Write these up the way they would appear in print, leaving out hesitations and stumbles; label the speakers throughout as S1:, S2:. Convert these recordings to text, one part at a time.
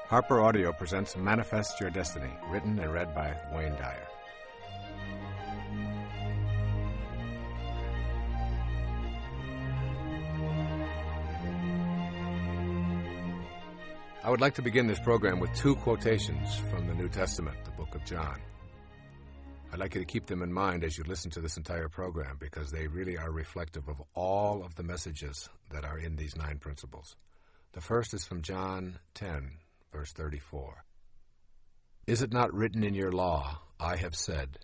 S1: Harper Audio presents Manifest Your Destiny, written and read by Wayne Dyer. I would like to begin this program with two quotations from the New Testament, the book of John. I'd like you to keep them in mind as you listen to this entire program, because they really are reflective of all of the messages that are in these 9 principles. The first is from John 10, verse 34. Is it not written in your law, I have said,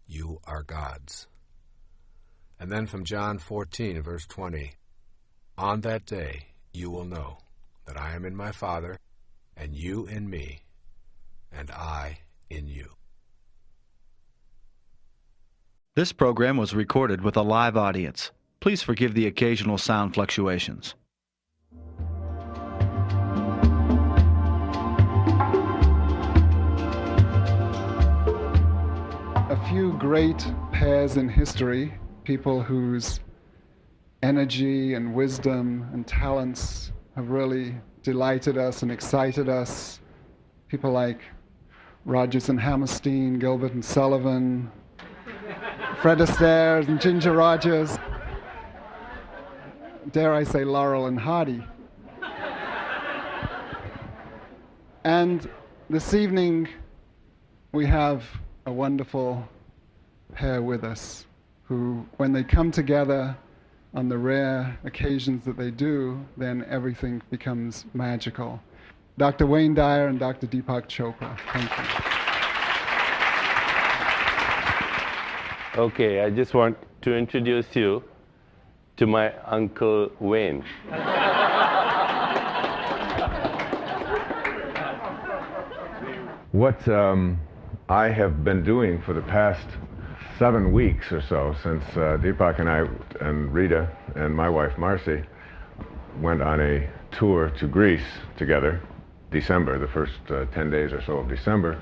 S1: you are gods? And then from John 14, verse 20, on that day you will know that I am in my Father, and you in me, and I in you.
S2: This program was recorded with a live audience. Please forgive the occasional sound fluctuations.
S3: A few great pairs in history, people whose energy and wisdom and talents have really delighted us and excited us. People like Rodgers and Hammerstein, Gilbert and Sullivan, Fred Astaire and Ginger Rogers. Dare I say Laurel and Hardy. And this evening we have a wonderful pair with us who, when they come together on the rare occasions that they do, then everything becomes magical. Dr. Wayne Dyer and Dr. Deepak Chopra. Thank you.
S4: Okay, I just want to introduce you to my Uncle Wayne.
S5: What I have been doing for the past 7 weeks or so, since Deepak and I and Rita and my wife Marcy went on a tour to Greece together, December, the first 10 days or so of December,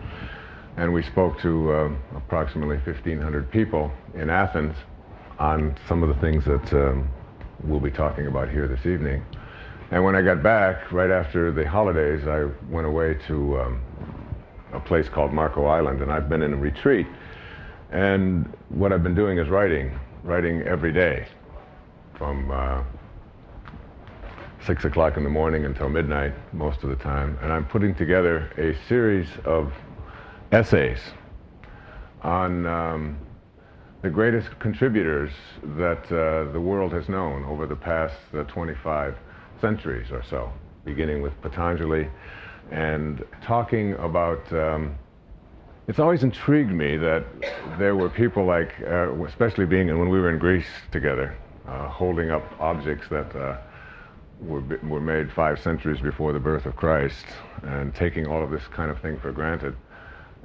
S5: and we spoke to approximately 1,500 people in Athens on some of the things that we'll be talking about here this evening. And when I got back, right after the holidays, I went away to a place called Marco Island, and I've been in a retreat. And what I've been doing is writing every day from 6 o'clock in the morning until midnight most of the time. And I'm putting together a series of essays on the greatest contributors that the world has known over the past 25 centuries or so, beginning with Patanjali, and talking about it's always intrigued me that there were people like, especially when we were in Greece together, holding up objects that were made 5 centuries before the birth of Christ, and taking all of this kind of thing for granted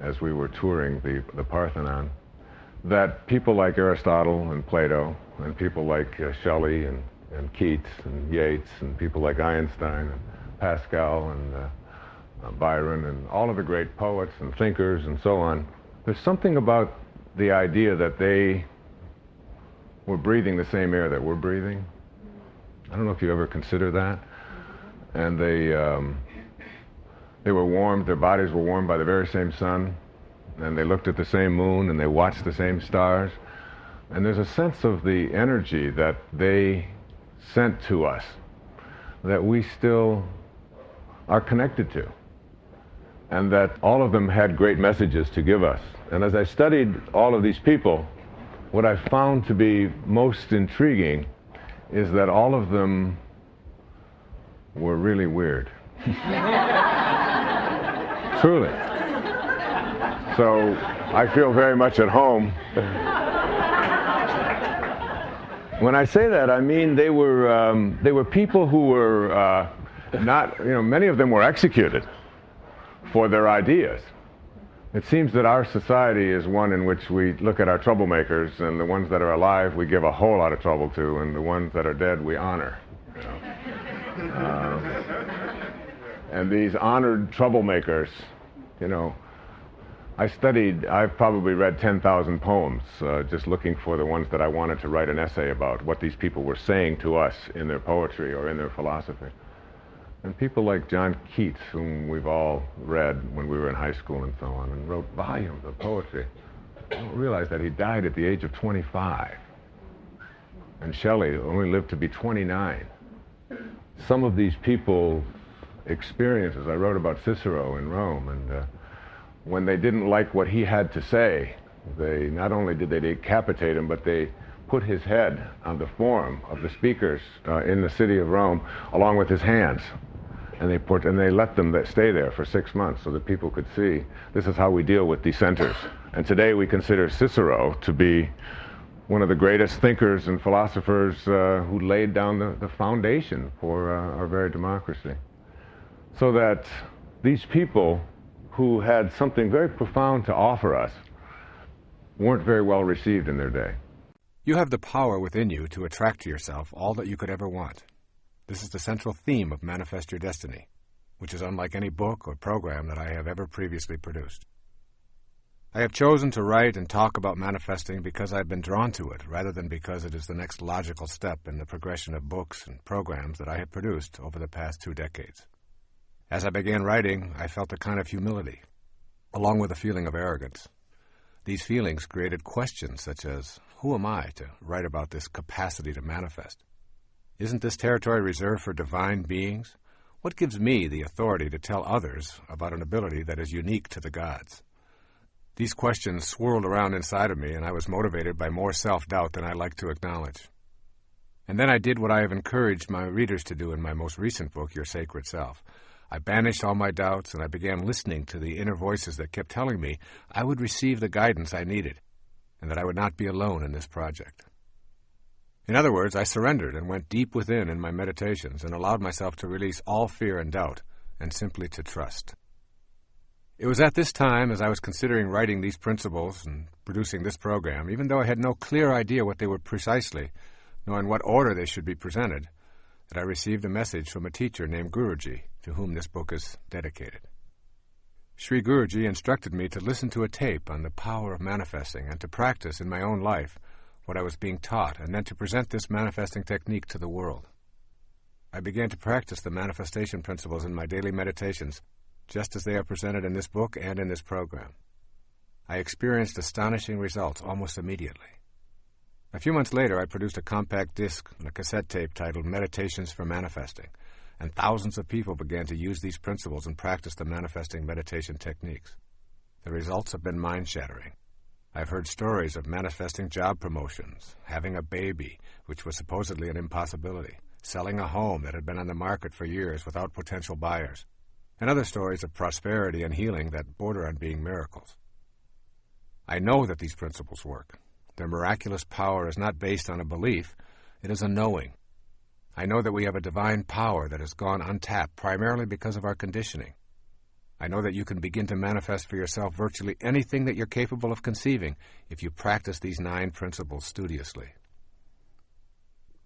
S5: as we were touring the Parthenon, that people like Aristotle and Plato, and people like Shelley and Keats and Yeats, and people like Einstein and Pascal and Byron and all of the great poets and thinkers and so on, there's something about the idea that they were breathing the same air that we're breathing. I don't know if you ever consider that. And they were warmed, their bodies were warmed by the very same sun, and they looked at the same moon, and they watched the same stars. And there's a sense of the energy that they sent to us that we still are connected to, and that all of them had great messages to give us. And as I studied all of these people, what I found to be most intriguing is that all of them were really weird. Truly. So I feel very much at home. When I say that, I mean they were people who were not, many of them were executed for their ideas. It seems that our society is one in which we look at our troublemakers, and the ones that are alive we give a whole lot of trouble to, and the ones that are dead we honor. And these honored troublemakers, I've probably read 10,000 poems, just looking for the ones that I wanted to write an essay about, what these people were saying to us in their poetry or in their philosophy. And people like John Keats, whom we've all read when we were in high school and so on, and wrote volumes of poetry, don't realize that he died at the age of 25. And Shelley only lived to be 29. Some of these people's experiences, I wrote about Cicero in Rome, and when they didn't like what he had to say, they not only did they decapitate him, but they put his head on the forum of the speakers in the city of Rome, along with his hands. And they let them stay there for 6 months so that people could see this is how we deal with dissenters. And today we consider Cicero to be one of the greatest thinkers and philosophers who laid down the foundation for our very democracy. So that these people who had something very profound to offer us weren't very well received in their day.
S1: You have the power within you to attract to yourself all that you could ever want. This is the central theme of Manifest Your Destiny, which is unlike any book or program that I have ever previously produced. I have chosen to write and talk about manifesting because I've been drawn to it, rather than because it is the next logical step in the progression of books and programs that I have produced over the past 2 decades. As I began writing, I felt a kind of humility, along with a feeling of arrogance. These feelings created questions such as, who am I to write about this capacity to manifest? Isn't this territory reserved for divine beings? What gives me the authority to tell others about an ability that is unique to the gods? These questions swirled around inside of me, and I was motivated by more self-doubt than I like to acknowledge. And then I did what I have encouraged my readers to do in my most recent book, Your Sacred Self. I banished all my doubts, and I began listening to the inner voices that kept telling me I would receive the guidance I needed, and that I would not be alone in this project. In other words, I surrendered and went deep within in my meditations and allowed myself to release all fear and doubt and simply to trust. It was at this time, as I was considering writing these principles and producing this program, even though I had no clear idea what they were precisely, nor in what order they should be presented, that I received a message from a teacher named Guruji, to whom this book is dedicated. Sri Guruji instructed me to listen to a tape on the power of manifesting and to practice in my own life what I was being taught, and then to present this manifesting technique to the world. I began to practice the manifestation principles in my daily meditations, just as they are presented in this book and in this program. I experienced astonishing results almost immediately. A few months later, I produced a compact disc and a cassette tape titled Meditations for Manifesting, and thousands of people began to use these principles and practice the manifesting meditation techniques. The results have been mind-shattering. I've heard stories of manifesting job promotions, having a baby, which was supposedly an impossibility, selling a home that had been on the market for years without potential buyers, and other stories of prosperity and healing that border on being miracles. I know that these principles work. Their miraculous power is not based on a belief, it is a knowing. I know that we have a divine power that has gone untapped primarily because of our conditioning. I know that you can begin to manifest for yourself virtually anything that you're capable of conceiving if you practice these 9 principles studiously.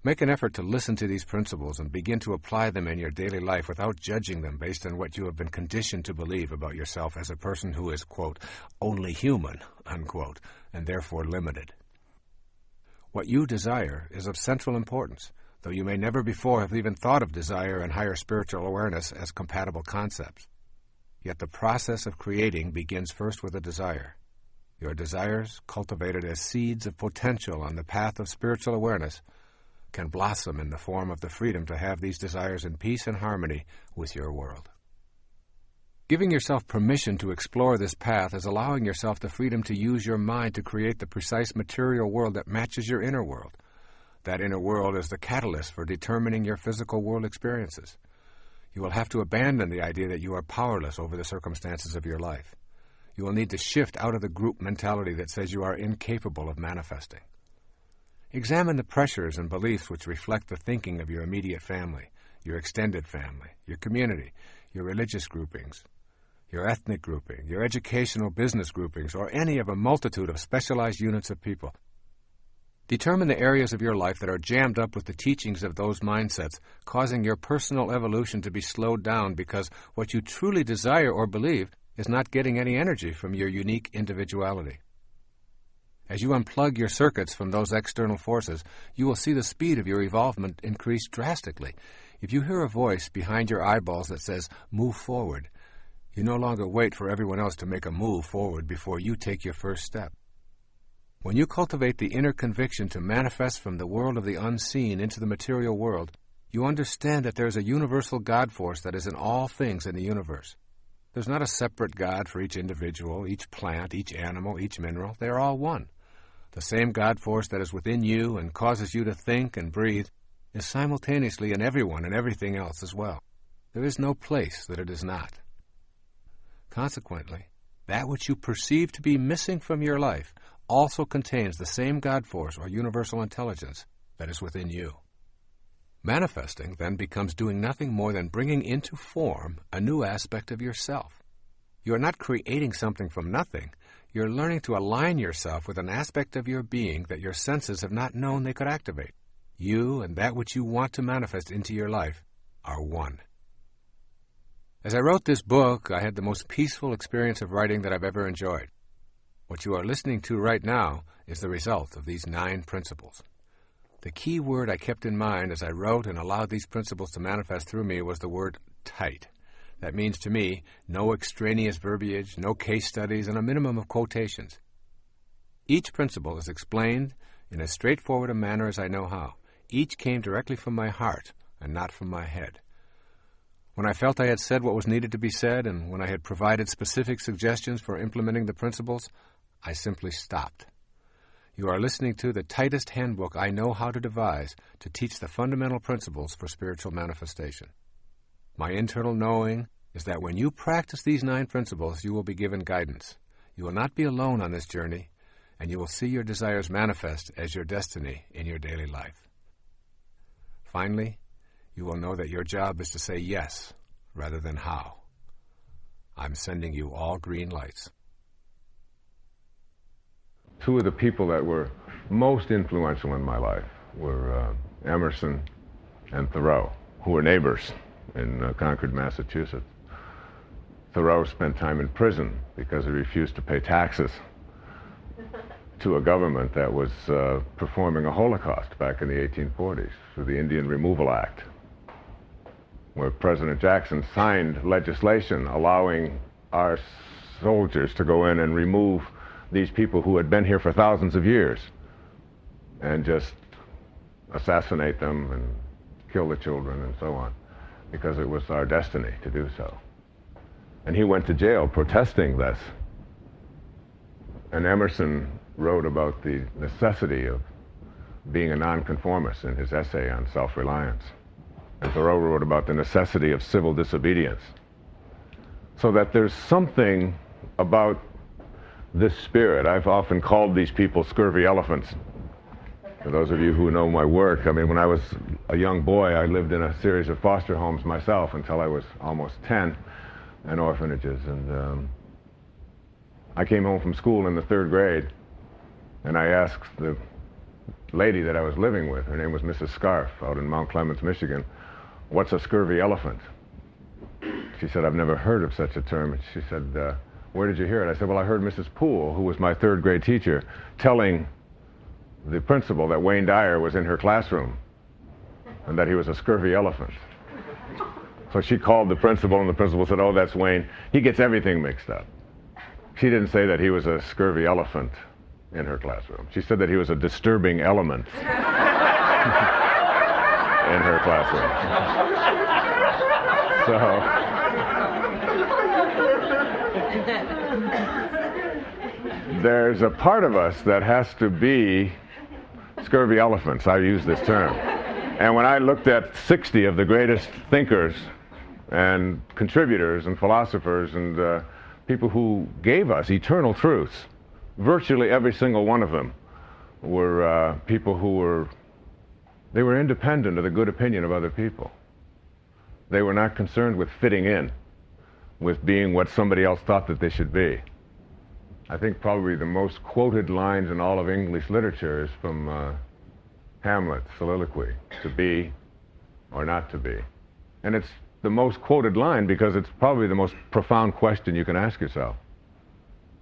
S1: Make an effort to listen to these principles and begin to apply them in your daily life without judging them based on what you have been conditioned to believe about yourself as a person who is, quote, only human, unquote, and therefore limited. What you desire is of central importance, though you may never before have even thought of desire and higher spiritual awareness as compatible concepts. Yet the process of creating begins first with a desire. Your desires, cultivated as seeds of potential on the path of spiritual awareness, can blossom in the form of the freedom to have these desires in peace and harmony with your world. Giving yourself permission to explore this path is allowing yourself the freedom to use your mind to create the precise material world that matches your inner world. That inner world is the catalyst for determining your physical world experiences. You will have to abandon the idea that you are powerless over the circumstances of your life. You will need to shift out of the group mentality that says you are incapable of manifesting. Examine the pressures and beliefs which reflect the thinking of your immediate family, your extended family, your community, your religious groupings, your ethnic grouping, your educational business groupings, or any of a multitude of specialized units of people. Determine the areas of your life that are jammed up with the teachings of those mindsets, causing your personal evolution to be slowed down because what you truly desire or believe is not getting any energy from your unique individuality. As you unplug your circuits from those external forces, you will see the speed of your evolvement increase drastically. If you hear a voice behind your eyeballs that says, "Move forward," you no longer wait for everyone else to make a move forward before you take your first step. When you cultivate the inner conviction to manifest from the world of the unseen into the material world, you understand that there is a universal God force that is in all things in the universe. There's not a separate God for each individual, each plant, each animal, each mineral. They are all one. The same God force that is within you and causes you to think and breathe is simultaneously in everyone and everything else as well. There is no place that it is not. Consequently, that which you perceive to be missing from your life also contains the same God force or universal intelligence that is within you. Manifesting then becomes doing nothing more than bringing into form a new aspect of yourself. You are not creating something from nothing. You're learning to align yourself with an aspect of your being that your senses have not known they could activate. You and that which you want to manifest into your life are one. As I wrote this book, I had the most peaceful experience of writing that I've ever enjoyed. What you are listening to right now is the result of these 9 principles. The key word I kept in mind as I wrote and allowed these principles to manifest through me was the word tight. That means to me no extraneous verbiage, no case studies, and a minimum of quotations. Each principle is explained in as straightforward a manner as I know how. Each came directly from my heart and not from my head. When I felt I had said what was needed to be said, and when I had provided specific suggestions for implementing the principles, I simply stopped. You are listening to the tightest handbook I know how to devise to teach the fundamental principles for spiritual manifestation. My internal knowing is that when you practice these 9 principles, you will be given guidance. You will not be alone on this journey, and you will see your desires manifest as your destiny in your daily life. Finally, you will know that your job is to say yes rather than how. I'm sending you all green lights.
S5: 2 of the people that were most influential in my life were Emerson and Thoreau, who were neighbors in Concord, Massachusetts. Thoreau spent time in prison because he refused to pay taxes to a government that was performing a Holocaust back in the 1840s through the Indian Removal Act, where President Jackson signed legislation allowing our soldiers to go in and remove these people who had been here for thousands of years and just assassinate them and kill the children and so on, because it was our destiny to do so. And he went to jail protesting this. And Emerson wrote about the necessity of being a nonconformist in his essay on self-reliance. And Thoreau wrote about the necessity of civil disobedience. So that there's something about this spirit. I've often called these people scurvy elephants. For those of you who know my work, I mean, when I was a young boy, I lived in a series of foster homes myself until I was almost 10, and orphanages. And I came home from school in the 3rd grade, and I asked the lady that I was living with, her name was Mrs. Scarf, out in Mount Clemens, Michigan, "What's a scurvy elephant?" She said, "I've never heard of such a term." And she said, "Where did you hear it?" I said, "Well, I heard Mrs. Poole, who was my 3rd grade teacher, telling the principal that Wayne Dyer was in her classroom and that he was a scurvy elephant." So she called the principal, and the principal said, "Oh, that's Wayne. He gets everything mixed up." She didn't say that he was a scurvy elephant in her classroom. She said that he was a disturbing element in her classroom. So there's a part of us that has to be scurvy elephants. I use this term. And when I looked at 60 of the greatest thinkers and contributors and philosophers and people who gave us eternal truths, virtually every single one of them were people who were independent of the good opinion of other people. They were not concerned with fitting in, with being what somebody else thought that they should be. I think probably the most quoted lines in all of English literature is from Hamlet's soliloquy, "To be or not to be." And it's the most quoted line because it's probably the most profound question you can ask yourself.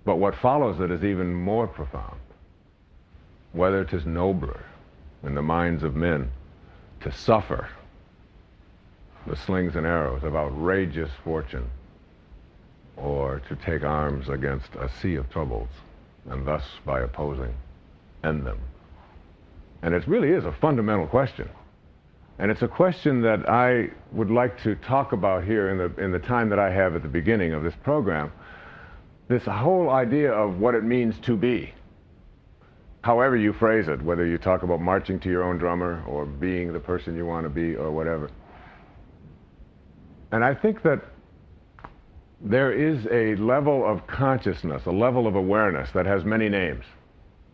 S5: But what follows it is even more profound. Whether it is nobler in the minds of men to suffer the slings and arrows of outrageous fortune, or to take arms against a sea of troubles, and thus, by opposing, end them? And it really is a fundamental question. And it's a question that I would like to talk about here in the time that I have at the beginning of this program. This whole idea of what it means to be, however you phrase it, whether you talk about marching to your own drummer or being the person you want to be or whatever. And I think that there is a level of consciousness, a level of awareness that has many names.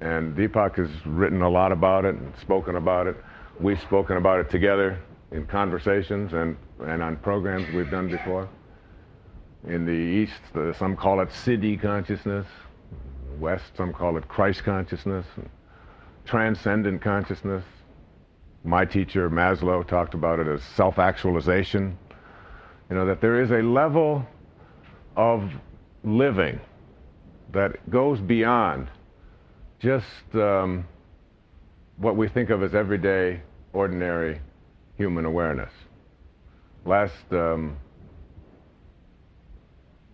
S5: And Deepak has written a lot about it and spoken about it. We've spoken about it together in conversations and on programs we've done before. In the East, some call it Siddhi consciousness. In the West, some call it Christ consciousness, transcendent consciousness. My teacher, Maslow, talked about it as self-actualization. You know, that there is a level of living that goes beyond just what we think of as everyday, ordinary human awareness. Last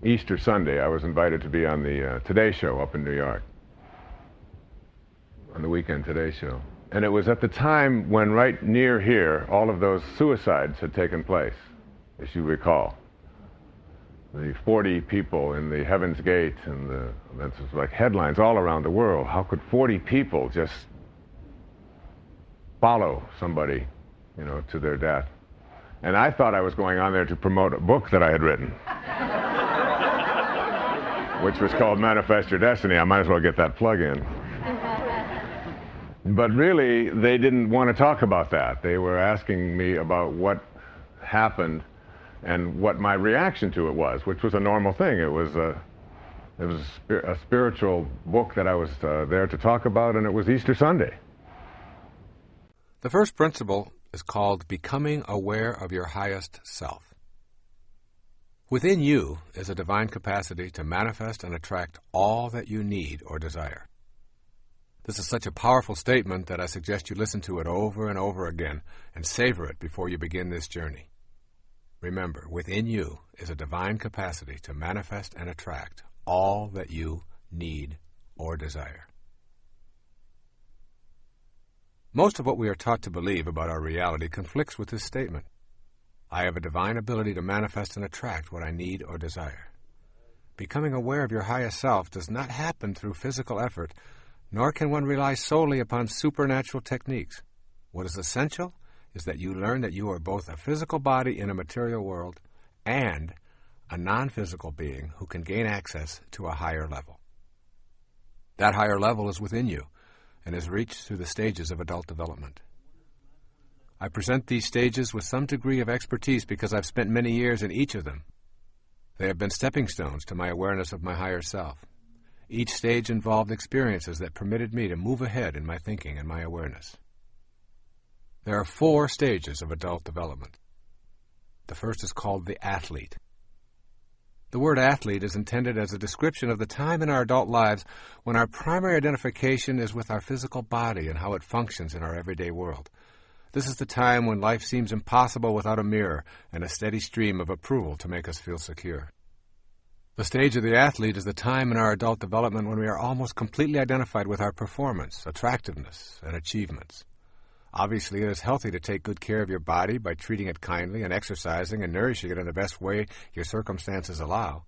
S5: Easter Sunday, I was invited to be on the Today Show up in New York, on the Weekend Today Show. And it was at the time when right near here, all of those suicides had taken place, as you recall. The 40 people in the Heaven's Gate, and that's like headlines all around the world. How could 40 people just follow somebody, you know, to their death? And I thought I was going on there to promote a book that I had written, which was called Manifest Your Destiny. I might as well get that plug in. But really, they didn't want to talk about that. They were asking me about what happened and what my reaction to it was, which was a normal thing. It was a spiritual book that I was there to talk about, and it was Easter Sunday.
S1: The first principle is called becoming aware of your highest self. Within you is a divine capacity to manifest and attract all that you need or desire. This is such a powerful statement that I suggest you listen to it over and over again and savor it before you begin this journey. Remember, within you is a divine capacity to manifest and attract all that you need or desire. Most of what we are taught to believe about our reality conflicts with this statement. I have a divine ability to manifest and attract what I need or desire. Becoming aware of your highest self does not happen through physical effort, nor can one rely solely upon supernatural techniques. What is essential is that you learn that you are both a physical body in a material world and a non-physical being who can gain access to a higher level. That higher level is within you and is reached through the stages of adult development. I present these stages with some degree of expertise because I've spent many years in each of them. They have been stepping stones to my awareness of my higher self. Each stage involved experiences that permitted me to move ahead in my thinking and my awareness. There are 4 stages of adult development. The first is called the athlete. The word athlete is intended as a description of the time in our adult lives when our primary identification is with our physical body and how it functions in our everyday world. This is the time when life seems impossible without a mirror and a steady stream of approval to make us feel secure. The stage of the athlete is the time in our adult development when we are almost completely identified with our performance, attractiveness, and achievements. Obviously, it is healthy to take good care of your body by treating it kindly and exercising and nourishing it in the best way your circumstances allow.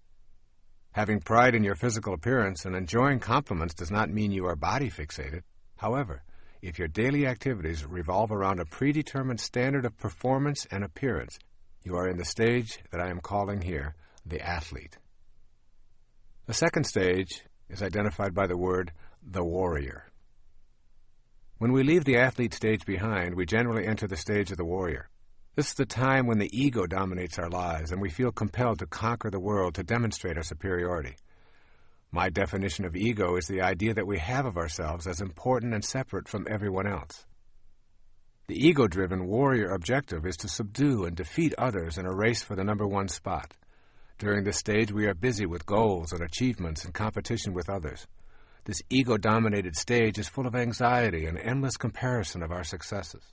S1: Having pride in your physical appearance and enjoying compliments does not mean you are body fixated. However, if your daily activities revolve around a predetermined standard of performance and appearance, you are in the stage that I am calling here the athlete. The second stage is identified by the word the warrior. When we leave the athlete stage behind, we generally enter the stage of the warrior. This is the time when the ego dominates our lives and we feel compelled to conquer the world to demonstrate our superiority. My definition of ego is the idea that we have of ourselves as important and separate from everyone else. The ego-driven warrior objective is to subdue and defeat others in a race for the number 1 spot. During this stage, we are busy with goals and achievements in competition with others. This ego-dominated stage is full of anxiety and endless comparison of our successes.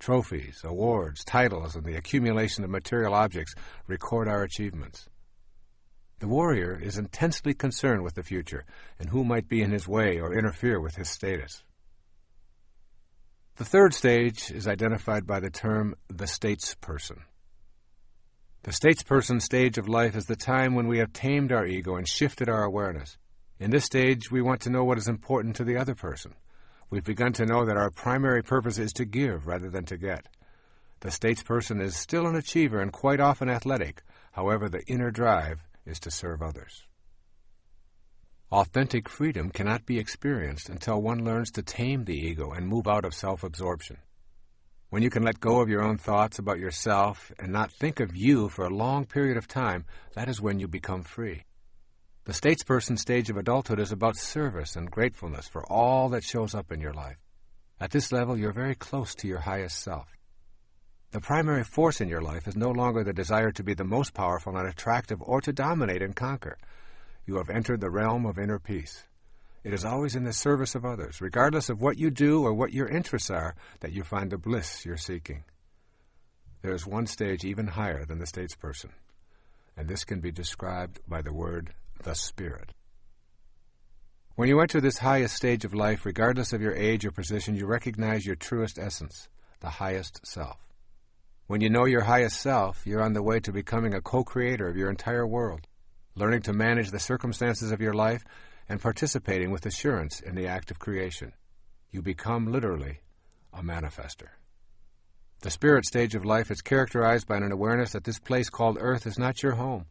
S1: Trophies, awards, titles, and the accumulation of material objects record our achievements. The warrior is intensely concerned with the future and who might be in his way or interfere with his status. The third stage is identified by the term the statesperson. The statesperson stage of life is the time when we have tamed our ego and shifted our awareness. In this stage, we want to know what is important to the other person. We've begun to know that our primary purpose is to give rather than to get. The statesperson is still an achiever and quite often athletic. However, the inner drive is to serve others. Authentic freedom cannot be experienced until one learns to tame the ego and move out of self-absorption. When you can let go of your own thoughts about yourself and not think of you for a long period of time, that is when you become free. The statesperson stage of adulthood is about service and gratefulness for all that shows up in your life. At this level, you're very close to your highest self. The primary force in your life is no longer the desire to be the most powerful and attractive or to dominate and conquer. You have entered the realm of inner peace. It is always in the service of others, regardless of what you do or what your interests are, that you find the bliss you're seeking. There is one stage even higher than the statesperson, and this can be described by the word the spirit. When you enter this highest stage of life, regardless of your age or position, you recognize your truest essence, the highest self. When you know your highest self, you're on the way to becoming a co-creator of your entire world, learning to manage the circumstances of your life and participating with assurance in the act of creation. You become literally a manifester. The spirit stage of life is characterized by an awareness that this place called Earth is not your home.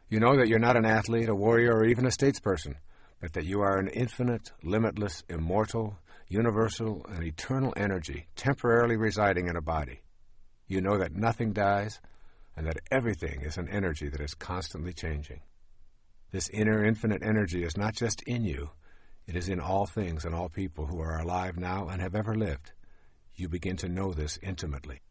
S1: You know that you're not an athlete, a warrior, or even a statesperson, but that you are an infinite, limitless, immortal, universal, and eternal energy temporarily residing in a body. You know that nothing dies and that everything is an energy that is constantly changing. This inner infinite energy is not just in you, it is in all things and all people who are alive now and have ever lived. You begin to know this intimately.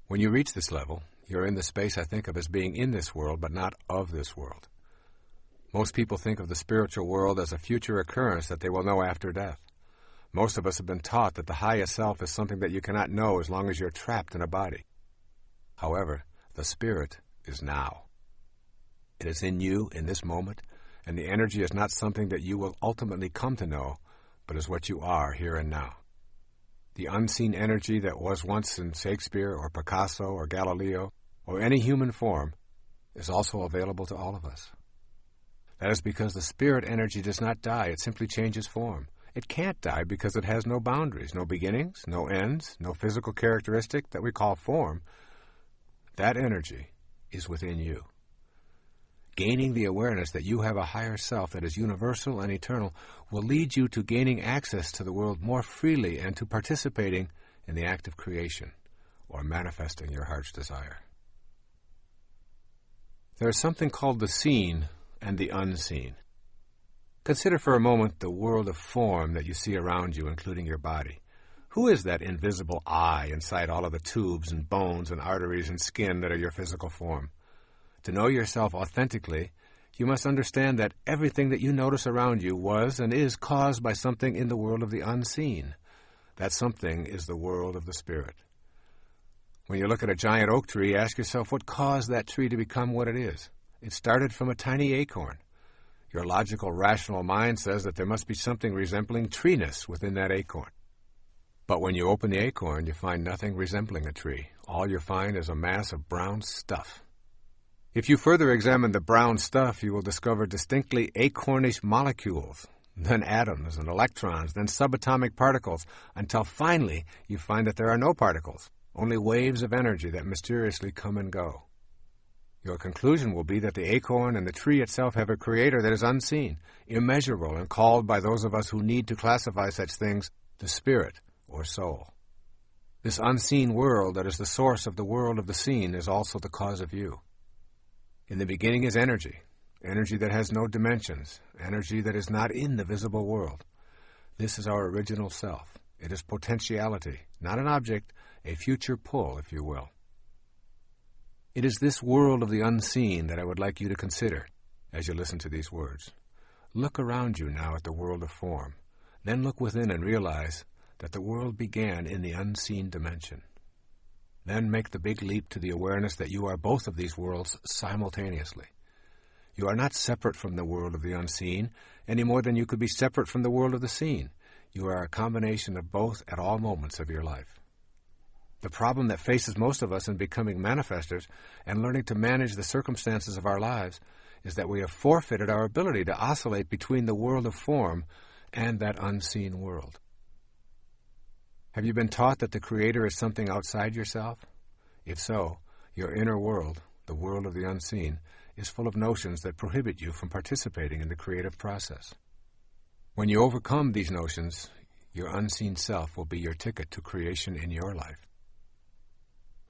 S1: When you reach this level, you're in the space I think of as being in this world, but not of this world. Most people think of the spiritual world as a future occurrence that they will know after death. Most of us have been taught that the highest self is something that you cannot know as long as you're trapped in a body. However, the spirit is now. It is in you in this moment, and the energy is not something that you will ultimately come to know, but is what you are here and now. The unseen energy that was once in Shakespeare or Picasso or Galileo or any human form is also available to all of us. That is because the spirit energy does not die, it simply changes form. It can't die because it has no boundaries, no beginnings, no ends, no physical characteristic that we call form. That energy is within you. Gaining the awareness that you have a higher self that is universal and eternal will lead you to gaining access to the world more freely and to participating in the act of creation or manifesting your heart's desire. There is something called the seen and the unseen. Consider for a moment the world of form that you see around you, including your body. Who is that invisible I inside all of the tubes and bones and arteries and skin that are your physical form? To know yourself authentically, you must understand that everything that you notice around you was and is caused by something in the world of the unseen. That something is the world of the spirit. When you look at a giant oak tree, ask yourself what caused that tree to become what it is. It started from a tiny acorn. Your logical, rational mind says that there must be something resembling treeness within that acorn. But when you open the acorn, you find nothing resembling a tree. All you find is a mass of brown stuff. If you further examine the brown stuff, you will discover distinctly acornish molecules, then atoms and electrons, then subatomic particles, until finally you find that there are no particles, only waves of energy that mysteriously come and go. Your conclusion will be that the acorn and the tree itself have a creator that is unseen, immeasurable, and called by those of us who need to classify such things the spirit or soul. This unseen world that is the source of the world of the seen is also the cause of you. In the beginning is energy, energy that has no dimensions, energy that is not in the visible world. This is our original self. It is potentiality, not an object, a future pull, if you will. It is this world of the unseen that I would like you to consider as you listen to these words. Look around you now at the world of form. Then look within and realize that the world began in the unseen dimension. Then make the big leap to the awareness that you are both of these worlds simultaneously. You are not separate from the world of the unseen any more than you could be separate from the world of the seen. You are a combination of both at all moments of your life. The problem that faces most of us in becoming manifestors and learning to manage the circumstances of our lives is that we have forfeited our ability to oscillate between the world of form and that unseen world. Have you been taught that the Creator is something outside yourself? If so, your inner world, the world of the unseen, is full of notions that prohibit you from participating in the creative process. When you overcome these notions, your unseen self will be your ticket to creation in your life.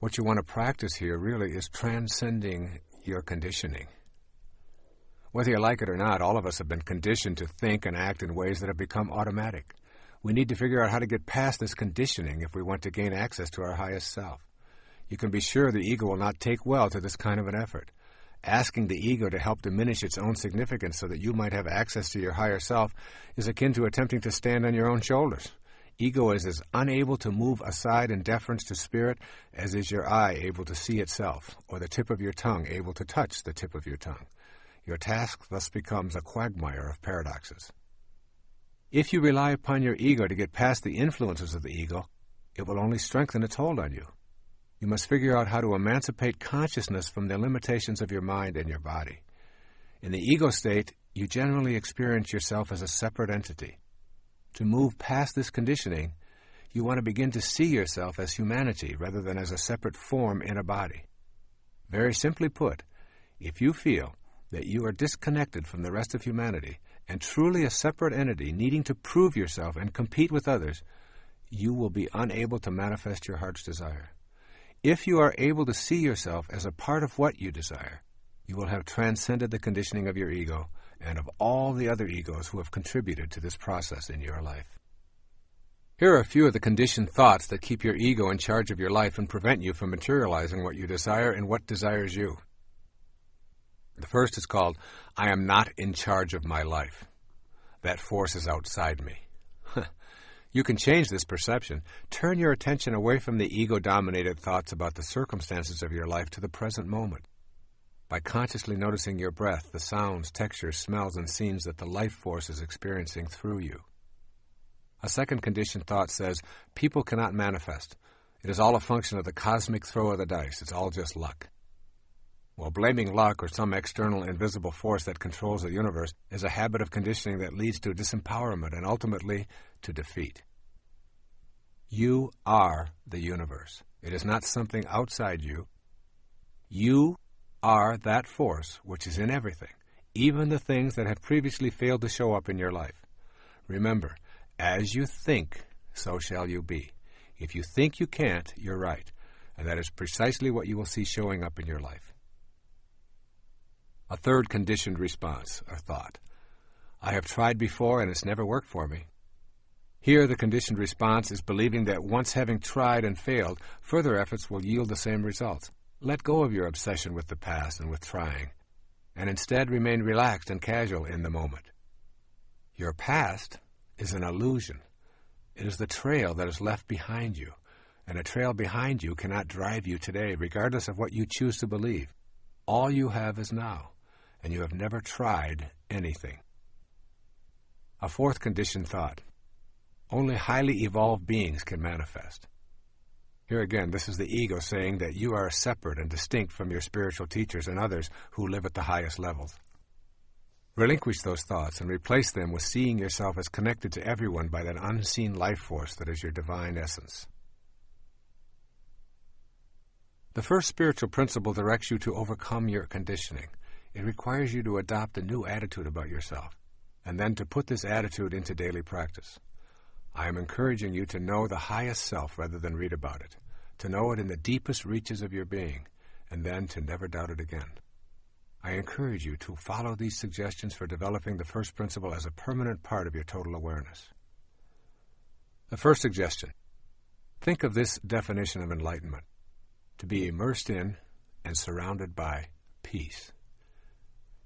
S1: What you want to practice here really is transcending your conditioning. Whether you like it or not, all of us have been conditioned to think and act in ways that have become automatic. We need to figure out how to get past this conditioning if we want to gain access to our highest self. You can be sure the ego will not take well to this kind of an effort. Asking the ego to help diminish its own significance so that you might have access to your higher self is akin to attempting to stand on your own shoulders. Ego is as unable to move aside in deference to spirit as is your eye able to see itself, or the tip of your tongue able to touch the tip of your tongue. Your task thus becomes a quagmire of paradoxes. If you rely upon your ego to get past the influences of the ego, it will only strengthen its hold on you. You must figure out how to emancipate consciousness from the limitations of your mind and your body. In the ego state, you generally experience yourself as a separate entity. To move past this conditioning, you want to begin to see yourself as humanity rather than as a separate form in a body. Very simply put, if you feel that you are disconnected from the rest of humanity and truly a separate entity needing to prove yourself and compete with others, you will be unable to manifest your heart's desire. If you are able to see yourself as a part of what you desire, you will have transcended the conditioning of your ego and of all the other egos who have contributed to this process in your life. Here are a few of the conditioned thoughts that keep your ego in charge of your life and prevent you from materializing what you desire and what desires you. The first is called, I am not in charge of my life. That force is outside me. You can change this perception. Turn your attention away from the ego-dominated thoughts about the circumstances of your life to the present moment. By consciously noticing your breath, the sounds, textures, smells, and scenes that the life force is experiencing through you. A second conditioned thought says, people cannot manifest. It is all a function of the cosmic throw of the dice. It's all just luck. Well, blaming luck or some external invisible force that controls the universe is a habit of conditioning that leads to disempowerment and ultimately to defeat. You are the universe. It is not something outside you. You are that force which is in everything, even the things that have previously failed to show up in your life. Remember, as you think, so shall you be. If you think you can't, you're right, and that is precisely what you will see showing up in your life. A third conditioned response, or thought. I have tried before and it's never worked for me. Here the conditioned response is believing that once having tried and failed, further efforts will yield the same results. Let go of your obsession with the past and with trying, and instead remain relaxed and casual in the moment. Your past is an illusion. It is the trail that is left behind you, and a trail behind you cannot drive you today, regardless of what you choose to believe. All you have is now, and you have never tried anything. A fourth conditioned thought. Only highly evolved beings can manifest. Here again, this is the ego saying that you are separate and distinct from your spiritual teachers and others who live at the highest levels. Relinquish those thoughts and replace them with seeing yourself as connected to everyone by that unseen life force that is your divine essence. The first spiritual principle directs you to overcome your conditioning. It requires you to adopt a new attitude about yourself, and then to put this attitude into daily practice. I am encouraging you to know the highest self rather than read about it, to know it in the deepest reaches of your being, and then to never doubt it again. I encourage you to follow these suggestions for developing the first principle as a permanent part of your total awareness. The first suggestion. Think of this definition of enlightenment: to be immersed in and surrounded by peace.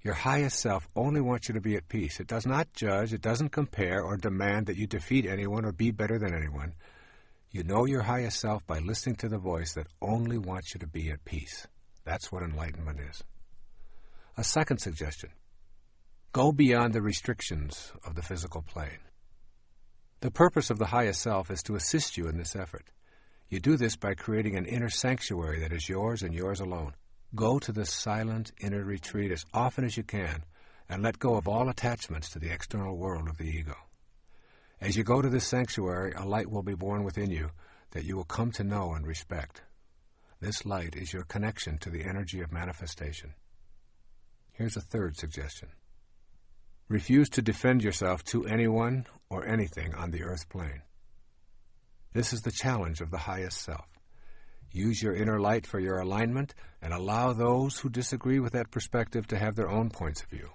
S1: Your highest self only wants you to be at peace. It does not judge, it doesn't compare or demand that you defeat anyone or be better than anyone. You know your highest self by listening to the voice that only wants you to be at peace. That's what enlightenment is. A second suggestion: go beyond the restrictions of the physical plane. The purpose of the highest self is to assist you in this effort. You do this by creating an inner sanctuary that is yours and yours alone. Go to this silent inner retreat as often as you can and let go of all attachments to the external world of the ego. As you go to this sanctuary, a light will be born within you that you will come to know and respect. This light is your connection to the energy of manifestation. Here's a third suggestion. Refuse to defend yourself to anyone or anything on the earth plane. This is the challenge of the highest self. Use your inner light for your alignment and allow those who disagree with that perspective to have their own points of view.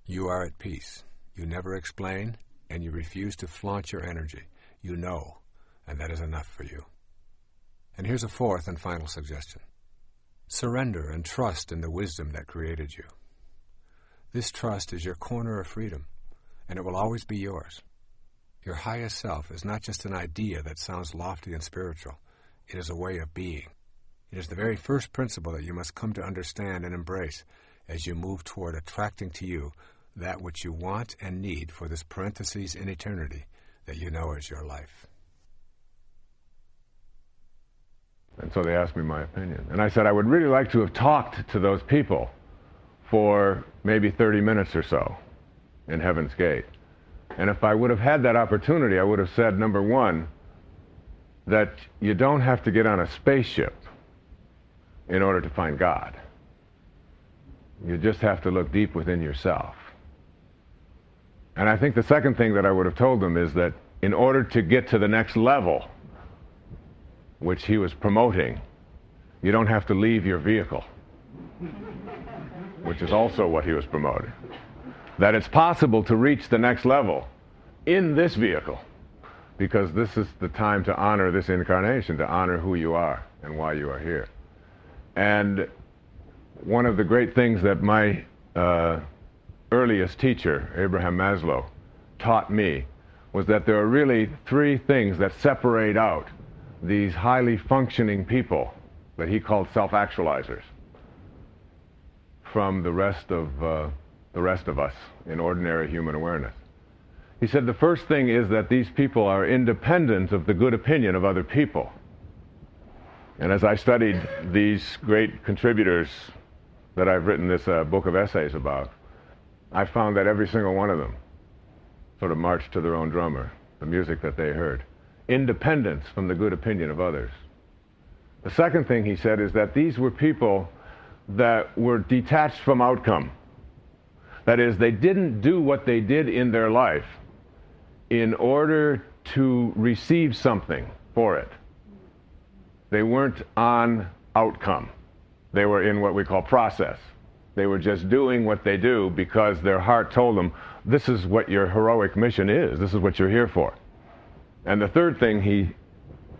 S1: You are at peace. You never explain, and you refuse to flaunt your energy. You know, and that is enough for you. And here's a fourth and final suggestion. Surrender and trust in the wisdom that created you. This trust is your corner of freedom, and it will always be yours. Your highest self is not just an idea that sounds lofty and spiritual. It is a way of being. It is the very first principle that you must come to understand and embrace as you move toward attracting to you that which you want and need for this parenthesis in eternity that you know is your life.
S5: And so they asked me my opinion. And I said I would really like to have talked to those people for maybe 30 minutes or so in Heaven's Gate. And if I would have had that opportunity, I would have said, number one, that you don't have to get on a spaceship in order to find God. You just have to look deep within yourself. And I think the second thing that I would have told them is that in order to get to the next level, which he was promoting, you don't have to leave your vehicle, which is also what he was promoting. That it's possible to reach the next level in this vehicle, because this is the time to honor this incarnation, to honor who you are and why you are here. And one of the great things that my earliest teacher, Abraham Maslow, taught me was that there are really three things that separate out these highly functioning people that he called self-actualizers from the rest of us in ordinary human awareness. He said the first thing is that these people are independent of the good opinion of other people. And as I studied these great contributors that I've written this book of essays about, I found that every single one of them sort of marched to their own drummer, the music that they heard. Independence from the good opinion of others. The second thing he said is that these were people that were detached from outcome. That is, they didn't do what they did in their life in order to receive something for it. They weren't on outcome. They were in what we call process. They were just doing what they do because their heart told them, this is what your heroic mission is. This is what you're here for. And the third thing he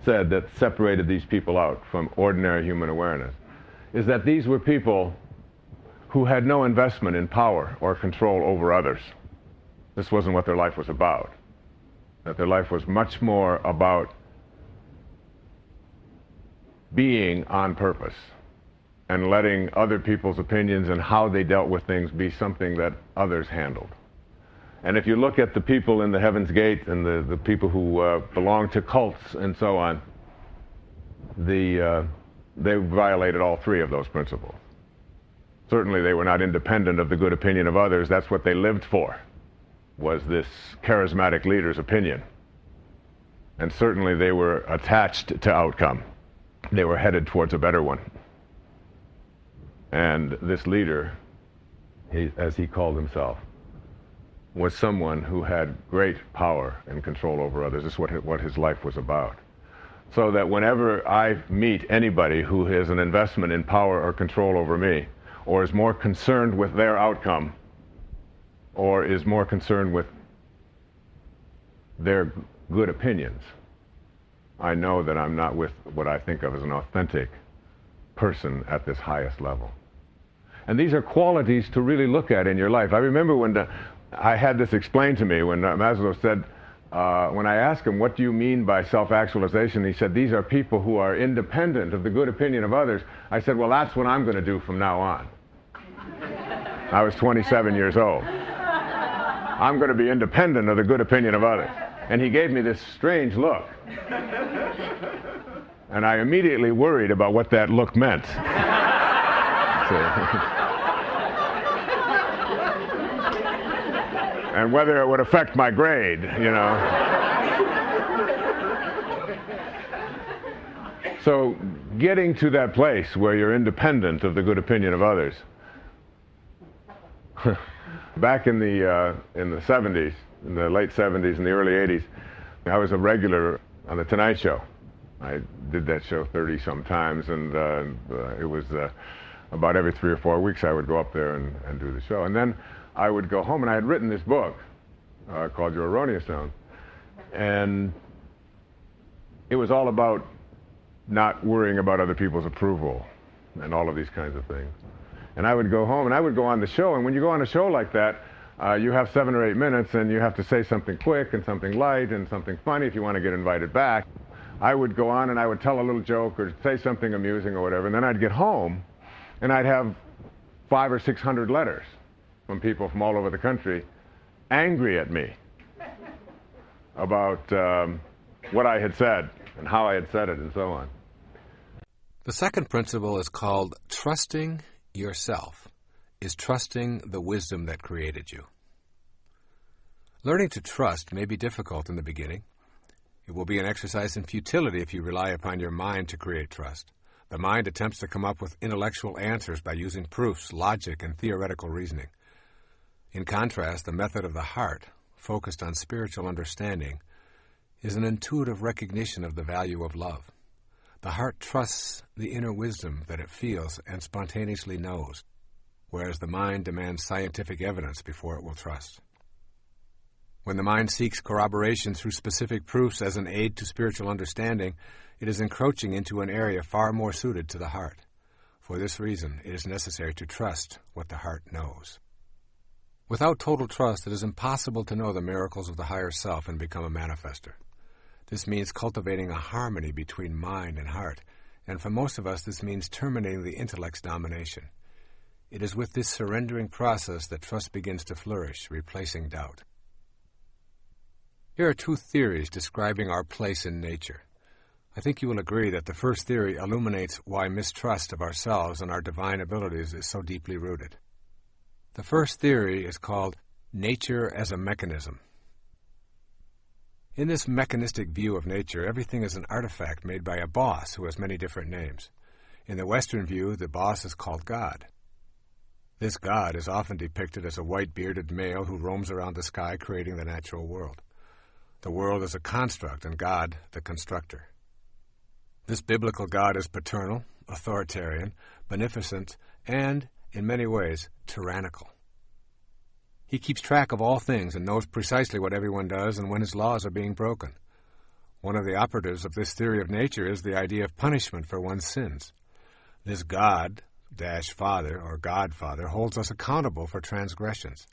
S5: said that separated these people out from ordinary human awareness is that these were people who had no investment in power or control over others. This wasn't what their life was about. That their life was much more about being on purpose and letting other people's opinions and how they dealt with things be something that others handled. And if you look at the people in the Heaven's Gate and the people who belong to cults and so on, they violated all three of those principles. Certainly they were not independent of the good opinion of others. That's what they lived for, was this charismatic leader's opinion. And certainly they were attached to outcome. They were headed towards a better one. And this leader, as he called himself, was someone who had great power and control over others. This is what his life was about. So that whenever I meet anybody who has an investment in power or control over me, or is more concerned with their outcome, or is more concerned with their good opinions, I know that I'm not with what I think of as an authentic person at this highest level. And these are qualities to really look at in your life. I remember when I had this explained to me when Maslow said, when I asked him, what do you mean by self-actualization? He said, these are people who are independent of the good opinion of others. I said, well, that's what I'm going to do from now on. I was 27 years old. I'm going to be independent of the good opinion of others. And he gave me this strange look. And I immediately worried about what that look meant. And whether it would affect my grade, you know. So getting to that place where you're independent of the good opinion of others. Back in the 70s, in the late 70s and the early 80s, I was a regular on The Tonight Show. I did that show 30-some times, and it was about every 3 or 4 weeks I would go up there and do the show. And then I would go home, and I had written this book called Your Erroneous Zone. And it was all about not worrying about other people's approval and all of these kinds of things. And I would go home, and I would go on the show, and when you go on a show like that, you have 7 or 8 minutes, and you have to say something quick and something light and something funny if you want to get invited back. I would go on, and I would tell a little joke or say something amusing or whatever, and then I'd get home, and I'd have 500 or 600 letters from people from all over the country angry at me about what I had said and how I had said it and so on.
S1: The second principle is called trusting yourself, is trusting the wisdom that created you. Learning to trust may be difficult in the beginning. It will be an exercise in futility if you rely upon your mind to create trust. The mind attempts to come up with intellectual answers by using proofs, logic, and theoretical reasoning. In contrast, the method of the heart, focused on spiritual understanding, is an intuitive recognition of the value of love. The heart trusts the inner wisdom that it feels and spontaneously knows, whereas the mind demands scientific evidence before it will trust. When the mind seeks corroboration through specific proofs as an aid to spiritual understanding, it is encroaching into an area far more suited to the heart. For this reason, it is necessary to trust what the heart knows. Without total trust, it is impossible to know the miracles of the higher self and become a manifester. This means cultivating a harmony between mind and heart, and for most of us this means terminating the intellect's domination. It is with this surrendering process that trust begins to flourish, replacing doubt. Here are 2 theories describing our place in nature. I think you will agree that the first theory illuminates why mistrust of ourselves and our divine abilities is so deeply rooted. The first theory is called nature as a mechanism. In this mechanistic view of nature, everything is an artifact made by a boss who has many different names. In the Western view, the boss is called God. This God is often depicted as a white-bearded male who roams around the sky creating the natural world. The world is a construct and God the constructor. This biblical God is paternal, authoritarian, beneficent, and, in many ways, tyrannical. He keeps track of all things and knows precisely what everyone does and when his laws are being broken. One of the operatives of this theory of nature is the idea of punishment for one's sins. This God-Father or Godfather holds us accountable for transgressions.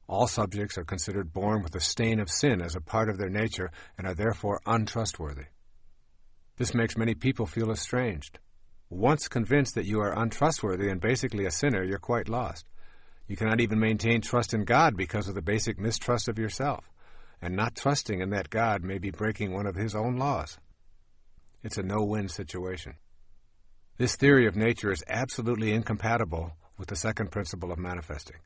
S1: All subjects are considered born with the stain of sin as a part of their nature and are therefore untrustworthy. This makes many people feel estranged. Once convinced that you are untrustworthy and basically a sinner, you're quite lost. You cannot even maintain trust in God because of the basic mistrust of yourself, and not trusting in that God may be breaking one of His own laws. It's a no-win situation. This theory of nature is absolutely incompatible with the second principle of manifesting.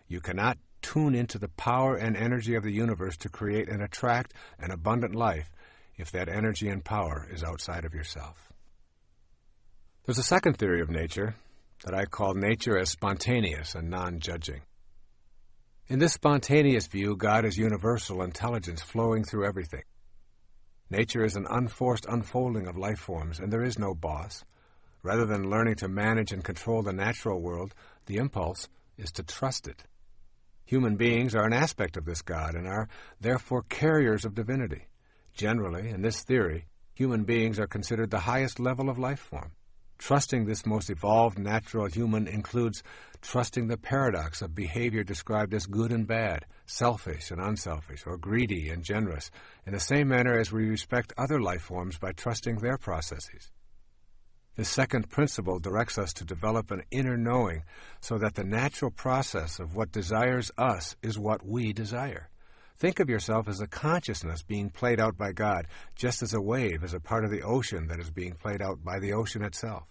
S1: You cannot tune into the power and energy of the universe to create and attract an abundant life if that energy and power is outside of yourself. There's a second theory of nature that I call nature as spontaneous and non-judging. In this spontaneous view, God is universal intelligence flowing through everything. Nature is an unforced unfolding of life forms, and there is no boss. Rather than learning to manage and control the natural world, the impulse is to trust it. Human beings are an aspect of this God and are, therefore, carriers of divinity. Generally, in this theory, human beings are considered the highest level of life form. Trusting this most evolved natural human includes trusting the paradox of behavior described as good and bad, selfish and unselfish, or greedy and generous, in the same manner as we respect other life forms by trusting their processes. This second principle directs us to develop an inner knowing so that the natural process of what desires us is what we desire. Think of yourself as a consciousness being played out by God, just as a wave is a part of the ocean that is being played out by the ocean itself.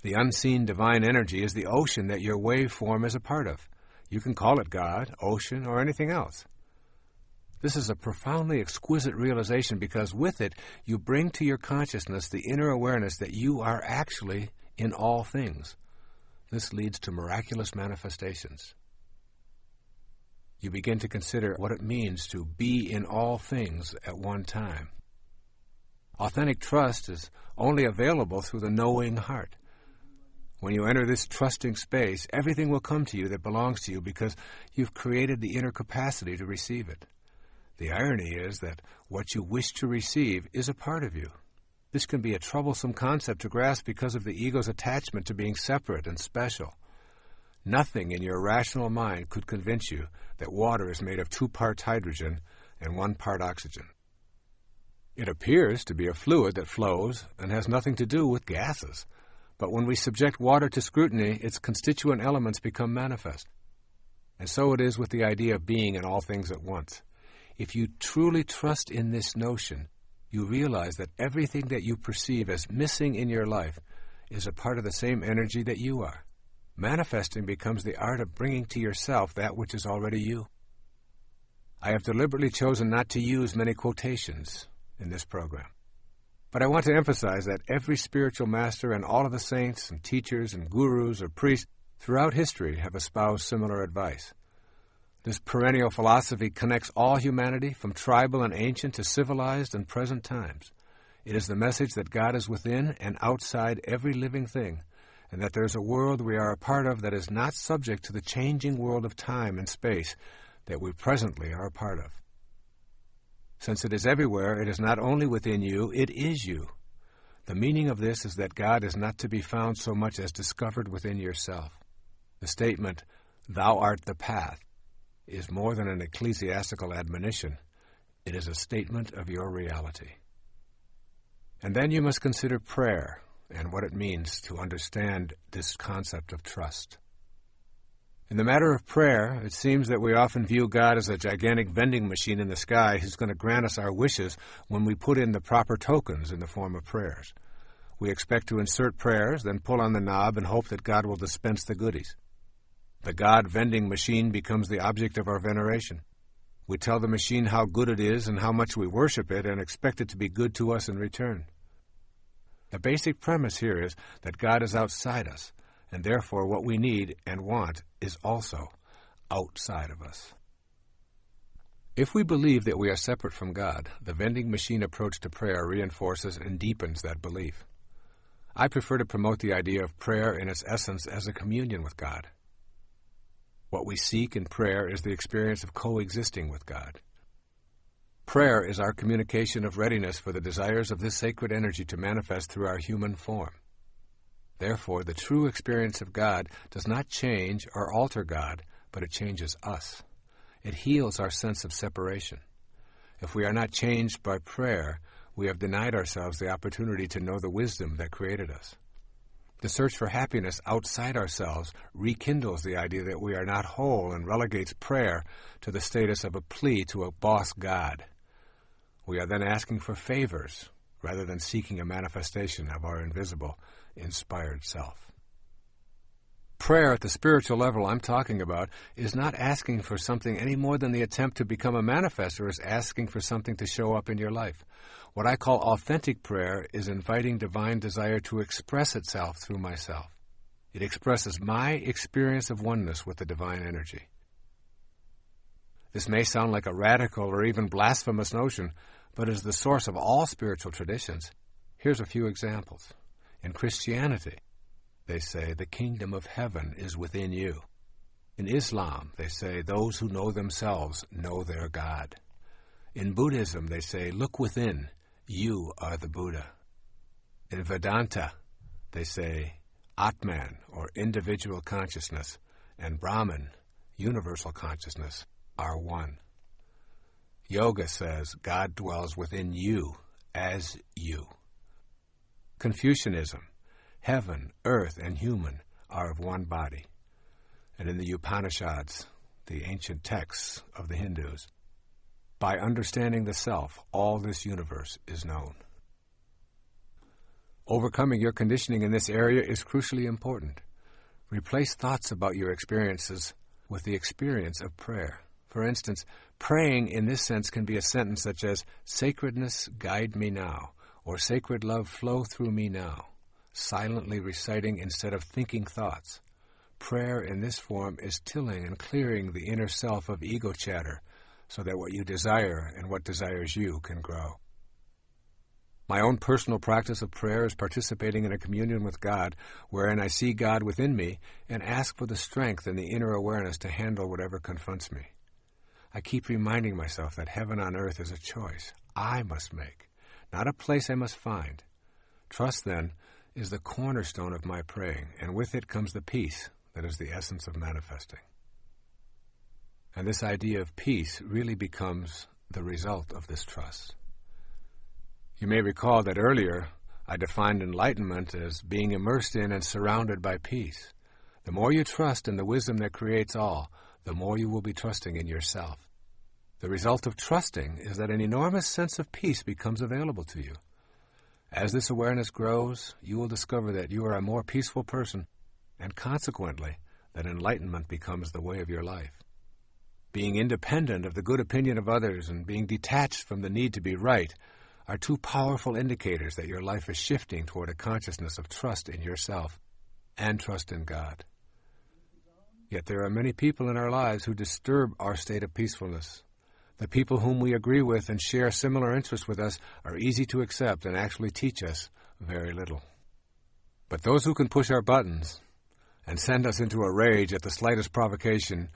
S1: The unseen divine energy is the ocean that your waveform is a part of. You can call it God, ocean, or anything else. This is a profoundly exquisite realization because with it, you bring to your consciousness the inner awareness that you are actually in all things. This leads to miraculous manifestations. You begin to consider what it means to be in all things at one time. Authentic trust is only available through the knowing heart. When you enter this trusting space, everything will come to you that belongs to you because you've created the inner capacity to receive it. The irony is that what you wish to receive is a part of you. This can be a troublesome concept to grasp because of the ego's attachment to being separate and special. Nothing in your rational mind could convince you that water is made of 2 parts hydrogen and 1 part oxygen. It appears to be a fluid that flows and has nothing to do with gases. But when we subject water to scrutiny, its constituent elements become manifest. And so it is with the idea of being in all things at once. If you truly trust in this notion, you realize that everything that you perceive as missing in your life is a part of the same energy that you are. Manifesting becomes the art of bringing to yourself that which is already you. I have deliberately chosen not to use many quotations in this program. But I want to emphasize that every spiritual master and all of the saints and teachers and gurus or priests throughout history have espoused similar advice. This perennial philosophy connects all humanity, from tribal and ancient to civilized and present times. It is the message that God is within and outside every living thing, and that there is a world we are a part of that is not subject to the changing world of time and space that we presently are a part of. Since it is everywhere, it is not only within you, it is you. The meaning of this is that God is not to be found so much as discovered within yourself. The statement, "Thou art the path," is more than an ecclesiastical admonition. It is a statement of your reality. And then you must consider prayer and what it means to understand this concept of trust. In the matter of prayer, it seems that we often view God as a gigantic vending machine in the sky who's going to grant us our wishes when we put in the proper tokens in the form of prayers. We expect to insert prayers, then pull on the knob and hope that God will dispense the goodies. The God vending machine becomes the object of our veneration. We tell the machine how good it is and how much we worship it and expect it to be good to us in return. The basic premise here is that God is outside us, and therefore what we need and want is also outside of us. If we believe that we are separate from God, the vending machine approach to prayer reinforces and deepens that belief. I prefer to promote the idea of prayer in its essence as a communion with God. What we seek in prayer is the experience of coexisting with God. Prayer is our communication of readiness for the desires of this sacred energy to manifest through our human form. Therefore, the true experience of God does not change or alter God, but it changes us. It heals our sense of separation. If we are not changed by prayer, we have denied ourselves the opportunity to know the wisdom that created us. The search for happiness outside ourselves rekindles the idea that we are not whole and relegates prayer to the status of a plea to a boss God. We are then asking for favors rather than seeking a manifestation of our invisible, inspired self. Prayer at the spiritual level I'm talking about is not asking for something any more than the attempt to become a manifestor is asking for something to show up in your life. What I call authentic prayer is inviting divine desire to express itself through myself. It expresses my experience of oneness with the divine energy. This may sound like a radical or even blasphemous notion, but is the source of all spiritual traditions. Here's a few examples. In Christianity, they say the kingdom of heaven is within you. In Islam, they say those who know themselves know their God. In Buddhism, they say, look within, you are the Buddha. In Vedanta, they say Atman, or individual consciousness, and Brahman, universal consciousness, are one. Yoga says God dwells within you as you. Confucianism, heaven, earth, and human are of one body. And in the Upanishads, the ancient texts of the Hindus, by understanding the self, all this universe is known. Overcoming your conditioning in this area is crucially important. Replace thoughts about your experiences with the experience of prayer. For instance, praying in this sense can be a sentence such as, "Sacredness, guide me now," or "Sacred love, flow through me now," silently reciting instead of thinking thoughts. Prayer in this form is tilling and clearing the inner self of ego chatter so that what you desire and what desires you can grow. My own personal practice of prayer is participating in a communion with God, wherein I see God within me and ask for the strength and the inner awareness to handle whatever confronts me. I keep reminding myself that heaven on earth is a choice I must make, not a place I must find. Trust, then, is the cornerstone of my praying, and with it comes the peace that is the essence of manifesting. And this idea of peace really becomes the result of this trust. You may recall that earlier I defined enlightenment as being immersed in and surrounded by peace. The more you trust in the wisdom that creates all, the more you will be trusting in yourself. The result of trusting is that an enormous sense of peace becomes available to you. As this awareness grows, you will discover that you are a more peaceful person, and consequently, that enlightenment becomes the way of your life. Being independent of the good opinion of others and being detached from the need to be right are two powerful indicators that your life is shifting toward a consciousness of trust in yourself and trust in God. Yet there are many people in our lives who disturb our state of peacefulness. The people whom we agree with and share similar interests with us are easy to accept and actually teach us very little. But those who can push our buttons and send us into a rage at the slightest provocation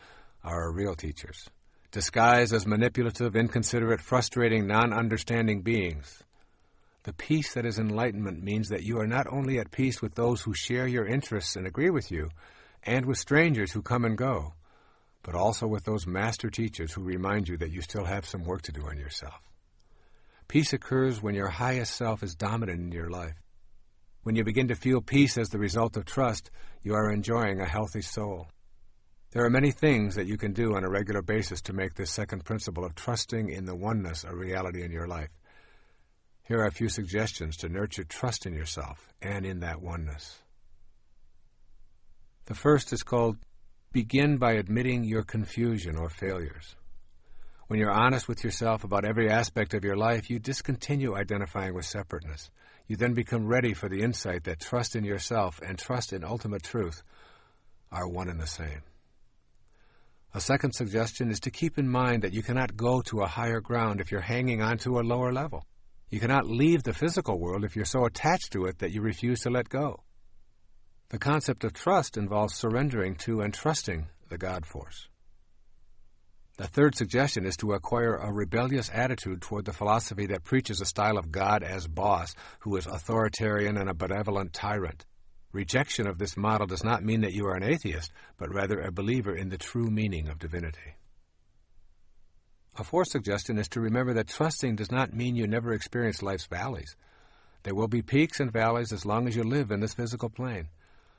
S1: are our real teachers, disguised as manipulative, inconsiderate, frustrating, non-understanding beings. The peace that is enlightenment means that you are not only at peace with those who share your interests and agree with you, and with strangers who come and go, but also with those master teachers who remind you that you still have some work to do on yourself. Peace occurs when your highest self is dominant in your life. When you begin to feel peace as the result of trust, you are enjoying a healthy soul. There are many things that you can do on a regular basis to make this second principle of trusting in the oneness a reality in your life. Here are a few suggestions to nurture trust in yourself and in that oneness. The first is called begin by admitting your confusion or failures. When you're honest with yourself about every aspect of your life, you discontinue identifying with separateness. You then become ready for the insight that trust in yourself and trust in ultimate truth are one and the same. A second suggestion is to keep in mind that you cannot go to a higher ground if you're hanging on to a lower level. You cannot leave the physical world if you're so attached to it that you refuse to let go. The concept of trust involves surrendering to and trusting the God force. The third suggestion is to acquire a rebellious attitude toward the philosophy that preaches a style of God as boss, who is authoritarian and a benevolent tyrant. Rejection of this model does not mean that you are an atheist, but rather a believer in the true meaning of divinity. A fourth suggestion is to remember that trusting does not mean you never experience life's valleys. There will be peaks and valleys as long as you live in this physical plane.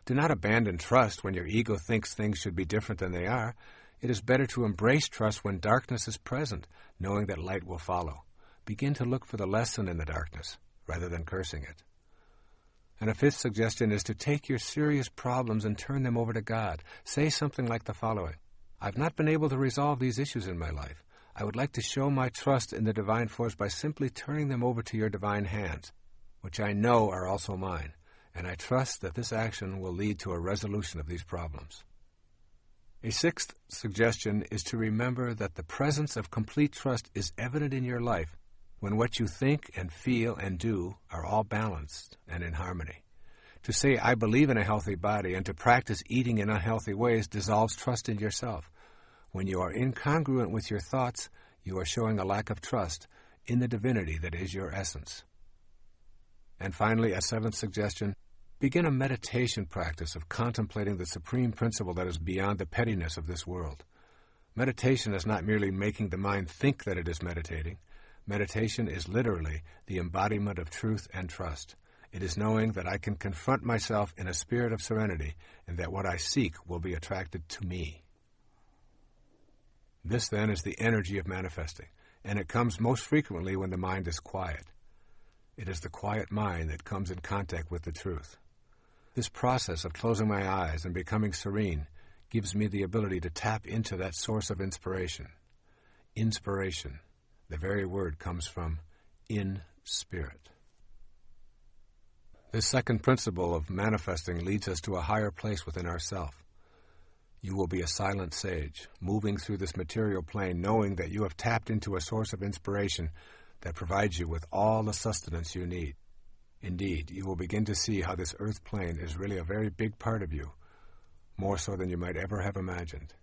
S1: Do not abandon trust when your ego thinks things should be different than they are. It is better to embrace trust when darkness is present, knowing that light will follow. Begin to look for the lesson in the darkness, rather than cursing it. And a fifth suggestion is to take your serious problems and turn them over to God. Say something like the following: I've not been able to resolve these issues in my life. I would like to show my trust in the divine force by simply turning them over to your divine hands, which I know are also mine, and I trust that this action will lead to a resolution of these problems. A sixth suggestion is to remember that the presence of complete trust is evident in your life when what you think and feel and do are all balanced and in harmony. To say, I believe in a healthy body, and to practice eating in unhealthy ways dissolves trust in yourself. When you are incongruent with your thoughts, you are showing a lack of trust in the divinity that is your essence. And finally, a seventh suggestion, Begin a meditation practice of contemplating the supreme principle that is beyond the pettiness of this world. Meditation is not merely making the mind think that it is meditating. Meditation is literally the embodiment of truth and trust. It is knowing that I can confront myself in a spirit of serenity and that what I seek will be attracted to me. This, then, is the energy of manifesting, and it comes most frequently when the mind is quiet. It is the quiet mind that comes in contact with the truth. This process of closing my eyes and becoming serene gives me the ability to tap into that source of inspiration. Inspiration, the very word, comes from in spirit. This second principle of manifesting leads us to a higher place within ourself. You will be a silent sage, moving through this material plane, knowing that you have tapped into a source of inspiration that provides you with all the sustenance you need. Indeed, you will begin to see how this earth plane is really a very big part of you, more so than you might ever have imagined.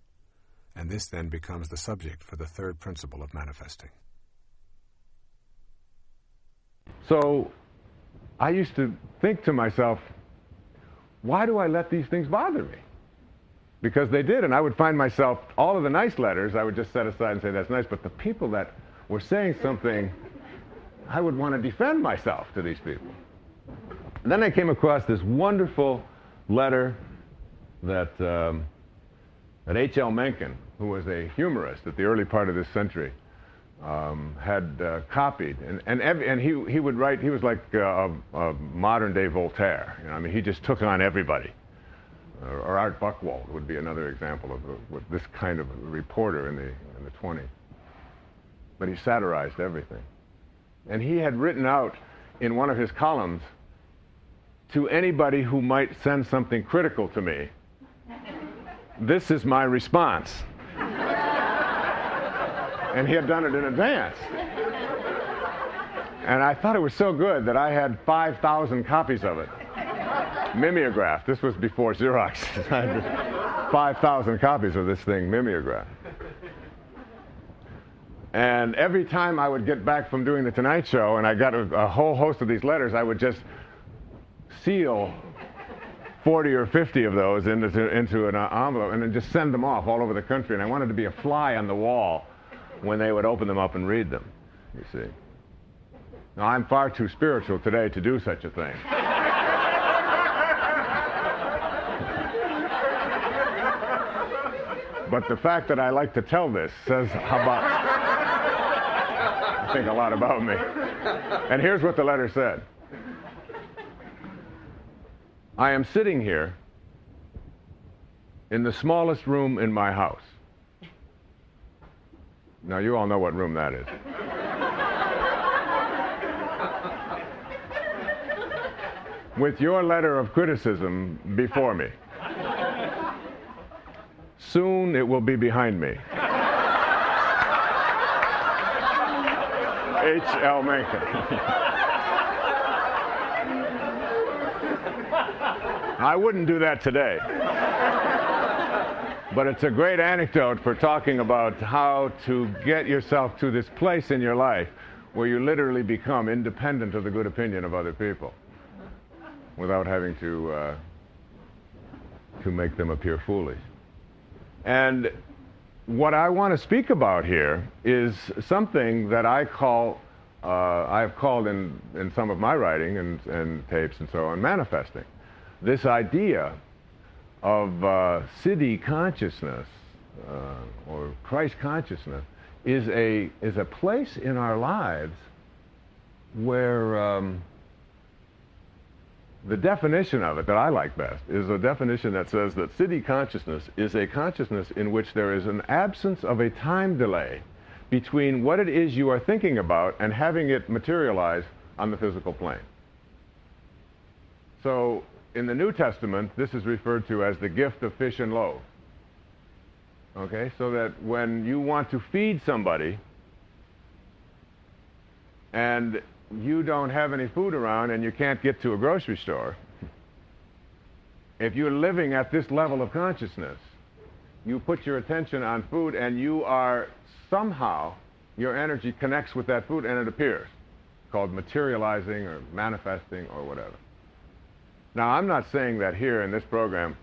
S1: And this then becomes the subject for the third principle of manifesting.
S5: So I used to think to myself, why do I let these things bother me? Because they did, and I would find myself, all of the nice letters, I would just set aside and say, that's nice, but the people that were saying something, I would want to defend myself to these people. And then I came across this wonderful letter that H.L. Mencken, who was a humorist at the early part of this century, had copied. And he would write, he was like a modern-day Voltaire. You know, I mean, he just took on everybody. Or Art Buchwald would be another example of this kind of reporter in the 20s. But he satirized everything. And he had written out in one of his columns, to anybody who might send something critical to me, this is my response. And he had done it in advance. And I thought it was so good that I had 5,000 copies of it. Mimeographed. This was before Xerox. I had 5,000 copies of this thing mimeographed. And every time I would get back from doing the Tonight Show and I got a whole host of these letters, I would just seal 40 or 50 of those into an envelope and then just send them off all over the country. And I wanted to be a fly on the wall when they would open them up and read them, you see. Now, I'm far too spiritual today to do such a thing. But the fact that I like to tell this says I think a lot about me. And here's what the letter said. I am sitting here in the smallest room in my house. Now, you all know what room that is. With your letter of criticism before me. Soon it will be behind me. H.L. Mencken. I wouldn't do that today. But it's a great anecdote for talking about how to get yourself to this place in your life where you literally become independent of the good opinion of other people without having to make them appear foolish. And what I want to speak about here is something that I've called in some of my writing and tapes and so on, manifesting. This idea of Siddhi consciousness or Christ consciousness is a place in our lives where the definition of it that I like best is a definition that says that Siddhi consciousness is a consciousness in which there is an absence of a time delay between what it is you are thinking about and having it materialize on the physical plane. So in the New Testament, this is referred to as the gift of fish and loaves. Okay, so that when you want to feed somebody and you don't have any food around and you can't get to a grocery store, if you're living at this level of consciousness, you put your attention on food and you are somehow, your energy connects with that food and it appears, called materializing or manifesting or whatever. Now, I'm not saying that here in this program,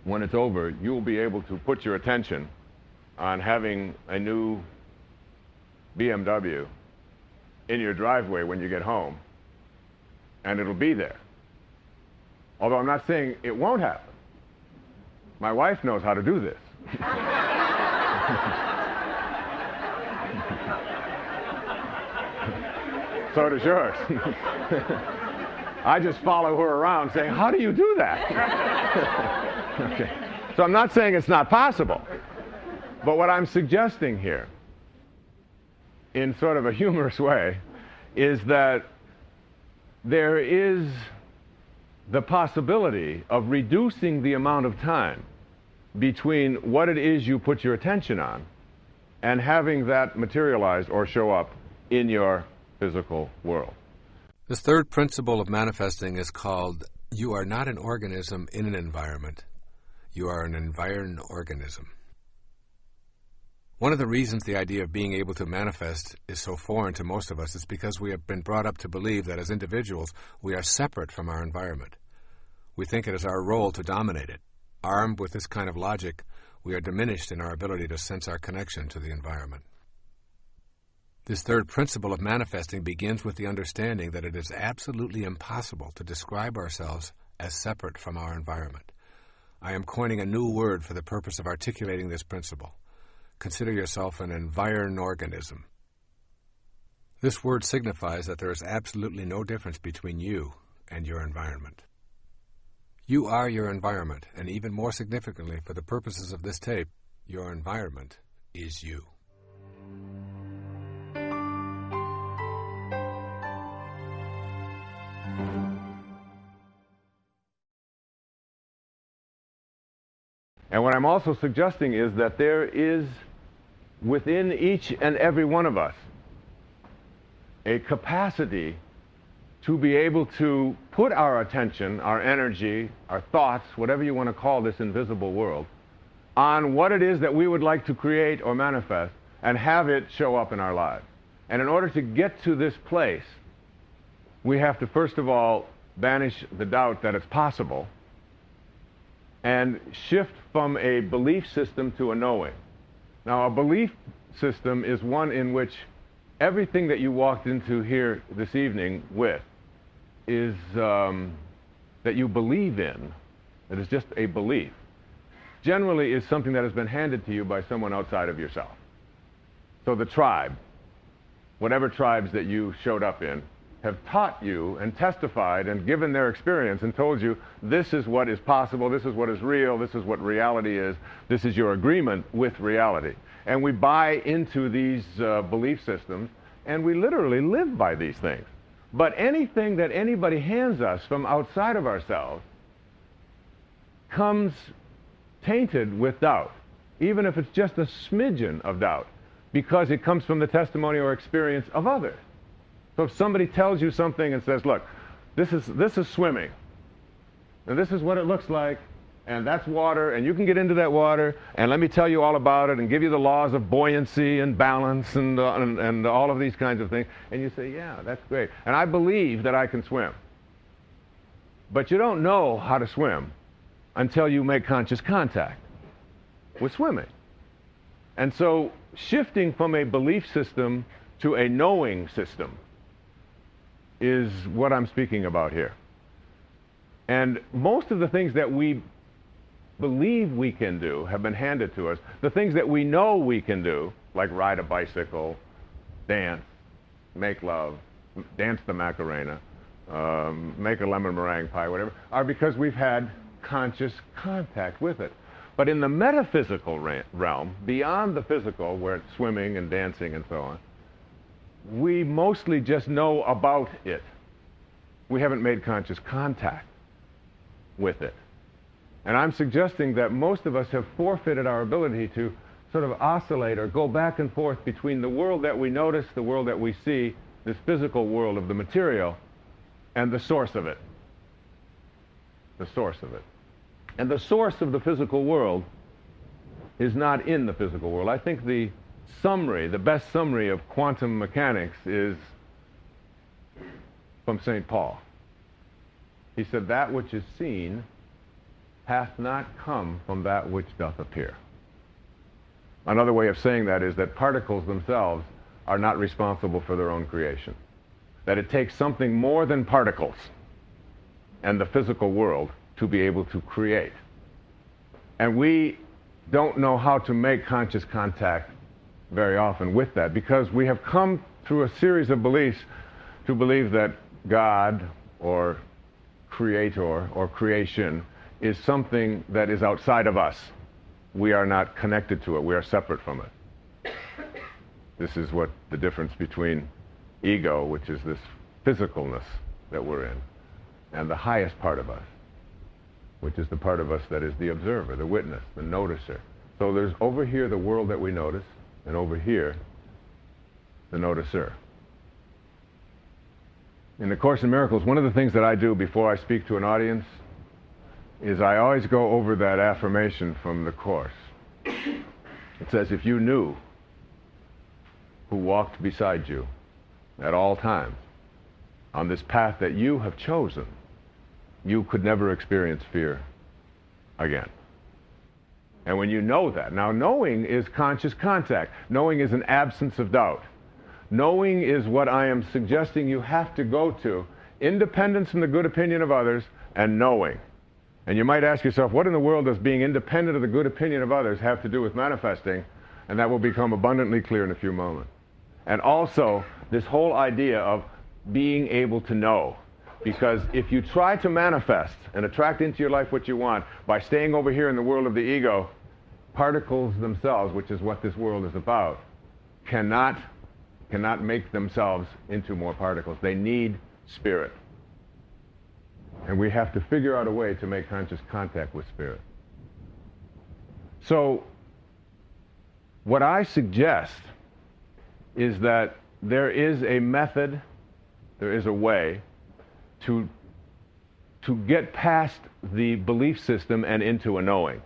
S5: when it's over, you will be able to put your attention on having a new BMW in your driveway when you get home, and it'll be there. Although I'm not saying it won't happen. My wife knows how to do this. So does yours. I just follow her around saying, how do you do that? Okay. So I'm not saying it's not possible. But what I'm suggesting here, in sort of a humorous way, is that there is the possibility of reducing the amount of time between what it is you put your attention on and having that materialize or show up in your physical world.
S1: This third principle of manifesting is called, you are not an organism in an environment. You are an environed organism. One of the reasons the idea of being able to manifest is so foreign to most of us is because we have been brought up to believe that as individuals, we are separate from our environment. We think it is our role to dominate it. Armed with this kind of logic, we are diminished in our ability to sense our connection to the environment. This third principle of manifesting begins with the understanding that it is absolutely impossible to describe ourselves as separate from our environment. I am coining a new word for the purpose of articulating this principle. Consider yourself an environed organism. This word signifies that there is absolutely no difference between you and your environment. You are your environment, and even more significantly, for the purposes of this tape, your environment is you.
S5: And what I'm also suggesting is that there is, within each and every one of us, a capacity to be able to put our attention, our energy, our thoughts, whatever you want to call this invisible world, on what it is that we would like to create or manifest and have it show up in our lives. And in order to get to this place, we have to first of all banish the doubt that it's possible and shift from a belief system to a knowing. Now, a belief system is one in which everything that you walked into here this evening with is that you believe in, that is just a belief, generally is something that has been handed to you by someone outside of yourself. So the tribe, whatever tribes that you showed up in, have taught you and testified and given their experience and told you this is what is possible, this is what is real, this is what reality is, this is your agreement with reality. And we buy into these belief systems, and we literally live by these things. But anything that anybody hands us from outside of ourselves comes tainted with doubt, even if it's just a smidgen of doubt, because it comes from the testimony or experience of others. So if somebody tells you something and says, look, this is swimming, and this is what it looks like, and that's water, and you can get into that water, and let me tell you all about it and give you the laws of buoyancy and balance and all of these kinds of things, and you say, yeah, that's great, and I believe that I can swim. But you don't know how to swim until you make conscious contact with swimming. And so shifting from a belief system to a knowing system is what I'm speaking about here. And most of the things that we believe we can do have been handed to us. The things that we know we can do, like ride a bicycle, dance, make love, dance the Macarena, make a lemon meringue pie, whatever, are because we've had conscious contact with it. But in the metaphysical realm, beyond the physical, where it's swimming and dancing and so on, we mostly just know about it. We haven't made conscious contact with it. And I'm suggesting that most of us have forfeited our ability to sort of oscillate or go back and forth between the world that we notice, the world that we see, this physical world of the material, and the source of it. The source of it. And the source of the physical world is not in the physical world. I think the summary, the best summary of quantum mechanics is from St. Paul. He said, that which is seen hath not come from that which doth appear. Another way of saying that is that particles themselves are not responsible for their own creation. That it takes something more than particles and the physical world to be able to create. And we don't know how to make conscious contact very often with that, because we have come through a series of beliefs to believe that God or creator or creation is something that is outside of us. We are not connected to it. We are separate from it. This is what the difference between ego, which is this physicalness that we're in, and the highest part of us, which is the part of us that is the observer, the witness, the noticer. So there's over here the world that we notice, and over here the noticer. In the Course in Miracles, one of the things that I do before I speak to an audience is I always go over that affirmation from the Course. It says, if you knew who walked beside you at all times on this path that you have chosen, you could never experience fear again. And when you know that, now knowing is conscious contact. Knowing is an absence of doubt. Knowing is what I am suggesting you have to go to. Independence from the good opinion of others and knowing. And you might ask yourself, what in the world does being independent of the good opinion of others have to do with manifesting? And that will become abundantly clear in a few moments. And also, this whole idea of being able to know. Because if you try to manifest and attract into your life what you want by staying over here in the world of the ego, particles themselves, which is what this world is about, cannot make themselves into more particles. They need spirit. And we have to figure out a way to make conscious contact with spirit. So, what I suggest is that there is a method, there is a way to get past the belief system and into a knowing.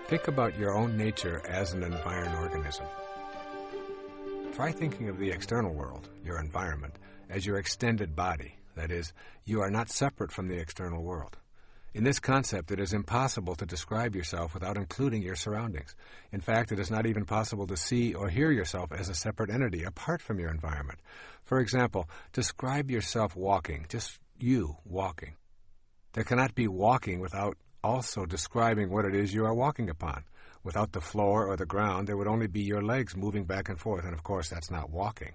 S1: Think about your own nature as an environed organism. Try thinking of the external world, your environment, as your extended body. That is, you are not separate from the external world. In this concept, it is impossible to describe yourself without including your surroundings. In fact, it is not even possible to see or hear yourself as a separate entity apart from your environment. For example, describe yourself walking, just you walking. There cannot be walking without also describing what it is you are walking upon. Without the floor or the ground, there would only be your legs moving back and forth, and of course that's not walking.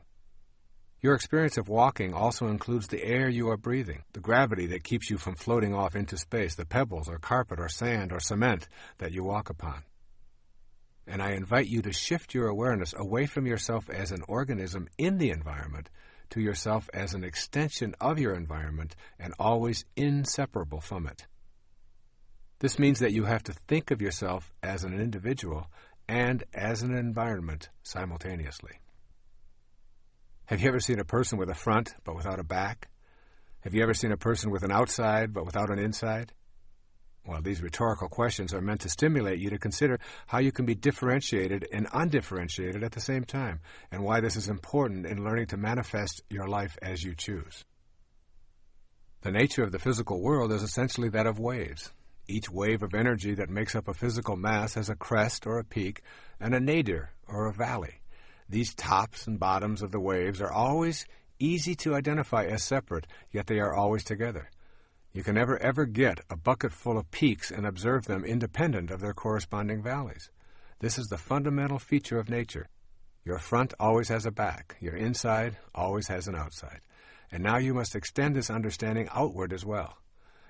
S1: Your experience of walking also includes the air you are breathing, the gravity that keeps you from floating off into space, the pebbles or carpet or sand or cement that you walk upon. And I invite you to shift your awareness away from yourself as an organism in the environment to yourself as an extension of your environment and always inseparable from it. This means that you have to think of yourself as an individual and as an environment simultaneously. Have you ever seen a person with a front but without a back? Have you ever seen a person with an outside but without an inside? Well, these rhetorical questions are meant to stimulate you to consider how you can be differentiated and undifferentiated at the same time, and why this is important in learning to manifest your life as you choose. The nature of the physical world is essentially that of waves. Each wave of energy that makes up a physical mass has a crest or a peak and a nadir or a valley. These tops and bottoms of the waves are always easy to identify as separate, yet they are always together. You can never ever get a bucket full of peaks and observe them independent of their corresponding valleys. This is the fundamental feature of nature. Your front always has a back. Your inside always has an outside. And now you must extend this understanding outward as well.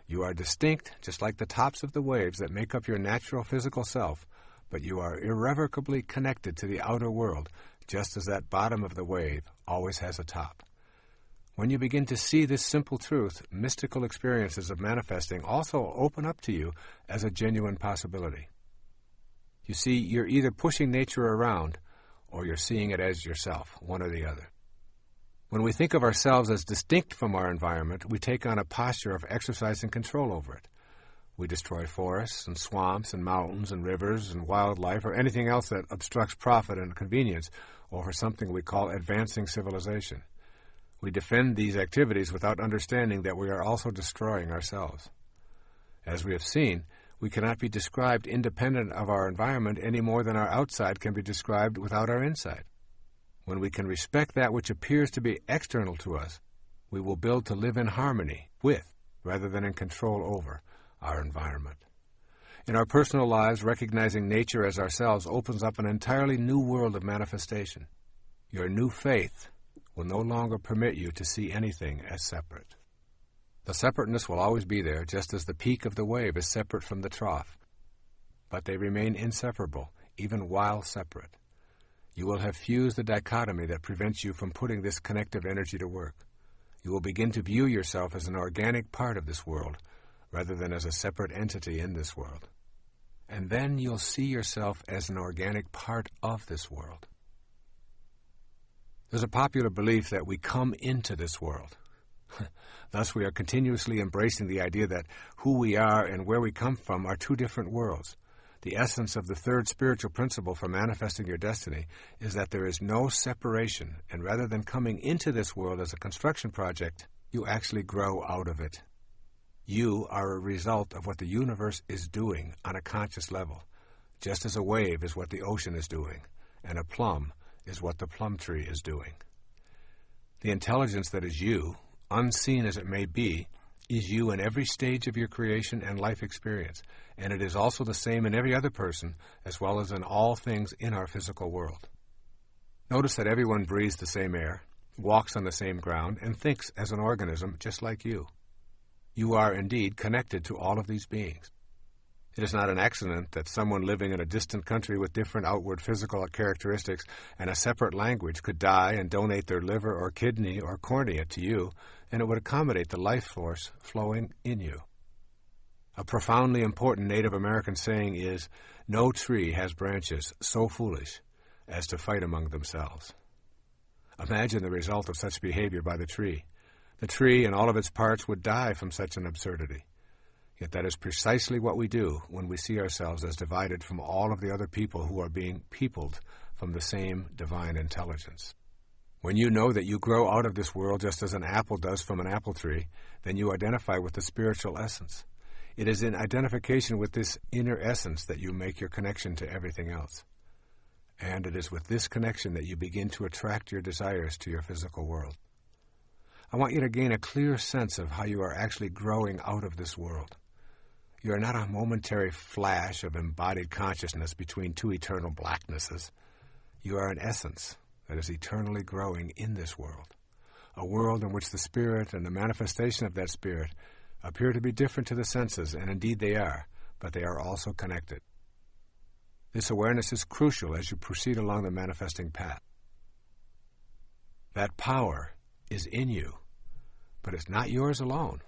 S1: You are distinct, just like the tops of the waves that make up your natural physical self, but you are irrevocably connected to the outer world, just as that bottom of the wave always has a top. When you begin to see this simple truth, mystical experiences of manifesting also open up to you as a genuine possibility. You see, you're either pushing nature around, or you're seeing it as yourself, one or the other. When we think of ourselves as distinct from our environment, we take on a posture of exercising control over it. We destroy forests and swamps and mountains and rivers and wildlife or anything else that obstructs profit and convenience over something we call advancing civilization. We defend these activities without understanding that we are also destroying ourselves. As we have seen, we cannot be described independent of our environment any more than our outside can be described without our inside. When we can respect that which appears to be external to us, we will build to live in harmony with, rather than in control over, our environment. In our personal lives, recognizing nature as ourselves opens up an entirely new world of manifestation. Your new faith will no longer permit you to see anything as separate. The separateness will always be there, just as the peak of the wave is separate from the trough. But they remain inseparable, even while separate. You will have fused the dichotomy that prevents you from putting this connective energy to work. You will begin to view yourself as an organic part of this world, rather than as a separate entity in this world. And then you'll see yourself as an organic part of this world. There's a popular belief that we come into this world. Thus, we are continuously embracing the idea that who we are and where we come from are two different worlds. The essence of the third spiritual principle for manifesting your destiny is that there is no separation, and rather than coming into this world as a construction project, you actually grow out of it. You are a result of what the universe is doing on a conscious level, just as a wave is what the ocean is doing, and a plum is what the plum tree is doing. The intelligence that is you, unseen as it may be, is you in every stage of your creation and life experience, and it is also the same in every other person, as well as in all things in our physical world. Notice that everyone breathes the same air, walks on the same ground, and thinks as an organism just like you. You are indeed connected to all of these beings. It is not an accident that someone living in a distant country with different outward physical characteristics and a separate language could die and donate their liver or kidney or cornea to you, and it would accommodate the life force flowing in you. A profoundly important Native American saying is, "No tree has branches so foolish as to fight among themselves." Imagine the result of such behavior by the tree. The tree and all of its parts would die from such an absurdity. Yet that is precisely what we do when we see ourselves as divided from all of the other people who are being peopled from the same divine intelligence. When you know that you grow out of this world just as an apple does from an apple tree, then you identify with the spiritual essence. It is in identification with this inner essence that you make your connection to everything else. And it is with this connection that you begin to attract your desires to your physical world. I want you to gain a clear sense of how you are actually growing out of this world. You are not a momentary flash of embodied consciousness between two eternal blacknesses. You are an essence that is eternally growing in this world, a world in which the spirit and the manifestation of that spirit appear to be different to the senses, and indeed they are, but they are also connected. This awareness is crucial as you proceed along the manifesting path. That power is in you, but it's not yours alone.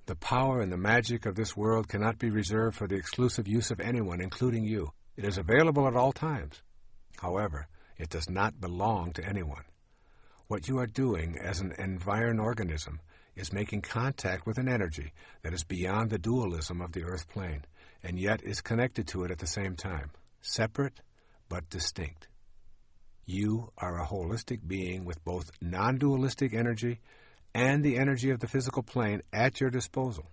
S1: The power and the magic of this world cannot be reserved for the exclusive use of anyone, including you. It is available at all times. However, it does not belong to anyone. What you are doing as an environed organism is making contact with an energy that is beyond the dualism of the earth plane, and yet is connected to it at the same time, separate but distinct. You are a holistic being with both non-dualistic energy and the energy of the physical plane at your disposal.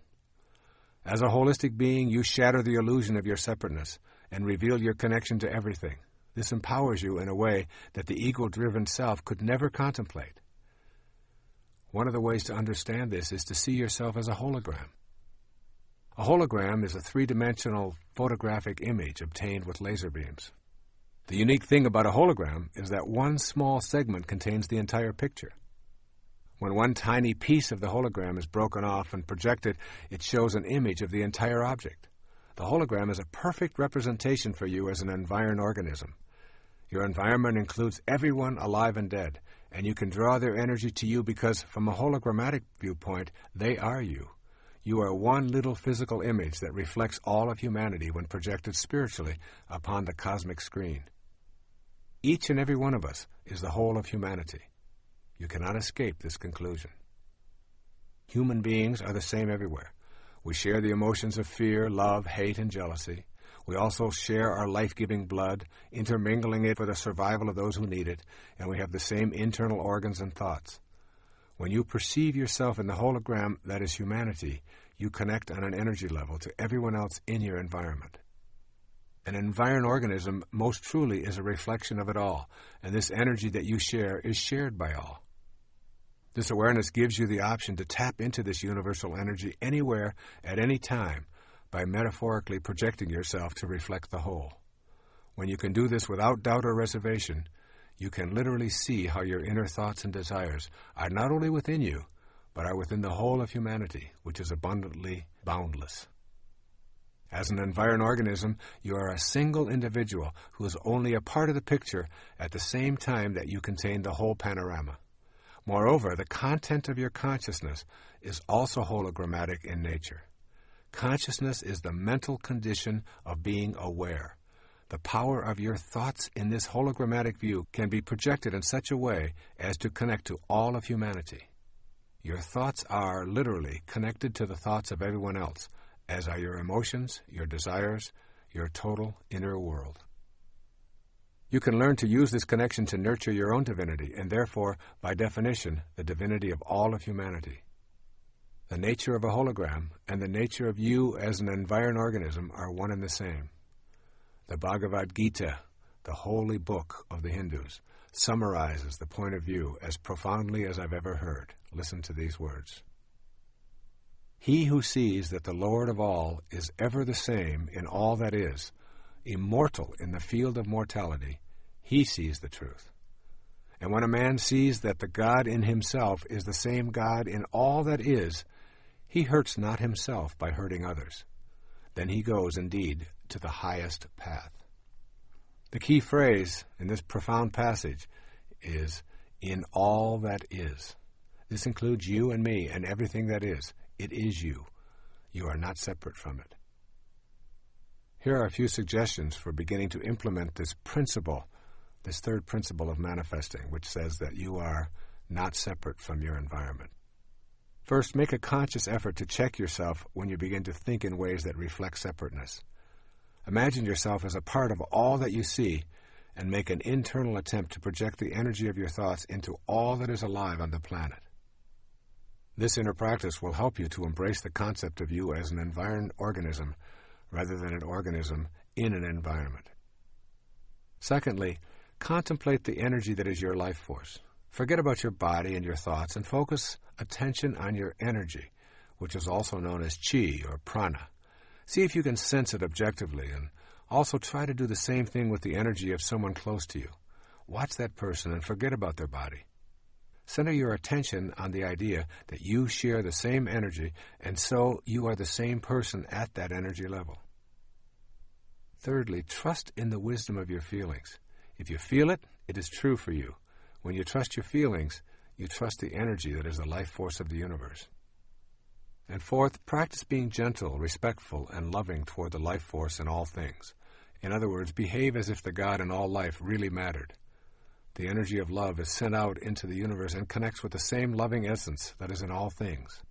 S1: As a holistic being, you shatter the illusion of your separateness and reveal your connection to everything. This empowers you in a way that the ego-driven self could never contemplate. One of the ways to understand this is to see yourself as a hologram. A hologram is a three-dimensional photographic image obtained with laser beams. The unique thing about a hologram is that one small segment contains the entire picture. When one tiny piece of the hologram is broken off and projected, it shows an image of the entire object. The hologram is a perfect representation for you as an environed organism. Your environment includes everyone alive and dead, and you can draw their energy to you because, from a hologrammatic viewpoint, they are you. You are one little physical image that reflects all of humanity when projected spiritually upon the cosmic screen. Each and every one of us is the whole of humanity. You cannot escape this conclusion. Human beings are the same everywhere. We share the emotions of fear, love, hate, and jealousy. We also share our life-giving blood, intermingling it for the survival of those who need it, and we have the same internal organs and thoughts. When you perceive yourself in the hologram that is humanity, you connect on an energy level to everyone else in your environment. An environed organism most truly is a reflection of it all, and this energy that you share is shared by all. This awareness gives you the option to tap into this universal energy anywhere, at any time, by metaphorically projecting yourself to reflect the whole. When you can do this without doubt or reservation, you can literally see how your inner thoughts and desires are not only within you, but are within the whole of humanity, which is abundantly boundless. As an environed organism, you are a single individual who is only a part of the picture at the same time that you contain the whole panorama. Moreover, the content of your consciousness is also hologrammatic in nature. Consciousness is the mental condition of being aware. The power of your thoughts in this hologrammatic view can be projected in such a way as to connect to all of humanity. Your thoughts are literally connected to the thoughts of everyone else, as are your emotions, your desires, your total inner world. You can learn to use this connection to nurture your own divinity, and therefore, by definition, the divinity of all of humanity. The nature of a hologram and the nature of you as an environed organism are one and the same. The Bhagavad Gita, the holy book of the Hindus, summarizes the point of view as profoundly as I've ever heard. Listen to these words. He who sees that the Lord of all is ever the same in all that is, immortal in the field of mortality, he sees the truth. And when a man sees that the God in himself is the same God in all that is, he hurts not himself by hurting others. Then he goes, indeed, to the highest path. The key phrase in this profound passage is, in all that is. This includes you and me and everything that is. It is you. You are not separate from it. Here are a few suggestions for beginning to implement this principle, this third principle of manifesting, which says that you are not separate from your environment. First, make a conscious effort to check yourself when you begin to think in ways that reflect separateness. Imagine yourself as a part of all that you see, and make an internal attempt to project the energy of your thoughts into all that is alive on the planet. This inner practice will help you to embrace the concept of you as an environed organism rather than an organism in an environment. Secondly, contemplate the energy that is your life force. Forget about your body and your thoughts and focus attention on your energy, which is also known as chi or prana. See if you can sense it objectively, and also try to do the same thing with the energy of someone close to you. Watch that person and forget about their body. Center your attention on the idea that you share the same energy, and so you are the same person at that energy level. Thirdly, trust in the wisdom of your feelings. If you feel it, it is true for you. When you trust your feelings, you trust the energy that is the life force of the universe. And fourth, practice being gentle, respectful, and loving toward the life force in all things. In other words, behave as if the God in all life really mattered. The energy of love is sent out into the universe and connects with the same loving essence that is in all things.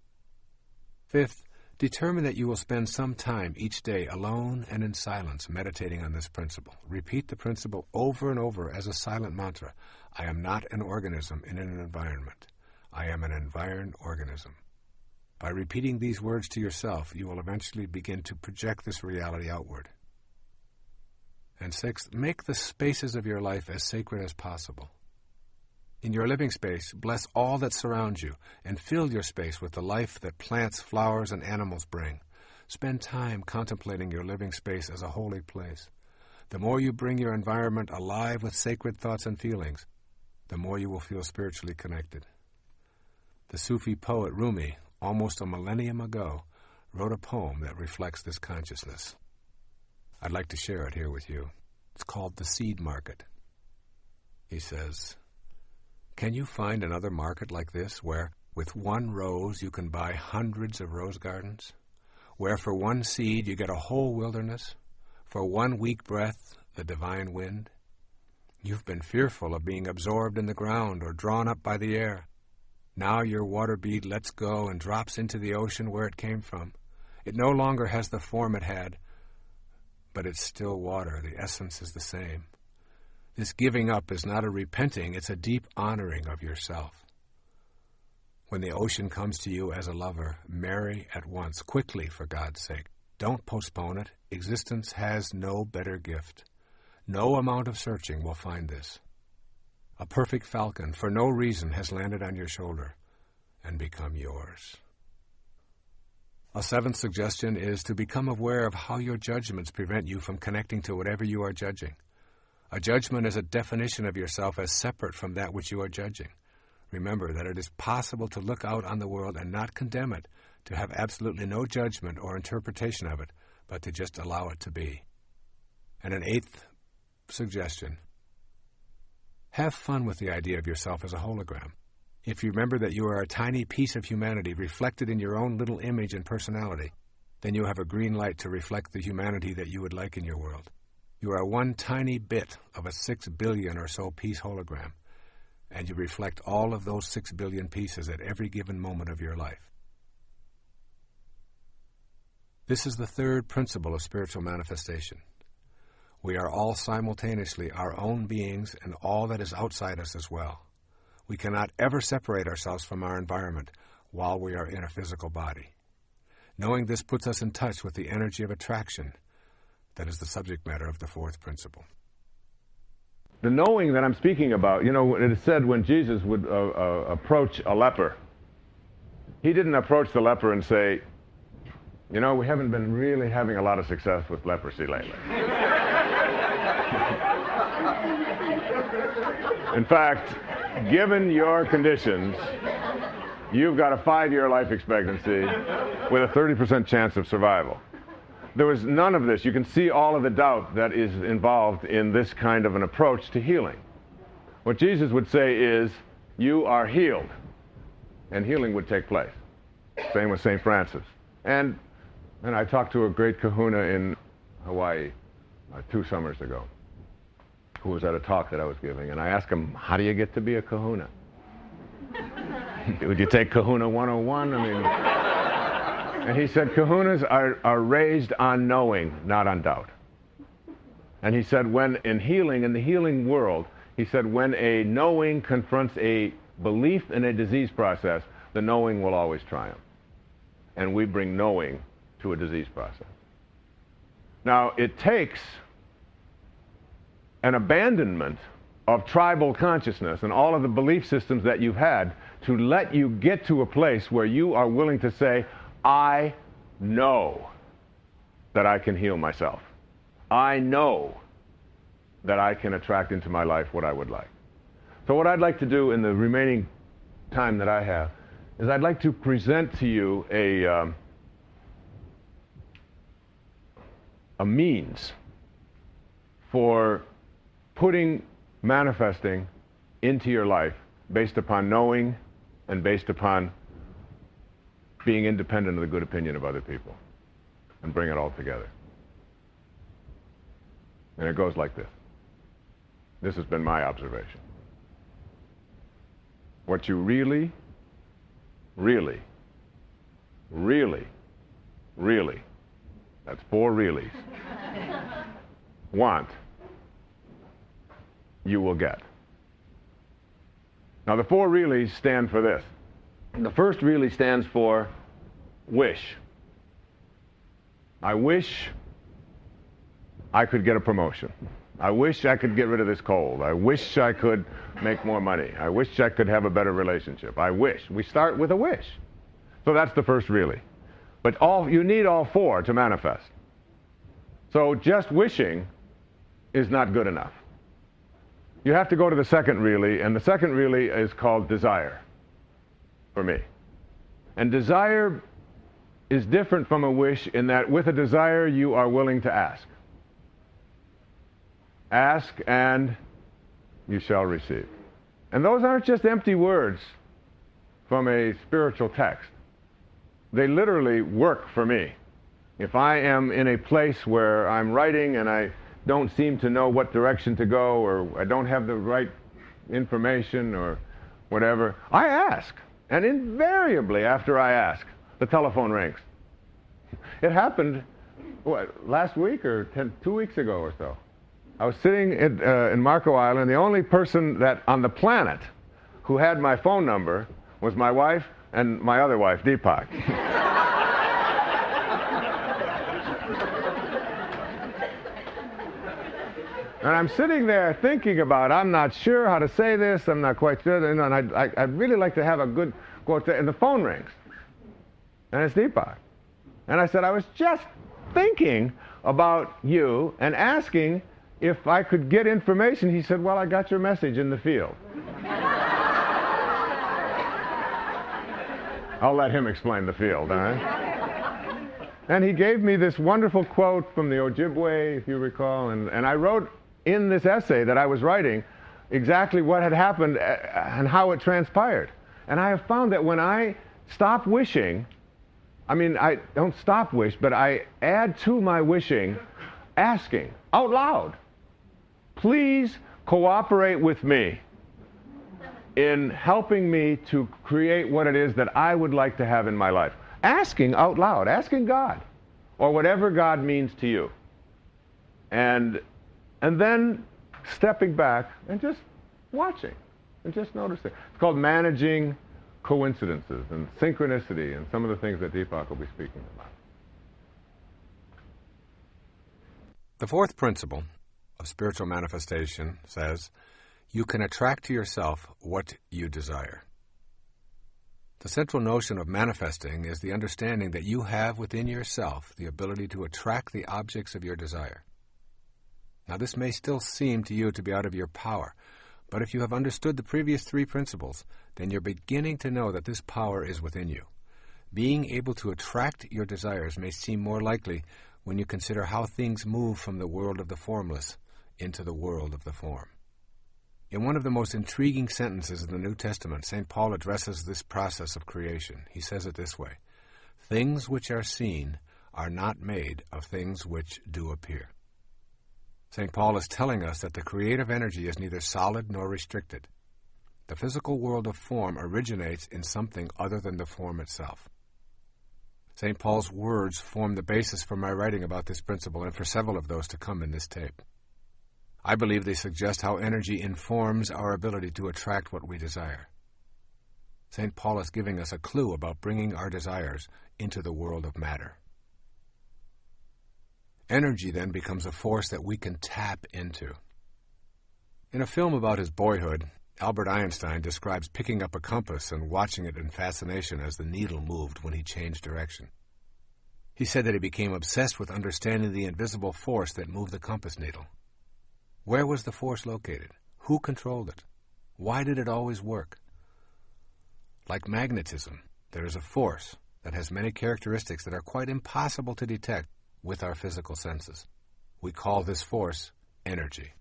S1: Fifth, determine that you will spend some time each day alone and in silence meditating on this principle. Repeat the principle over and over as a silent mantra. I am not an organism in an environment. I am an environed organism. By repeating these words to yourself, you will eventually begin to project this reality outward. And sixth, make the spaces of your life as sacred as possible. In your living space, bless all that surrounds you and fill your space with the life that plants, flowers, and animals bring. Spend time contemplating your living space as a holy place. The more you bring your environment alive with sacred thoughts and feelings, the more you will feel spiritually connected. The Sufi poet Rumi, almost a millennium ago, wrote a poem that reflects this consciousness. I'd like to share it here with you. It's called The Seed Market. He says, "Can you find another market like this, where with one rose you can buy hundreds of rose gardens? Where for one seed you get a whole wilderness? For one weak breath, the divine wind? You've been fearful of being absorbed in the ground or drawn up by the air. Now your water bead lets go and drops into the ocean where it came from. It no longer has the form it had, but it's still water. The essence is the same. This giving up is not a repenting, it's a deep honoring of yourself. When the ocean comes to you as a lover, marry at once, quickly, for God's sake. Don't postpone it. Existence has no better gift. No amount of searching will find this. A perfect falcon, for no reason, has landed on your shoulder and become yours. A seventh suggestion is to become aware of how your judgments prevent you from connecting to whatever you are judging. A judgment is a definition of yourself as separate from that which you are judging. Remember that it is possible to look out on the world and not condemn it, to have absolutely no judgment or interpretation of it, but to just allow it to be. And an eighth suggestion: have fun with the idea of yourself as a hologram. If you remember that you are a tiny piece of humanity reflected in your own little image and personality, then you have a green light to reflect the humanity that you would like in your world. You are one tiny bit of a 6 billion or so piece hologram, and you reflect all of those 6 billion pieces at every given moment of your life. This is the third principle of spiritual manifestation. We are all simultaneously our own beings and all that is outside us as well. We cannot ever separate ourselves from our environment while we are in a physical body. Knowing this puts us in touch with the energy of attraction. That is the subject matter of the fourth principle.
S5: The knowing that I'm speaking about, it is said when Jesus would approach a leper, he didn't approach the leper and say, we haven't been really having a lot of success with leprosy lately. In fact, given your conditions, you've got a 5-year life expectancy with a 30% chance of survival. There was none of this. You can see all of the doubt that is involved in this kind of an approach to healing. What Jesus would say is, you are healed, and healing would take place. Same with St. Francis. And I talked to a great kahuna in Hawaii 2 summers ago, who was at a talk that I was giving, and I asked him, how do you get to be a kahuna? Would you take Kahuna 101? And he said, kahunas are raised on knowing, not on doubt. And he said, when in the healing world, he said, when a knowing confronts a belief in a disease process, the knowing will always triumph. And we bring knowing to a disease process. Now, it takes an abandonment of tribal consciousness and all of the belief systems that you've had to let you get to a place where you are willing to say, I know that I can heal myself. I know that I can attract into my life what I would like. So what I'd like to do in the remaining time that I have is I'd like to present to you a means for putting manifesting into your life based upon knowing and based upon being independent of the good opinion of other people, and bring it all together. And it goes like this. This has been my observation. What you really, really, really, really, that's 4 reallys, want, you will get. Now the 4 reallys stand for this. The first really stands for wish. I wish I could get a promotion. I wish I could get rid of this cold. I wish I could make more money. I wish I could have a better relationship. I wish. We start with a wish. So that's the first really. But you need all 4 to manifest. So just wishing is not good enough. You have to go to the second really, and the second really is called desire for me. And desire is different from a wish in that with a desire you are willing to ask. Ask and you shall receive. And those aren't just empty words from a spiritual text. They literally work for me. If I am in a place where I'm writing and I don't seem to know what direction to go, or I don't have the right information or whatever, I ask. And invariably after I ask, the telephone rings. It happened, last week or 2 weeks ago or so. I was sitting in Marco Island. The only person that on the planet who had my phone number was my wife and my other wife, Deepak. And I'm sitting there thinking about, I'm not sure how to say this, I'm not quite sure, and I'd really like to have a good quote, and the phone rings. And it's Deepak. And I said, I was just thinking about you and asking if I could get information. He said, well, I got your message in the field. I'll let him explain the field, all right? And he gave me this wonderful quote from the Ojibwe, if you recall, and I wrote in this essay that I was writing exactly what had happened and how it transpired. And I have found that when I stop wishing, I mean, I don't stop wish, but I add to my wishing, asking out loud, please cooperate with me in helping me to create what it is that I would like to have in my life. Asking out loud, asking God, or whatever God means to you. And then stepping back and just watching and just noticing. It's called managing coincidences and synchronicity and some of the things that Deepak will be speaking about.
S1: The fourth principle of spiritual manifestation says, you can attract to yourself what you desire. The central notion of manifesting is the understanding that you have within yourself the ability to attract the objects of your desire. Now, this may still seem to you to be out of your power, but if you have understood the previous three principles, then you're beginning to know that this power is within you. Being able to attract your desires may seem more likely when you consider how things move from the world of the formless into the world of the form. In one of the most intriguing sentences in the New Testament, St. Paul addresses this process of creation. He says it this way, things which are seen are not made of things which do appear. St. Paul is telling us that the creative energy is neither solid nor restricted. The physical world of form originates in something other than the form itself. St. Paul's words form the basis for my writing about this principle and for several of those to come in this tape. I believe they suggest how energy informs our ability to attract what we desire. St. Paul is giving us a clue about bringing our desires into the world of matter. Energy then becomes a force that we can tap into. In a film about his boyhood, Albert Einstein describes picking up a compass and watching it in fascination as the needle moved when he changed direction. He said that he became obsessed with understanding the invisible force that moved the compass needle. Where was the force located? Who controlled it? Why did it always work? Like magnetism, there is a force that has many characteristics that are quite impossible to detect with our physical senses. We call this force energy.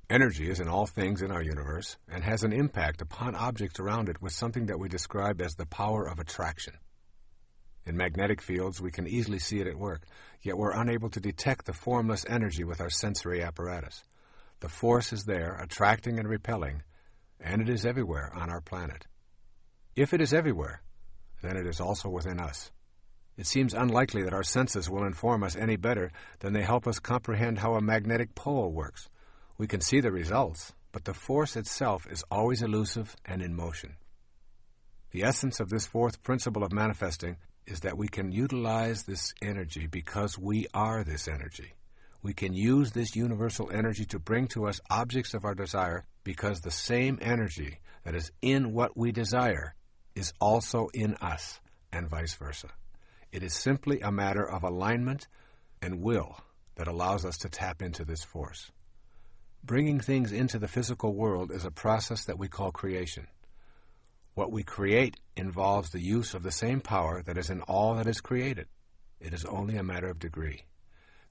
S1: Energy is in all things in our universe and has an impact upon objects around it with something that we describe as the power of attraction. In magnetic fields, we can easily see it at work, yet we're unable to detect the formless energy with our sensory apparatus. The force is there, attracting and repelling, and it is everywhere on our planet. If it is everywhere, then it is also within us. It seems unlikely that our senses will inform us any better than they help us comprehend how a magnetic pole works. We can see the results, but the force itself is always elusive and in motion. The essence of this fourth principle of manifesting is that we can utilize this energy because we are this energy. We can use this universal energy to bring to us objects of our desire because the same energy that is in what we desire is also in us, and vice versa. It is simply a matter of alignment and will that allows us to tap into this force. Bringing things into the physical world is a process that we call creation. What we create involves the use of the same power that is in all that is created. It is only a matter of degree.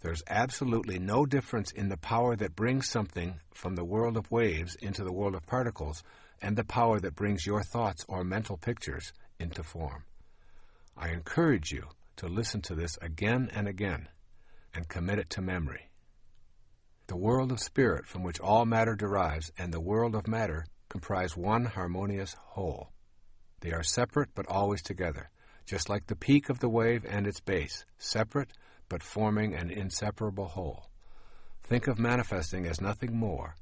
S1: There's absolutely no difference in the power that brings something from the world of waves into the world of particles and the power that brings your thoughts or mental pictures into form. I encourage you to listen to this again and again and commit it to memory. The world of spirit from which all matter derives and the world of matter comprise one harmonious whole. They are separate but always together. just like the peak of the wave and its base, separate but forming an inseparable whole. Think of manifesting as nothing more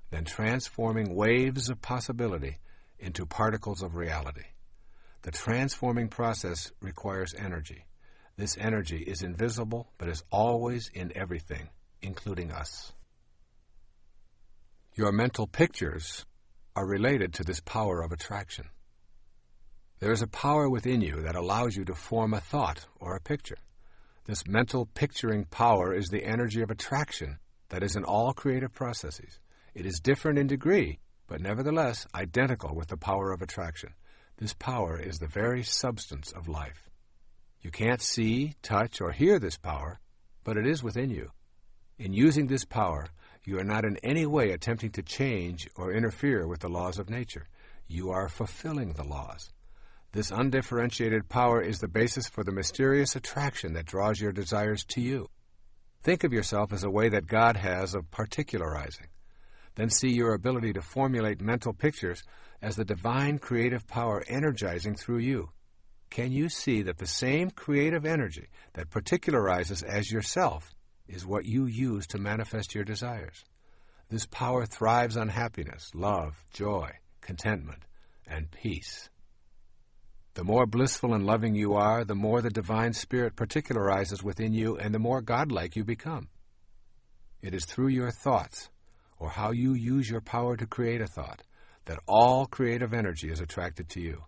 S1: than transforming waves of possibility into particles of reality. The transforming process requires energy. This energy is invisible, but is always in everything, including us. Your mental pictures are related to this power of attraction. There is a power within you that allows you to form a thought or a picture. This mental picturing power is the energy of attraction that is in all creative processes. It is different in degree, but nevertheless identical with the power of attraction. This power is the very substance of life. You can't see, touch, or hear this power, but it is within you. In using this power, you are not in any way attempting to change or interfere with the laws of nature. You are fulfilling the laws. This undifferentiated power is the basis for the mysterious attraction that draws your desires to you. Think of yourself as a way that God has of particularizing. Then see your ability to formulate mental pictures as the divine creative power energizing through you. Can you see that the same creative energy that particularizes as yourself is what you use to manifest your desires? This power thrives on happiness, love, joy, contentment, and peace. The more blissful and loving you are, the more the divine spirit particularizes within you and the more godlike you become. It is through your thoughts, or how you use your power to create a thought, that all creative energy is attracted to you.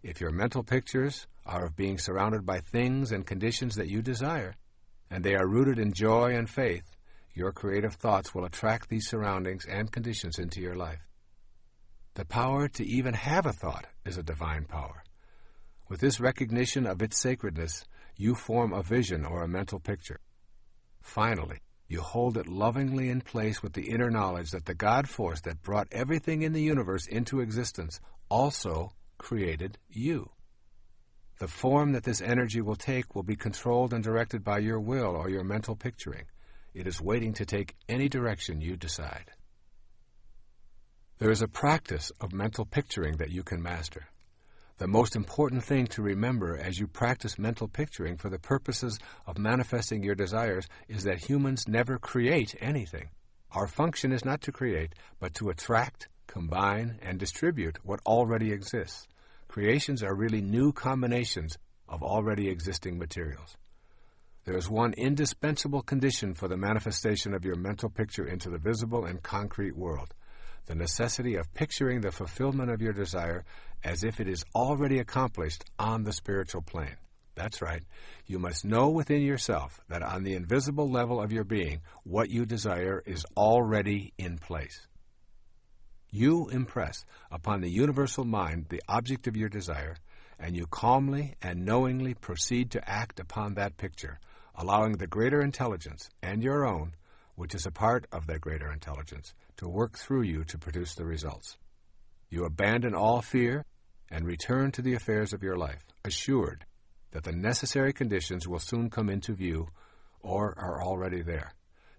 S1: If your mental pictures are of being surrounded by things and conditions that you desire, and they are rooted in joy and faith, your creative thoughts will attract these surroundings and conditions into your life. The power to even have a thought is a divine power. With this recognition of its sacredness, you form a vision or a mental picture. Finally, you hold it lovingly in place with the inner knowledge that the God force that brought everything in the universe into existence also created you. The form that this energy will take will be controlled and directed by your will or your mental picturing. It is waiting to take any direction you decide. There is a practice of mental picturing that you can master. The most important thing to remember as you practice mental picturing for the purposes of manifesting your desires is that humans never create anything. Our function is not to create, but to attract, combine, and distribute what already exists. Creations are really new combinations of already existing materials. There is one indispensable condition for the manifestation of your mental picture into the visible and concrete world: the necessity of picturing the fulfillment of your desire as if it is already accomplished on the spiritual plane. That's right. You must know within yourself that on the invisible level of your being, what you desire is already in place. You impress upon the universal mind the object of your desire, and you calmly and knowingly proceed to act upon that picture, allowing the greater intelligence and your own, which is a part of that greater intelligence, to work through you to produce the results. You abandon all fear and return to the affairs of your life, assured that the necessary conditions will soon come into view or are already there.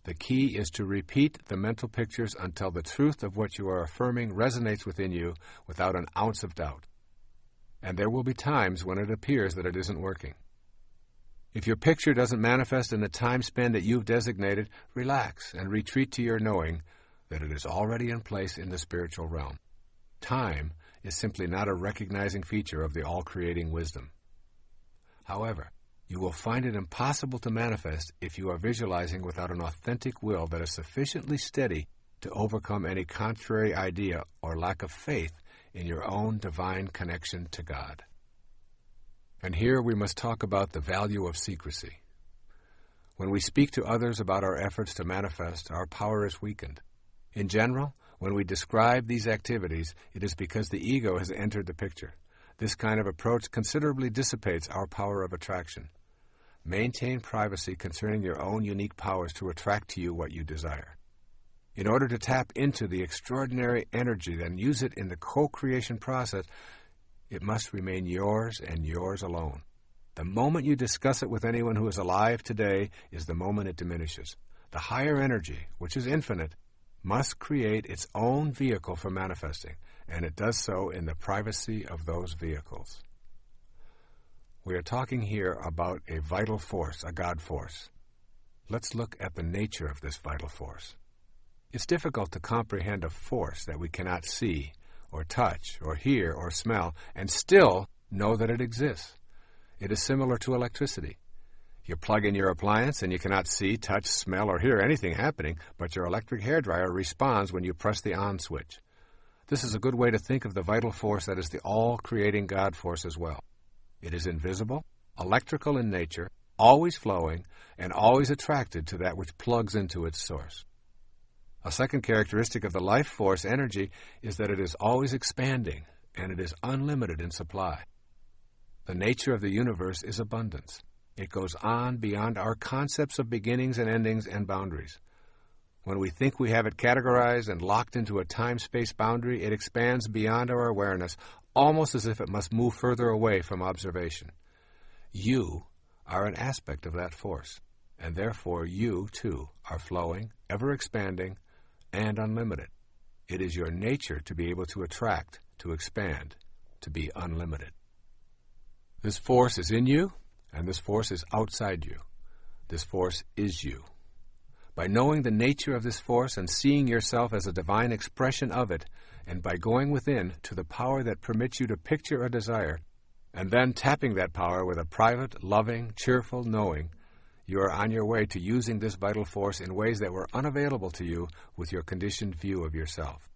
S1: The key is to repeat the mental pictures until the truth of what you are affirming resonates within you without an ounce of doubt. And there will be times when it appears that it isn't working. If your picture doesn't manifest in the time span that you've designated, relax and retreat to your knowing that it is already in place in the spiritual realm. Time is simply not a recognizing feature of the all-creating wisdom. However, you will find it impossible to manifest if you are visualizing without an authentic will that is sufficiently steady to overcome any contrary idea or lack of faith in your own divine connection to God. And here we must talk about the value of secrecy. When we speak to others about our efforts to manifest, our power is weakened. In general, when we describe these activities, it is because the ego has entered the picture. This kind of approach considerably dissipates our power of attraction. Maintain privacy concerning your own unique powers to attract to you what you desire. In order to tap into the extraordinary energy and use it in the co-creation process, it must remain yours and yours alone. The moment you discuss it with anyone who is alive today is the moment it diminishes. The higher energy, which is infinite, must create its own vehicle for manifesting, and it does so in the privacy of those vehicles. We are talking here about a vital force, a God force. Let's look at the nature of this vital force. It's difficult to comprehend a force that we cannot see, or touch, or hear, or smell, and still know that it exists. It is similar to electricity. You plug in your appliance and you cannot see, touch, smell, or hear anything happening, but your electric hairdryer responds when you press the on switch. This is a good way to think of the vital force that is the all-creating God force as well. It is invisible, electrical in nature, always flowing, and always attracted to that which plugs into its source. A second characteristic of the life force energy is that it is always expanding, and it is unlimited in supply. The nature of the universe is abundance. It goes on beyond our concepts of beginnings and endings and boundaries. When we think we have it categorized and locked into a time-space boundary, it expands beyond our awareness, almost as if it must move further away from observation. You are an aspect of that force, and therefore you, too, are flowing, ever-expanding, and unlimited. It is your nature to be able to attract, to expand, to be unlimited. This force is in you, and this force is outside you. This force is you. By knowing the nature of this force and seeing yourself as a divine expression of it, and by going within to the power that permits you to picture a desire, and then tapping that power with a private, loving, cheerful knowing, you are on your way to using this vital force in ways that were unavailable to you with your conditioned view of yourself.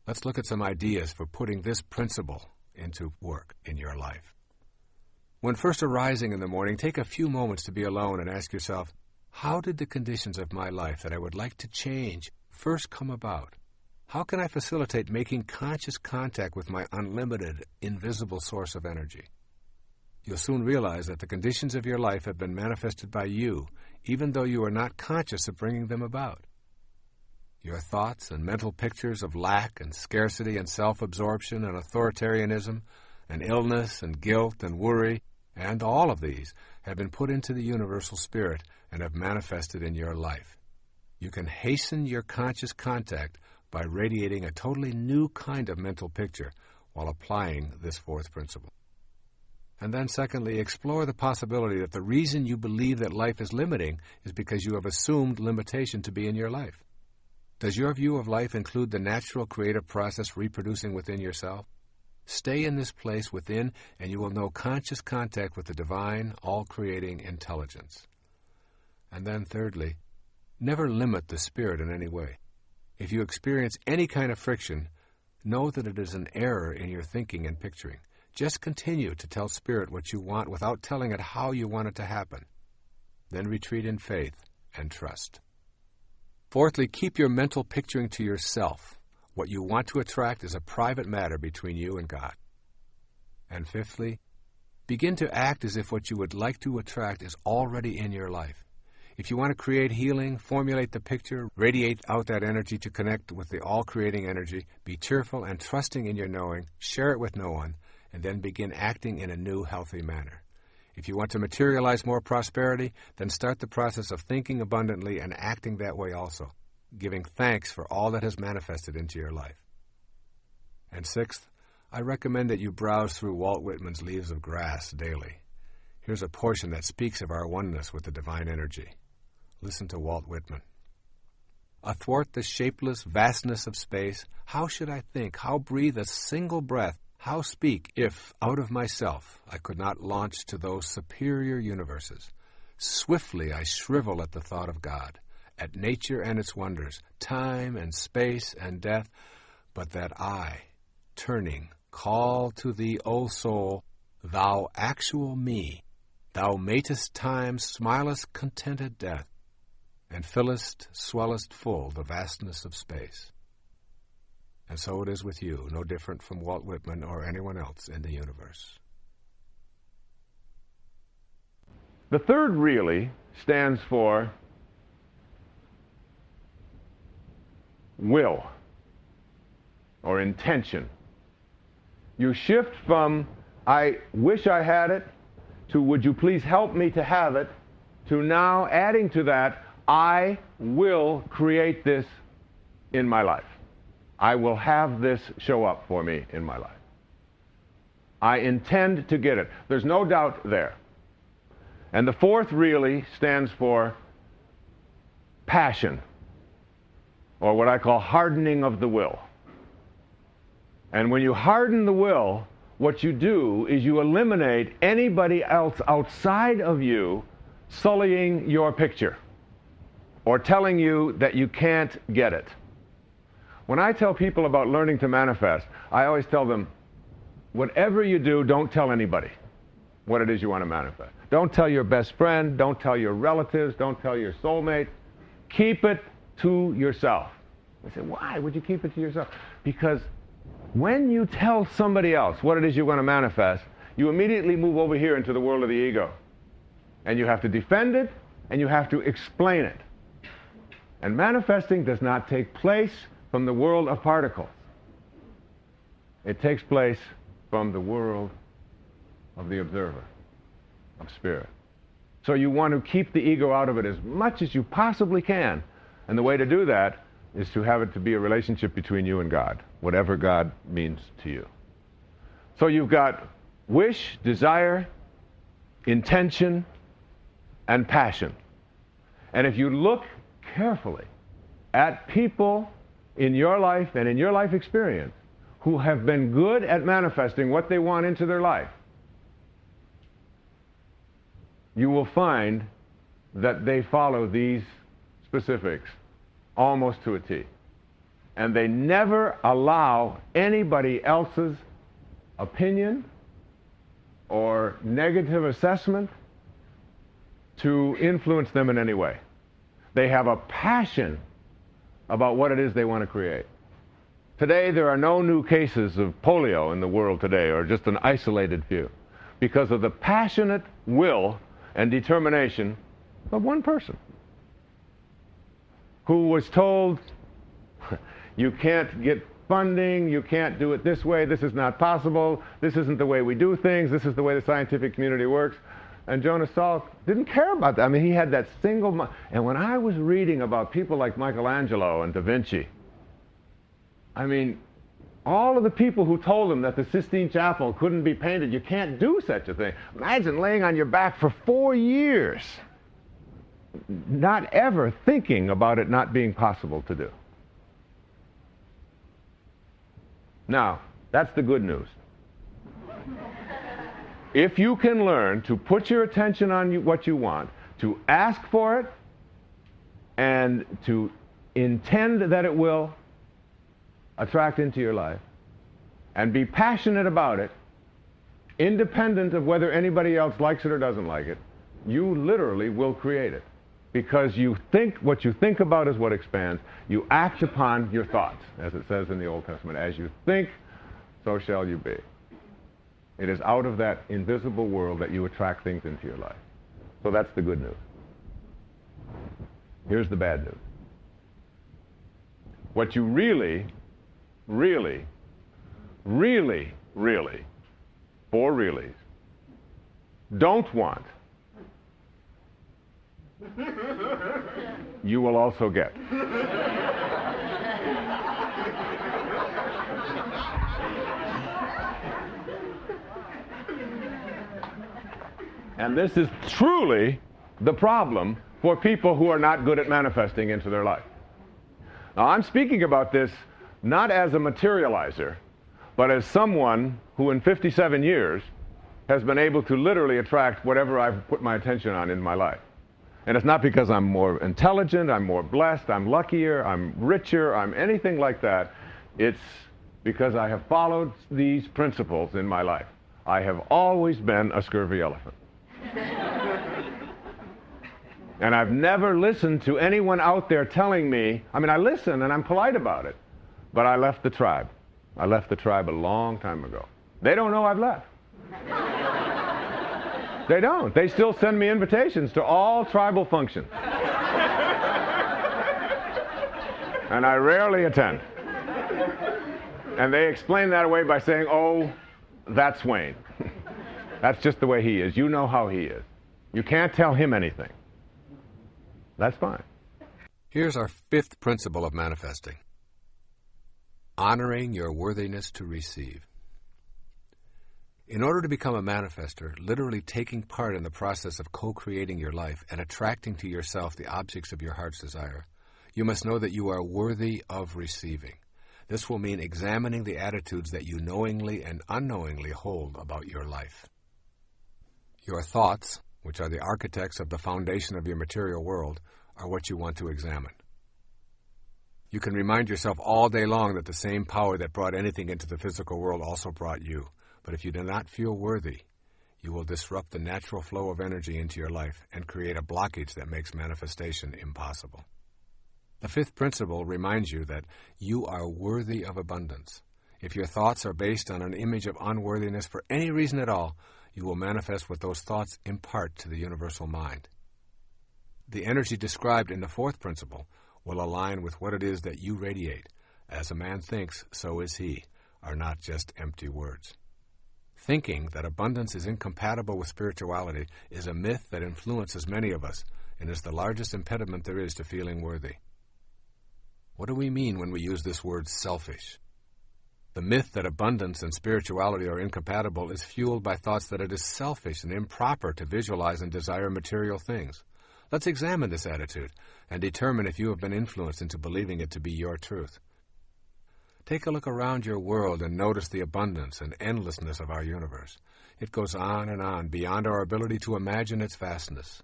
S1: Let's look at some ideas for putting this principle into work in your life. When first arising in the morning, take a few moments to be alone and ask yourself, how did the conditions of my life that I would like to change first come about? How can I facilitate making conscious contact with my unlimited, invisible source of energy? You'll soon realize that the conditions of your life have been manifested by you, even though you are not conscious of bringing them about. Your thoughts and mental pictures of lack and scarcity and self-absorption and authoritarianism and illness and guilt and worry, and all of these have been put into the universal spirit and have manifested in your life. You can hasten your conscious contact by radiating a totally new kind of mental picture while applying this fourth principle. And then secondly, explore the possibility that the reason you believe that life is limiting is because you have assumed limitation to be in your life. Does your view of life include the natural creative process reproducing within yourself? Stay in this place within, and you will know conscious contact with the divine, all-creating intelligence. And then thirdly, never limit the spirit in any way. If you experience any kind of friction, know that it is an error in your thinking and picturing. Just continue to tell spirit what you want without telling it how you want it to happen. Then retreat in faith and trust. Fourthly, keep your mental picturing to yourself. What you want to attract is a private matter between you and God. And fifthly, begin to act as if what you would like to attract is already in your life. If you want to create healing, formulate the picture, radiate out that energy to connect with the all-creating energy, be cheerful and trusting in your knowing, share it with no one, and then begin acting in a new, healthy manner. If you want to materialize more prosperity, then start the process of thinking abundantly and acting that way also, giving thanks for all that has manifested into your life. And sixth, I recommend that you browse through Walt Whitman's Leaves of Grass daily. Here's a portion that speaks of our oneness with the divine energy. Listen to Walt Whitman. Athwart the shapeless vastness of space, how should I think, how breathe a single breath, how speak if, out of myself, I could not launch to those superior universes? Swiftly I shrivel at the thought of God, at nature and its wonders, time and space and death, but that I, turning, call to thee, O soul, thou actual me, thou matest time, smilest contented death, and fillest, swellest full the vastness of space. And so it is with you, no different from Walt Whitman or anyone else in the universe.
S5: The third really stands for will or intention. You shift from, I wish I had it, to would you please help me to have it, to now adding to that, I will create this in my life. I will have this show up for me in my life. I intend to get it. There's no doubt there. And the fourth really stands for passion, or what I call hardening of the will. And when you harden the will, what you do is you eliminate anybody else outside of you sullying your picture or telling you that you can't get it. When I tell people about learning to manifest, I always tell them, whatever you do, don't tell anybody what it is you want to manifest. Don't tell your best friend, don't tell your relatives, don't tell your soulmate. Keep it to yourself. I say, why would you keep it to yourself? Because when you tell somebody else what it is you want to manifest, you immediately move over here into the world of the ego. And you have to defend it, and you have to explain it. And manifesting does not take place from the world of particles. It takes place from the world of the observer, of spirit. So you want to keep the ego out of it as much as you possibly can. And the way to do that is to have it to be a relationship between you and God, whatever God means to you. So you've got wish, desire, intention, and passion. And if you look carefully at people in your life and in your life experience who have been good at manifesting what they want into their life, you will find that they follow these specifics almost to a T. And they never allow anybody else's opinion or negative assessment to influence them in any way. They have a passion about what it is they want to create. Today, there are no new cases of polio in the world today, or just an isolated few, because of the passionate will and determination of one person who was told, you can't get funding, you can't do it this way, this is not possible, this isn't the way we do things, this is the way the scientific community works. And Jonas Salk didn't care about that. I mean, he had that single and when I was reading about people like Michelangelo and Da Vinci, I mean, all of the people who told him that the Sistine Chapel couldn't be painted, you can't do such a thing. Imagine laying on your back for 4 years, not ever thinking about it not being possible to do. Now, that's the good news. If you can learn to put your attention on what you want, to ask for it, and to intend that it will attract into your life, and be passionate about it, independent of whether anybody else likes it or doesn't like it, you literally will create it. Because you think, what you think about is what expands. You act upon your thoughts, as it says in the Old Testament. As you think, so shall you be. It is out of that invisible world that you attract things into your life. So that's the good news. Here's the bad news. What you really, really, really, really, for reallys, don't want, you will also get. And this is truly the problem for people who are not good at manifesting into their life. Now, I'm speaking about this not as a materializer, but as someone who in 57 years has been able to literally attract whatever I've put my attention on in my life. And it's not because I'm more intelligent, I'm more blessed, I'm luckier, I'm richer, I'm anything like that. It's because I have followed these principles in my life. I have always been a scurvy elephant. And I've never listened to anyone out there telling me, I mean, I listen and I'm polite about it, but I left the tribe. I left the tribe a long time ago. They don't know I've left. They don't. They still send me invitations to all tribal functions. And I rarely attend. And they explain that away by saying, oh, that's Wayne. That's just the way he is. You know how he is. You can't tell him anything. That's fine.
S1: Here's our fifth principle of manifesting. Honoring your worthiness to receive. In order to become a manifester, literally taking part in the process of co-creating your life and attracting to yourself the objects of your heart's desire, you must know that you are worthy of receiving. This will mean examining the attitudes that you knowingly and unknowingly hold about your life. Your thoughts, which are the architects of the foundation of your material world, are what you want to examine. You can remind yourself all day long that the same power that brought anything into the physical world also brought you. But if you do not feel worthy, you will disrupt the natural flow of energy into your life and create a blockage that makes manifestation impossible. The fifth principle reminds you that you are worthy of abundance. If your thoughts are based on an image of unworthiness for any reason at all, you will manifest what those thoughts impart to the universal mind. The energy described in the fourth principle will align with what it is that you radiate. As a man thinks, so is he, are not just empty words. Thinking that abundance is incompatible with spirituality is a myth that influences many of us and is the largest impediment there is to feeling worthy. What do we mean when we use this word selfish? The myth that abundance and spirituality are incompatible is fueled by thoughts that it is selfish and improper to visualize and desire material things. Let's examine this attitude and determine if you have been influenced into believing it to be your truth. Take a look around your world and notice the abundance and endlessness of our universe. It goes on and on, beyond our ability to imagine its vastness.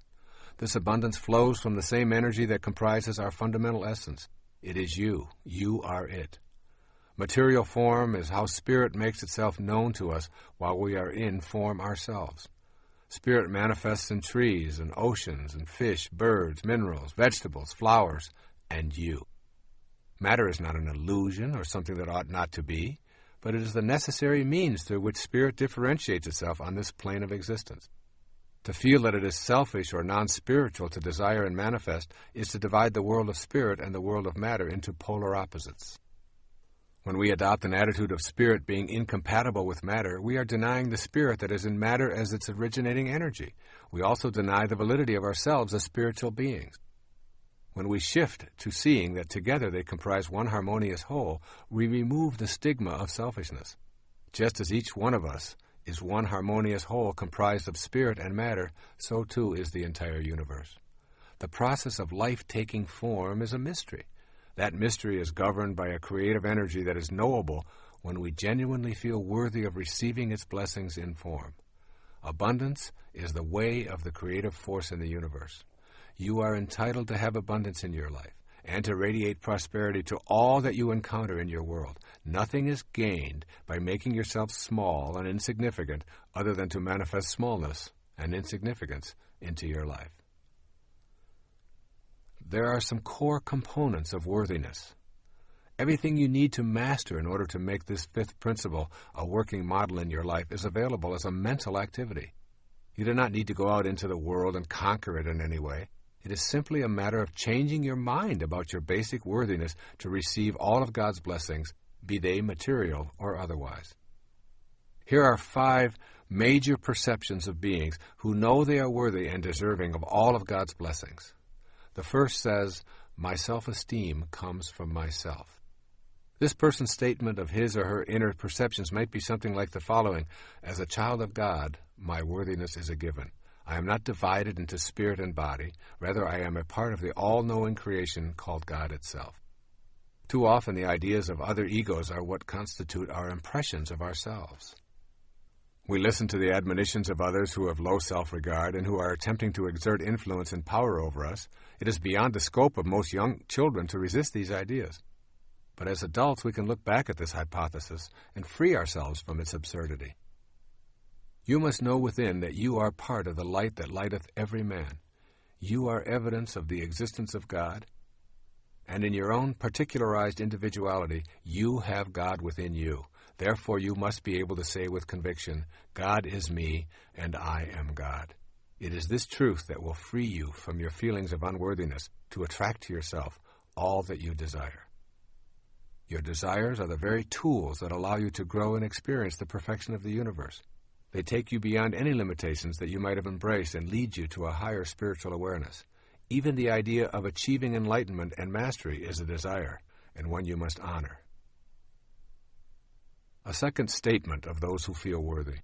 S1: This abundance flows from the same energy that comprises our fundamental essence. It is you. You are it. Material form is how spirit makes itself known to us while we are in form ourselves. Spirit manifests in trees and oceans and fish, birds, minerals, vegetables, flowers, and you. Matter is not an illusion or something that ought not to be, but it is the necessary means through which spirit differentiates itself on this plane of existence. To feel that it is selfish or non-spiritual to desire and manifest is to divide the world of spirit and the world of matter into polar opposites. When we adopt an attitude of spirit being incompatible with matter, we are denying the spirit that is in matter as its originating energy. We also deny the validity of ourselves as spiritual beings. When we shift to seeing that together they comprise one harmonious whole, we remove the stigma of selfishness. Just as each one of us is one harmonious whole comprised of spirit and matter, so too is the entire universe. The process of life taking form is a mystery. That mystery is governed by a creative energy that is knowable when we genuinely feel worthy of receiving its blessings in form. Abundance is the way of the creative force in the universe. You are entitled to have abundance in your life and to radiate prosperity to all that you encounter in your world. Nothing is gained by making yourself small and insignificant other than to manifest smallness and insignificance into your life. There are some core components of worthiness. Everything you need to master in order to make this fifth principle a working model in your life is available as a mental activity. You do not need to go out into the world and conquer it in any way. It is simply a matter of changing your mind about your basic worthiness to receive all of God's blessings, be they material or otherwise. Here are 5 major perceptions of beings who know they are worthy and deserving of all of God's blessings. The first says, "My self-esteem comes from myself." This person's statement of his or her inner perceptions might be something like the following: "As a child of God, my worthiness is a given. I am not divided into spirit and body. Rather, I am a part of the all-knowing creation called God itself." Too often, the ideas of other egos are what constitute our impressions of ourselves. We listen to the admonitions of others who have low self-regard and who are attempting to exert influence and power over us. It is beyond the scope of most young children to resist these ideas. But as adults, we can look back at this hypothesis and free ourselves from its absurdity. You must know within that you are part of the light that lighteth every man. You are evidence of the existence of God, and in your own particularized individuality, you have God within you. Therefore, you must be able to say with conviction, "God is me, and I am God." It is this truth that will free you from your feelings of unworthiness to attract to yourself all that you desire. Your desires are the very tools that allow you to grow and experience the perfection of the universe. They take you beyond any limitations that you might have embraced and lead you to a higher spiritual awareness. Even the idea of achieving enlightenment and mastery is a desire, and one you must honor. A second statement of those who feel worthy.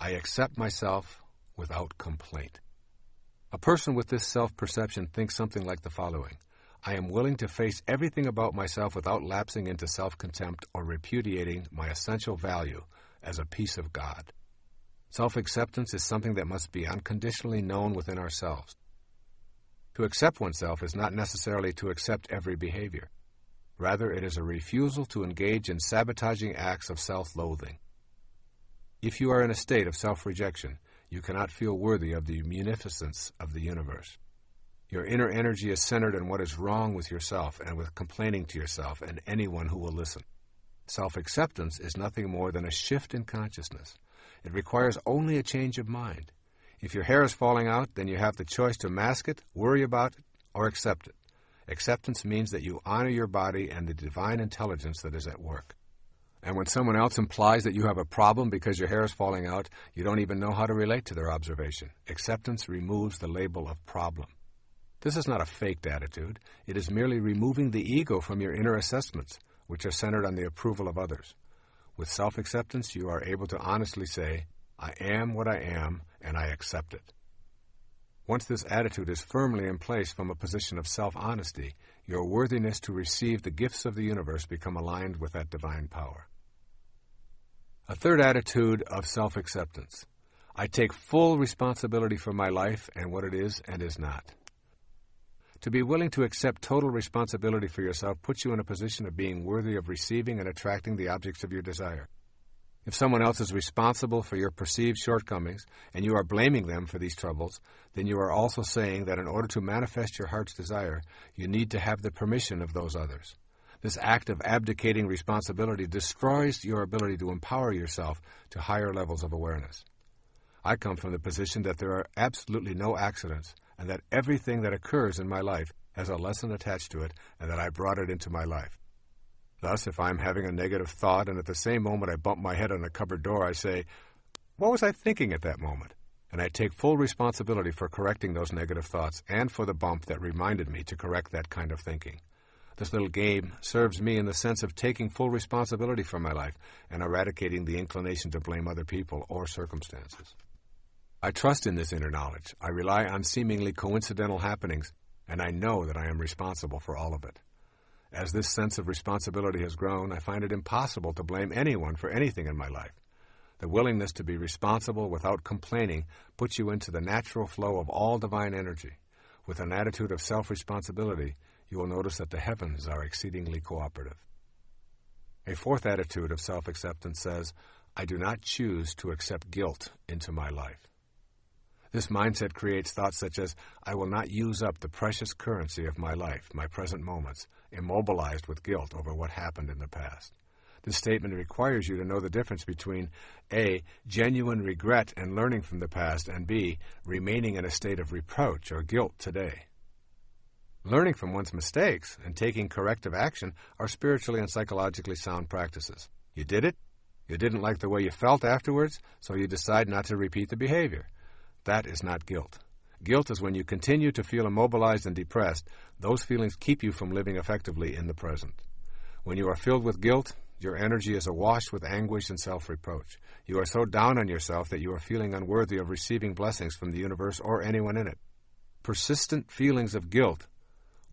S1: I accept myself without complaint. A person with this self-perception thinks something like the following. I am willing to face everything about myself without lapsing into self-contempt or repudiating my essential value as a piece of God. Self-acceptance is something that must be unconditionally known within ourselves. To accept oneself is not necessarily to accept every behavior. Rather, it is a refusal to engage in sabotaging acts of self-loathing. If you are in a state of self-rejection, you cannot feel worthy of the munificence of the universe. Your inner energy is centered on what is wrong with yourself and with complaining to yourself and anyone who will listen. Self-acceptance is nothing more than a shift in consciousness. It requires only a change of mind. If your hair is falling out, then you have the choice to mask it, worry about it, or accept it. Acceptance means that you honor your body and the divine intelligence that is at work. And when someone else implies that you have a problem because your hair is falling out, you don't even know how to relate to their observation. Acceptance removes the label of problem. This is not a faked attitude. It is merely removing the ego from your inner assessments, which are centered on the approval of others. With self-acceptance, you are able to honestly say, I am what I am, and I accept it. Once this attitude is firmly in place from a position of self-honesty, your worthiness to receive the gifts of the universe become aligned with that divine power. A third attitude of self-acceptance. I take full responsibility for my life and what it is and is not. To be willing to accept total responsibility for yourself puts you in a position of being worthy of receiving and attracting the objects of your desire. If someone else is responsible for your perceived shortcomings and you are blaming them for these troubles, then you are also saying that in order to manifest your heart's desire, you need to have the permission of those others. This act of abdicating responsibility destroys your ability to empower yourself to higher levels of awareness. I come from the position that there are absolutely no accidents and that everything that occurs in my life has a lesson attached to it and that I brought it into my life. Thus, if I'm having a negative thought and at the same moment I bump my head on a cupboard door, I say, what was I thinking at that moment? And I take full responsibility for correcting those negative thoughts and for the bump that reminded me to correct that kind of thinking. This little game serves me in the sense of taking full responsibility for my life and eradicating the inclination to blame other people or circumstances. I trust in this inner knowledge. I rely on seemingly coincidental happenings, and I know that I am responsible for all of it. As this sense of responsibility has grown, I find it impossible to blame anyone for anything in my life. The willingness to be responsible without complaining puts you into the natural flow of all divine energy. With an attitude of self-responsibility, you will notice that the heavens are exceedingly cooperative. A fourth attitude of self-acceptance says, I do not choose to accept guilt into my life. This mindset creates thoughts such as, I will not use up the precious currency of my life, my present moments, immobilized with guilt over what happened in the past. This statement requires you to know the difference between A, genuine regret and learning from the past, and B, remaining in a state of reproach or guilt today. Learning from one's mistakes and taking corrective action are spiritually and psychologically sound practices. You did it, you didn't like the way you felt afterwards, so you decide not to repeat the behavior. That is not guilt. Guilt is when you continue to feel immobilized and depressed. Those feelings keep you from living effectively in the present. When you are filled with guilt, your energy is awash with anguish and self-reproach. You are so down on yourself that you are feeling unworthy of receiving blessings from the universe or anyone in it. Persistent feelings of guilt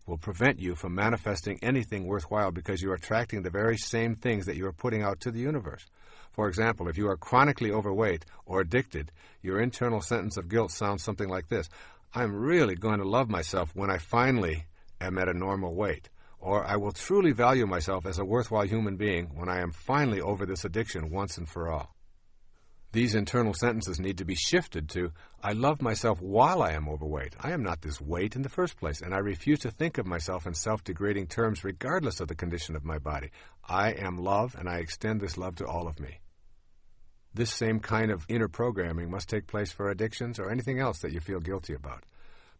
S1: will prevent you from manifesting anything worthwhile because you are attracting the very same things that you are putting out to the universe. For example, if you are chronically overweight or addicted, your internal sentence of guilt sounds something like this. I'm really going to love myself when I finally am at a normal weight. Or I will truly value myself as a worthwhile human being when I am finally over this addiction once and for all. These internal sentences need to be shifted to, I love myself while I am overweight. I am not this weight in the first place, and I refuse to think of myself in self-degrading terms regardless of the condition of my body. I am love, and I extend this love to all of me. This same kind of inner programming must take place for addictions or anything else that you feel guilty about.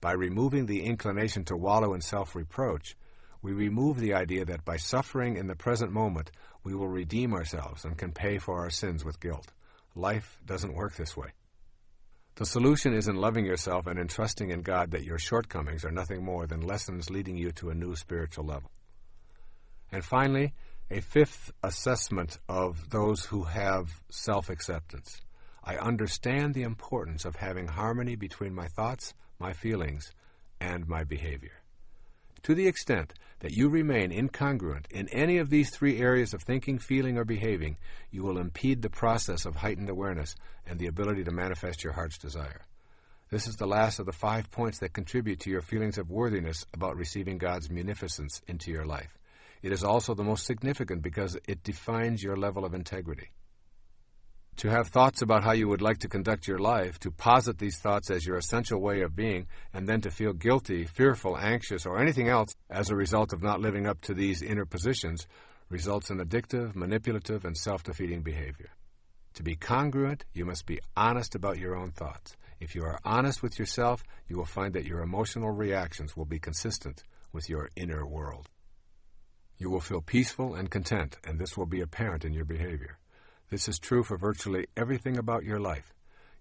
S1: By removing the inclination to wallow in self-reproach, we remove the idea that by suffering in the present moment, we will redeem ourselves and can pay for our sins with guilt. Life doesn't work this way. The solution is in loving yourself and in trusting in God that your shortcomings are nothing more than lessons leading you to a new spiritual level. And finally, a fifth assessment of those who have self-acceptance. I understand the importance of having harmony between my thoughts, my feelings, and my behavior. To the extent that you remain incongruent in any of these three areas of thinking, feeling, or behaving, you will impede the process of heightened awareness and the ability to manifest your heart's desire. This is the last of the 5 points that contribute to your feelings of worthiness about receiving God's munificence into your life. It is also the most significant because it defines your level of integrity. To have thoughts about how you would like to conduct your life, to posit these thoughts as your essential way of being, and then to feel guilty, fearful, anxious, or anything else as a result of not living up to these inner positions, results in addictive, manipulative, and self-defeating behavior. To be congruent, you must be honest about your own thoughts. If you are honest with yourself, you will find that your emotional reactions will be consistent with your inner world. You will feel peaceful and content, and this will be apparent in your behavior. This is true for virtually everything about your life.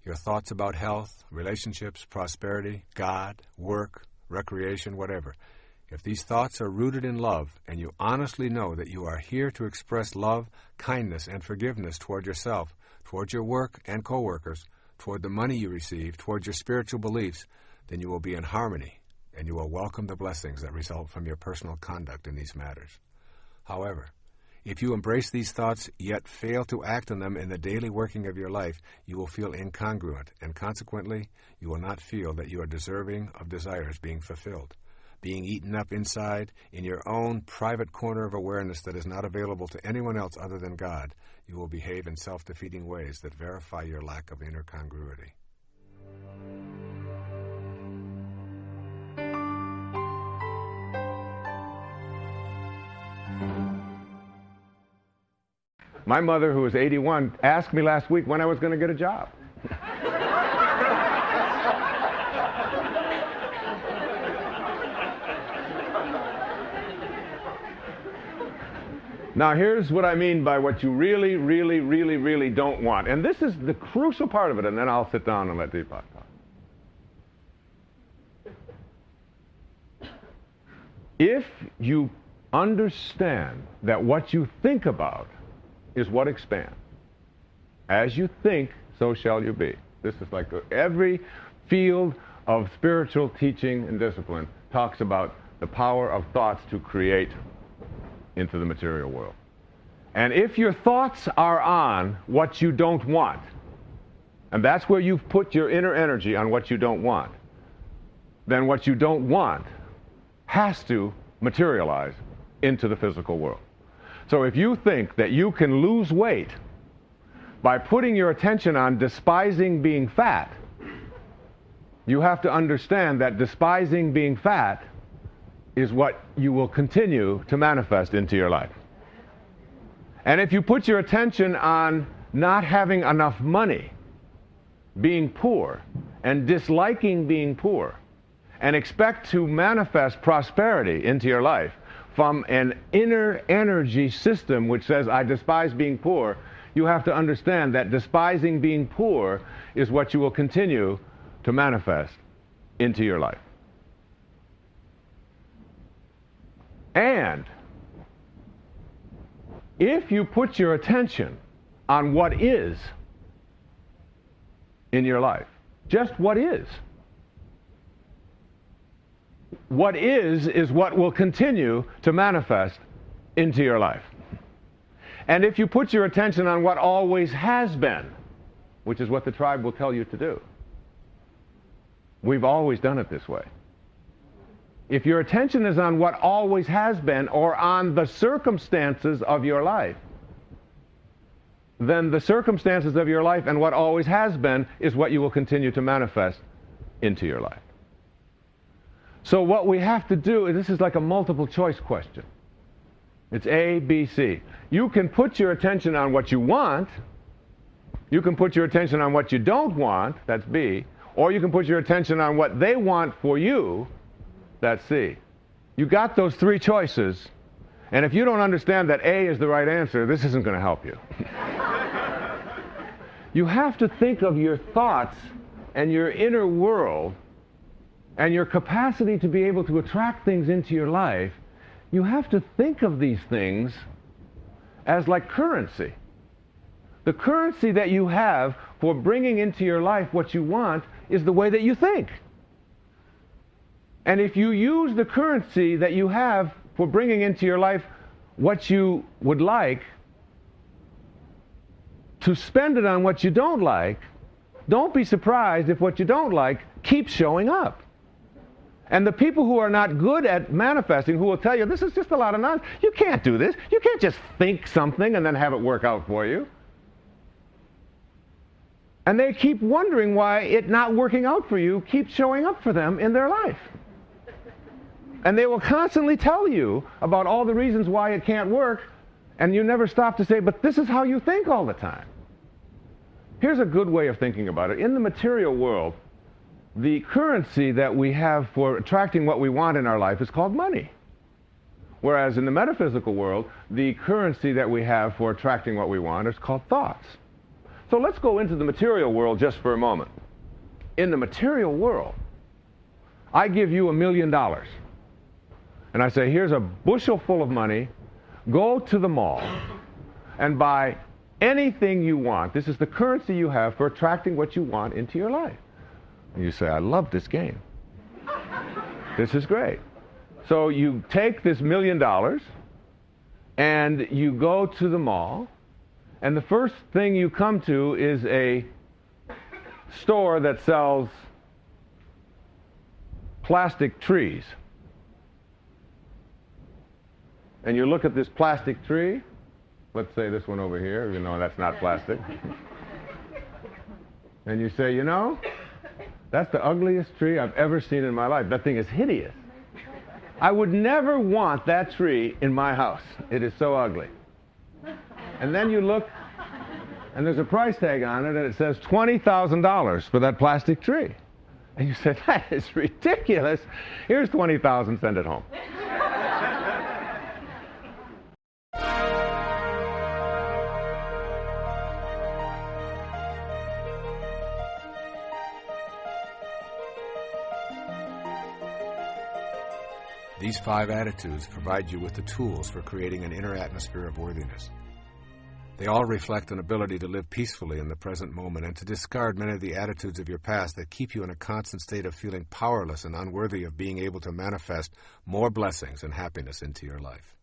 S1: Your thoughts about health, relationships, prosperity, God, work, recreation, whatever. If these thoughts are rooted in love, and you honestly know that you are here to express love, kindness, and forgiveness toward yourself, toward your work and co-workers, toward the money you receive, toward your spiritual beliefs, then you will be in harmony, and you will welcome the blessings that result from your personal conduct in these matters. However, if you embrace these thoughts yet fail to act on them in the daily working of your life, you will feel incongruent, and consequently, you will not feel that you are deserving of desires being fulfilled. Being eaten up inside, in your own private corner of awareness that is not available to anyone else other than God, you will behave in self-defeating ways that verify your lack of inner congruity.
S5: My mother, who was 81, asked me last week when I was going to get a job. Now, here's what I mean by what you really, really, really, really don't want. And this is the crucial part of it, and then I'll sit down and let Deepak talk. If you understand that what you think about is what expands. As you think, so shall you be. This is like every field of spiritual teaching and discipline talks about the power of thoughts to create into the material world. And if your thoughts are on what you don't want, and that's where you've put your inner energy on what you don't want, then what you don't want has to materialize into the physical world. So if you think that you can lose weight by putting your attention on despising being fat, you have to understand that despising being fat is what you will continue to manifest into your life. And if you put your attention on not having enough money, being poor, and disliking being poor, and expect to manifest prosperity into your life from an inner energy system which says, I despise being poor, you have to understand that despising being poor is what you will continue to manifest into your life. And if you put your attention on what is in your life, just what is what will continue to manifest into your life. And if you put your attention on what always has been, which is what the tribe will tell you to do, we've always done it this way. If your attention is on what always has been or on the circumstances of your life, then the circumstances of your life and what always has been is what you will continue to manifest into your life. So what we have to do, this is like a multiple choice question. It's A, B, C. You can put your attention on what you want. You can put your attention on what you don't want. That's B. Or you can put your attention on what they want for you. That's C. You got those three choices. And if you don't understand that A is the right answer, this isn't going to help you. You have to think of your thoughts and your inner world and your capacity to be able to attract things into your life. You have to think of these things as like currency. The currency that you have for bringing into your life what you want is the way that you think. And if you use the currency that you have for bringing into your life what you would like to spend it on what you don't like, don't be surprised if what you don't like keeps showing up. And the people who are not good at manifesting, who will tell you, this is just a lot of nonsense. You can't do this. You can't just think something and then have it work out for you. And they keep wondering why it not working out for you keeps showing up for them in their life. And they will constantly tell you about all the reasons why it can't work, and you never stop to say, but this is how you think all the time. Here's a good way of thinking about it. In the material world, the currency that we have for attracting what we want in our life is called money. Whereas in the metaphysical world, the currency that we have for attracting what we want is called thoughts. So let's go into the material world just for a moment. In the material world, I give you $1 million. And I say, here's a bushel full of money. Go to the mall and buy anything you want. This is the currency you have for attracting what you want into your life. And you say, I love this game. This is great. So you take this $1 million and you go to the mall, and the first thing you come to is a store that sells plastic trees. And you look at this plastic tree. Let's say this one over here, you know that's not plastic. And you say, you know, that's the ugliest tree I've ever seen in my life. That thing is hideous. I would never want that tree in my house. It is so ugly. And then you look, and there's a price tag on it, and it says $20,000 for that plastic tree. And you say, that is ridiculous. Here's $20,000, send it home.
S1: These 5 attitudes provide you with the tools for creating an inner atmosphere of worthiness. They all reflect an ability to live peacefully in the present moment and to discard many of the attitudes of your past that keep you in a constant state of feeling powerless and unworthy of being able to manifest more blessings and happiness into your life.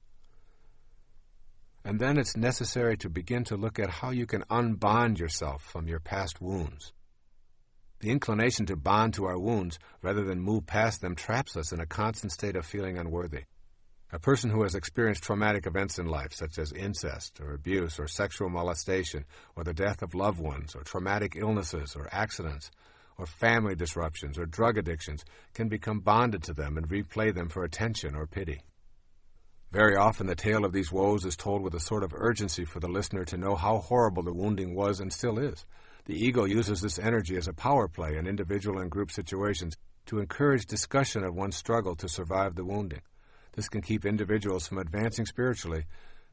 S1: And then it's necessary to begin to look at how you can unbond yourself from your past wounds. The inclination to bond to our wounds rather than move past them traps us in a constant state of feeling unworthy. A person who has experienced traumatic events in life, such as incest or abuse or sexual molestation or the death of loved ones or traumatic illnesses or accidents or family disruptions or drug addictions, can become bonded to them and replay them for attention or pity. Very often the tale of these woes is told with a sort of urgency for the listener to know how horrible the wounding was and still is. The ego uses this energy as a power play in individual and group situations to encourage discussion of one's struggle to survive the wounding. This can keep individuals from advancing spiritually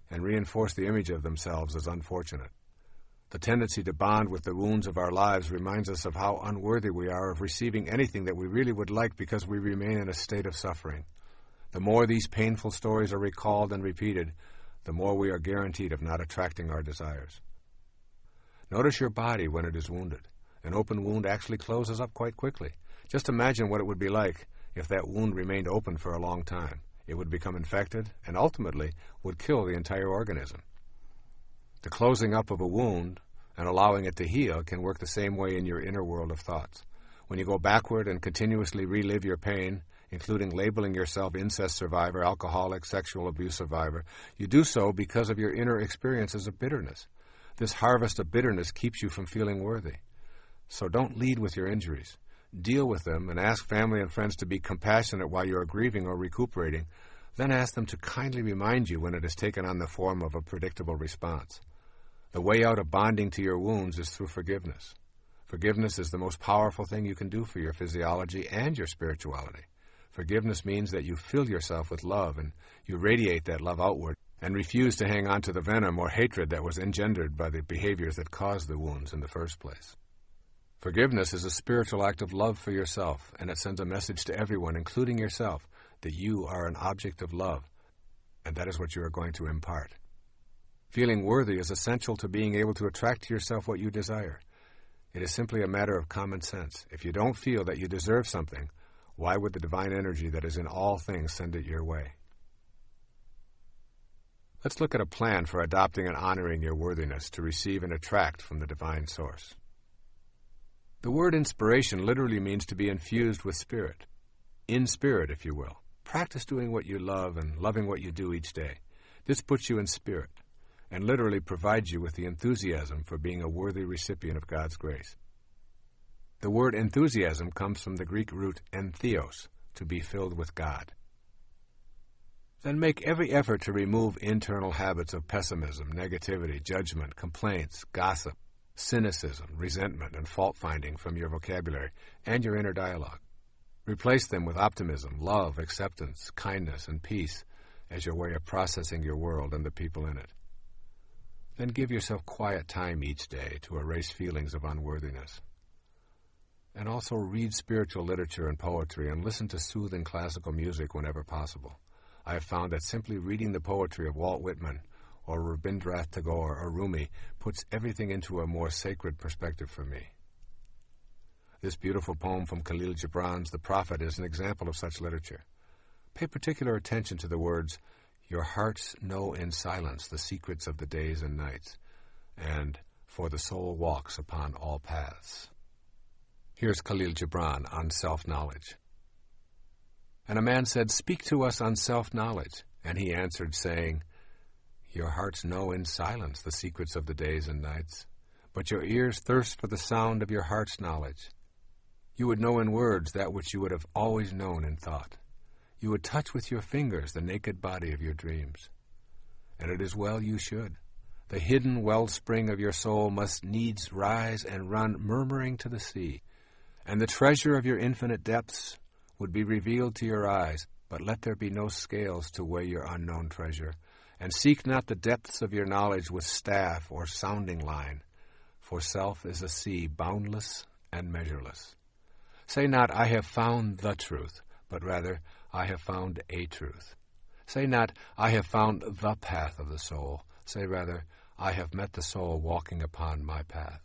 S1: and reinforce the image of themselves as unfortunate. The tendency to bond with the wounds of our lives reminds us of how unworthy we are of receiving anything that we really would like because we remain in a state of suffering. The more these painful stories are recalled and repeated, the more we are guaranteed of not attracting our desires. Notice your body when it is wounded. An open wound actually closes up quite quickly. Just imagine what it would be like if that wound remained open for a long time. It would become infected and ultimately would kill the entire organism. The closing up of a wound and allowing it to heal can work the same way in your inner world of thoughts. When you go backward and continuously relive your pain, including labeling yourself incest survivor, alcoholic, sexual abuse survivor, you do so because of your inner experiences of bitterness. This harvest of bitterness keeps you from feeling worthy. So don't lead with your injuries. Deal with them and ask family and friends to be compassionate while you are grieving or recuperating. Then ask them to kindly remind you when it has taken on the form of a predictable response. The way out of bonding to your wounds is through forgiveness. Forgiveness is the most powerful thing you can do for your physiology and your spirituality. Forgiveness means that you fill yourself with love and you radiate that love outward and refuse to hang on to the venom or hatred that was engendered by the behaviors that caused the wounds in the first place. Forgiveness is a spiritual act of love for yourself, and it sends a message to everyone, including yourself, that you are an object of love, and that is what you are going to impart. Feeling worthy is essential to being able to attract to yourself what you desire. It is simply a matter of common sense. If you don't feel that you deserve something, why would the divine energy that is in all things send it your way? Let's look at a plan for adopting and honoring your worthiness to receive and attract from the divine source. The word inspiration literally means to be infused with spirit. In spirit, if you will. Practice doing what you love and loving what you do each day. This puts you in spirit and literally provides you with the enthusiasm for being a worthy recipient of God's grace. The word enthusiasm comes from the Greek root entheos, to be filled with God. Then make every effort to remove internal habits of pessimism, negativity, judgment, complaints, gossip, cynicism, resentment, and fault-finding from your vocabulary and your inner dialogue. Replace them with optimism, love, acceptance, kindness, and peace as your way of processing your world and the people in it. Then give yourself quiet time each day to erase feelings of unworthiness. And also read spiritual literature and poetry and listen to soothing classical music whenever possible. I have found that simply reading the poetry of Walt Whitman or Rabindranath Tagore or Rumi puts everything into a more sacred perspective for me. This beautiful poem from Khalil Gibran's The Prophet is an example of such literature. Pay particular attention to the words, "Your hearts know in silence the secrets of the days and nights," and "For the soul walks upon all paths." Here's Khalil Gibran on self-knowledge. And a man said, "Speak to us on self-knowledge." And he answered, saying, "Your hearts know in silence the secrets of the days and nights, but your ears thirst for the sound of your heart's knowledge. You would know in words that which you would have always known in thought. You would touch with your fingers the naked body of your dreams. And it is well you should. The hidden wellspring of your soul must needs rise and run murmuring to the sea, and the treasure of your infinite depths would be revealed to your eyes, but let there be no scales to weigh your unknown treasure, and seek not the depths of your knowledge with staff or sounding line, for self is a sea boundless and measureless. Say not, I have found the truth, but rather, I have found a truth. Say not, I have found the path of the soul. Say rather, I have met the soul walking upon my path.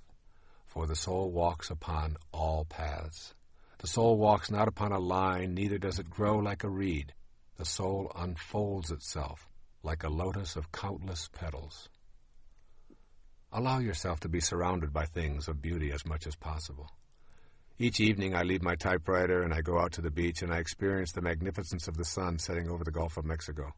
S1: For the soul walks upon all paths. The soul walks not upon a line, neither does it grow like a reed. The soul unfolds itself like a lotus of countless petals. Allow yourself to be surrounded by things of beauty as much as possible. Each evening I leave my typewriter and I go out to the beach and I experience the magnificence of the sun setting over the Gulf of Mexico.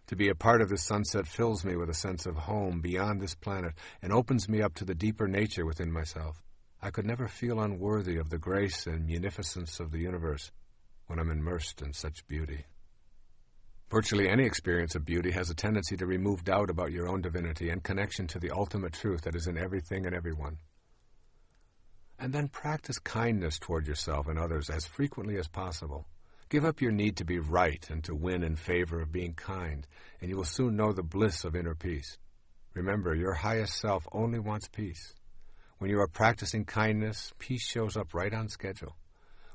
S1: To be a part of this sunset fills me with a sense of home beyond this planet and opens me up to the deeper nature within myself. I could never feel unworthy of the grace and munificence of the universe when I'm immersed in such beauty. Virtually any experience of beauty has a tendency to remove doubt about your own divinity and connection to the ultimate truth that is in everything and everyone. And then practice kindness toward yourself and others as frequently as possible. Give up your need to be right and to win in favor of being kind, and you will soon know the bliss of inner peace. Remember, your highest self only wants peace. When you are practicing kindness, peace shows up right on schedule.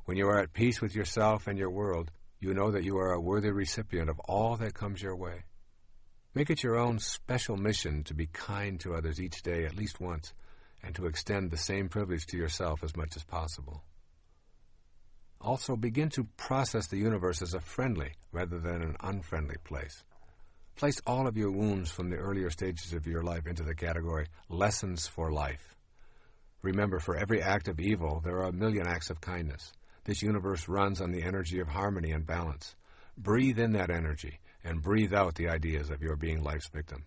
S1: When you are at peace with yourself and your world, you know that you are a worthy recipient of all that comes your way. Make it your own special mission to be kind to others each day at least once, and to extend the same privilege to yourself as much as possible. Also, begin to process the universe as a friendly rather than an unfriendly place. Place all of your wounds from the earlier stages of your life into the category lessons for life. Remember, for every act of evil, there are a million acts of kindness. This universe runs on the energy of harmony and balance. Breathe in that energy and breathe out the ideas of your being life's victim.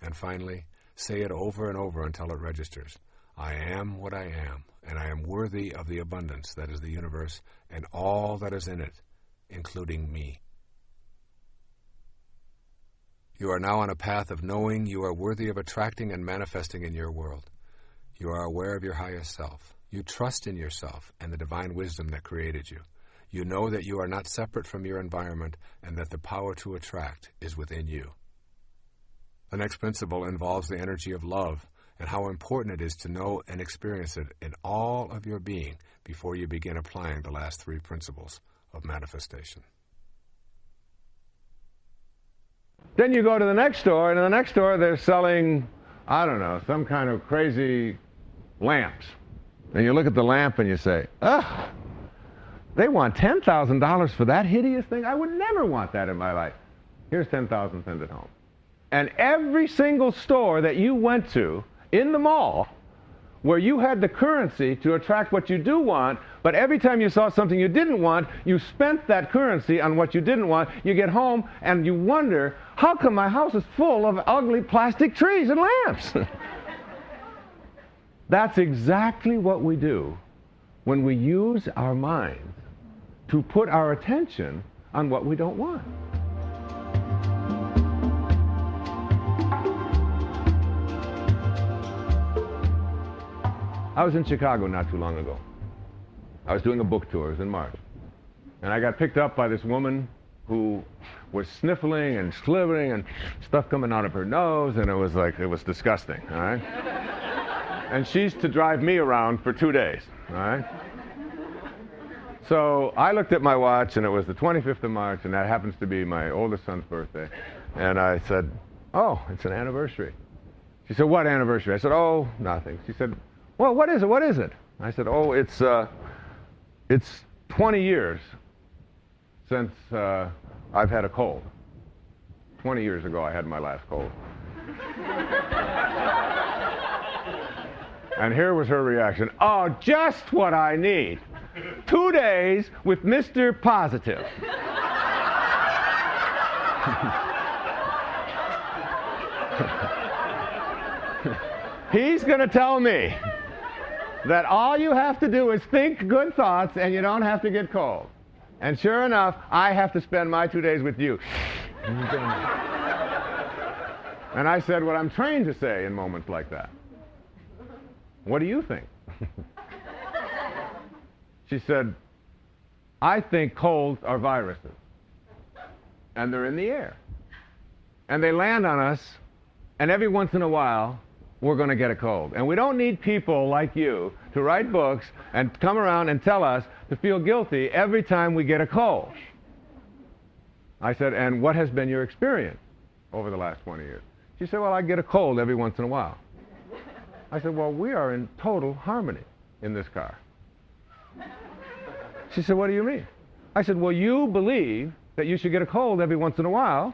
S1: And finally, say it over and over until it registers. I am what I am, and I am worthy of the abundance that is the universe and all that is in it, including me. You are now on a path of knowing you are worthy of attracting and manifesting in your world. You are aware of your highest self. You trust in yourself and the divine wisdom that created you. You know that you are not separate from your environment and that the power to attract is within you. The next principle involves the energy of love and how important it is to know and experience it in all of your being before you begin applying the last three principles of manifestation.
S5: Then you go to the next store, and in the next store they're selling, I don't know, some kind of crazy lamps. And you look at the lamp and you say, ugh, they want $10,000 for that hideous thing? I would never want that in my life. Here's $10,000, send it home. And every single store that you went to in the mall where you had the currency to attract what you do want, but every time you saw something you didn't want, you spent that currency on what you didn't want. You get home and you wonder, how come my house is full of ugly plastic trees and lamps? That's exactly what we do when we use our minds to put our attention on what we don't want. I was in Chicago not too long ago. I was doing a book tour. It was in March. And I got picked up by this woman who was sniffling and slithering and stuff coming out of her nose, and it was disgusting, all right? And she's to drive me around for 2 days, all right? So I looked at my watch, and it was the 25th of March, and that happens to be my oldest son's birthday. And I said, oh, it's an anniversary. She said, what anniversary? I said, oh, nothing. She said, well, what is it? What is it? I said, oh, it's 20 years since I've had a cold. 20 years ago, I had my last cold. And here was her reaction. Oh, just what I need. 2 days with Mr. Positive. He's going to tell me that all you have to do is think good thoughts and you don't have to get cold. And sure enough, I have to spend my 2 days with you. And I said what I'm trained to say in moments like that. What do you think? She said, I think colds are viruses. And they're in the air. And they land on us, and every once in a while, we're going to get a cold. And we don't need people like you to write books and come around and tell us to feel guilty every time we get a cold. I said, and what has been your experience over the last 20 years? She said, well, I get a cold every once in a while. I said, well, we are in total harmony in this car. She said, what do you mean? I said, well, you believe that you should get a cold every once in a while,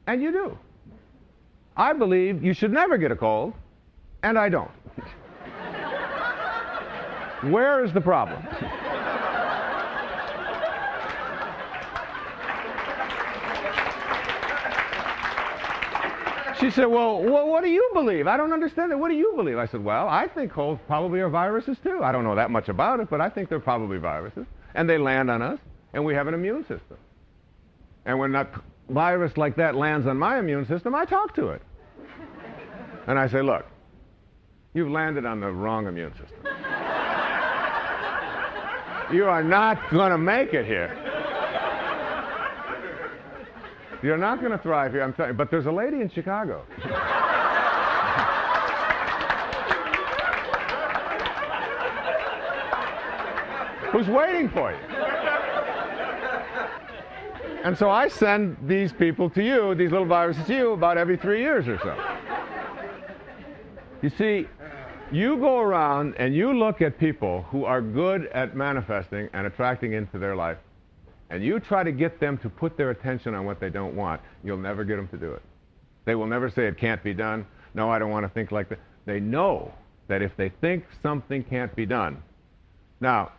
S5: and you do. I believe you should never get a cold, and I don't. Where is the problem? She said, well, what do you believe? I don't understand it. What do you believe? I said, well, I think colds probably are viruses too. I don't know that much about it, but I think they're probably viruses. And they land on us, and we have an immune system. And when that virus like that lands on my immune system, I talk to it. And I say, look, you've landed on the wrong immune system. You are not going to make it here. You're not going to thrive here, I'm telling you. But there's a lady in Chicago. Who's waiting for you. And so I send these people to you, these little viruses to you, about every 3 years or so. You see, you go around and you look at people who are good at manifesting and attracting into their life, and you try to get them to put their attention on what they don't want, you'll never get them to do it. They will never say it can't be done. No, I don't want to think like that. They know that if they think something can't be done. Now,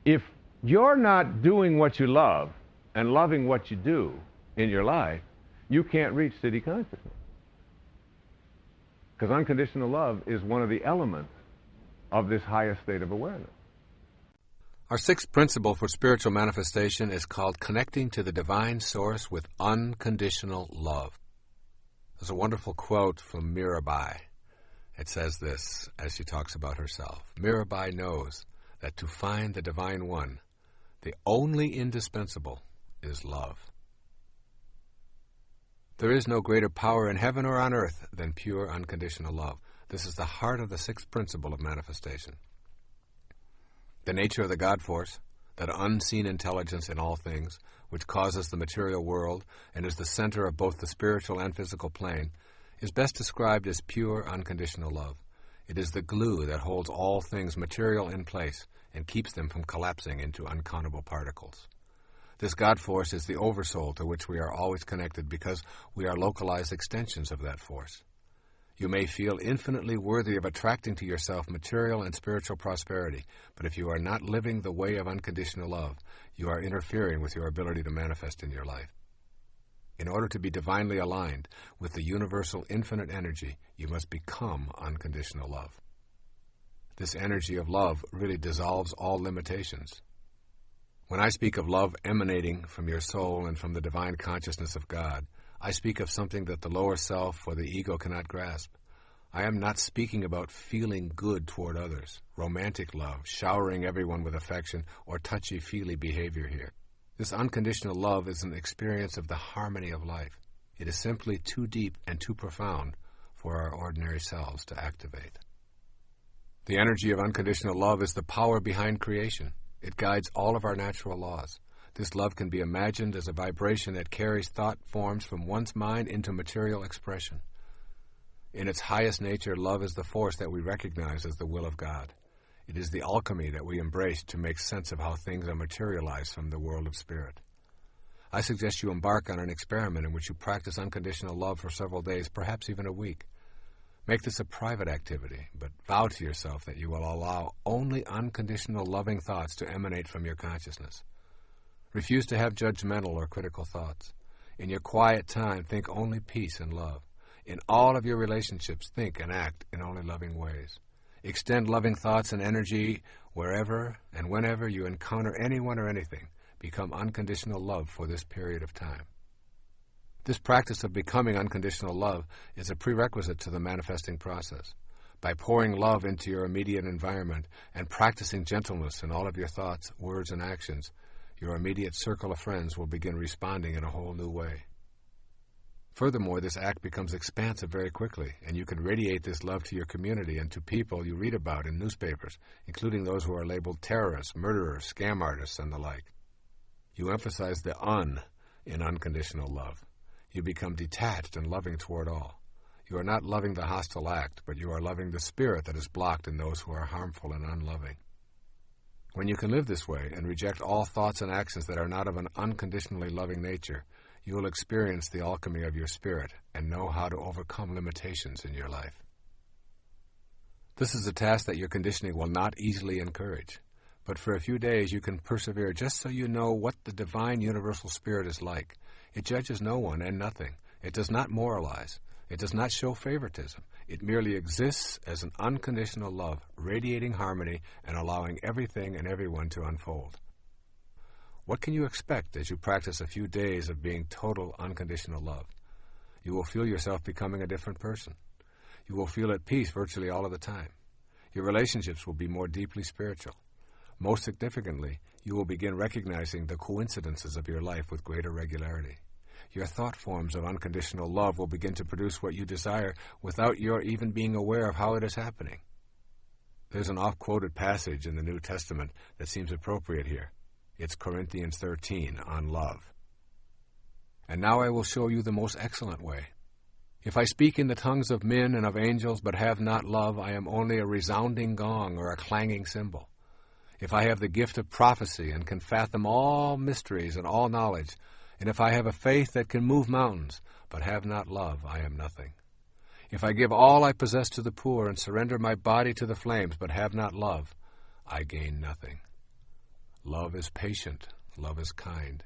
S5: if you're not doing what you love and loving what you do in your life, you can't reach city consciousness. Because unconditional love is one of the elements of this highest state of awareness.
S1: Our sixth principle for spiritual manifestation is called connecting to the divine source with unconditional love. There's a wonderful quote from Mirabai. It says this as she talks about herself. Mirabai knows that to find the divine one, the only indispensable is love. There is no greater power in heaven or on earth than pure unconditional love. This is the heart of the sixth principle of manifestation. The nature of the God force, that unseen intelligence in all things, which causes the material world and is the center of both the spiritual and physical plane, is best described as pure, unconditional love. It is the glue that holds all things material in place and keeps them from collapsing into uncountable particles. This God force is the oversoul to which we are always connected because we are localized extensions of that force. You may feel infinitely worthy of attracting to yourself material and spiritual prosperity, but if you are not living the way of unconditional love, you are interfering with your ability to manifest in your life. In order to be divinely aligned with the universal infinite energy, you must become unconditional love. This energy of love really dissolves all limitations. When I speak of love emanating from your soul and from the divine consciousness of God, I speak of something that the lower self or the ego cannot grasp. I am not speaking about feeling good toward others, romantic love, showering everyone with affection, or touchy-feely behavior here. This unconditional love is an experience of the harmony of life. It is simply too deep and too profound for our ordinary selves to activate. The energy of unconditional love is the power behind creation. It guides all of our natural laws. This love can be imagined as a vibration that carries thought forms from one's mind into material expression. In its highest nature, love is the force that we recognize as the will of God. It is the alchemy that we embrace to make sense of how things are materialized from the world of spirit. I suggest you embark on an experiment in which you practice unconditional love for several days, perhaps even a week. Make this a private activity, but vow to yourself that you will allow only unconditional loving thoughts to emanate from your consciousness. Refuse to have judgmental or critical thoughts. In your quiet time, think only peace and love. In all of your relationships, think and act in only loving ways. Extend loving thoughts and energy wherever and whenever you encounter anyone or anything. Become unconditional love for this period of time. This practice of becoming unconditional love is a prerequisite to the manifesting process. By pouring love into your immediate environment and practicing gentleness in all of your thoughts, words, and actions, your immediate circle of friends will begin responding in a whole new way. Furthermore, this act becomes expansive very quickly, and you can radiate this love to your community and to people you read about in newspapers, including those who are labeled terrorists, murderers, scam artists, and the like. You emphasize the un in unconditional love. You become detached and loving toward all. You are not loving the hostile act, but you are loving the spirit that is blocked in those who are harmful and unloving. When you can live this way and reject all thoughts and actions that are not of an unconditionally loving nature, you will experience the alchemy of your spirit and know how to overcome limitations in your life. This is a task that your conditioning will not easily encourage, but for a few days you can persevere just so you know what the divine universal spirit is like. It judges no one and nothing. It does not moralize. It does not show favoritism. It merely exists as an unconditional love, radiating harmony and allowing everything and everyone to unfold. What can you expect as you practice a few days of being total unconditional love? You will feel yourself becoming a different person. You will feel at peace virtually all of the time. Your relationships will be more deeply spiritual. Most significantly, you will begin recognizing the coincidences of your life with greater regularity. Your thought forms of unconditional love will begin to produce what you desire without your even being aware of how it is happening. There's an oft-quoted passage in the New Testament that seems appropriate here. It's Corinthians 13 on love. And now I will show you the most excellent way. If I speak in the tongues of men and of angels but have not love, I am only a resounding gong or a clanging cymbal. If I have the gift of prophecy and can fathom all mysteries and all knowledge, and if I have a faith that can move mountains, but have not love, I am nothing. If I give all I possess to the poor and surrender my body to the flames, but have not love, I gain nothing. Love is patient. Love is kind.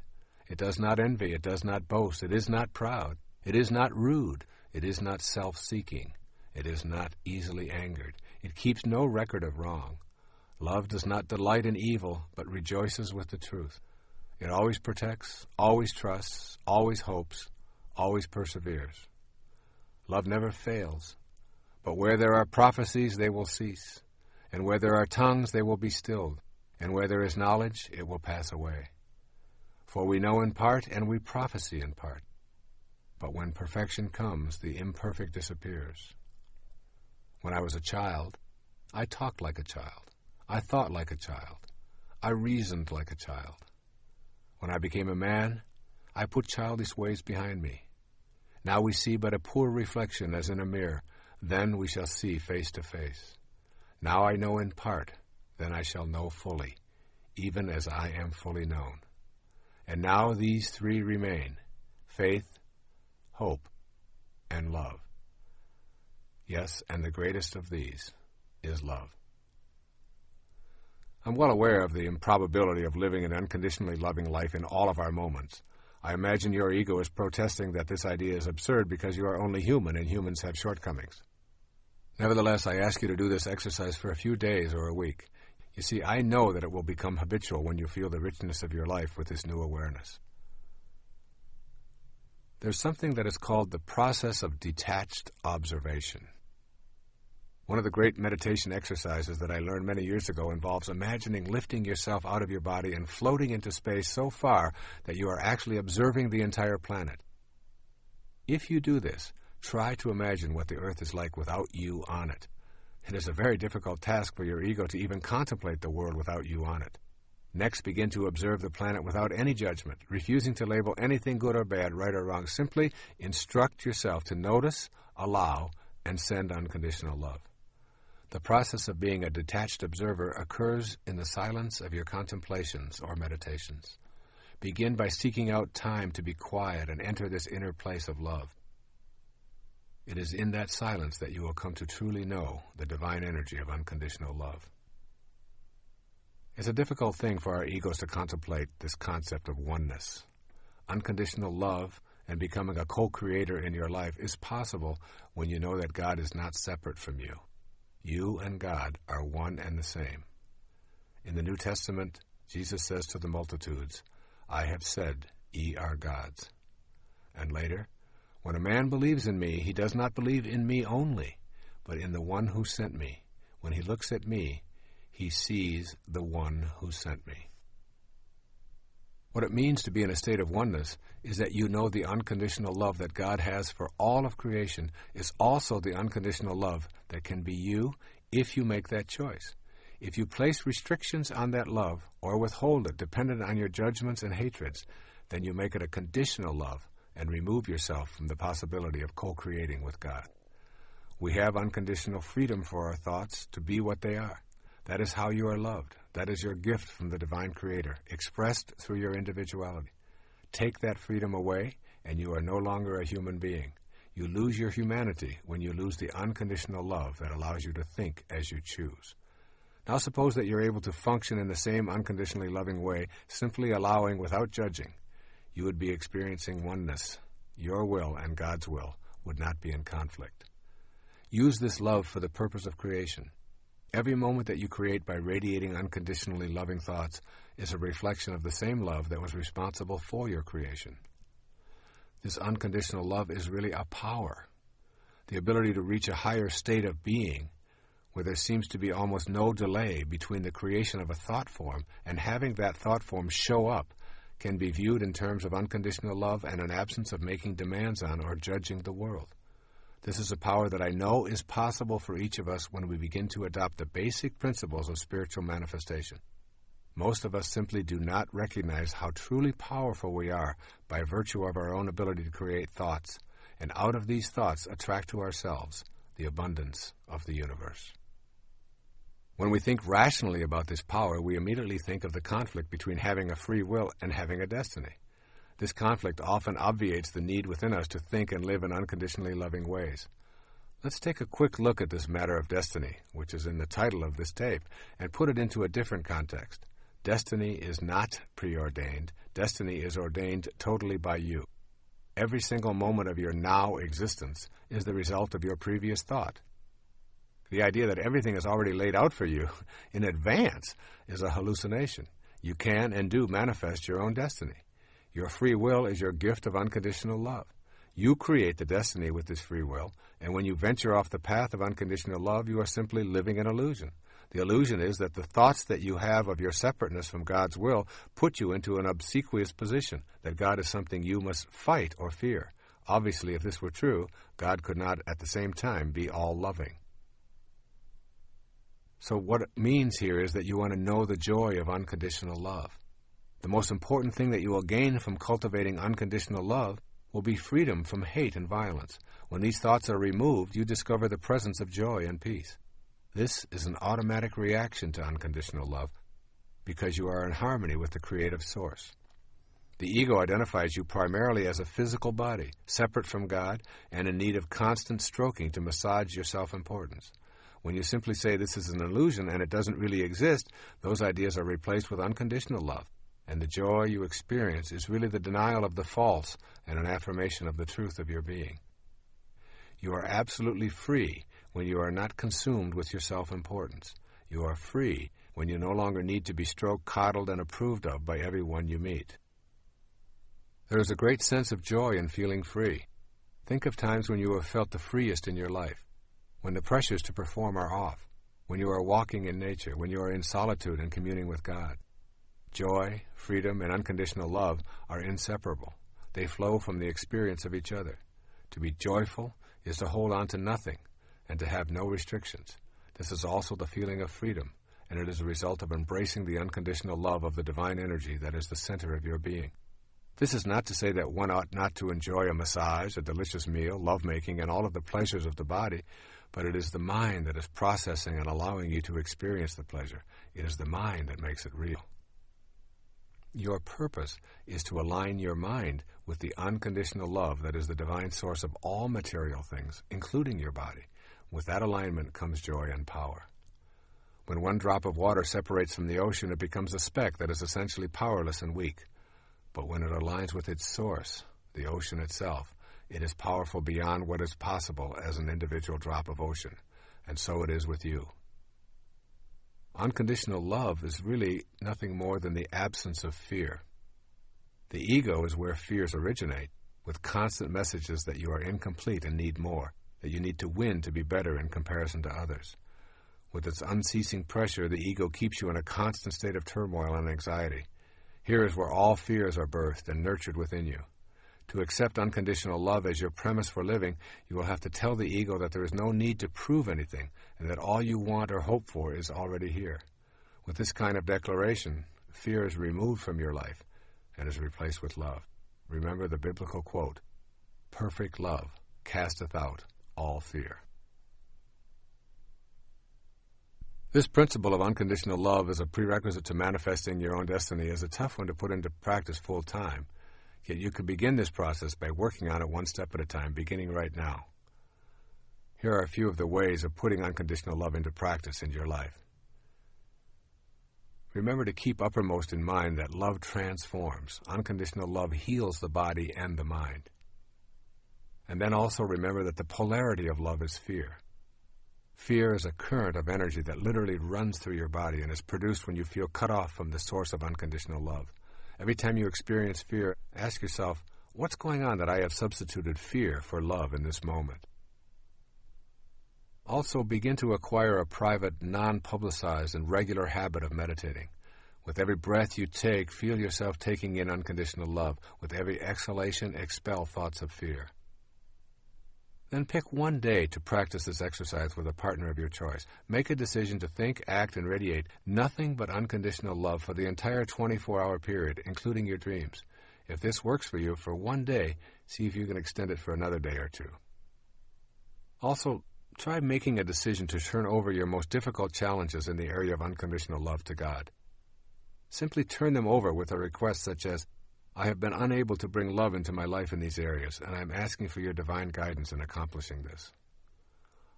S1: It does not envy. It does not boast. It is not proud. It is not rude. It is not self-seeking. It is not easily angered. It keeps no record of wrong. Love does not delight in evil, but rejoices with the truth. It always protects, always trusts, always hopes, always perseveres. Love never fails, but where there are prophecies, they will cease, and where there are tongues, they will be stilled, and where there is knowledge, it will pass away. For we know in part, and we prophesy in part. But when perfection comes, the imperfect disappears. When I was a child, I talked like a child. I thought like a child. I reasoned like a child. When I became a man, I put childish ways behind me. Now we see but a poor reflection as in a mirror. Then we shall see face to face. Now I know in part, then I shall know fully, even as I am fully known. And now these three remain: faith, hope, and love. Yes, and the greatest of these is love. I'm well aware of the improbability of living an unconditionally loving life in all of our moments. I imagine your ego is protesting that this idea is absurd because you are only human and humans have shortcomings. Nevertheless, I ask you to do this exercise for a few days or a week. You see, I know that it will become habitual when you feel the richness of your life with this new awareness. There's something that is called the process of detached observation. One of the great meditation exercises that I learned many years ago involves imagining lifting yourself out of your body and floating into space so far that you are actually observing the entire planet. If you do this, try to imagine what the Earth is like without you on it. It is a very difficult task for your ego to even contemplate the world without you on it. Next, begin to observe the planet without any judgment, refusing to label anything good or bad, right or wrong. Simply instruct yourself to notice, allow, and send unconditional love. The process of being a detached observer occurs in the silence of your contemplations or meditations. Begin by seeking out time to be quiet and enter this inner place of love. It is in that silence that you will come to truly know the divine energy of unconditional love. It's a difficult thing for our egos to contemplate this concept of oneness. Unconditional love and becoming a co-creator in your life is possible when you know that God is not separate from you. You and God are one and the same. In the New Testament, Jesus says to the multitudes, "I have said, ye are gods." And later, "When a man believes in me, he does not believe in me only, but in the one who sent me. When he looks at me, he sees the one who sent me." What it means to be in a state of oneness is that you know the unconditional love that God has for all of creation is also the unconditional love that can be you if you make that choice. If you place restrictions on that love or withhold it dependent on your judgments and hatreds, then you make it a conditional love and remove yourself from the possibility of co-creating with God. We have unconditional freedom for our thoughts to be what they are. That is how you are loved. That is your gift from the divine Creator, expressed through your individuality. Take that freedom away, and you are no longer a human being. You lose your humanity when you lose the unconditional love that allows you to think as you choose. Now suppose that you're able to function in the same unconditionally loving way, simply allowing without judging. You would be experiencing oneness. Your will and God's will would not be in conflict. Use this love for the purpose of creation. Every moment that you create by radiating unconditionally loving thoughts is a reflection of the same love that was responsible for your creation. This unconditional love is really a power, the ability to reach a higher state of being where there seems to be almost no delay between the creation of a thought form and having that thought form show up can be viewed in terms of unconditional love and an absence of making demands on or judging the world. This is a power that I know is possible for each of us when we begin to adopt the basic principles of spiritual manifestation. Most of us simply do not recognize how truly powerful we are by virtue of our own ability to create thoughts, and out of these thoughts attract to ourselves the abundance of the universe. When we think rationally about this power, we immediately think of the conflict between having a free will and having a destiny. This conflict often obviates the need within us to think and live in unconditionally loving ways. Let's take a quick look at this matter of destiny, which is in the title of this tape, and put it into a different context. Destiny is not preordained. Destiny is ordained totally by you. Every single moment of your now existence is the result of your previous thought. The idea that everything is already laid out for you in advance is a hallucination. You can and do manifest your own destiny. Your free will is your gift of unconditional love. You create the destiny with this free will, and when you venture off the path of unconditional love, you are simply living an illusion. The illusion is that the thoughts that you have of your separateness from God's will put you into an obsequious position, that God is something you must fight or fear. Obviously, if this were true, God could not at the same time be all-loving. So what it means here is that you want to know the joy of unconditional love. The most important thing that you will gain from cultivating unconditional love will be freedom from hate and violence. When these thoughts are removed, you discover the presence of joy and peace. This is an automatic reaction to unconditional love because you are in harmony with the creative source. The ego identifies you primarily as a physical body, separate from God, and in need of constant stroking to massage your self-importance. When you simply say this is an illusion and it doesn't really exist, those ideas are replaced with unconditional love, and the joy you experience is really the denial of the false and an affirmation of the truth of your being. You are absolutely free when you are not consumed with your self-importance. You are free when you no longer need to be stroked, coddled, and approved of by everyone you meet. There is a great sense of joy in feeling free. Think of times when you have felt the freest in your life, when the pressures to perform are off, when you are walking in nature, when you are in solitude and communing with God. Joy, freedom, and unconditional love are inseparable. They flow from the experience of each other. To be joyful is to hold on to nothing and to have no restrictions. This is also the feeling of freedom, and it is a result of embracing the unconditional love of the divine energy that is the center of your being. This is not to say that one ought not to enjoy a massage, a delicious meal, lovemaking, and all of the pleasures of the body, but it is the mind that is processing and allowing you to experience the pleasure. It is the mind that makes it real. Your purpose is to align your mind with the unconditional love that is the divine source of all material things, including your body. With that alignment comes joy and power. When one drop of water separates from the ocean, it becomes a speck that is essentially powerless and weak. But when it aligns with its source, the ocean itself, it is powerful beyond what is possible as an individual drop of ocean, and so it is with you. Unconditional love is really nothing more than the absence of fear. The ego is where fears originate, with constant messages that you are incomplete and need more, that you need to win to be better in comparison to others. With its unceasing pressure, the ego keeps you in a constant state of turmoil and anxiety. Here is where all fears are birthed and nurtured within you. To accept unconditional love as your premise for living, you will have to tell the ego that there is no need to prove anything and that all you want or hope for is already here. With this kind of declaration, fear is removed from your life and is replaced with love. Remember the biblical quote, "Perfect love casteth out all fear." This principle of unconditional love as a prerequisite to manifesting your own destiny is a tough one to put into practice full time. Yet you can begin this process by working on it one step at a time, beginning right now. Here are a few of the ways of putting unconditional love into practice in your life. Remember to keep uppermost in mind that love transforms. Unconditional love heals the body and the mind. And then also remember that the polarity of love is fear. Fear is a current of energy that literally runs through your body and is produced when you feel cut off from the source of unconditional love. Every time you experience fear, ask yourself, what's going on that I have substituted fear for love in this moment? Also, begin to acquire a private, non-publicized, and regular habit of meditating. With every breath you take, feel yourself taking in unconditional love. With every exhalation, expel thoughts of fear. Then pick one day to practice this exercise with a partner of your choice. Make a decision to think, act, and radiate nothing but unconditional love for the entire 24-hour period, including your dreams. If this works for you for one day, see if you can extend it for another day or two. Also, try making a decision to turn over your most difficult challenges in the area of unconditional love to God. Simply turn them over with a request such as, I have been unable to bring love into my life in these areas, and I am asking for your divine guidance in accomplishing this.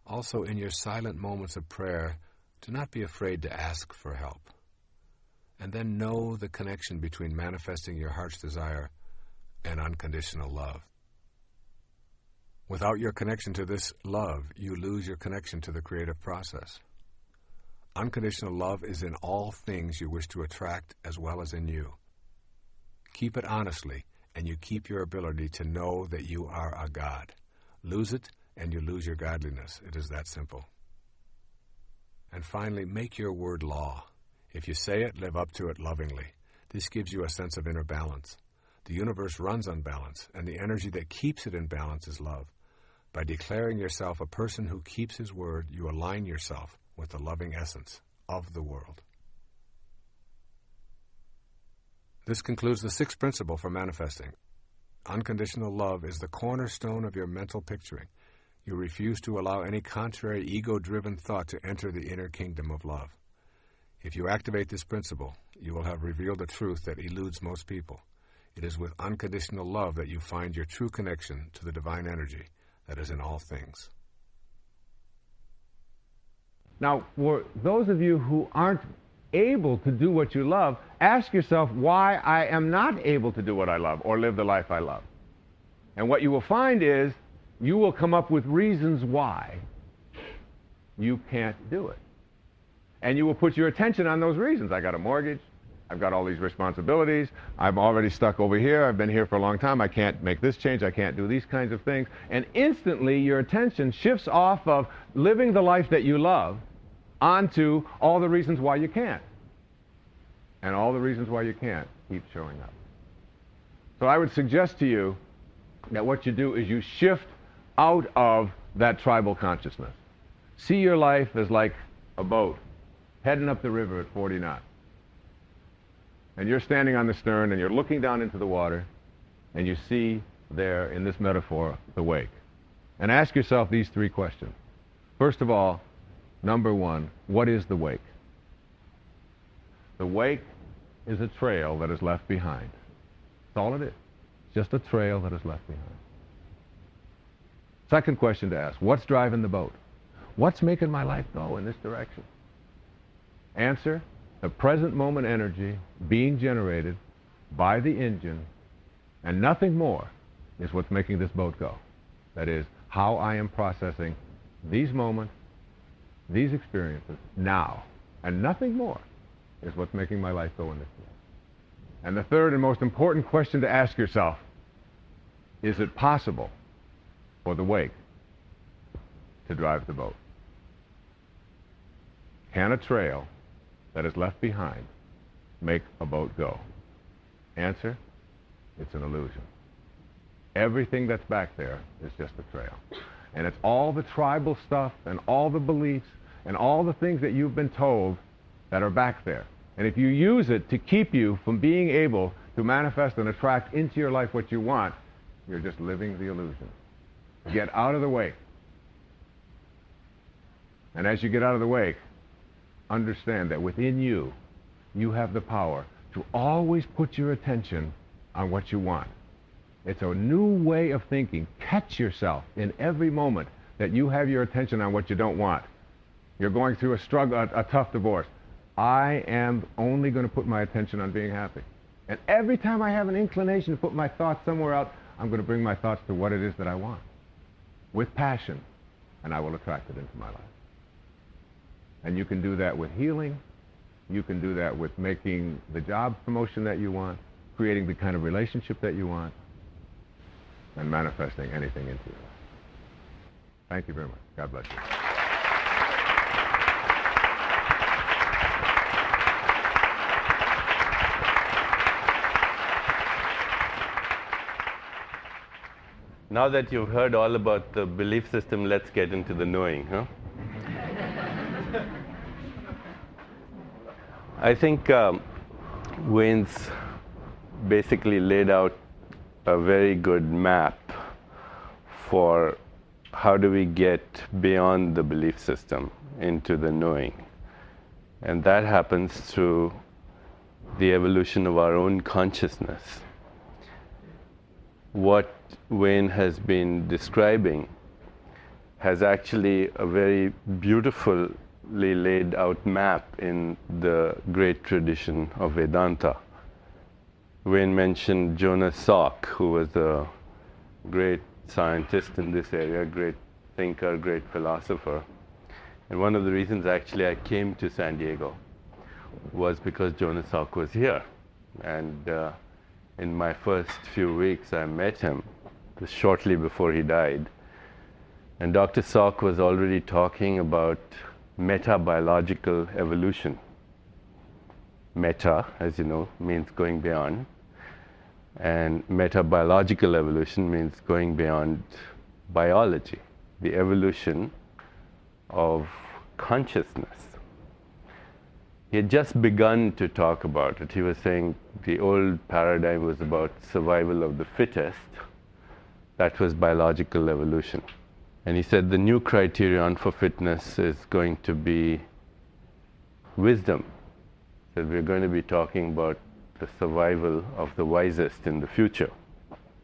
S1: Also, in your silent moments of prayer, do not be afraid to ask for help. And then know the connection between manifesting your heart's desire and unconditional love. Without your connection to this love, you lose your connection to the creative process. Unconditional love is in all things you wish to attract as well as in you. Keep it honestly, and you keep your ability to know that you are a God. Lose it, and you lose your godliness. It is that simple. And finally, make your word law. If you say it, live up to it lovingly. This gives you a sense of inner balance. The universe runs on balance, and the energy that keeps it in balance is love. By declaring yourself a person who keeps his word, you align yourself with the loving essence of the world. This concludes the sixth principle for manifesting. Unconditional love is the cornerstone of your mental picturing. You refuse to allow any contrary ego-driven thought to enter the inner kingdom of love. If you activate this principle, you will have revealed a truth that eludes most people. It is with unconditional love that you find your true connection to the divine energy that is in all things.
S5: Now, for those of you who aren't able to do what you love, ask yourself why I am not able to do what I love or live the life I love. And what you will find is you will come up with reasons why you can't do it. And you will put your attention on those reasons. I got a mortgage. I've got all these responsibilities. I'm already stuck over here. I've been here for a long time. I can't make this change. I can't do these kinds of things. And instantly your attention shifts off of living the life that you love onto all the reasons why you can't. And all the reasons why you can't keep showing up. So I would suggest to you that what you do is you shift out of that tribal consciousness. See your life as like a boat heading up the river at 40 knots. And you're standing on the stern and you're looking down into the water and you see there, in this metaphor, the wake. And ask yourself these three questions. First of all, number one, what is the wake? The wake is a trail that is left behind. That's all it is. Just a trail that is left behind. Second question to ask, what's driving the boat? What's making my life go in this direction? Answer, the present moment energy being generated by the engine, and nothing more is what's making this boat go. That is, how I am processing these moments, these experiences, now. And nothing more is what's making my life go in this way. And the third and most important question to ask yourself, is it possible for the wake to drive the boat? Can a trail that is left behind make a boat go? Answer, it's an illusion. Everything that's back there is just a trail. And it's all the tribal stuff and all the beliefs and all the things that you've been told that are back there. And if you use it to keep you from being able to manifest and attract into your life what you want, you're just living the illusion. Get out of the wake. And as you get out of the wake, understand that within you, you have the power to always put your attention on what you want. It's a new way of thinking. Catch yourself in every moment that you have your attention on what you don't want. You're going through a struggle, a tough divorce. I am only going to put my attention on being happy. And every time I have an inclination to put my thoughts somewhere else, I'm going to bring my thoughts to what it is that I want. With passion, and I will attract it into my life. And you can do that with healing. You can do that with making the job promotion that you want, creating the kind of relationship that you want, and manifesting anything into your life. Thank you very much. God bless you.
S4: Now that you've heard all about the belief system, let's get into the knowing, huh? I think Wayne's basically laid out a very good map for how do we get beyond the belief system into the knowing. And that happens through the evolution of our own consciousness. What Wayne has been describing has actually a very beautifully laid out map in the great tradition of Vedanta. Wayne mentioned Jonas Salk, who was a great scientist in this area, great thinker, great philosopher. And one of the reasons actually I came to San Diego was because Jonas Salk was here. And in my first few weeks I met him shortly before he died. And Dr. Salk was already talking about meta-biological evolution. Meta, as you know, means going beyond. And meta-biological evolution means going beyond biology, the evolution of consciousness. He had just begun to talk about it. He was saying the old paradigm was about survival of the fittest. That was biological evolution. And he said the new criterion for fitness is going to be wisdom. So we're going to be talking about the survival of the wisest in the future.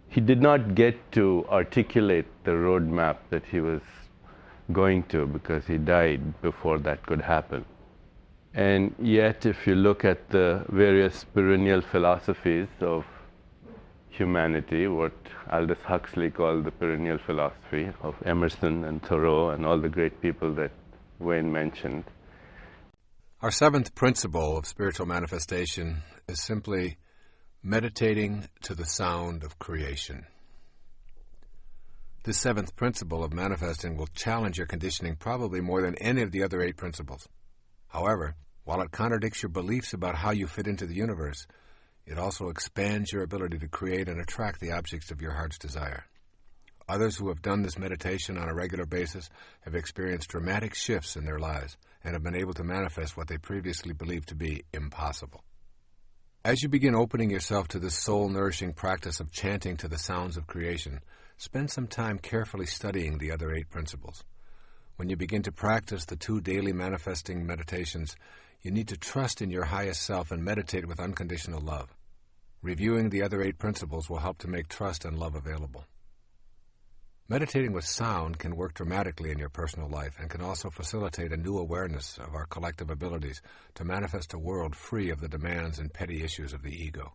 S4: He did not get to articulate the roadmap that he was going to because he died before that could happen. And yet, if you look at the various perennial philosophies of humanity, what Aldous Huxley called the perennial philosophy of Emerson and Thoreau and all the great people that Wayne mentioned.
S1: Our seventh principle of spiritual manifestation is simply meditating to the sound of creation. This seventh principle of manifesting will challenge your conditioning probably more than any of the other 8 principles. However, while it contradicts your beliefs about how you fit into the universe, it also expands your ability to create and attract the objects of your heart's desire. Others who have done this meditation on a regular basis have experienced dramatic shifts in their lives and have been able to manifest what they previously believed to be impossible. As you begin opening yourself to this soul-nourishing practice of chanting to the sounds of creation, spend some time carefully studying the other 8 principles. When you begin to practice the 2 daily manifesting meditations, you need to trust in your highest self and meditate with unconditional love. Reviewing the other 8 principles will help to make trust and love available. Meditating with sound can work dramatically in your personal life and can also facilitate a new awareness of our collective abilities to manifest a world free of the demands and petty issues of the ego.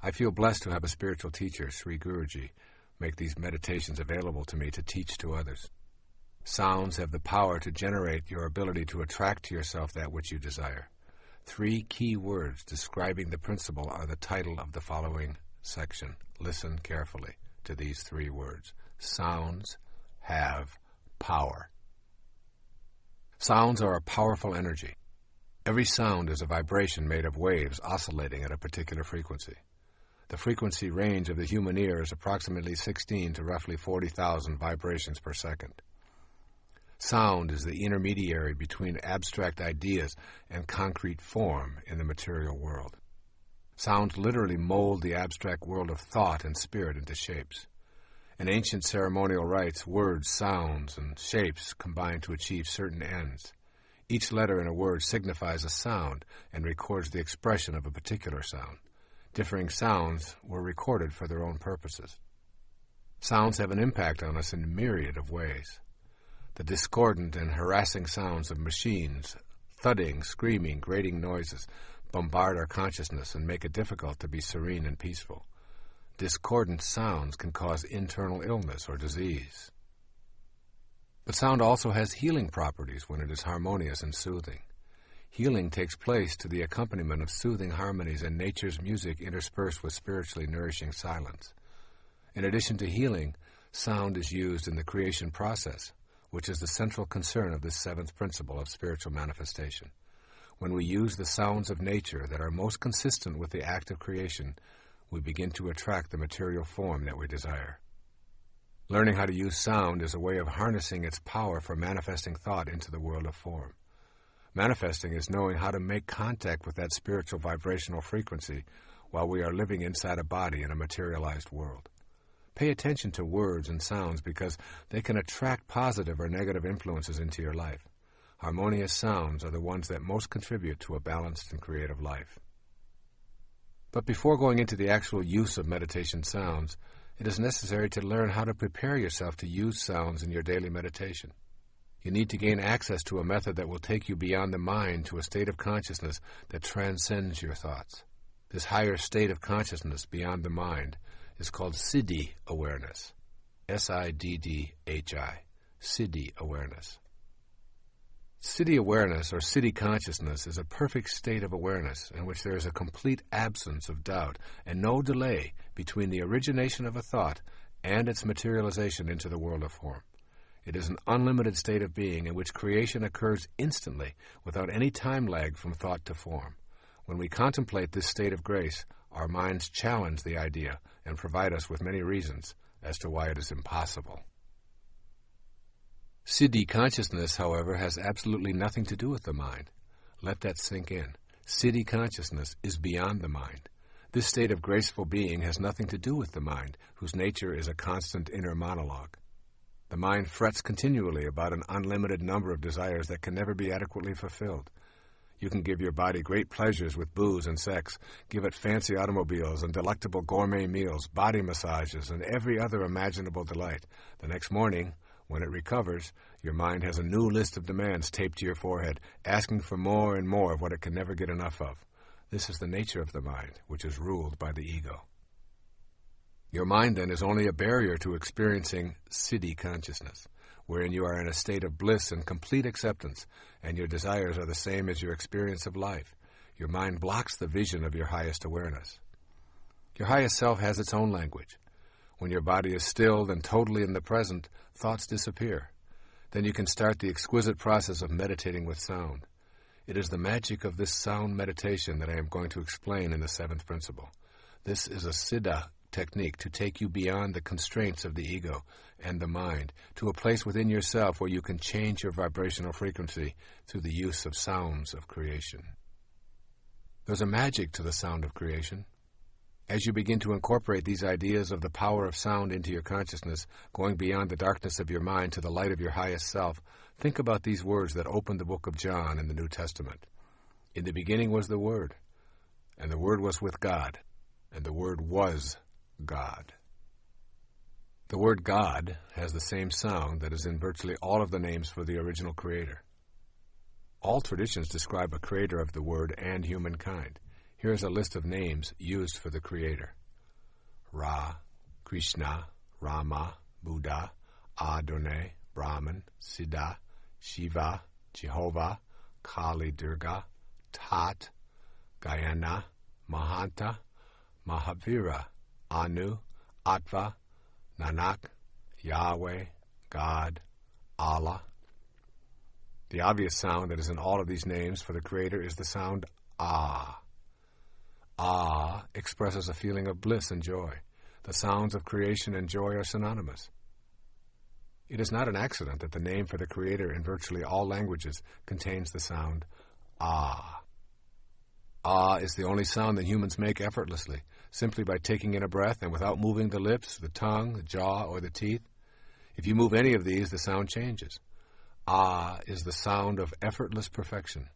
S1: I feel blessed to have a spiritual teacher, Sri Guruji, make these meditations available to me to teach to others. Sounds have the power to generate your ability to attract to yourself that which you desire. 3 key words describing the principle are the title of the following section. Listen carefully to these 3 words. Sounds have power. Sounds are a powerful energy. Every sound is a vibration made of waves oscillating at a particular frequency. The frequency range of the human ear is approximately 16 to roughly 40,000 vibrations per second. Sound is the intermediary between abstract ideas and concrete form in the material world. Sounds literally mold the abstract world of thought and spirit into shapes. In ancient ceremonial rites, words, sounds, and shapes combine to achieve certain ends. Each letter in a word signifies a sound and records the expression of a particular sound. Differing sounds were recorded for their own purposes. Sounds have an impact on us in a myriad of ways. The discordant and harassing sounds of machines, thudding, screaming, grating noises, bombard our consciousness and make it difficult to be serene and peaceful. Discordant sounds can cause internal illness or disease. But sound also has healing properties when it is harmonious and soothing. Healing takes place to the accompaniment of soothing harmonies and nature's music interspersed with spiritually nourishing silence. In addition to healing, sound is used in the creation process, which is the central concern of this 7th principle of spiritual manifestation. When we use the sounds of nature that are most consistent with the act of creation, we begin to attract the material form that we desire. Learning how to use sound is a way of harnessing its power for manifesting thought into the world of form. Manifesting is knowing how to make contact with that spiritual vibrational frequency while we are living inside a body in a materialized world. Pay attention to words and sounds because they can attract positive or negative influences into your life. Harmonious sounds are the ones that most contribute to a balanced and creative life. But before going into the actual use of meditation sounds, it is necessary to learn how to prepare yourself to use sounds in your daily meditation. You need to gain access to a method that will take you beyond the mind to a state of consciousness that transcends your thoughts. This higher state of consciousness beyond the mind is called Siddhi awareness. S-I-D-D-H-I. Siddhi awareness. Siddhi awareness, or Siddhi consciousness, is a perfect state of awareness in which there is a complete absence of doubt and no delay between the origination of a thought and its materialization into the world of form. It is an unlimited state of being in which creation occurs instantly without any time lag from thought to form. When we contemplate this state of grace, our minds challenge the idea and provide us with many reasons as to why it is impossible. Siddhi consciousness, however, has absolutely nothing to do with the mind. Let that sink in. Siddhi consciousness is beyond the mind. This state of graceful being has nothing to do with the mind, whose nature is a constant inner monologue. The mind frets continually about an unlimited number of desires that can never be adequately fulfilled. You can give your body great pleasures with booze and sex, give it fancy automobiles and delectable gourmet meals, body massages, and every other imaginable delight. The next morning, when it recovers, your mind has a new list of demands taped to your forehead, asking for more and more of what it can never get enough of. This is the nature of the mind, which is ruled by the ego. Your mind, then, is only a barrier to experiencing Siddhi consciousness, wherein you are in a state of bliss and complete acceptance, and your desires are the same as your experience of life. Your mind blocks the vision of your highest awareness. Your highest self has its own language. When your body is stilled and totally in the present, thoughts disappear. Then you can start the exquisite process of meditating with sound. It is the magic of this sound meditation that I am going to explain in the seventh principle. This is a siddha technique to take you beyond the constraints of the ego and the mind to a place within yourself where you can change your vibrational frequency through the use of sounds of creation. There's a magic to the sound of creation. As you begin to incorporate these ideas of the power of sound into your consciousness, going beyond the darkness of your mind to the light of your highest self, think about these words that open the book of John in the New Testament. In the beginning was the Word, and the Word was with God, and the Word was God. The word God has the same sound that is in virtually all of the names for the original creator. All traditions describe a creator of the word and humankind. Here is a list of names used for the creator: Ra, Krishna, Rama, Buddha, Adonai, Brahman, Siddha, Shiva, Jehovah, Kali Durga, Tat, Gayana, Mahanta, Mahavira, Anu, Atva, Nanak, Yahweh, God, Allah. The obvious sound that is in all of these names for the Creator is the sound Ah. Ah expresses a feeling of bliss and joy. The sounds of creation and joy are synonymous. It is not an accident that the name for the Creator in virtually all languages contains the sound Ah. Ah is the only sound that humans make effortlessly, simply by taking in a breath and without moving the lips, the tongue, the jaw, or the teeth. If you move any of these, the sound changes. Ah is the sound of effortless perfection,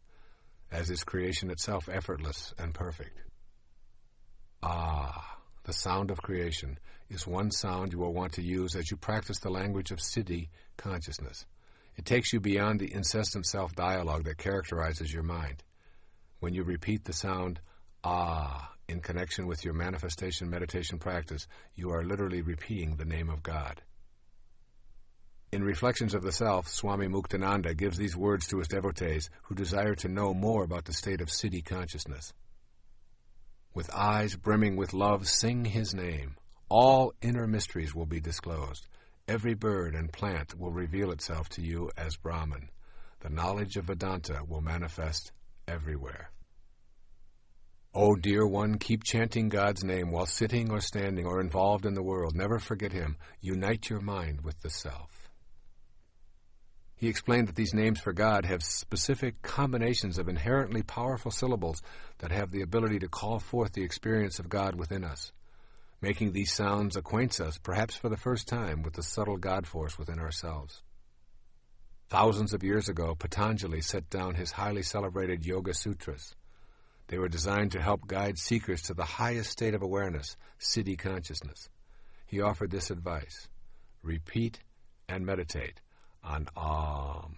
S1: as is creation itself effortless and perfect. Ah, the sound of creation, is one sound you will want to use as you practice the language of Siddhi consciousness. It takes you beyond the incessant self-dialogue that characterizes your mind. When you repeat the sound Ah in connection with your manifestation meditation practice, you are literally repeating the name of God. In Reflections of the Self, Swami Muktananda gives these words to his devotees who desire to know more about the state of Siddhi consciousness. With eyes brimming with love, sing his name. All inner mysteries will be disclosed. Every bird and plant will reveal itself to you as Brahman. The knowledge of Vedanta will manifest everywhere. O dear one, keep chanting God's name while sitting or standing or involved in the world. Never forget him. Unite your mind with the self. He explained that these names for God have specific combinations of inherently powerful syllables that have the ability to call forth the experience of God within us. Making these sounds acquaints us, perhaps for the first time, with the subtle God force within ourselves. Thousands of years ago, Patanjali set down his highly celebrated Yoga Sutras. They were designed to help guide seekers to the highest state of awareness, Siddhi consciousness. He offered this advice: repeat and meditate on Om.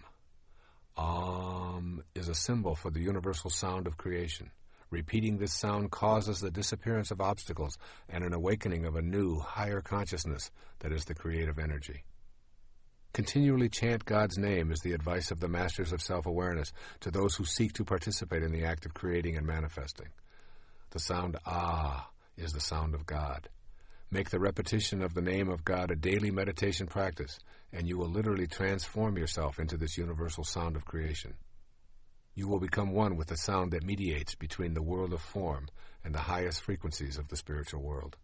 S1: Om is a symbol for the universal sound of creation. Repeating this sound causes the disappearance of obstacles and an awakening of a new, higher consciousness that is the creative energy. Continually chant God's name is the advice of the masters of self-awareness to those who seek to participate in the act of creating and manifesting. The sound Ah is the sound of God. Make the repetition of the name of God a daily meditation practice, and you will literally transform yourself into this universal sound of creation. You will become one with the sound that mediates between the world of form and the highest frequencies of the spiritual world.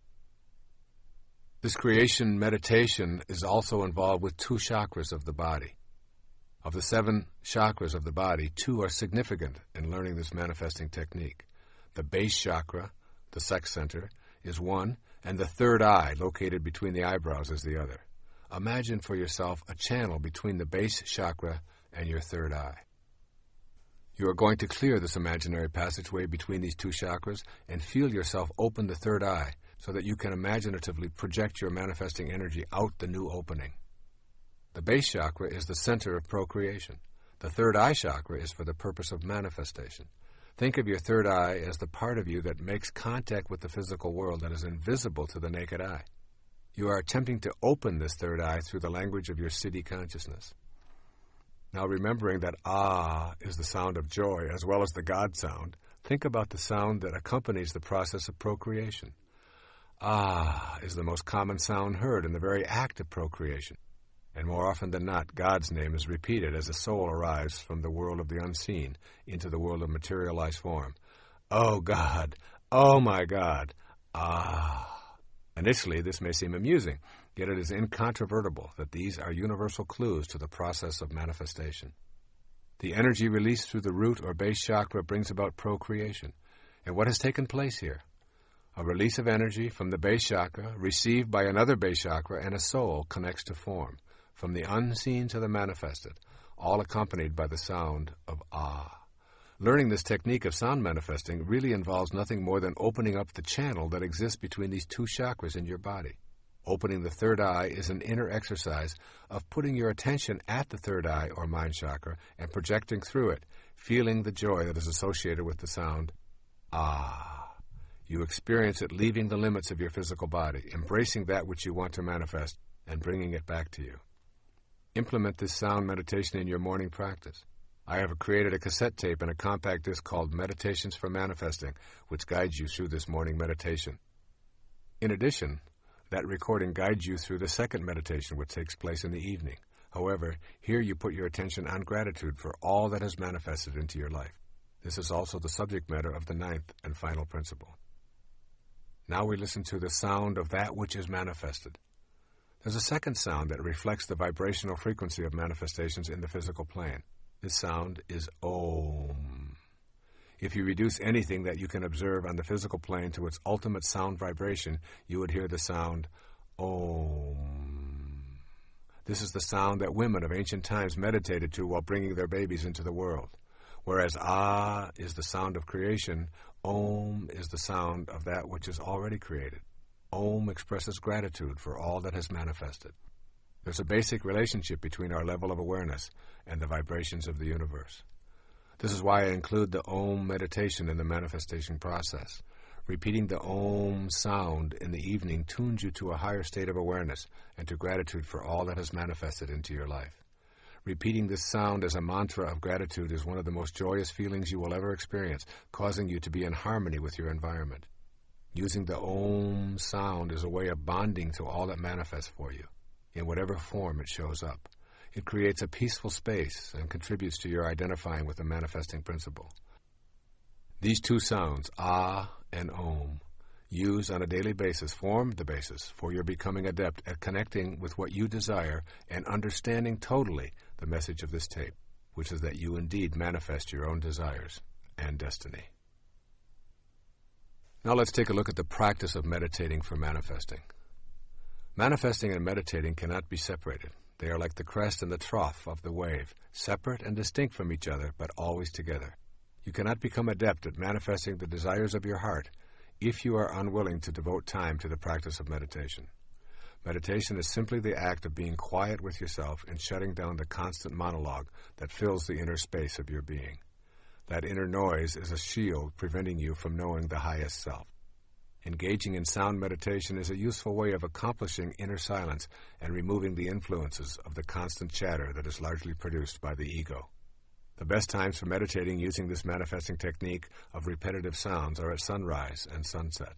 S1: This creation meditation is also involved with two chakras of the body. Of the 7 chakras of the body, 2 are significant in learning this manifesting technique. The base chakra, the sex center, is one, and the third eye, located between the eyebrows, is the other. Imagine for yourself a channel between the base chakra and your third eye. You are going to clear this imaginary passageway between these 2 chakras and feel yourself open the third eye so that you can imaginatively project your manifesting energy out the new opening. The base chakra is the center of procreation. The third eye chakra is for the purpose of manifestation. Think of your third eye as the part of you that makes contact with the physical world that is invisible to the naked eye. You are attempting to open this third eye through the language of your siddhi consciousness. Now, remembering that ah is the sound of joy as well as the God sound, think about the sound that accompanies the process of procreation. Ah is the most common sound heard in the very act of procreation. And more often than not, God's name is repeated as a soul arrives from the world of the unseen into the world of materialized form. Oh God! Oh my God! Ah! Initially, this may seem amusing, yet it is incontrovertible that these are universal clues to the process of manifestation. The energy released through the root or base chakra brings about procreation. And what has taken place here? A release of energy from the base chakra, received by another base chakra, and a soul connects to form, from the unseen to the manifested, all accompanied by the sound of ah. Learning this technique of sound manifesting really involves nothing more than opening up the channel that exists between these 2 chakras in your body. Opening the third eye is an inner exercise of putting your attention at the third eye or mind chakra and projecting through it, feeling the joy that is associated with the sound ah. You experience it leaving the limits of your physical body, embracing that which you want to manifest, and bringing it back to you. Implement this sound meditation in your morning practice. I have created a cassette tape and a compact disc called Meditations for Manifesting, which guides you through this morning meditation. In addition, that recording guides you through the second meditation, which takes place in the evening. However, here you put your attention on gratitude for all that has manifested into your life. This is also the subject matter of the 9th and final principle. Now we listen to the sound of that which is manifested. There's a second sound that reflects the vibrational frequency of manifestations in the physical plane. This sound is Om. If you reduce anything that you can observe on the physical plane to its ultimate sound vibration, you would hear the sound Om. This is the sound that women of ancient times meditated to while bringing their babies into the world. Whereas Ah is the sound of creation, Om is the sound of that which is already created. Om expresses gratitude for all that has manifested. There's a basic relationship between our level of awareness and the vibrations of the universe. This is why I include the Om meditation in the manifestation process. Repeating the Om sound in the evening tunes you to a higher state of awareness and to gratitude for all that has manifested into your life. Repeating this sound as a mantra of gratitude is one of the most joyous feelings you will ever experience, causing you to be in harmony with your environment. Using the Om sound is a way of bonding to all that manifests for you, in whatever form it shows up. It creates a peaceful space and contributes to your identifying with the manifesting principle. These 2 sounds, Ah and Om, used on a daily basis, form the basis for your becoming adept at connecting with what you desire and understanding totally the message of this tape, which is that you indeed manifest your own desires and destiny. Now let's take a look at the practice of meditating for manifesting. Manifesting and meditating cannot be separated. They are like the crest and the trough of the wave, separate and distinct from each other, but always together. You cannot become adept at manifesting the desires of your heart if you are unwilling to devote time to the practice of meditation. Meditation is simply the act of being quiet with yourself and shutting down the constant monologue that fills the inner space of your being. That inner noise is a shield preventing you from knowing the highest self. Engaging in sound meditation is a useful way of accomplishing inner silence and removing the influences of the constant chatter that is largely produced by the ego. The best times for meditating using this manifesting technique of repetitive sounds are at sunrise and sunset.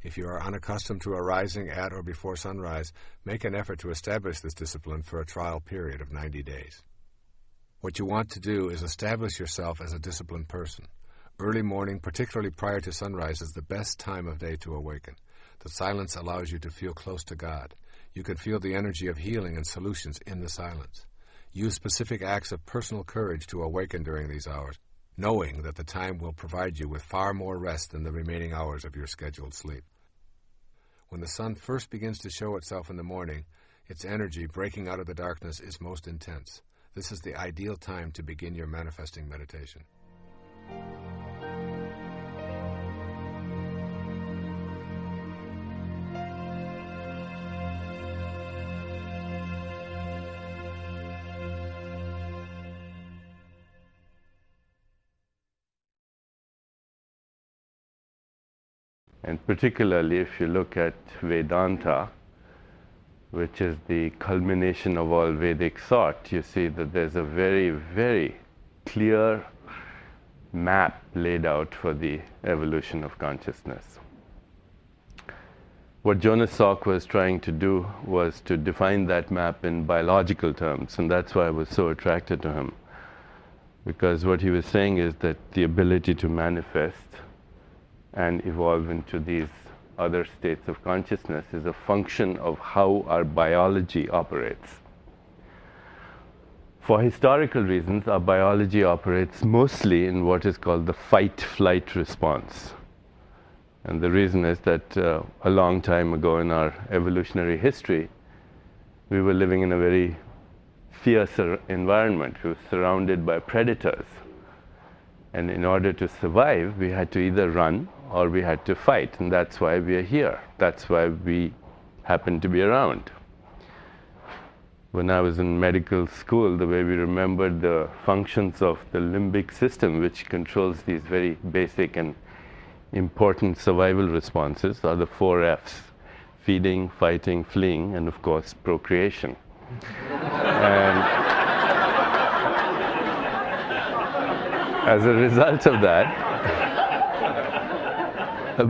S1: If you are unaccustomed to arising at or before sunrise, make an effort to establish this discipline for a trial period of 90 days. What you want to do is establish yourself as a disciplined person. Early morning, particularly prior to sunrise, is the best time of day to awaken. The silence allows you to feel close to God. You can feel the energy of healing and solutions in the silence. Use specific acts of personal courage to awaken during these hours, knowing that the time will provide you with far more rest than the remaining hours of your scheduled sleep. When the sun first begins to show itself in the morning, its energy breaking out of the darkness is most intense. This is the ideal time to begin your manifesting meditation.
S4: And particularly if you look at Vedanta, which is the culmination of all Vedic thought, you see that there's a very, very clear map laid out for the evolution of consciousness. What Jonas Salk was trying to do was to define that map in biological terms, and that's why I was so attracted to him. Because what he was saying is that the ability to manifest and evolve into these other states of consciousness is a function of how our biology operates. For historical reasons, our biology operates mostly in what is called the fight-flight response. And the reason is that a long time ago in our evolutionary history, we were living in a very fierce environment. We were surrounded by predators. And in order to survive, we had to either run or we had to fight. And that's why we are here. That's why we happen to be around. When I was in medical school, the way we remembered the functions of the limbic system, which controls these very basic and important survival responses, are the 4 F's: feeding, fighting, fleeing, and of course, procreation. And as a result of that,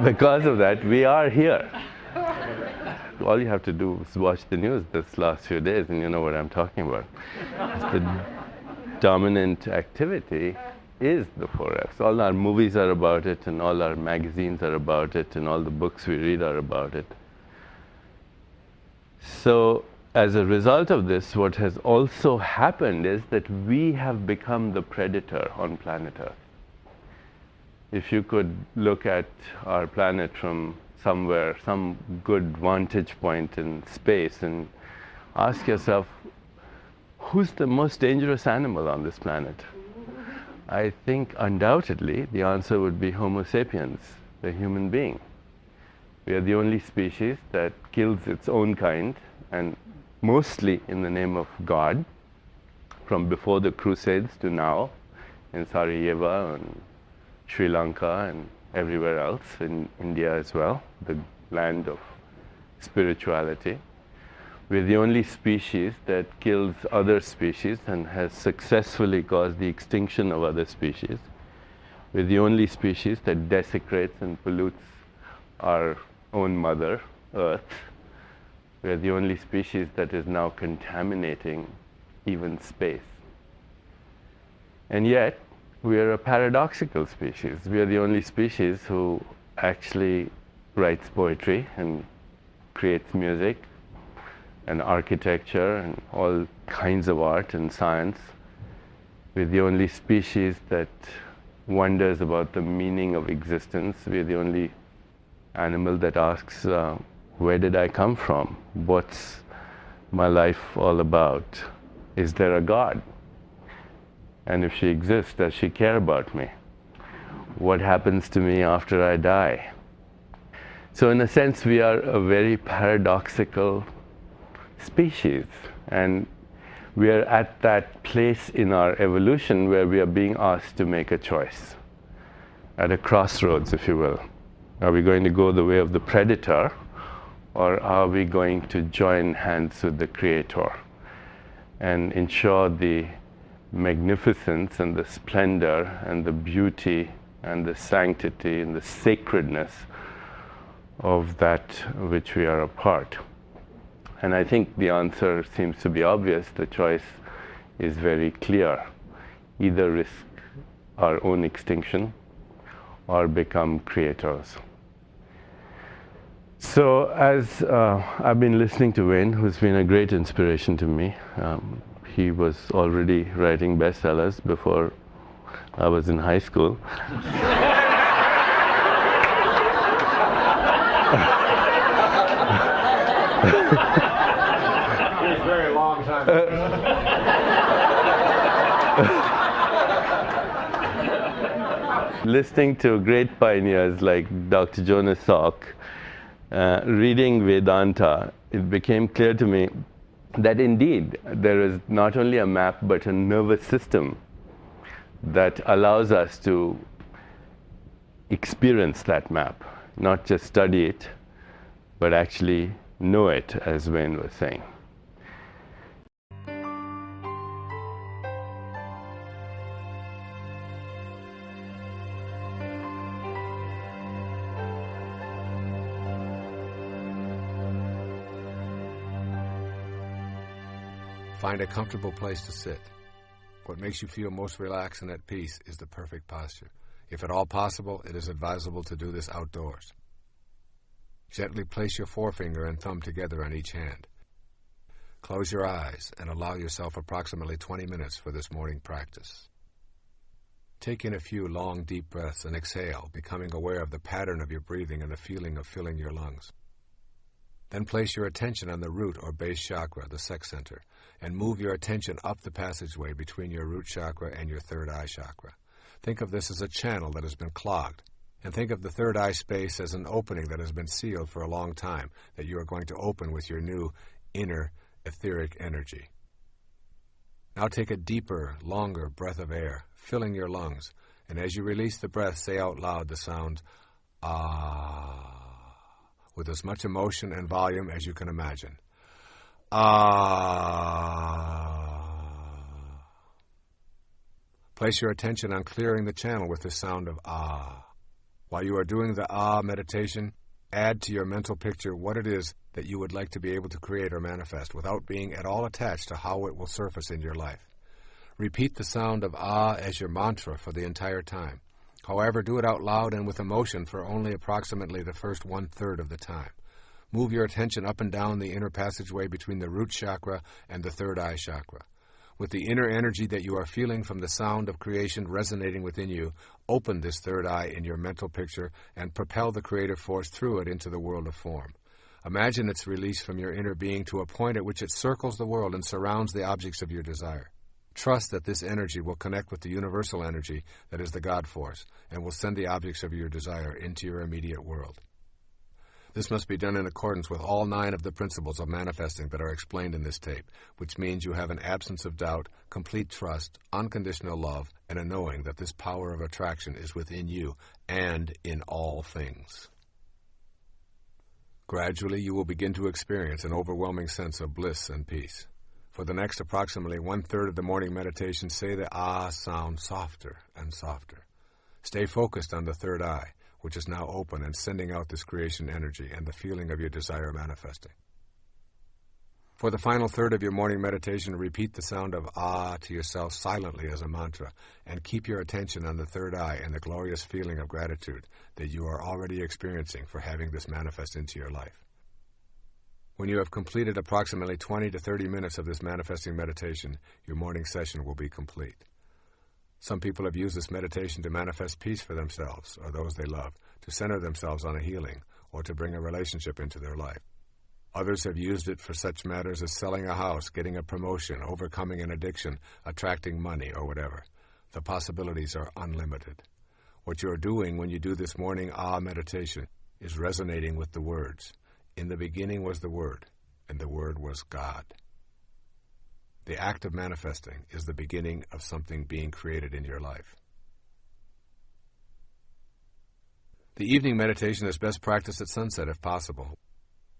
S4: because of that, we are here. All you have to do is watch the news this last few days and you know what I'm talking about. The dominant activity is the 4 F's. All our movies are about it, and all our magazines are about it, and all the books we read are about it. So as a result of this, what has also happened is that we have become the predator on planet Earth. If you could look at our planet from somewhere, some good vantage point in space, and ask yourself, who's the most dangerous animal on this planet? I think undoubtedly the answer would be Homo sapiens, the human being. We are the only species that kills its own kind, and mostly in the name of God, from before the Crusades to now, in Sarajevo and Sri Lanka and everywhere else, in India as well, the land of spirituality. We're the only species that kills other species and has successfully caused the extinction of other species. We're the only species that desecrates and pollutes our own mother, Earth. We're the only species that is now contaminating even space. And yet, we are a paradoxical species. We are the only species who actually writes poetry and creates music and architecture and all kinds of art and science. We're the only species that wonders about the meaning of existence. We're the only animal that asks, where did I come from? What's my life all about? Is there a God? And if she exists, does she care about me? What happens to me after I die? So in a sense, we are a very paradoxical species. And we are at that place in our evolution where we are being asked to make a choice. At a crossroads, if you will. Are we going to go the way of the predator, or are we going to join hands with the Creator and ensure the magnificence and the splendor and the beauty and the sanctity and the sacredness of that which we are a part? And I think the answer seems to be obvious. The choice is very clear. Either risk our own extinction or become creators. So as I've been listening to Wayne, who's been a great inspiration to me, He was already writing bestsellers before I was in high school.
S5: It's a very long time.
S4: Listening to great pioneers like Dr. Jonas Salk, reading Vedanta, it became clear to me that indeed there is not only a map but a nervous system that allows us to experience that map, not just study it, but actually know it, as Wayne was saying.
S1: Find a comfortable place to sit. What makes you feel most relaxed and at peace is the perfect posture. If at all possible, it is advisable to do this outdoors. Gently place your forefinger and thumb together on each hand. Close your eyes and allow yourself approximately 20 minutes for this morning practice. Take in a few long, deep breaths and exhale, becoming aware of the pattern of your breathing and the feeling of filling your lungs. Then place your attention on the root or base chakra, the sex center, and move your attention up the passageway between your root chakra and your third eye chakra. Think of this as a channel that has been clogged, and think of the third eye space as an opening that has been sealed for a long time, that you are going to open with your new inner etheric energy. Now take a deeper, longer breath of air, filling your lungs, and as you release the breath, say out loud the sound ah, with as much emotion and volume as you can imagine. Ah. Place your attention on clearing the channel with the sound of ah. While you are doing the ah meditation, add to your mental picture what it is that you would like to be able to create or manifest without being at all attached to how it will surface in your life. Repeat the sound of ah as your mantra for the entire time. However, do it out loud and with emotion for only approximately the first 1/3 of the time. Move your attention up and down the inner passageway between the root chakra and the third eye chakra. With the inner energy that you are feeling from the sound of creation resonating within you, open this third eye in your mental picture and propel the creative force through it into the world of form. Imagine its release from your inner being to a point at which it circles the world and surrounds the objects of your desire. Trust that this energy will connect with the universal energy that is the God force and will send the objects of your desire into your immediate world. This must be done in accordance with all 9 of the principles of manifesting that are explained in this tape, which means you have an absence of doubt, complete trust, unconditional love, and a knowing that this power of attraction is within you and in all things. Gradually, you will begin to experience an overwhelming sense of bliss and peace. For the next approximately 1/3 of the morning meditation, say the ah sound softer and softer. Stay focused on the third eye, which is now open and sending out this creation energy and the feeling of your desire manifesting. For the final third of your morning meditation, repeat the sound of ah to yourself silently as a mantra, and keep your attention on the third eye and the glorious feeling of gratitude that you are already experiencing for having this manifest into your life. When you have completed approximately 20 to 30 minutes of this manifesting meditation, your morning session will be complete. Some people have used this meditation to manifest peace for themselves or those they love, to center themselves on a healing, or to bring a relationship into their life. Others have used it for such matters as selling a house, getting a promotion, overcoming an addiction, attracting money, or whatever. The possibilities are unlimited. What you are doing when you do this morning meditation is resonating with the words. In the beginning was the Word, and the Word was God. The act of manifesting is the beginning of something being created in your life. The evening meditation is best practiced at sunset if possible.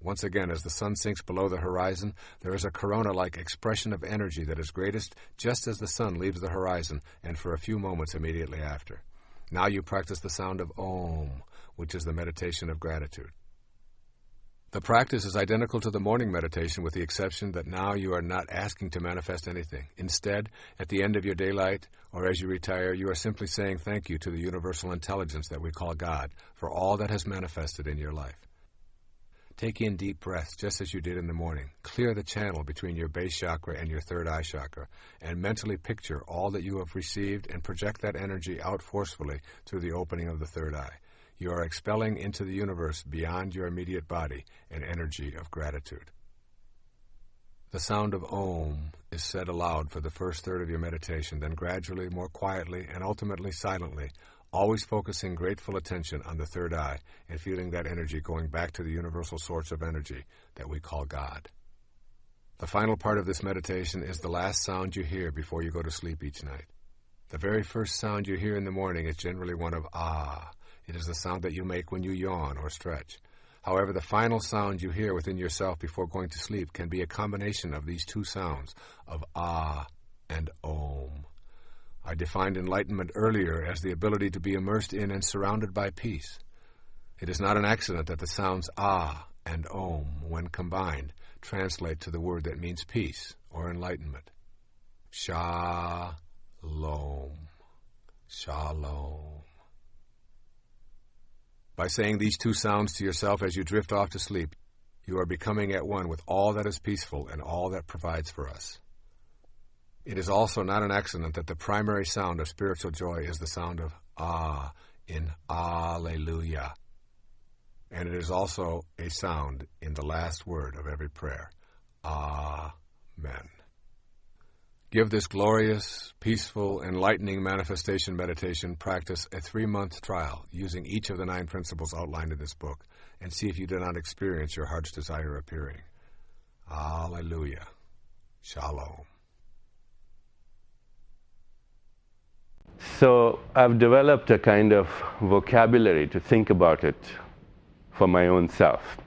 S1: Once again, as the sun sinks below the horizon, there is a corona-like expression of energy that is greatest just as the sun leaves the horizon and for a few moments immediately after. Now you practice the sound of Om, which is the meditation of gratitude. The practice is identical to the morning meditation with the exception that now you are not asking to manifest anything. Instead, at the end of your daylight or as you retire, you are simply saying thank you to the universal intelligence that we call God for all that has manifested in your life. Take in deep breaths just as you did in the morning. Clear the channel between your base chakra and your third eye chakra, and mentally picture all that you have received and project that energy out forcefully through the opening of the third eye. You are expelling into the universe beyond your immediate body an energy of gratitude. The sound of Om is said aloud for the first third of your meditation, then gradually, more quietly, and ultimately silently, always focusing grateful attention on the third eye and feeling that energy going back to the universal source of energy that we call God. The final part of this meditation is the last sound you hear before you go to sleep each night. The very first sound you hear in the morning is generally one of ah. It is the sound that you make when you yawn or stretch. However, the final sound you hear within yourself before going to sleep can be a combination of these two sounds of ah and Om. I defined enlightenment earlier as the ability to be immersed in and surrounded by peace. It is not an accident that the sounds ah and Om, when combined, translate to the word that means peace or enlightenment. Shalom. Shalom. By saying these two sounds to yourself as you drift off to sleep, you are becoming at one with all that is peaceful and all that provides for us. It is also not an accident that the primary sound of spiritual joy is the sound of ah in Alleluia. And it is also a sound in the last word of every prayer, Amen. Give this glorious, peaceful, enlightening manifestation meditation practice a 3-month trial using each of the 9 principles outlined in this book, and see if you do not experience your heart's desire appearing. Alleluia. Shalom.
S4: So I've developed a kind of vocabulary to think about it for my own self.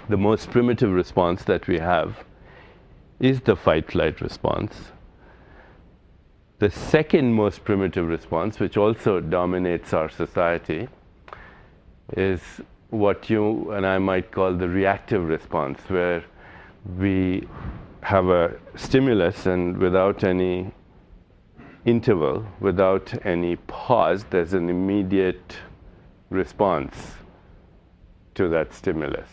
S4: The most primitive response that we have is the fight-flight response. The second most primitive response, which also dominates our society, is what you and I might call the reactive response, where we have a stimulus and without any interval, without any pause, there's an immediate response to that stimulus.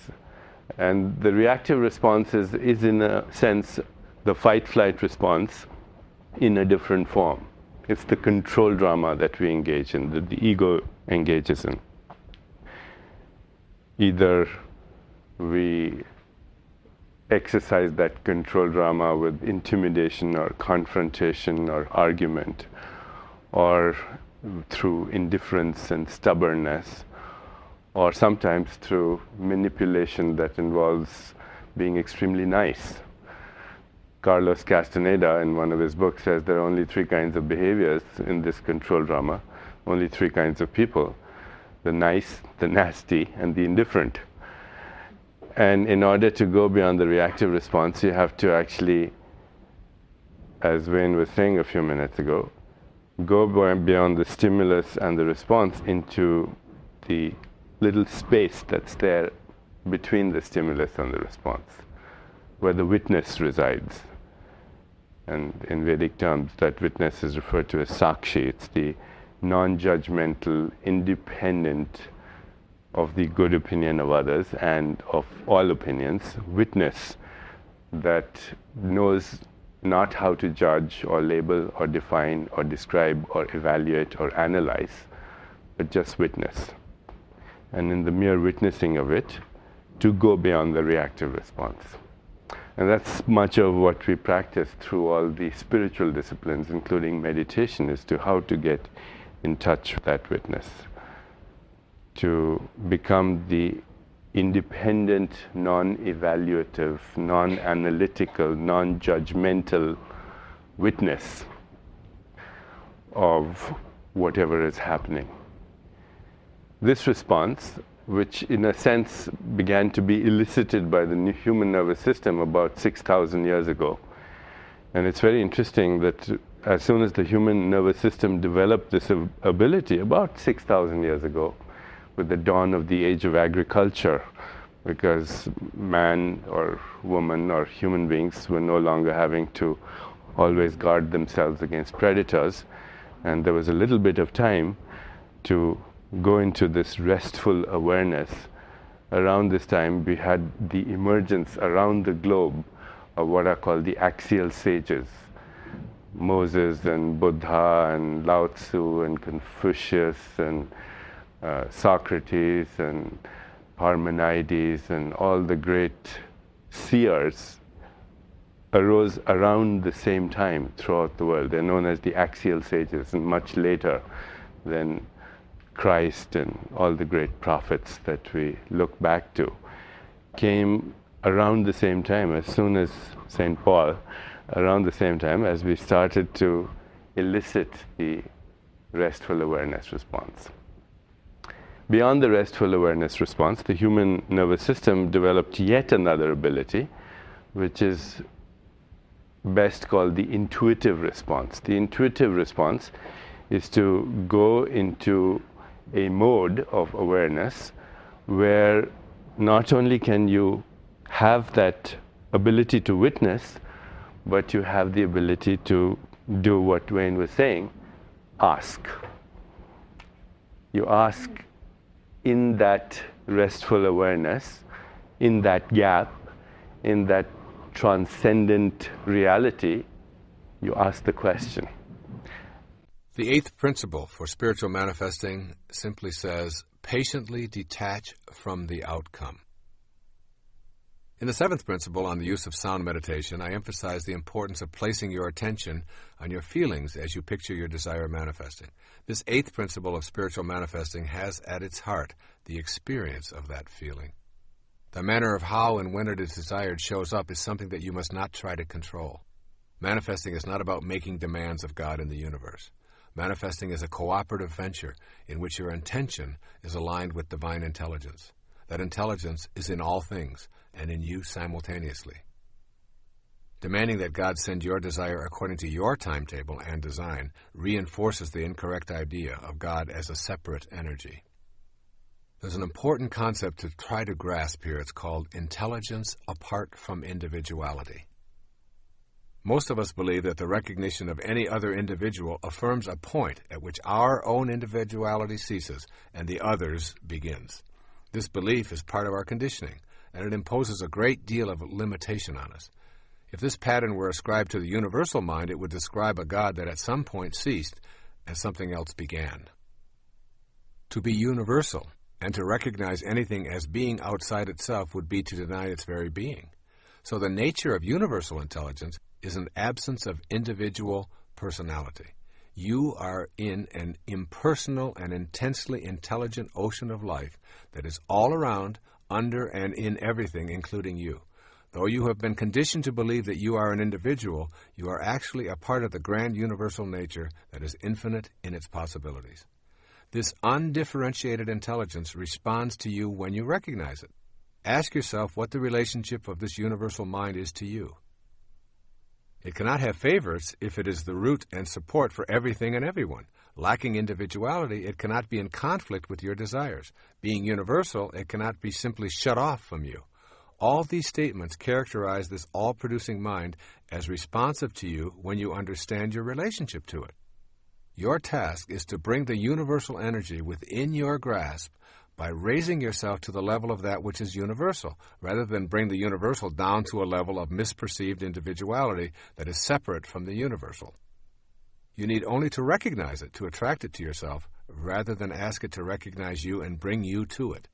S4: And the reactive response is in a sense the fight-flight response in a different form. It's the control drama that we engage in, that the ego engages in. Either we exercise that control drama with intimidation or confrontation or argument, or through indifference and stubbornness, or sometimes through manipulation that involves being extremely nice. Carlos Castaneda, in one of his books, says there are only 3 kinds of behaviors in this control drama, only 3 kinds of people: the nice, the nasty, and the indifferent. And in order to go beyond the reactive response, you have to actually, as Wayne was saying a few minutes ago, go beyond the stimulus and the response into the little space that's there between the stimulus and the response, where the witness resides. And in Vedic terms, that witness is referred to as Sakshi. It's the non-judgmental, independent of the good opinion of others and of all opinions, witness that knows not how to judge or label or define or describe or evaluate or analyze, but just witness. And in the mere witnessing of it, to go beyond the reactive response. And that's much of what we practice through all the spiritual disciplines, including meditation, is to how to get in touch with that witness, to become the independent, non-evaluative, non-analytical, non-judgmental witness of whatever is happening. This response, which in a sense began to be elicited by the human nervous system about 6,000 years ago. And it's very interesting that as soon as the human nervous system developed this ability about 6,000 years ago, with the dawn of the age of agriculture, because man or woman or human beings were no longer having to always guard themselves against predators, and there was a little bit of time to go into this restful awareness around this time, we had the emergence around the globe of what are called the axial sages. Moses and Buddha and Lao Tzu and Confucius and Socrates and Parmenides and all the great seers arose around the same time throughout the world. They're known as the axial sages, and much later than Christ and all the great prophets that we look back to came around the same time, as soon as St. Paul, around the same time as we started to elicit the restful awareness response. Beyond the restful awareness response, the human nervous system developed yet another ability, which is best called the intuitive response. The intuitive response is to go into a mode of awareness where not only can you have that ability to witness, but you have the ability to do what Wayne was saying, ask. You ask in that restful awareness, in that gap, in that transcendent reality, you ask the question.
S1: The eighth principle for spiritual manifesting simply says, patiently detach from the outcome. In the seventh principle on the use of sound meditation, I emphasize the importance of placing your attention on your feelings as you picture your desire manifesting. This eighth principle of spiritual manifesting has at its heart the experience of that feeling. The manner of how and when it is desired shows up is something that you must not try to control. Manifesting is not about making demands of God in the universe. Manifesting is a cooperative venture in which your intention is aligned with divine intelligence. That intelligence is in all things and in you simultaneously. Demanding that God send your desire according to your timetable and design reinforces the incorrect idea of God as a separate energy. There's an important concept to try to grasp here. It's called intelligence apart from individuality. Most of us believe that the recognition of any other individual affirms a point at which our own individuality ceases and the other's begins. This belief is part of our conditioning, and it imposes a great deal of limitation on us. If this pattern were ascribed to the universal mind, it would describe a God that at some point ceased and something else began. To be universal and to recognize anything as being outside itself would be to deny its very being. So the nature of universal intelligence is an absence of individual personality. You are in an impersonal and intensely intelligent ocean of life that is all around, under, and in everything, including you. Though you have been conditioned to believe that you are an individual, you are actually a part of the grand universal nature that is infinite in its possibilities. This undifferentiated intelligence responds to you when you recognize it. Ask yourself what the relationship of this universal mind is to you. It cannot have favorites if it is the root and support for everything and everyone. Lacking individuality, it cannot be in conflict with your desires. Being universal, it cannot be simply shut off from you. All these statements characterize this all-producing mind as responsive to you when you understand your relationship to it. Your task is to bring the universal energy within your grasp by raising yourself to the level of that which is universal, rather than bring the universal down to a level of misperceived individuality that is separate from the universal. You need only to recognize it to attract it to yourself, rather than ask it to recognize you and bring you to it.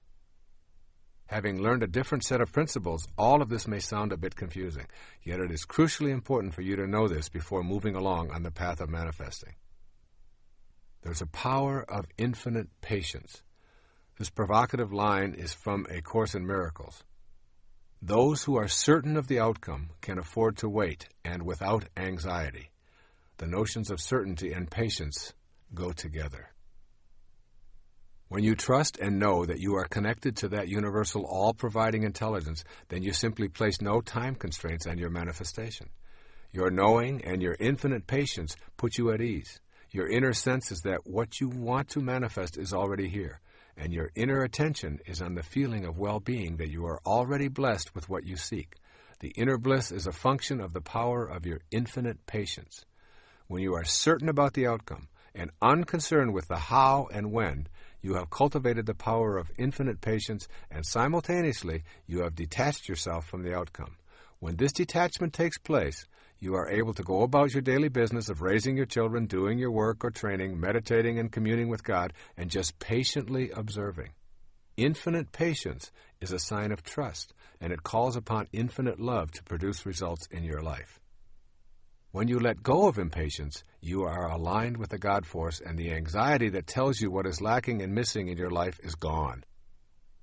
S1: Having learned a different set of principles, all of this may sound a bit confusing, yet it is crucially important for you to know this before moving along on the path of manifesting. There's a power of infinite patience. This provocative line is from A Course in Miracles. Those who are certain of the outcome can afford to wait, and without anxiety. The notions of certainty and patience go together. When you trust and know that you are connected to that universal all-providing intelligence, then you simply place no time constraints on your manifestation. Your knowing and your infinite patience put you at ease. Your inner sense is that what you want to manifest is already here, and your inner attention is on the feeling of well-being that you are already blessed with what you seek. The inner bliss is a function of the power of your infinite patience. When you are certain about the outcome and unconcerned with the how and when, you have cultivated the power of infinite patience, and simultaneously you have detached yourself from the outcome. When this detachment takes place, you are able to go about your daily business of raising your children, doing your work or training, meditating and communing with God, and just patiently observing. Infinite patience is a sign of trust, and it calls upon infinite love to produce results in your life. When you let go of impatience, you are aligned with the God force, and the anxiety that tells you what is lacking and missing in your life is gone.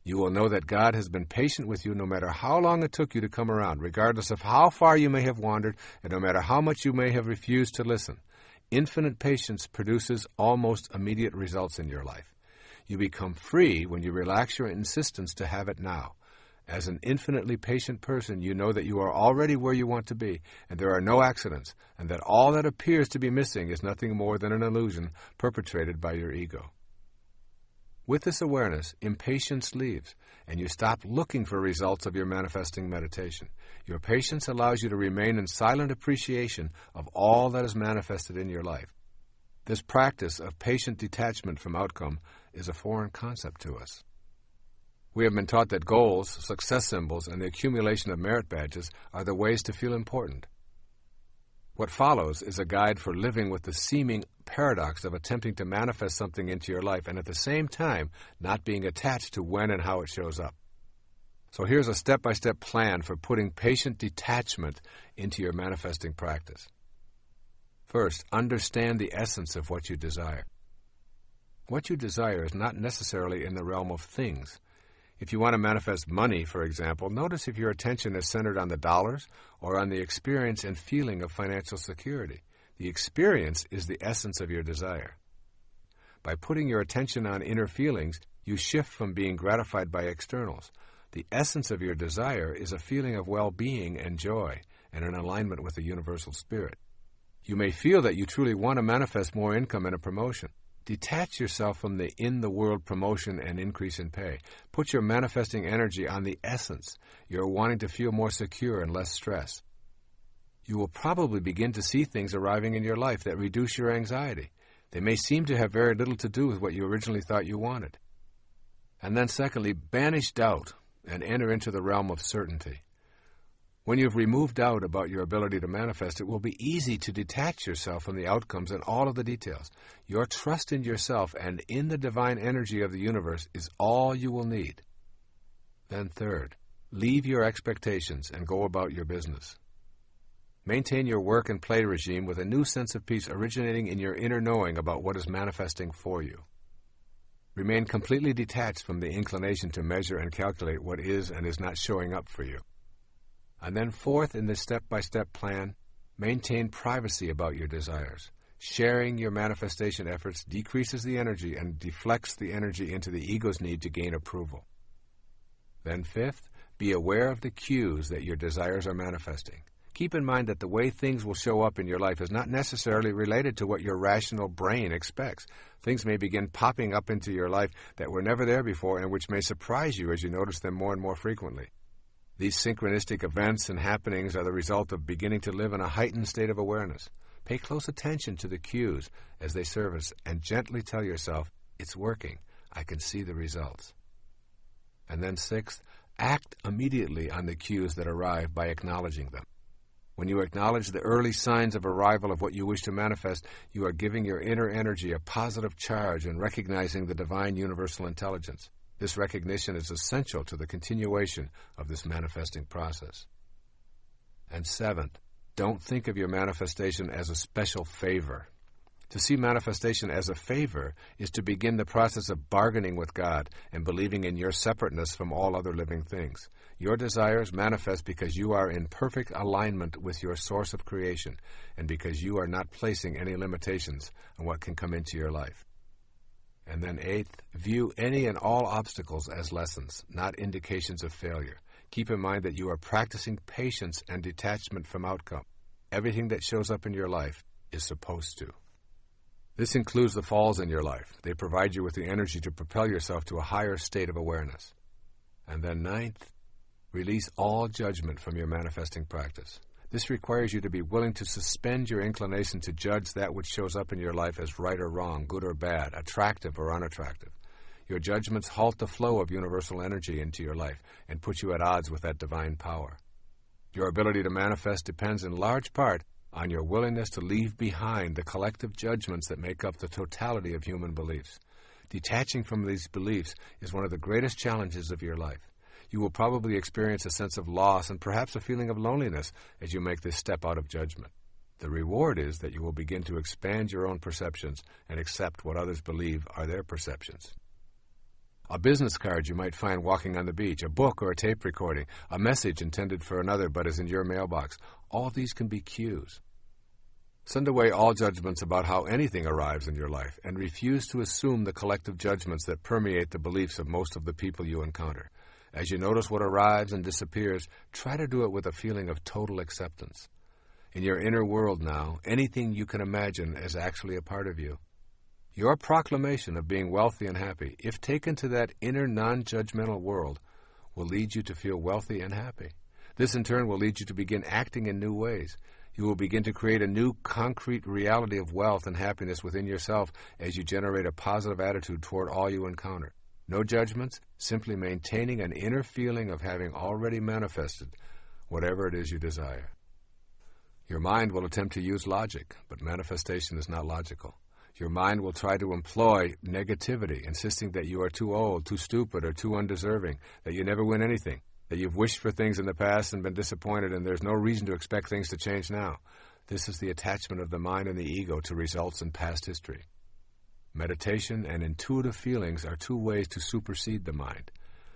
S1: You will know that God has been patient with you no matter how long it took you to come around, regardless of how far you may have wandered, and no matter how much you may have refused to listen. Infinite patience produces almost immediate results in your life. You become free when you relax your insistence to have it now. As an infinitely patient person, you know that you are already where you want to be, and there are no accidents, and that all that appears to be missing is nothing more than an illusion perpetrated by your ego. With this awareness, impatience leaves, and you stop looking for results of your manifesting meditation. Your patience allows you to remain in silent appreciation of all that is manifested in your life. This practice of patient detachment from outcome is a foreign concept to us. We have been taught that goals, success symbols, and the accumulation of merit badges are the ways to feel important. What follows is a guide for living with the seeming paradox of attempting to manifest something into your life and at the same time not being attached to when and how it shows up. So here's a step-by-step plan for putting patient detachment into your manifesting practice. First, understand the essence of what you desire. What you desire is not necessarily in the realm of things. If you want to manifest money, for example, notice if your attention is centered on the dollars or on the experience and feeling of financial security. The experience is the essence of your desire. By putting your attention on inner feelings, you shift from being gratified by externals. The essence of your desire is a feeling of well-being and joy and an alignment with the universal spirit. You may feel that you truly want to manifest more income and a promotion. Detach yourself from the in-the-world promotion and increase in pay. Put your manifesting energy on the essence. You're wanting to feel more secure and less stress. You will probably begin to see things arriving in your life that reduce your anxiety. They may seem to have very little to do with what you originally thought you wanted. And then secondly, banish doubt and enter into the realm of certainty. When you've removed doubt about your ability to manifest, it will be easy to detach yourself from the outcomes and all of the details. Your trust in yourself and in the divine energy of the universe is all you will need. Then third, leave your expectations and go about your business. Maintain your work and play regime with a new sense of peace originating in your inner knowing about what is manifesting for you. Remain completely detached from the inclination to measure and calculate what is and is not showing up for you. And then fourth, in this step-by-step plan, maintain privacy about your desires. Sharing your manifestation efforts decreases the energy and deflects the energy into the ego's need to gain approval. Then fifth, be aware of the cues that your desires are manifesting. Keep in mind that the way things will show up in your life is not necessarily related to what your rational brain expects. Things may begin popping up into your life that were never there before and which may surprise you as you notice them more and more frequently. These synchronistic events and happenings are the result of beginning to live in a heightened state of awareness. Pay close attention to the cues as they surface and gently tell yourself, it's working, I can see the results. And then sixth, act immediately on the cues that arrive by acknowledging them. When you acknowledge the early signs of arrival of what you wish to manifest, you are giving your inner energy a positive charge and recognizing the divine universal intelligence. This recognition is essential to the continuation of this manifesting process. And seventh, don't think of your manifestation as a special favor. To see manifestation as a favor is to begin the process of bargaining with God and believing in your separateness from all other living things. Your desires manifest because you are in perfect alignment with your source of creation and because you are not placing any limitations on what can come into your life. And then eighth, view any and all obstacles as lessons, not indications of failure. Keep in mind that you are practicing patience and detachment from outcome. Everything that shows up in your life is supposed to. This includes the falls in your life. They provide you with the energy to propel yourself to a higher state of awareness. And then ninth, release all judgment from your manifesting practice. This requires you to be willing to suspend your inclination to judge that which shows up in your life as right or wrong, good or bad, attractive or unattractive. Your judgments halt the flow of universal energy into your life and put you at odds with that divine power. Your ability to manifest depends in large part on your willingness to leave behind the collective judgments that make up the totality of human beliefs. Detaching from these beliefs is one of the greatest challenges of your life. You will probably experience a sense of loss and perhaps a feeling of loneliness as you make this step out of judgment. The reward is that you will begin to expand your own perceptions and accept what others believe are their perceptions. A business card you might find walking on the beach, a book or a tape recording, a message intended for another but is in your mailbox, all of these can be cues. Send away all judgments about how anything arrives in your life and refuse to assume the collective judgments that permeate the beliefs of most of the people you encounter. As you notice what arrives and disappears, try to do it with a feeling of total acceptance. In your inner world now, anything you can imagine is actually a part of you. Your proclamation of being wealthy and happy, if taken to that inner non-judgmental world, will lead you to feel wealthy and happy. This in turn will lead you to begin acting in new ways. You will begin to create a new concrete reality of wealth and happiness within yourself as you generate a positive attitude toward all you encounter. No judgments, simply maintaining an inner feeling of having already manifested whatever it is you desire. Your mind will attempt to use logic, but manifestation is not logical. Your mind will try to employ negativity, insisting that you are too old, too stupid, or too undeserving, that you never win anything, that you've wished for things in the past and been disappointed, and there's no reason to expect things to change now. This is the attachment of the mind and the ego to results in past history. Meditation and intuitive feelings are two ways to supersede the mind.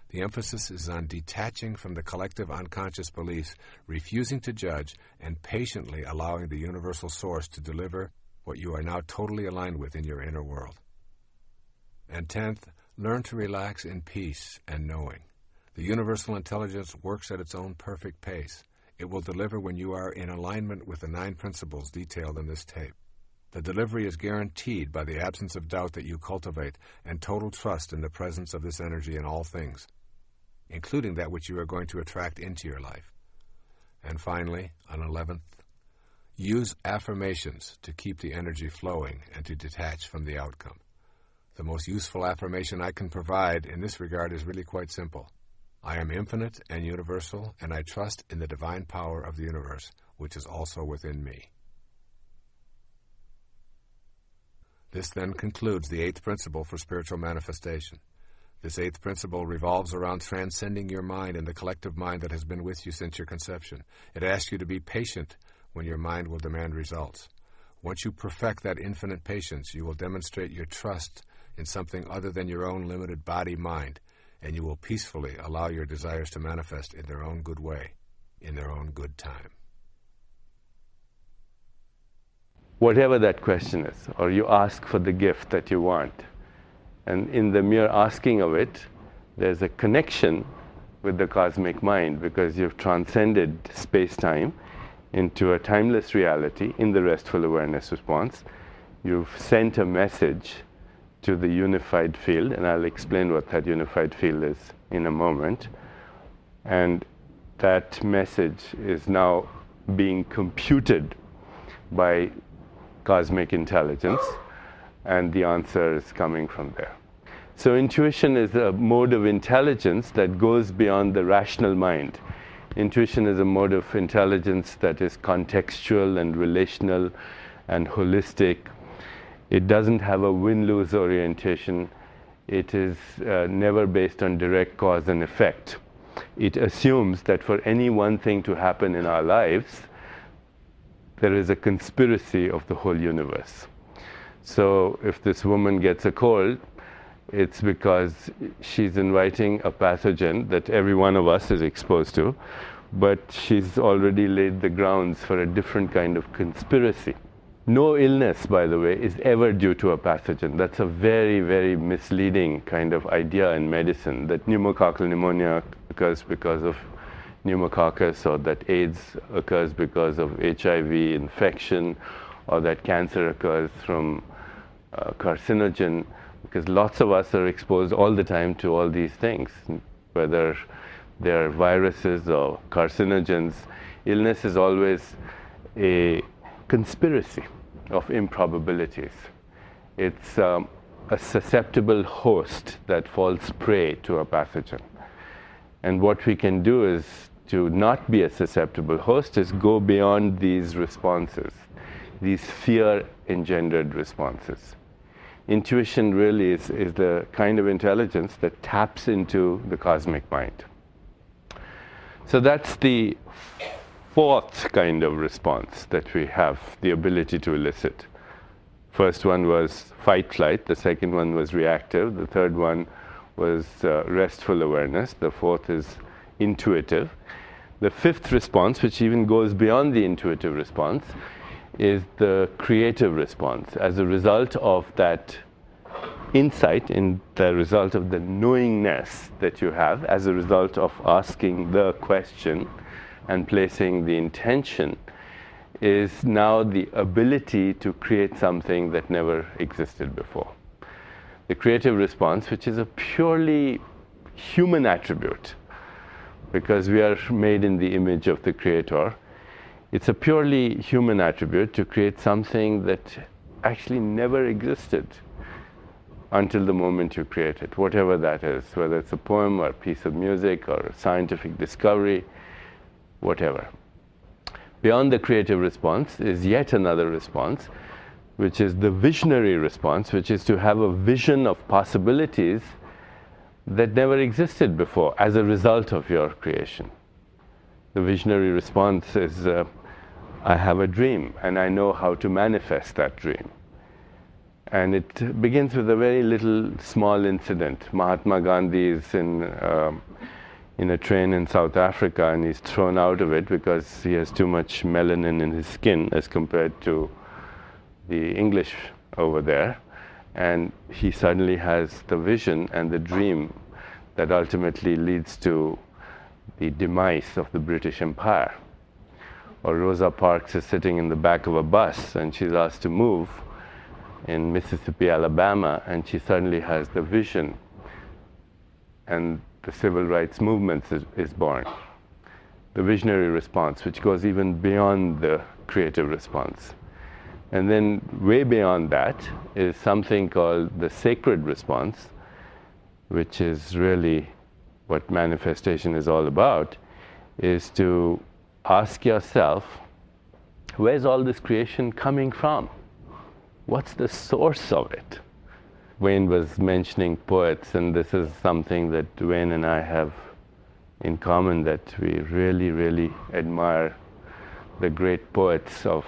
S1: The emphasis is on detaching from the collective unconscious beliefs, refusing to judge, and patiently allowing the universal source to deliver what you are now totally aligned with in your inner world. And 10th, learn to relax in peace and knowing. The universal intelligence works at its own perfect pace. It will deliver when you are in alignment with the 9 principles detailed in this tape. The delivery is guaranteed by the absence of doubt that you cultivate and total trust in the presence of this energy in all things, including that which you are going to attract into your life. And finally, on 11th, use affirmations to keep the energy flowing and to detach from the outcome. The most useful affirmation I can provide in this regard is really quite simple. I am infinite and universal, and I trust in the divine power of the universe, which is also within me. This then concludes the 8th principle for spiritual manifestation. This 8th principle revolves around transcending your mind and the collective mind that has been with you since your conception. It asks you to be patient when your mind will demand results. Once you perfect that infinite patience, you will demonstrate your trust in something other than your own limited body-mind, and you will peacefully allow your desires to manifest in their own good way, in their own good time.
S4: Whatever that question is, or you ask for the gift that you want, and in the mere asking of it, there's a connection with the cosmic mind because you've transcended space-time into a timeless reality in the restful awareness response. You've sent a message to the unified field, and I'll explain what that unified field is in a moment. And that message is now being computed by cosmic intelligence, and the answer is coming from there. So intuition is a mode of intelligence that goes beyond the rational mind. Intuition is a mode of intelligence that is contextual and relational and holistic. It doesn't have a win-lose orientation. It is never based on direct cause and effect. It assumes that for any one thing to happen in our lives, there is a conspiracy of the whole universe. So if this woman gets a cold, it's because she's inviting a pathogen that every one of us is exposed to, but she's already laid the grounds for a different kind of conspiracy. No illness, by the way, is ever due to a pathogen. That's a very, very misleading kind of idea in medicine, that pneumococcal pneumonia occurs because of pneumococcus, or that AIDS occurs because of HIV infection, or that cancer occurs from carcinogen, because lots of us are exposed all the time to all these things, whether they're viruses or carcinogens. Illness is always a conspiracy of improbabilities. It's a susceptible host that falls prey to a pathogen. And what we can do is to not be a susceptible host is go beyond these responses, these fear-engendered responses. Intuition really is the kind of intelligence that taps into the cosmic mind. So that's the fourth kind of response that we have the ability to elicit. First one was fight-flight, the second one was reactive, the third one was restful awareness, the fourth is intuitive. The fifth response, which even goes beyond the intuitive response, is the creative response. As a result of that insight, in the result of the knowingness that you have, as a result of asking the question and placing the intention, is now the ability to create something that never existed before. The creative response, which is a purely human attribute, because we are made in the image of the Creator, it's a purely human attribute to create something that actually never existed until the moment you create it, whatever that is, whether it's a poem or a piece of music or a scientific discovery, whatever. Beyond the creative response is yet another response, which is the visionary response, which is to have a vision of possibilities that never existed before as a result of your creation. The visionary response is, I have a dream and I know how to manifest that dream. And it begins with a very little small incident. Mahatma Gandhi is in a train in South Africa and he's thrown out of it because he has too much melanin in his skin as compared to the English over there. And he suddenly has the vision and the dream that ultimately leads to the demise of the British Empire. Or Rosa Parks is sitting in the back of a bus and she's asked to move in Mississippi, Alabama, and she suddenly has the vision and the civil rights movement is born. The visionary response, which goes even beyond the creative response. And then way beyond that is something called the sacred response, which is really what manifestation is all about, is to ask yourself, where's all this creation coming from? What's the source of it? Wayne was mentioning poets, and this is something that Wayne and I have in common, that we really, really admire the great poets of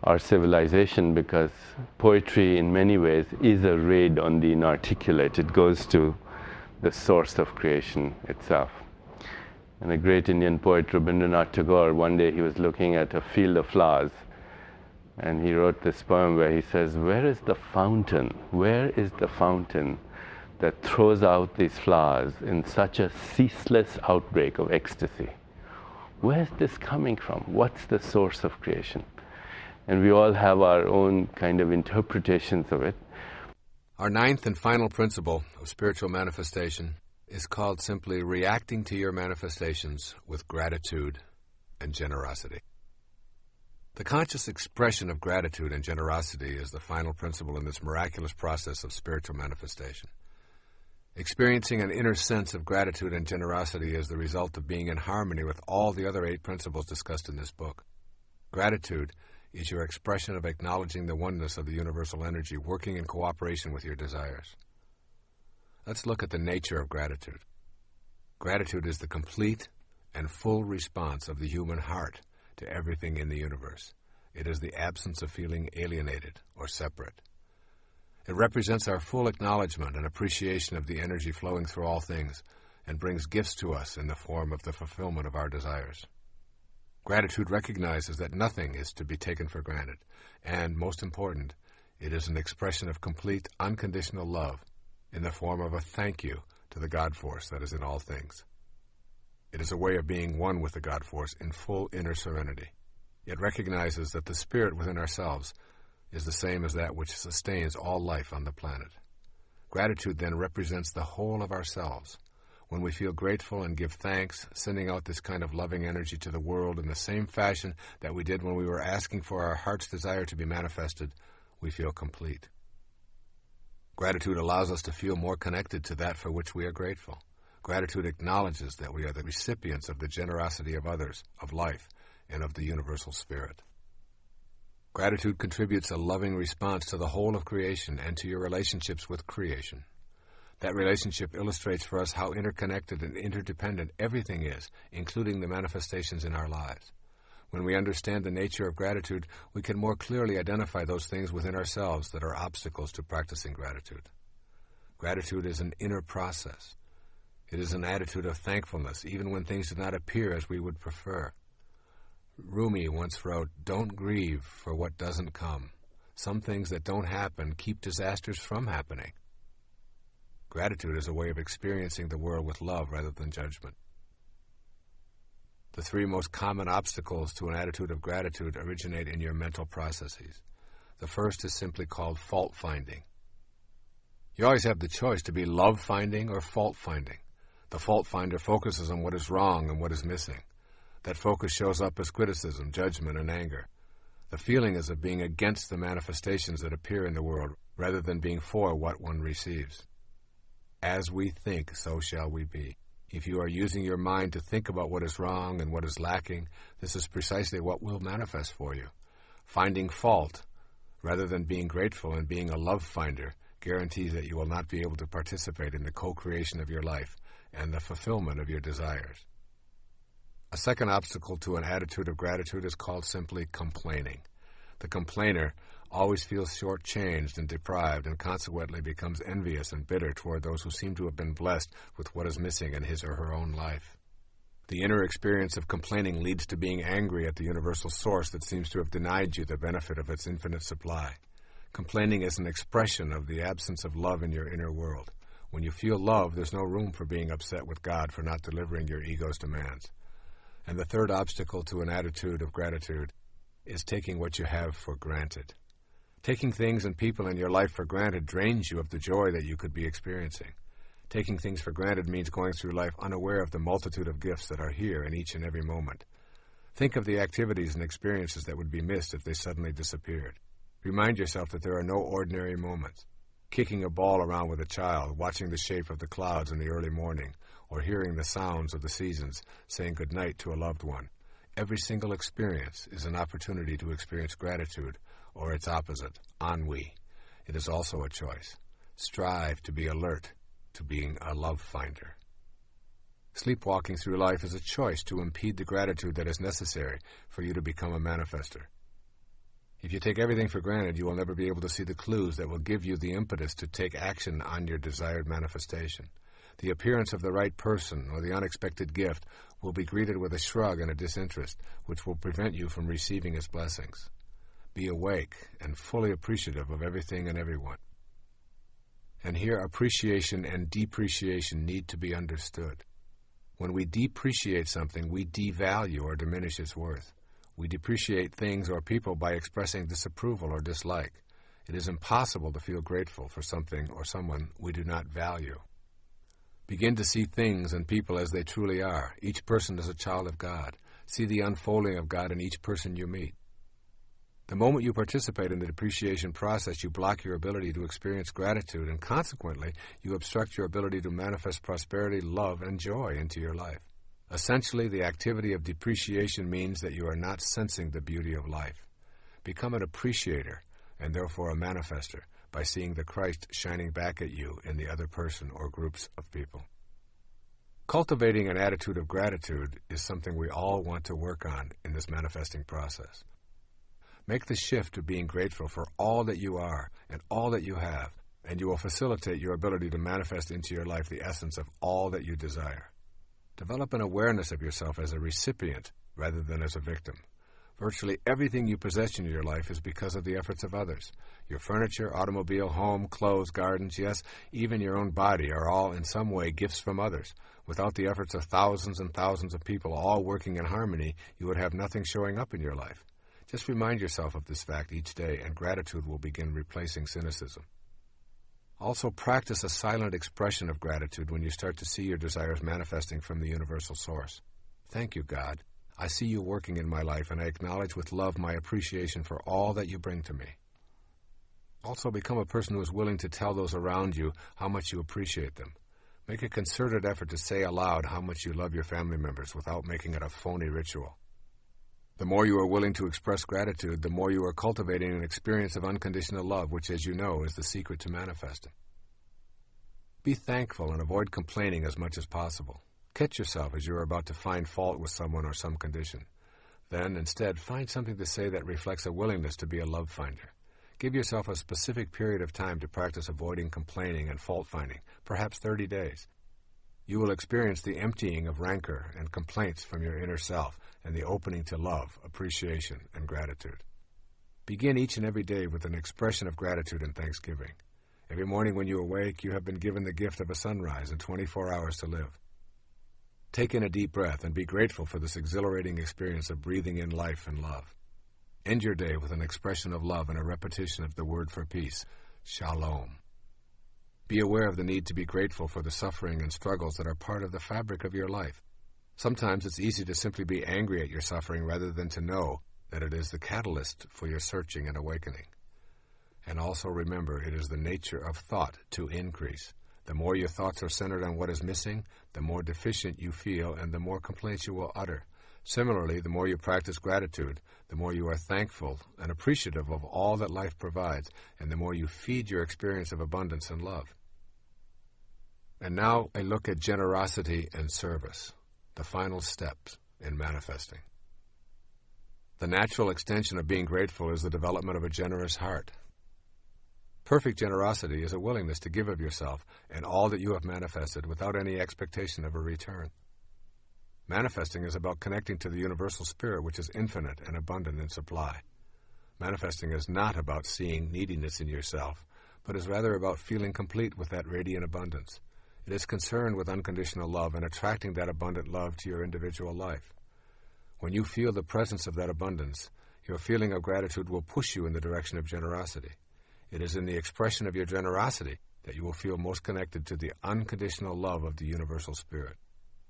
S4: our civilization, because poetry in many ways is a raid on the inarticulate. It goes to the source of creation itself. And a great Indian poet, Rabindranath Tagore, one day he was looking at a field of flowers and he wrote this poem where he says, where is the fountain? Where is the fountain that throws out these flowers in such a ceaseless outbreak of ecstasy? Where's this coming from? What's the source of creation? And we all have our own kind of interpretations of it.
S1: Our ninth and final principle of spiritual manifestation is called simply reacting to your manifestations with gratitude and generosity. The conscious expression of gratitude and generosity is the final principle in this miraculous process of spiritual manifestation. Experiencing an inner sense of gratitude and generosity is the result of being in harmony with all the other 8 principles discussed in this book. Gratitude is your expression of acknowledging the oneness of the universal energy working in cooperation with your desires. Let's look at the nature of gratitude. Gratitude is the complete and full response of the human heart to everything in the universe. It is the absence of feeling alienated or separate. It represents our full acknowledgement and appreciation of the energy flowing through all things and brings gifts to us in the form of the fulfillment of our desires. Gratitude recognizes that nothing is to be taken for granted, and, most important, it is an expression of complete, unconditional love in the form of a thank you to the God Force that is in all things. It is a way of being one with the God Force in full inner serenity. It recognizes that the spirit within ourselves is the same as that which sustains all life on the planet. Gratitude then represents the whole of ourselves. When we feel grateful and give thanks, sending out this kind of loving energy to the world in the same fashion that we did when we were asking for our heart's desire to be manifested, we feel complete. Gratitude allows us to feel more connected to that for which we are grateful. Gratitude acknowledges that we are the recipients of the generosity of others, of life, and of the universal spirit. Gratitude contributes a loving response to the whole of creation and to your relationships with creation. That relationship illustrates for us how interconnected and interdependent everything is, including the manifestations in our lives. When we understand the nature of gratitude, we can more clearly identify those things within ourselves that are obstacles to practicing gratitude. Gratitude is an inner process. It is an attitude of thankfulness, even when things do not appear as we would prefer. Rumi once wrote, "Don't grieve for what doesn't come. Some things that don't happen keep disasters from happening." Gratitude is a way of experiencing the world with love rather than judgment. The three most common obstacles to an attitude of gratitude originate in your mental processes. The first is simply called fault-finding. You always have the choice to be love-finding or fault-finding. The fault-finder focuses on what is wrong and what is missing. That focus shows up as criticism, judgment, and anger. The feeling is of being against the manifestations that appear in the world rather than being for what one receives. As we think, so shall we be. If you are using your mind to think about what is wrong and what is lacking, this is precisely what will manifest for you. Finding fault, rather than being grateful and being a love finder, guarantees that you will not be able to participate in the co-creation of your life and the fulfillment of your desires. A second obstacle to an attitude of gratitude is called simply complaining. The complainer always feels shortchanged and deprived and consequently becomes envious and bitter toward those who seem to have been blessed with what is missing in his or her own life. The inner experience of complaining leads to being angry at the universal source that seems to have denied you the benefit of its infinite supply. Complaining is an expression of the absence of love in your inner world. When you feel love, there's no room for being upset with God for not delivering your ego's demands. And the third obstacle to an attitude of gratitude is taking what you have for granted. Taking things and people in your life for granted drains you of the joy that you could be experiencing. Taking things for granted means going through life unaware of the multitude of gifts that are here in each and every moment. Think of the activities and experiences that would be missed if they suddenly disappeared. Remind yourself that there are no ordinary moments. Kicking a ball around with a child, watching the shape of the clouds in the early morning, or hearing the sounds of the seasons, saying goodnight to a loved one. Every single experience is an opportunity to experience gratitude, or its opposite, ennui. It is also a choice. Strive to be alert to being a love finder. Sleepwalking through life is a choice to impede the gratitude that is necessary for you to become a manifester. If you take everything for granted, you will never be able to see the clues that will give you the impetus to take action on your desired manifestation. The appearance of the right person or the unexpected gift will be greeted with a shrug and a disinterest, which will prevent you from receiving its blessings. Be awake and fully appreciative of everything and everyone. And here appreciation and depreciation need to be understood. When we depreciate something, we devalue or diminish its worth. We depreciate things or people by expressing disapproval or dislike. It is impossible to feel grateful for something or someone we do not value. Begin to see things and people as they truly are. Each person is a child of God. See the unfolding of God in each person you meet. The moment you participate in the depreciation process, you block your ability to experience gratitude, and consequently, you obstruct your ability to manifest prosperity, love, and joy into your life. Essentially, the activity of depreciation means that you are not sensing the beauty of life. Become an appreciator, and therefore a manifester, by seeing the Christ shining back at you in the other person or groups of people. Cultivating an attitude of gratitude is something we all want to work on in this manifesting process. Make the shift to being grateful for all that you are and all that you have, and you will facilitate your ability to manifest into your life the essence of all that you desire. Develop an awareness of yourself as a recipient rather than as a victim. Virtually everything you possess in your life is because of the efforts of others. Your furniture, automobile, home, clothes, gardens, yes, even your own body are all in some way gifts from others. Without the efforts of thousands and thousands of people all working in harmony, you would have nothing showing up in your life. Just remind yourself of this fact each day, and gratitude will begin replacing cynicism. Also, practice a silent expression of gratitude when you start to see your desires manifesting from the universal source. Thank you, God. I see you working in my life, and I acknowledge with love my appreciation for all that you bring to me. Also, become a person who is willing to tell those around you how much you appreciate them. Make a concerted effort to say aloud how much you love your family members without making it a phony ritual. The more you are willing to express gratitude, the more you are cultivating an experience of unconditional love, which, as you know, is the secret to manifesting. Be thankful and avoid complaining as much as possible. Catch yourself as you are about to find fault with someone or some condition. Then, instead, find something to say that reflects a willingness to be a love finder. Give yourself a specific period of time to practice avoiding complaining and fault-finding, perhaps 30 days. You will experience the emptying of rancor and complaints from your inner self and the opening to love, appreciation, and gratitude. Begin each and every day with an expression of gratitude and thanksgiving. Every morning when you awake, you have been given the gift of a sunrise and 24 hours to live. Take in a deep breath and be grateful for this exhilarating experience of breathing in life and love. End your day with an expression of love and a repetition of the word for peace, shalom. Be aware of the need to be grateful for the suffering and struggles that are part of the fabric of your life. Sometimes it's easy to simply be angry at your suffering rather than to know that it is the catalyst for your searching and awakening. And also remember, it is the nature of thought to increase. The more your thoughts are centered on what is missing, the more deficient you feel and the more complaints you will utter. Similarly, the more you practice gratitude, the more you are thankful and appreciative of all that life provides, and the more you feed your experience of abundance and love. And now a look at generosity and service, the final steps in manifesting. The natural extension of being grateful is the development of a generous heart. Perfect generosity is a willingness to give of yourself and all that you have manifested without any expectation of a return. Manifesting is about connecting to the universal spirit, which is infinite and abundant in supply. Manifesting is not about seeing neediness in yourself, but is rather about feeling complete with that radiant abundance. It is concerned with unconditional love and attracting that abundant love to your individual life. When you feel the presence of that abundance, your feeling of gratitude will push you in the direction of generosity. It is in the expression of your generosity that you will feel most connected to the unconditional love of the universal spirit.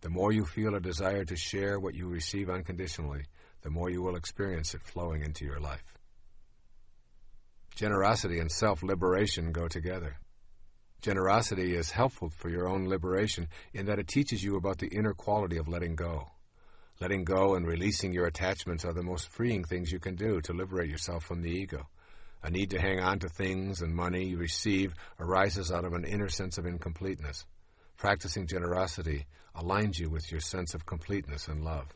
S1: The more you feel a desire to share what you receive unconditionally, the more you will experience it flowing into your life. Generosity and self-liberation go together. Generosity is helpful for your own liberation in that it teaches you about the inner quality of letting go. Letting go and releasing your attachments are the most freeing things you can do to liberate yourself from the ego. A need to hang on to things and money you receive arises out of an inner sense of incompleteness. Practicing generosity aligns you with your sense of completeness and love.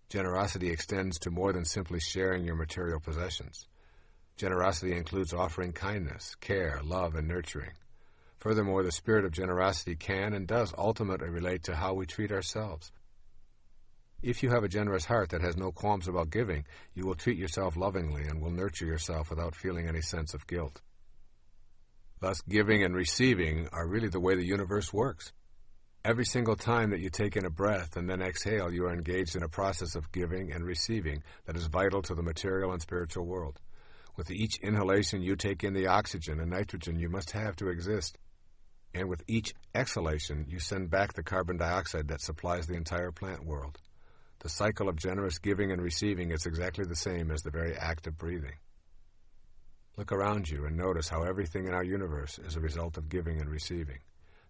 S1: Generosity extends to more than simply sharing your material possessions. Generosity includes offering kindness, care, love, and nurturing. Furthermore, the spirit of generosity can and does ultimately relate to how we treat ourselves. If you have a generous heart that has no qualms about giving, you will treat yourself lovingly and will nurture yourself without feeling any sense of guilt. Thus, giving and receiving are really the way the universe works. Every single time that you take in a breath and then exhale, you are engaged in a process of giving and receiving that is vital to the material and spiritual world. With each inhalation, you take in the oxygen and nitrogen you must have to exist. And with each exhalation, you send back the carbon dioxide that supplies the entire plant world. The cycle of generous giving and receiving is exactly the same as the very act of breathing. Look around you and notice how everything in our universe is a result of giving and receiving.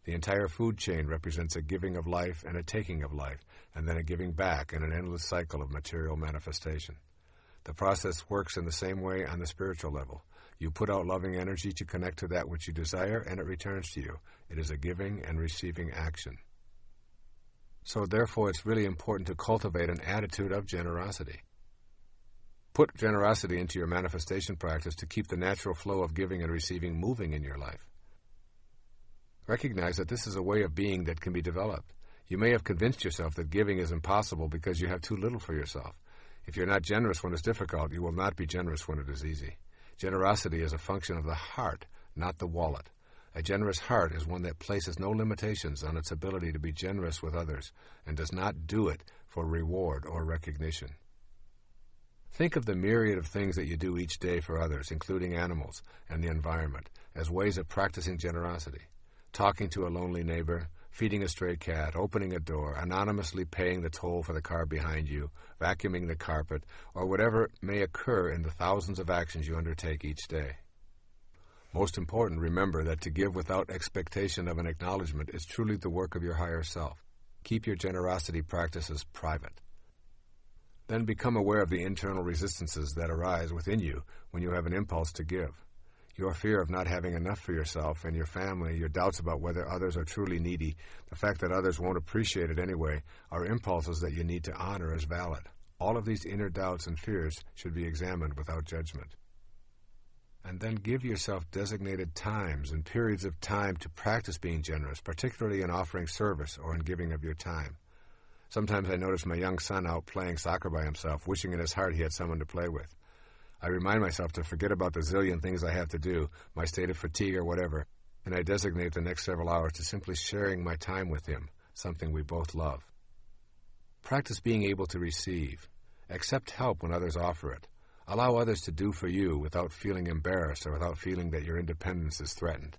S1: The entire food chain represents a giving of life and a taking of life, and then a giving back in an endless cycle of material manifestation. The process works in the same way on the spiritual level. You put out loving energy to connect to that which you desire, and it returns to you. It is a giving and receiving action. So therefore, it's really important to cultivate an attitude of generosity. Put generosity into your manifestation practice to keep the natural flow of giving and receiving moving in your life. Recognize that this is a way of being that can be developed. You may have convinced yourself that giving is impossible because you have too little for yourself. If you're not generous when it's difficult, you will not be generous when it is easy. Generosity is a function of the heart, not the wallet. A generous heart is one that places no limitations on its ability to be generous with others and does not do it for reward or recognition. Think of the myriad of things that you do each day for others, including animals and the environment, as ways of practicing generosity. Talking to a lonely neighbor, feeding a stray cat, opening a door, anonymously paying the toll for the car behind you, vacuuming the carpet, or whatever may occur in the thousands of actions you undertake each day. Most important, remember that to give without expectation of an acknowledgement is truly the work of your higher self. Keep your generosity practices private. Then become aware of the internal resistances that arise within you when you have an impulse to give. Your fear of not having enough for yourself and your family, your doubts about whether others are truly needy, the fact that others won't appreciate it anyway, are impulses that you need to honor as valid. All of these inner doubts and fears should be examined without judgment. And then give yourself designated times and periods of time to practice being generous, particularly in offering service or in giving of your time. Sometimes I notice my young son out playing soccer by himself, wishing in his heart he had someone to play with. I remind myself to forget about the zillion things I have to do, my state of fatigue or whatever, and I designate the next several hours to simply sharing my time with him, something we both love. Practice being able to receive. Accept help when others offer it. Allow others to do for you without feeling embarrassed or without feeling that your independence is threatened.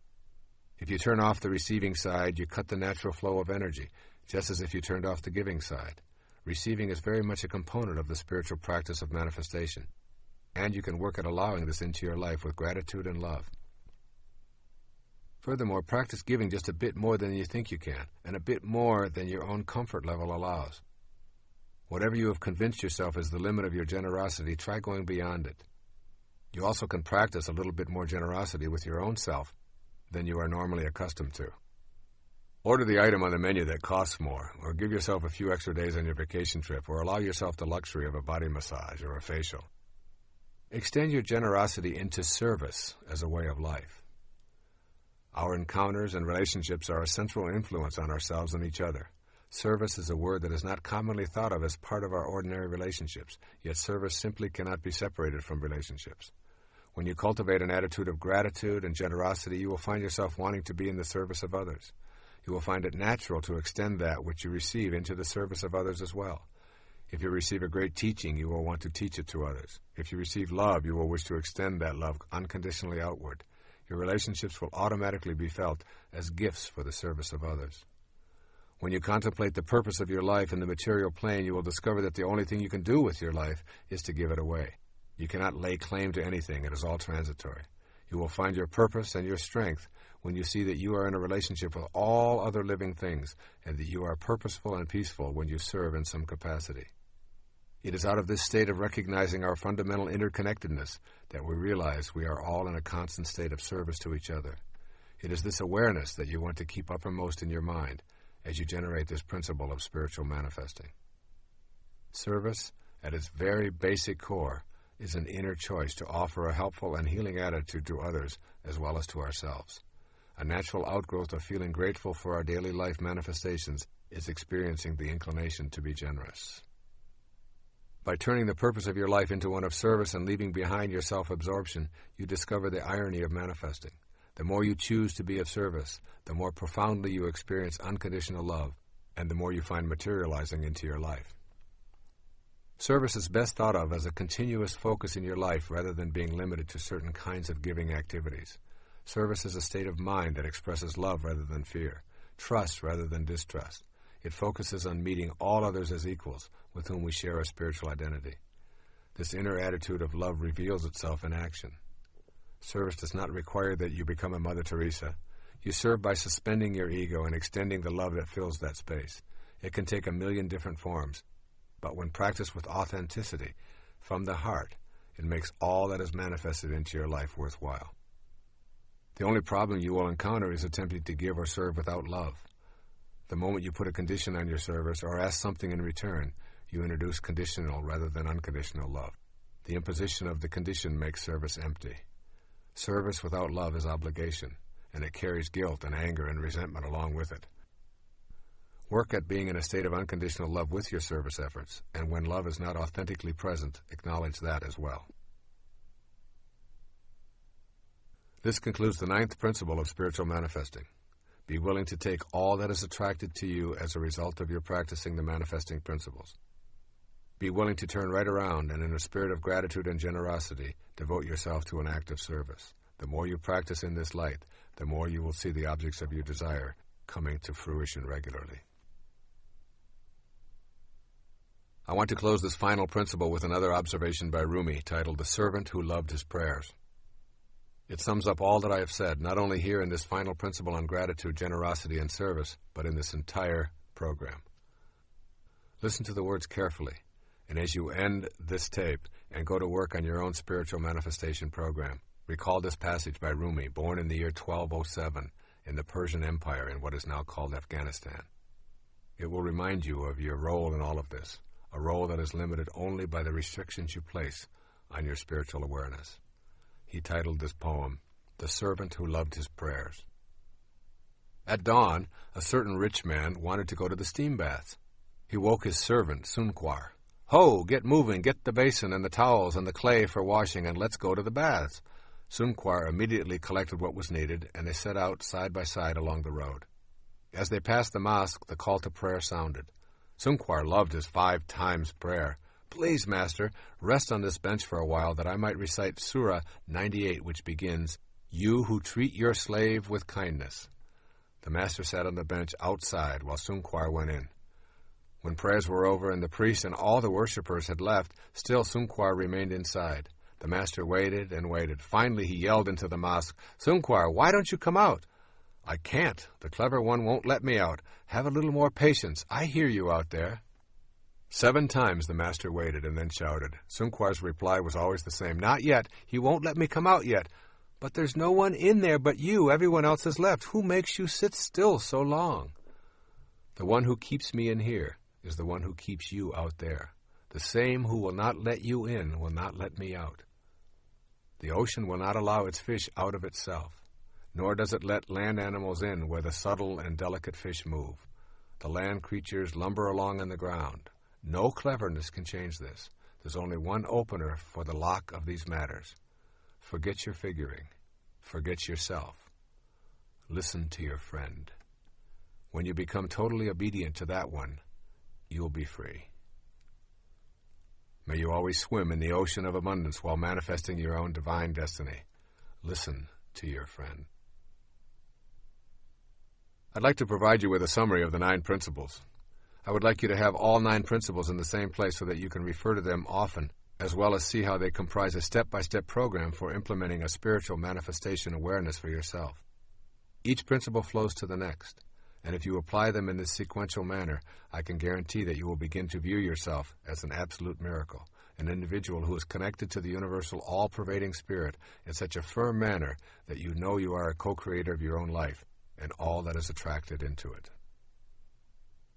S1: If you turn off the receiving side, you cut the natural flow of energy, just as if you turned off the giving side. Receiving is very much a component of the spiritual practice of manifestation, and you can work at allowing this into your life with gratitude and love. Furthermore, practice giving just a bit more than you think you can, and a bit more than your own comfort level allows. Whatever you have convinced yourself is the limit of your generosity, try going beyond it. You also can practice a little bit more generosity with your own self than you are normally accustomed to. Order the item on the menu that costs more, or give yourself a few extra days on your vacation trip, or allow yourself the luxury of a body massage or a facial. Extend your generosity into service as a way of life. Our encounters and relationships are a central influence on ourselves and each other. Service is a word that is not commonly thought of as part of our ordinary relationships, yet service simply cannot be separated from relationships. When you cultivate an attitude of gratitude and generosity, you will find yourself wanting to be in the service of others. You will find it natural to extend that which you receive into the service of others as well. If you receive a great teaching, you will want to teach it to others. If you receive love, you will wish to extend that love unconditionally outward. Your relationships will automatically be felt as gifts for the service of others. When you contemplate the purpose of your life in the material plane, you will discover that the only thing you can do with your life is to give it away. You cannot lay claim to anything. It is all transitory. You will find your purpose and your strength when you see that you are in a relationship with all other living things and that you are purposeful and peaceful when you serve in some capacity. It is out of this state of recognizing our fundamental interconnectedness that we realize we are all in a constant state of service to each other. It is this awareness that you want to keep uppermost in your mind as you generate this principle of spiritual manifesting. Service, at its very basic core, is an inner choice to offer a helpful and healing attitude to others as well as to ourselves. A natural outgrowth of feeling grateful for our daily life manifestations is experiencing the inclination to be generous. By turning the purpose of your life into one of service and leaving behind your self-absorption, you discover the irony of manifesting. The more you choose to be of service, the more profoundly you experience unconditional love, and the more you find materializing into your life. Service is best thought of as a continuous focus in your life rather than being limited to certain kinds of giving activities. Service is a state of mind that expresses love rather than fear, trust rather than distrust. It focuses on meeting all others as equals with whom we share a spiritual identity. This inner attitude of love reveals itself in action. Service does not require that you become a Mother Teresa. You serve by suspending your ego and extending the love that fills that space. It can take a million different forms, but when practiced with authenticity, from the heart, it makes all that is manifested into your life worthwhile. The only problem you will encounter is attempting to give or serve without love. The moment you put a condition on your service or ask something in return, you introduce conditional rather than unconditional love. The imposition of the condition makes service empty. Service without love is obligation, and it carries guilt and anger and resentment along with it. Work at being in a state of unconditional love with your service efforts, and when love is not authentically present, acknowledge that as well. This concludes the 9th principle of spiritual manifesting. Be willing to take all that is attracted to you as a result of your practicing the manifesting principles. Be willing to turn right around and in a spirit of gratitude and generosity, devote yourself to an act of service. The more you practice in this light, the more you will see the objects of your desire coming to fruition regularly. I want to close this final principle with another observation by Rumi titled The Servant Who Loved His Prayers. It It sums up all that I have said, not only here in this final principle on gratitude, generosity, and service, but in this entire program. Listen to the words carefully, and as you end this tape and go to work on your own spiritual manifestation program, recall this passage by Rumi, born in the year 1207 in the Persian Empire in what is now called Afghanistan. It will remind you of your role in all of this, a role that is limited only by the restrictions you place on your spiritual awareness. He titled this poem, "The Servant Who Loved His Prayers." At dawn, a certain rich man wanted to go to the steam baths. He woke his servant, Sunquar. "Ho, get moving, get the basin and the towels and the clay for washing, and let's go to the baths." Sunquar immediately collected what was needed, and they set out side by side along the road. As they passed the mosque, the call to prayer sounded. Sunquar loved his 5 times prayer. "Please, Master, rest on this bench for a while that I might recite Surah 98, which begins, 'You who treat your slave with kindness.'" The Master sat on the bench outside while Sunquar went in. When prayers were over and the priest and all the worshippers had left, still Sunquar remained inside. The Master waited and waited. Finally he yelled into the mosque, "Sunquar, why don't you come out?" "I can't. The clever one won't let me out. Have a little more patience. I hear you out there." 7 times the Master waited and then shouted. Sunquar's reply was always the same. "Not yet. He won't let me come out yet. But there's no one in there but you. Everyone else has left. Who makes you sit still so long?" "The one who keeps me in here is the one who keeps you out there. The same who will not let you in will not let me out. The ocean will not allow its fish out of itself, nor does it let land animals in where the subtle and delicate fish move. The land creatures lumber along in the ground. No cleverness can change this. There's only one opener for the lock of these matters. Forget your figuring. Forget yourself. Listen to your friend. When you become totally obedient to that one, you'll be free. May you always swim in the ocean of abundance while manifesting your own divine destiny. Listen to your friend. I'd like to provide you with a summary of the 9 principles. I would like you to have all 9 principles in the same place so that you can refer to them often, as well as see how they comprise a step-by-step program for implementing a spiritual manifestation awareness for yourself. Each principle flows to the next, and if you apply them in this sequential manner, I can guarantee that you will begin to view yourself as an absolute miracle, an individual who is connected to the universal all-pervading spirit in such a firm manner that you know you are a co-creator of your own life and all that is attracted into it.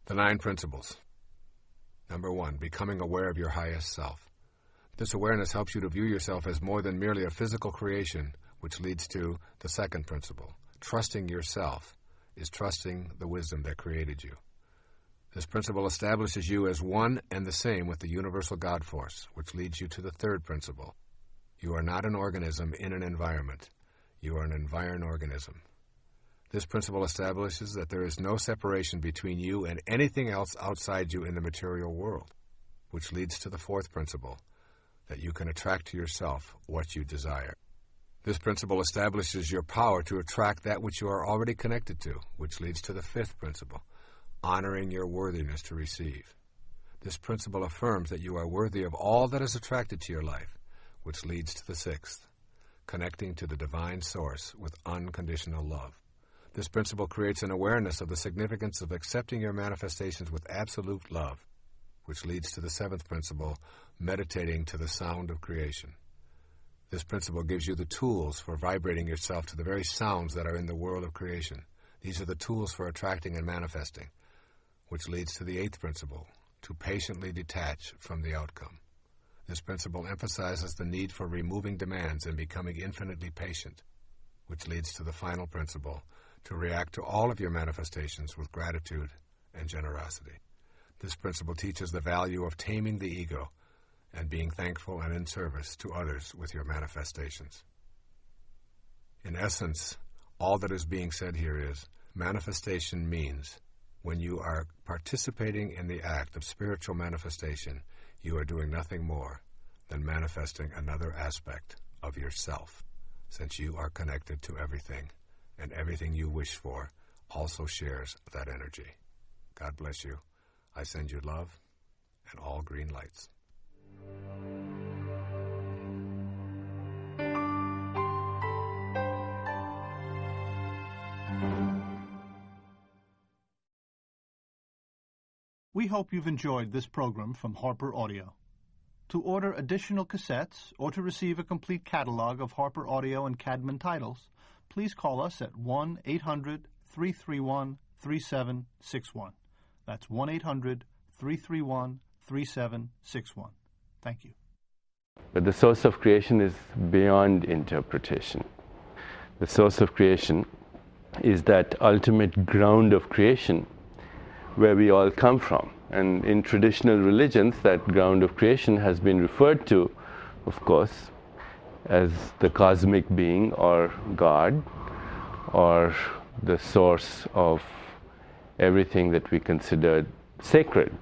S1: The 9 principles. Number 1, becoming aware of your highest self. This awareness helps you to view yourself as more than merely a physical creation, which leads to the 2nd principle. Trusting yourself is trusting the wisdom that created you. This principle establishes you as one and the same with the universal God force, which leads you to the 3rd principle. You are not an organism in an environment. You are an environed organism. This principle establishes that there is no separation between you and anything else outside you in the material world, which leads to the 4th principle, that you can attract to yourself what you desire. This principle establishes your power to attract that which you are already connected to, which leads to the 5th principle, honoring your worthiness to receive. This principle affirms that you are worthy of all that is attracted to your life, which leads to the 6th, connecting to the divine source with unconditional love. This principle creates an awareness of the significance of accepting your manifestations with absolute love, which leads to the 7th principle, meditating to the sound of creation. This principle gives you the tools for vibrating yourself to the very sounds that are in the world of creation. These are the tools for attracting and manifesting, which leads to the 8th principle, to patiently detach from the outcome. This principle emphasizes the need for removing demands and becoming infinitely patient, which leads to the final principle, to react to all of your manifestations with gratitude and generosity. This principle teaches the value of taming the ego and being thankful and in service to others with your manifestations. In essence, all that is being said here is, manifestation means when you are participating in the act of spiritual manifestation, you are doing nothing more than manifesting another aspect of yourself, since you are connected to everything, and everything you wish for also shares that energy. God bless you. I send you love and all green lights.
S6: We hope you've enjoyed this program from Harper Audio. To order additional cassettes or to receive a complete catalog of Harper Audio and Cadman titles, please call us at 1-800-331-3761. That's 1-800-331-3761. Thank you.
S4: But the source of creation is beyond interpretation. The source of creation is that ultimate ground of creation where we all come from. And in traditional religions, that ground of creation has been referred to, of course, as the cosmic being or God or the source of everything that we consider sacred.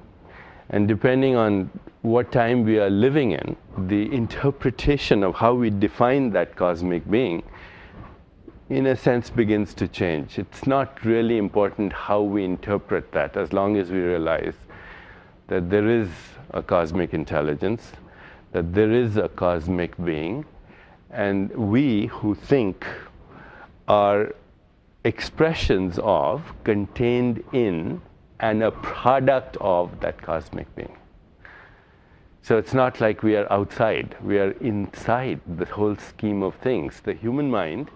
S4: And depending on what time we are living in, the interpretation of how we define that cosmic being, in a sense, begins to change. It's not really important how we interpret that, as long as we realize that there is a cosmic intelligence, that there is a cosmic being, and we who think are expressions of, contained in, and a product of that cosmic being. So it's not like we are outside, we are inside the whole scheme of things. The human mind,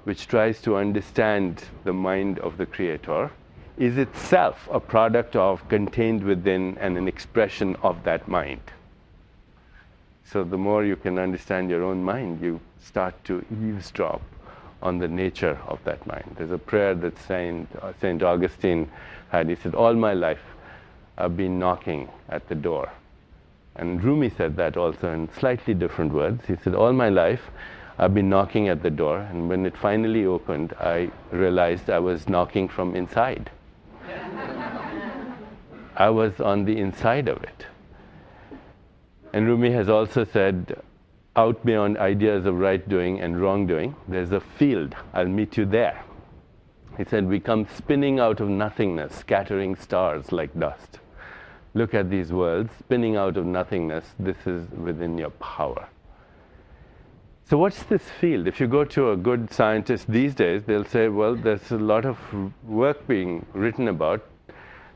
S4: which tries to understand the mind of the Creator, is itself a product of, contained within, and an expression of that mind. So the more you can understand your own mind, you start to eavesdrop on the nature of that mind. There's a prayer that Saint Augustine had. He said, "All my life I've been knocking at the door." And Rumi said that also in slightly different words. He said, "All my life I've been knocking at the door, and when it finally opened, I realized I was knocking from inside." I was on the inside of it. And Rumi has also said, "Out beyond ideas of right doing and wrongdoing, there's a field. I'll meet you there." He said, "We come spinning out of nothingness, scattering stars like dust. Look at these worlds, spinning out of nothingness. This is within your power." So what's this field? If you go to a good scientist these days, they'll say, well, there's a lot of work being written about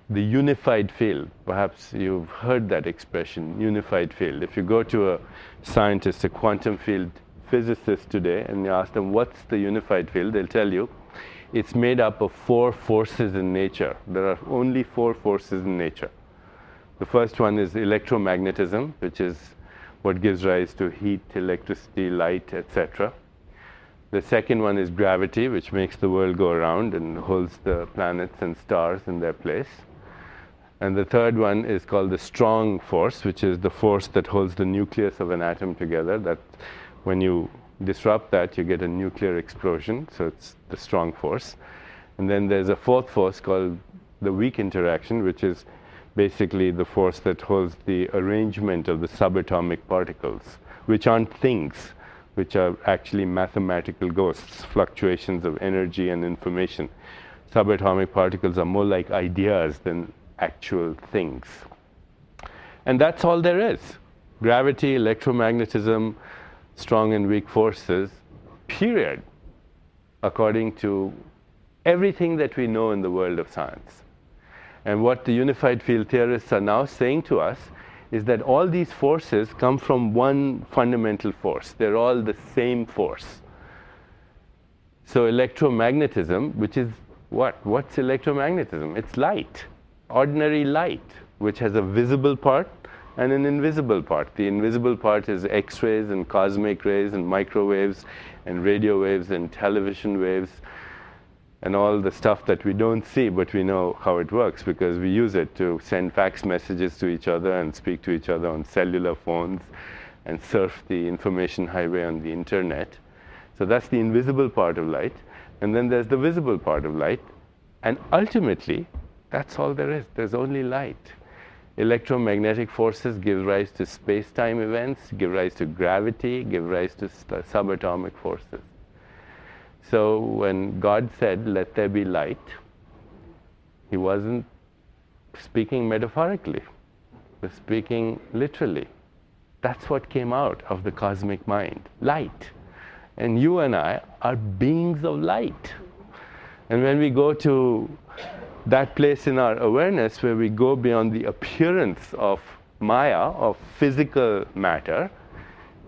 S4: the unified field. Perhaps you've heard that expression, unified field. If you go to a scientist, a quantum field physicist today, and you ask them, what's the unified field? They'll tell you, it's made up of 4 forces in nature. There are only 4 forces in nature. The first one is electromagnetism, which is what gives rise to heat, electricity, light, etc. The second one is gravity, which makes the world go around and holds the planets and stars in their place. And the third one is called the strong force, which is the force that holds the nucleus of an atom together. That when you disrupt that, you get a nuclear explosion, so it's the strong force. And then there's a fourth force called the weak interaction, which is basically the force that holds the arrangement of the subatomic particles, which aren't things, which are actually mathematical ghosts, fluctuations of energy and information. Subatomic particles are more like ideas than actual things. And that's all there is. Gravity, electromagnetism, strong and weak forces, period, according to everything that we know in the world of science. And what the unified field theorists are now saying to us is that all these forces come from one fundamental force. They're all the same force. So electromagnetism, which is what? What's electromagnetism? It's light, ordinary light, which has a visible part and an invisible part. The invisible part is X-rays and cosmic rays and microwaves and radio waves and television waves, and all the stuff that we don't see, but we know how it works because we use it to send fax messages to each other and speak to each other on cellular phones and surf the information highway on the internet. So that's the invisible part of light. And then there's the visible part of light. And ultimately, that's all there is. There's only light. Electromagnetic forces give rise to space-time events, give rise to gravity, give rise to subatomic forces. So when God said, "Let there be light," he wasn't speaking metaphorically. He was speaking literally. That's what came out of the cosmic mind, light. And you and I are beings of light. And when we go to that place in our awareness where we go beyond the appearance of Maya, of physical matter,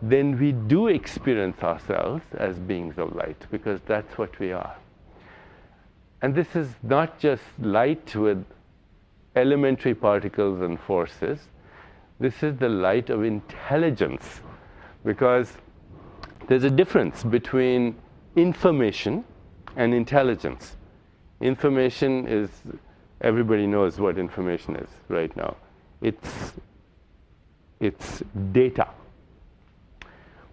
S4: then we do experience ourselves as beings of light, because that's what we are. And this is not just light with elementary particles and forces. This is the light of intelligence, because there's a difference between information and intelligence. Information is, everybody knows what information is right now. It's data.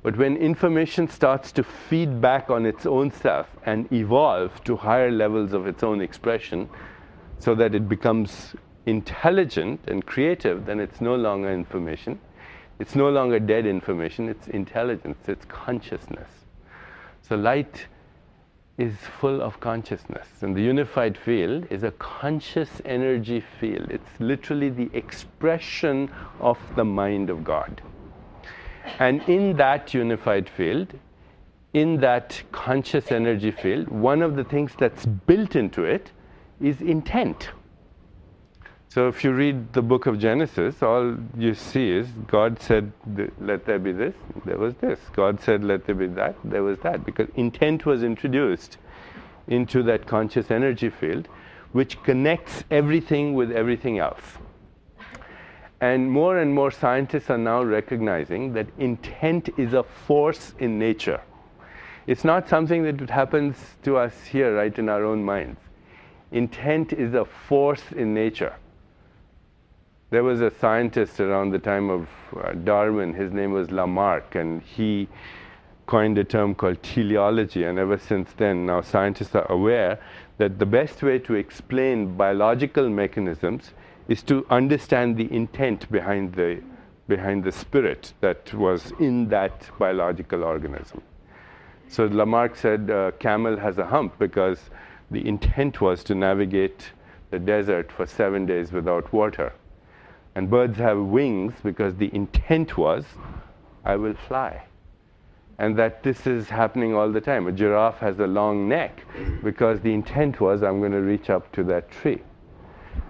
S4: But when information starts to feed back on its own self and evolve to higher levels of its own expression so that it becomes intelligent and creative, then it's no longer information. It's no longer dead information, it's intelligence, it's consciousness. So light is full of consciousness, and the unified field is a conscious energy field. It's literally the expression of the mind of God. And in that unified field, in that conscious energy field, one of the things that's built into it is intent. So if you read the book of Genesis, all you see is God said, let there be this, there was this. God said, let there be that, there was that. Because intent was introduced into that conscious energy field, which connects everything with everything else. And more scientists are now recognizing that intent is a force in nature. It's not something that happens to us here, right, in our own minds. Intent is a force in nature. There was a scientist around the time of Darwin, his name was Lamarck, and he coined a term called teleology, and ever since then, now scientists are aware that the best way to explain biological mechanisms is to understand the intent behind the spirit that was in that biological organism. So Lamarck said camel has a hump because the intent was to navigate the desert for 7 days without water. And birds have wings because the intent was, I will fly. And that this is happening all the time. A giraffe has a long neck because the intent was, I'm going to reach up to that tree.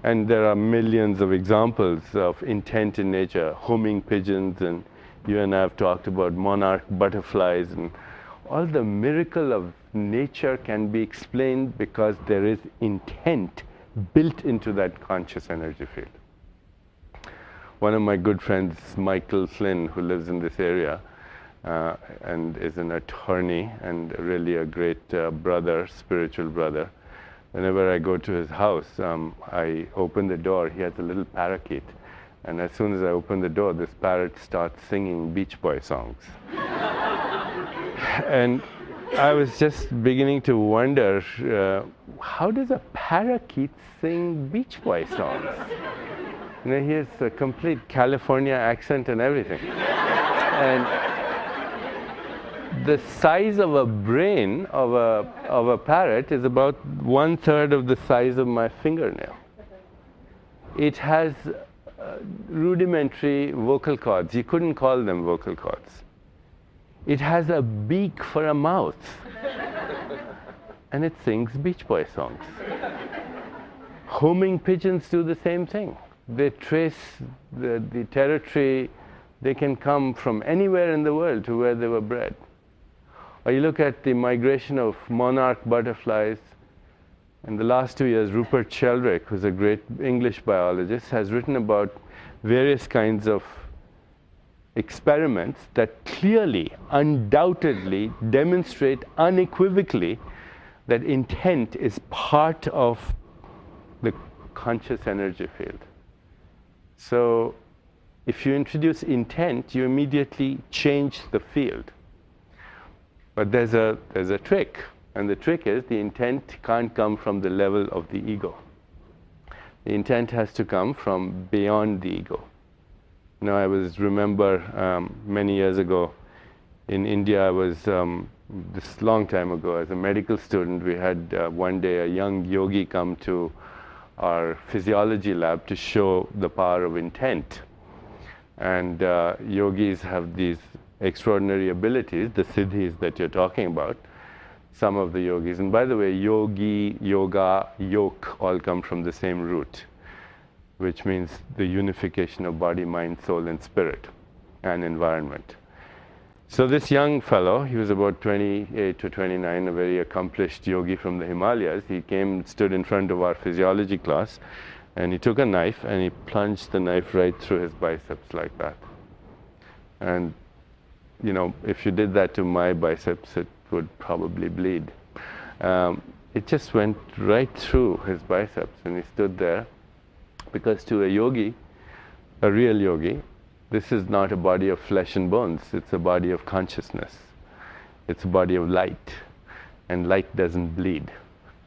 S4: And there are millions of examples of intent in nature, homing pigeons, and you and I have talked about monarch butterflies, and all the miracle of nature can be explained because there is intent built into that conscious energy field. One of my good friends, Michael Flynn, who lives in this area and is an attorney and really a great brother, spiritual brother. Whenever I go to his house, I open the door, he has a little parakeet. And as soon as I open the door, this parrot starts singing Beach Boy songs. And I was just beginning to wonder, how does a parakeet sing Beach Boy songs? You know, he has a complete California accent and everything. And the size of a brain of a parrot is about 1/3 of the size of my fingernail. It has rudimentary vocal cords. You couldn't call them vocal cords. It has a beak for a mouth. And it sings Beach Boy songs. Homing pigeons do the same thing. They trace the territory. They can come from anywhere in the world to where they were bred. Or you look at the migration of monarch butterflies. In the last 2 years, Rupert Sheldrake, who's a great English biologist, has written about various kinds of experiments that clearly, undoubtedly demonstrate unequivocally that intent is part of the conscious energy field. So if you introduce intent, you immediately change the field. But there's a trick, and the trick is the intent can't come from the level of the ego. The intent has to come from beyond the ego. You know, I remember many years ago in India, I was, this long time ago, as a medical student, we had one day a young yogi come to our physiology lab to show the power of intent. And yogis have these extraordinary abilities, the siddhis that you're talking about. some of the yogis. And by the way, yogi, yoga, yoke all come from the same root, which means the unification of body, mind, soul, and spirit, and environment. So this young fellow, he was about 28 to 29, a very accomplished yogi from the Himalayas. He came, stood in front of our physiology class, and he took a knife and he plunged the knife right through his biceps like that. And, you know, if you did that to my biceps, it would probably bleed. It just went right through his biceps, and he stood there, because to a yogi, a real yogi, this is not a body of flesh and bones, it's a body of consciousness. It's a body of light, and light doesn't bleed.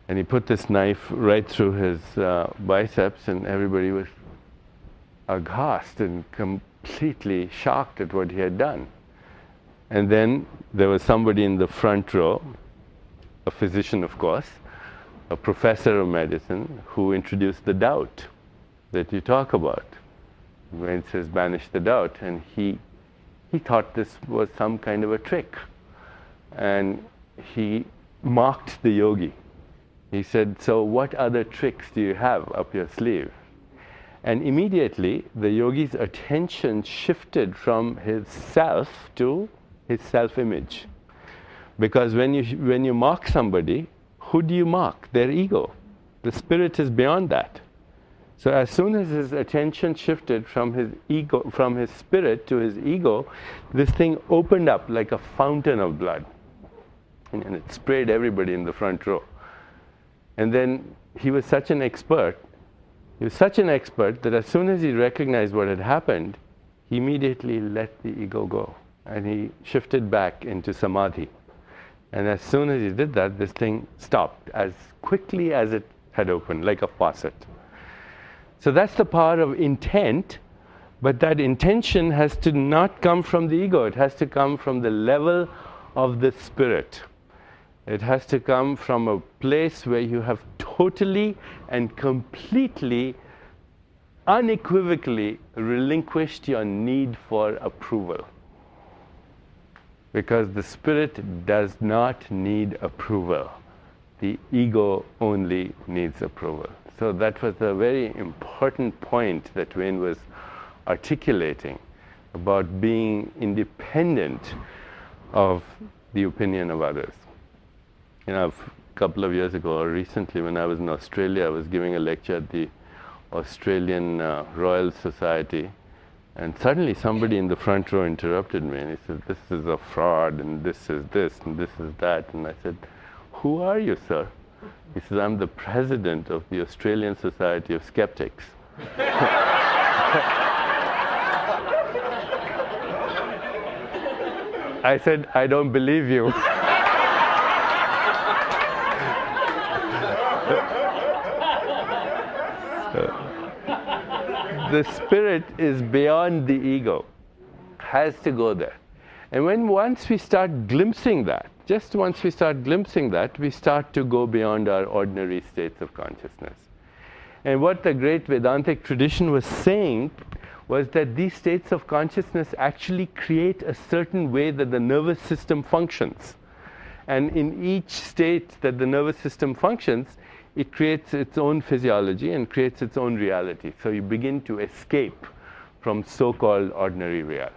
S4: And he put this knife right through his biceps, and everybody was aghast and completely shocked at what he had done. And then there was somebody in the front row, a physician of course, a professor of medicine, who introduced the doubt that you talk about. When it says banish the doubt, and he thought this was some kind of a trick. And he mocked the yogi. He said, so what other tricks do you have up your sleeve? And immediately the yogi's attention shifted from his self to his self-image. Because when you mock somebody, who do you mock? Their ego. The spirit is beyond that. So as soon as his attention shifted from his ego, from his spirit to his ego, this thing opened up like a fountain of blood. And it sprayed everybody in the front row. And then he was such an expert that as soon as he recognized what had happened, he immediately let the ego go. And he shifted back into samadhi. And as soon as he did that, this thing stopped as quickly as it had opened, like a faucet. So that's the power of intent, but that intention has to not come from the ego. It has to come from the level of the spirit. It has to come from a place where you have totally and completely, unequivocally relinquished your need for approval. Because the spirit does not need approval. The ego only needs approval. So that was a very important point that Wayne was articulating about being independent of the opinion of others. You know, a couple of years ago, or recently when I was in Australia, I was giving a lecture at the Australian Royal Society, and suddenly somebody in the front row interrupted me, and he said, this is a fraud, and this is this, and this is that. And I said, who are you, sir? He says, I'm the president of the Australian Society of Skeptics. I said, I don't believe you. The spirit is beyond the ego, has to go there. And once we start glimpsing that, just once we start glimpsing that, we start to go beyond our ordinary states of consciousness. And what the great Vedantic tradition was saying was that these states of consciousness actually create a certain way that the nervous system functions. And in each state that the nervous system functions, it creates its own physiology and creates its own reality. So you begin to escape from so-called ordinary reality.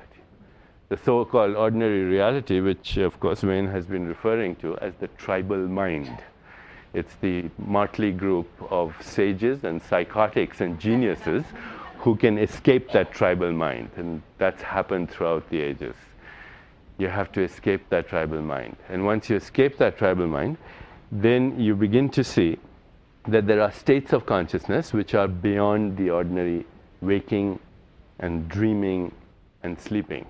S4: The so-called ordinary reality, which of course Wayne has been referring to as the tribal mind. It's the motley group of sages and psychotics and geniuses who can escape that tribal mind. And that's happened throughout the ages. You have to escape that tribal mind. And once you escape that tribal mind, then you begin to see that there are states of consciousness which are beyond the ordinary waking and dreaming and sleeping.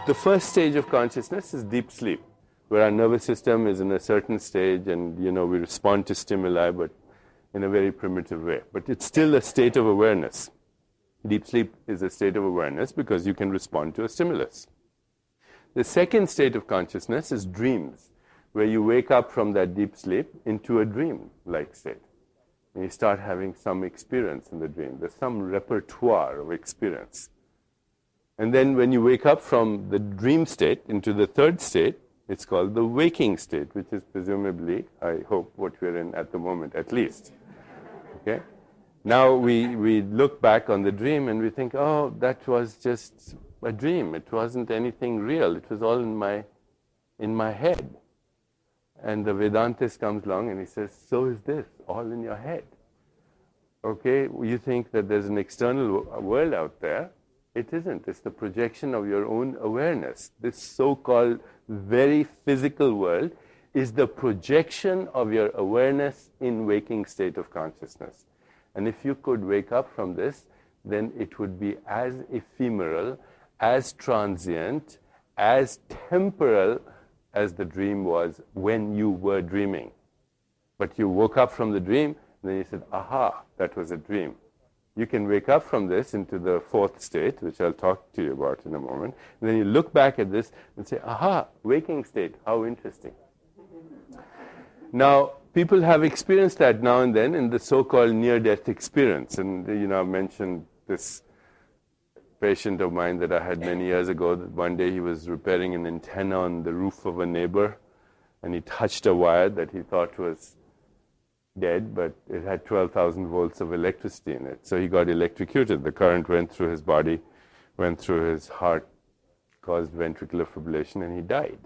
S4: The first stage of consciousness is deep sleep, where our nervous system is in a certain stage and, we respond to stimuli, but in a very primitive way. But it's still a state of awareness. Deep sleep is a state of awareness because you can respond to a stimulus. The second state of consciousness is dreams, where you wake up from that deep sleep into a dream-like state. And you start having some experience in the dream. There's some repertoire of experience. And then when you wake up from the dream state into the third state, it's called the waking state, which is presumably, I hope, what we're in at the moment, at least. Okay? Now we look back on the dream and we think, oh, that was just a dream. It wasn't anything real. It was all in my head. And the Vedantist comes along and he says, so is this, all in your head. Okay, you think that there's an external world out there. It isn't. It's the projection of your own awareness. This so-called very physical world is the projection of your awareness in waking state of consciousness. And if you could wake up from this, then it would be as ephemeral, as transient, as temporal as the dream was when you were dreaming. But you woke up from the dream, and then you said, aha, that was a dream. You can wake up from this into the fourth state, which I'll talk to you about in a moment. And then you look back at this and say, aha, waking state, how interesting. Now, people have experienced that now and then in the so-called near-death experience. And, I mentioned this patient of mine that I had many years ago, that one day he was repairing an antenna on the roof of a neighbor, and he touched a wire that he thought was dead, but it had 12,000 volts of electricity in it. So he got electrocuted. The current went through his body, went through his heart, caused ventricular fibrillation, and he died.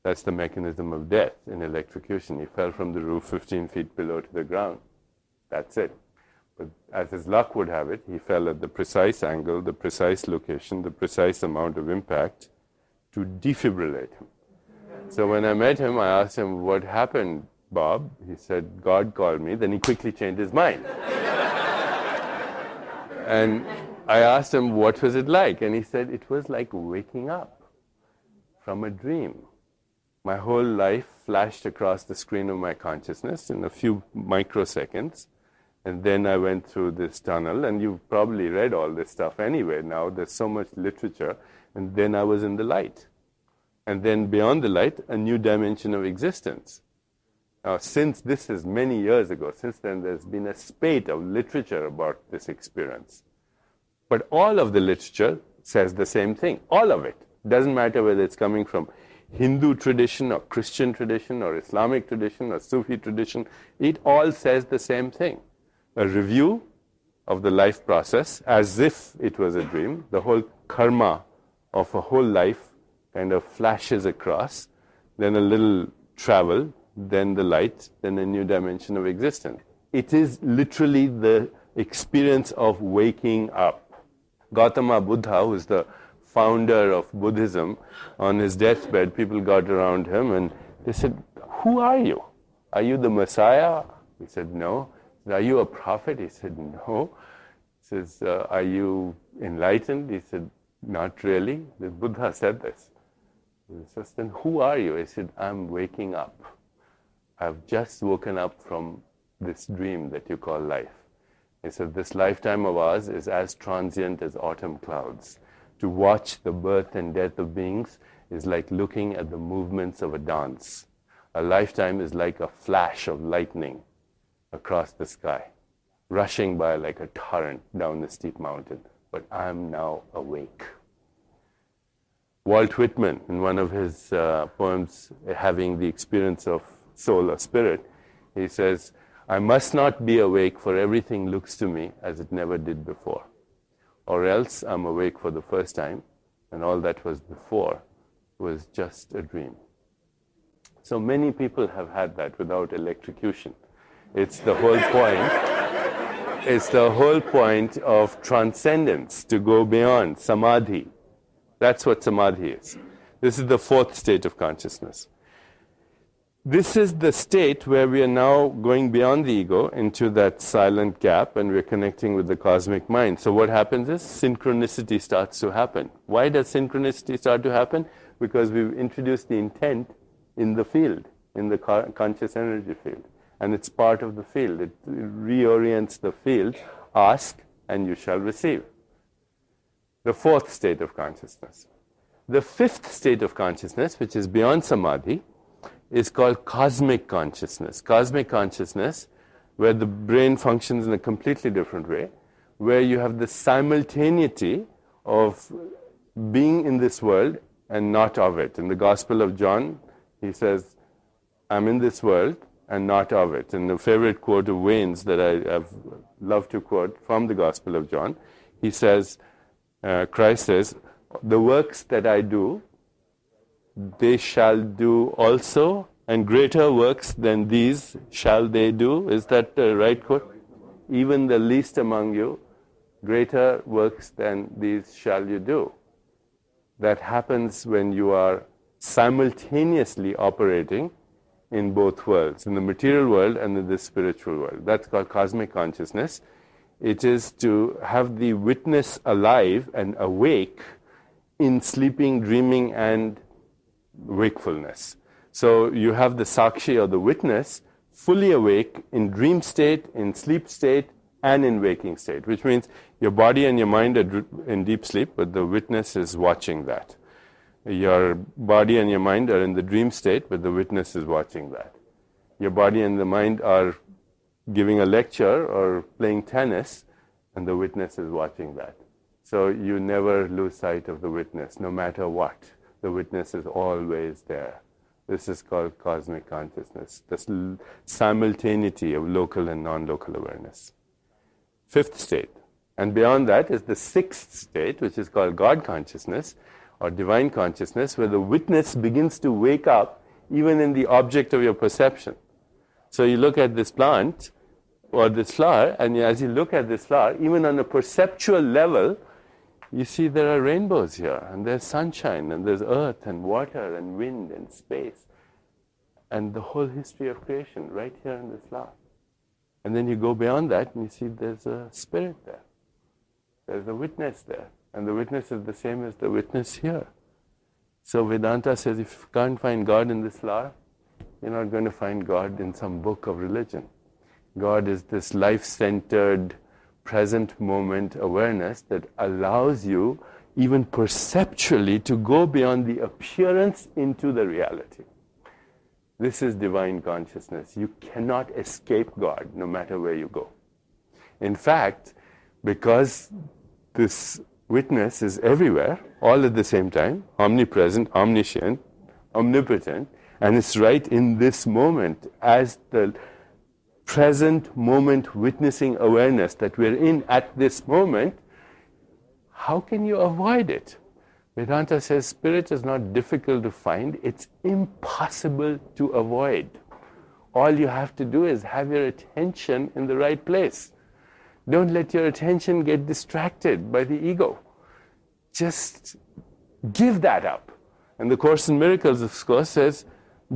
S4: That's the mechanism of death in electrocution. He fell from the roof 15 feet below to the ground. That's it. But as his luck would have it, he fell at the precise angle, the precise location, the precise amount of impact to defibrillate him. So when I met him, I asked him, what happened, Bob? He said, God called me. Then he quickly changed his mind. And I asked him, what was it like? And he said, it was like waking up from a dream. My whole life flashed across the screen of my consciousness in a few microseconds. And then I went through this tunnel, and you've probably read all this stuff anyway now. There's so much literature. And then I was in the light. And then beyond the light, a new dimension of existence. Now, since this is many years ago, since then there's been a spate of literature about this experience. But all of the literature says the same thing. All of it. Doesn't matter whether it's coming from Hindu tradition or Christian tradition or Islamic tradition or Sufi tradition. It all says the same thing. A review of the life process as if it was a dream. The whole karma of a whole life kind of flashes across. Then a little travel, then the light, then a new dimension of existence. It is literally the experience of waking up. Gautama Buddha, who is the founder of Buddhism, on his deathbed, people got around him and they said, who are you? Are you the Messiah? He said, no. Are you a prophet? He said, no. He says, are you enlightened? He said, not really. The Buddha said this. He says, then who are you? He said, I'm waking up. I've just woken up from this dream that you call life. He said, this lifetime of ours is as transient as autumn clouds. To watch the birth and death of beings is like looking at the movements of a dance. A lifetime is like a flash of lightning across the sky, rushing by like a torrent down the steep mountain. But I'm now awake. Walt Whitman, in one of his poems, Having the Experience of Soul or Spirit, he says, I must not be awake, for everything looks to me as it never did before. Or else I'm awake for the first time, and all that was before was just a dream. So many people have had that without electrocution. It's the whole point. It's the whole point of transcendence, to go beyond samadhi. That's what samadhi is. This is the fourth state of consciousness. this is the state where we are now going beyond the ego into that silent gap, and we're connecting with the cosmic mind. So what happens is synchronicity starts to happen. Why does synchronicity start to happen? Because we've introduced the intent in the field, in the conscious energy field. And it's part of the field. It reorients the field. Ask and you shall receive. The fourth state of consciousness. The fifth state of consciousness, which is beyond samadhi, is called cosmic consciousness. Cosmic consciousness, where the brain functions in a completely different way, where you have the simultaneity of being in this world and not of it. In the Gospel of John, he says, I'm in this world and not of it. And the favorite quote of Wayne's that I have loved to quote from the Gospel of John, he says, Christ says, the works that I do, they shall do also, and greater works than these shall they do. Is that the right quote? Even the least among you, greater works than these shall you do. That happens when you are simultaneously operating in both worlds, in the material world and in the spiritual world. That's called cosmic consciousness. It is to have the witness alive and awake in sleeping, dreaming, and wakefulness. So you have the sakshi or the witness fully awake in dream state, in sleep state, and in waking state, which means your body and your mind are in deep sleep, but the witness is watching that. Your body and your mind are in the dream state, but the witness is watching that. Your body and the mind are giving a lecture or playing tennis, and the witness is watching that. So you never lose sight of the witness, no matter what. The witness is always there. This is called cosmic consciousness, the simultaneity of local and non-local awareness. Fifth state. And beyond that is the sixth state, which is called God consciousness or divine consciousness, where the witness begins to wake up even in the object of your perception. So you look at this plant or this flower, and as you look at this flower, even on a perceptual level, you see there are rainbows here, and there's sunshine, and there's earth and water and wind and space, and the whole history of creation right here in this flower. And then you go beyond that, and you see there's a spirit there. There's a witness there, and the witness is the same as the witness here. So Vedanta says if you can't find God in this flower, you're not going to find God in some book of religion. God is this life-centered, present moment awareness that allows you, even perceptually, to go beyond the appearance into the reality. This is divine consciousness. You cannot escape God, no matter where you go. In fact, because this witness is everywhere, all at the same time, omnipresent, omniscient, omnipotent, and it's right in this moment as the present moment witnessing awareness that we're in at this moment, how can you avoid it? Vedanta says spirit is not difficult to find, it's impossible to avoid. All you have to do is have your attention in the right place. Don't let your attention get distracted by the ego. Just give that up. And the Course in Miracles, of course, says,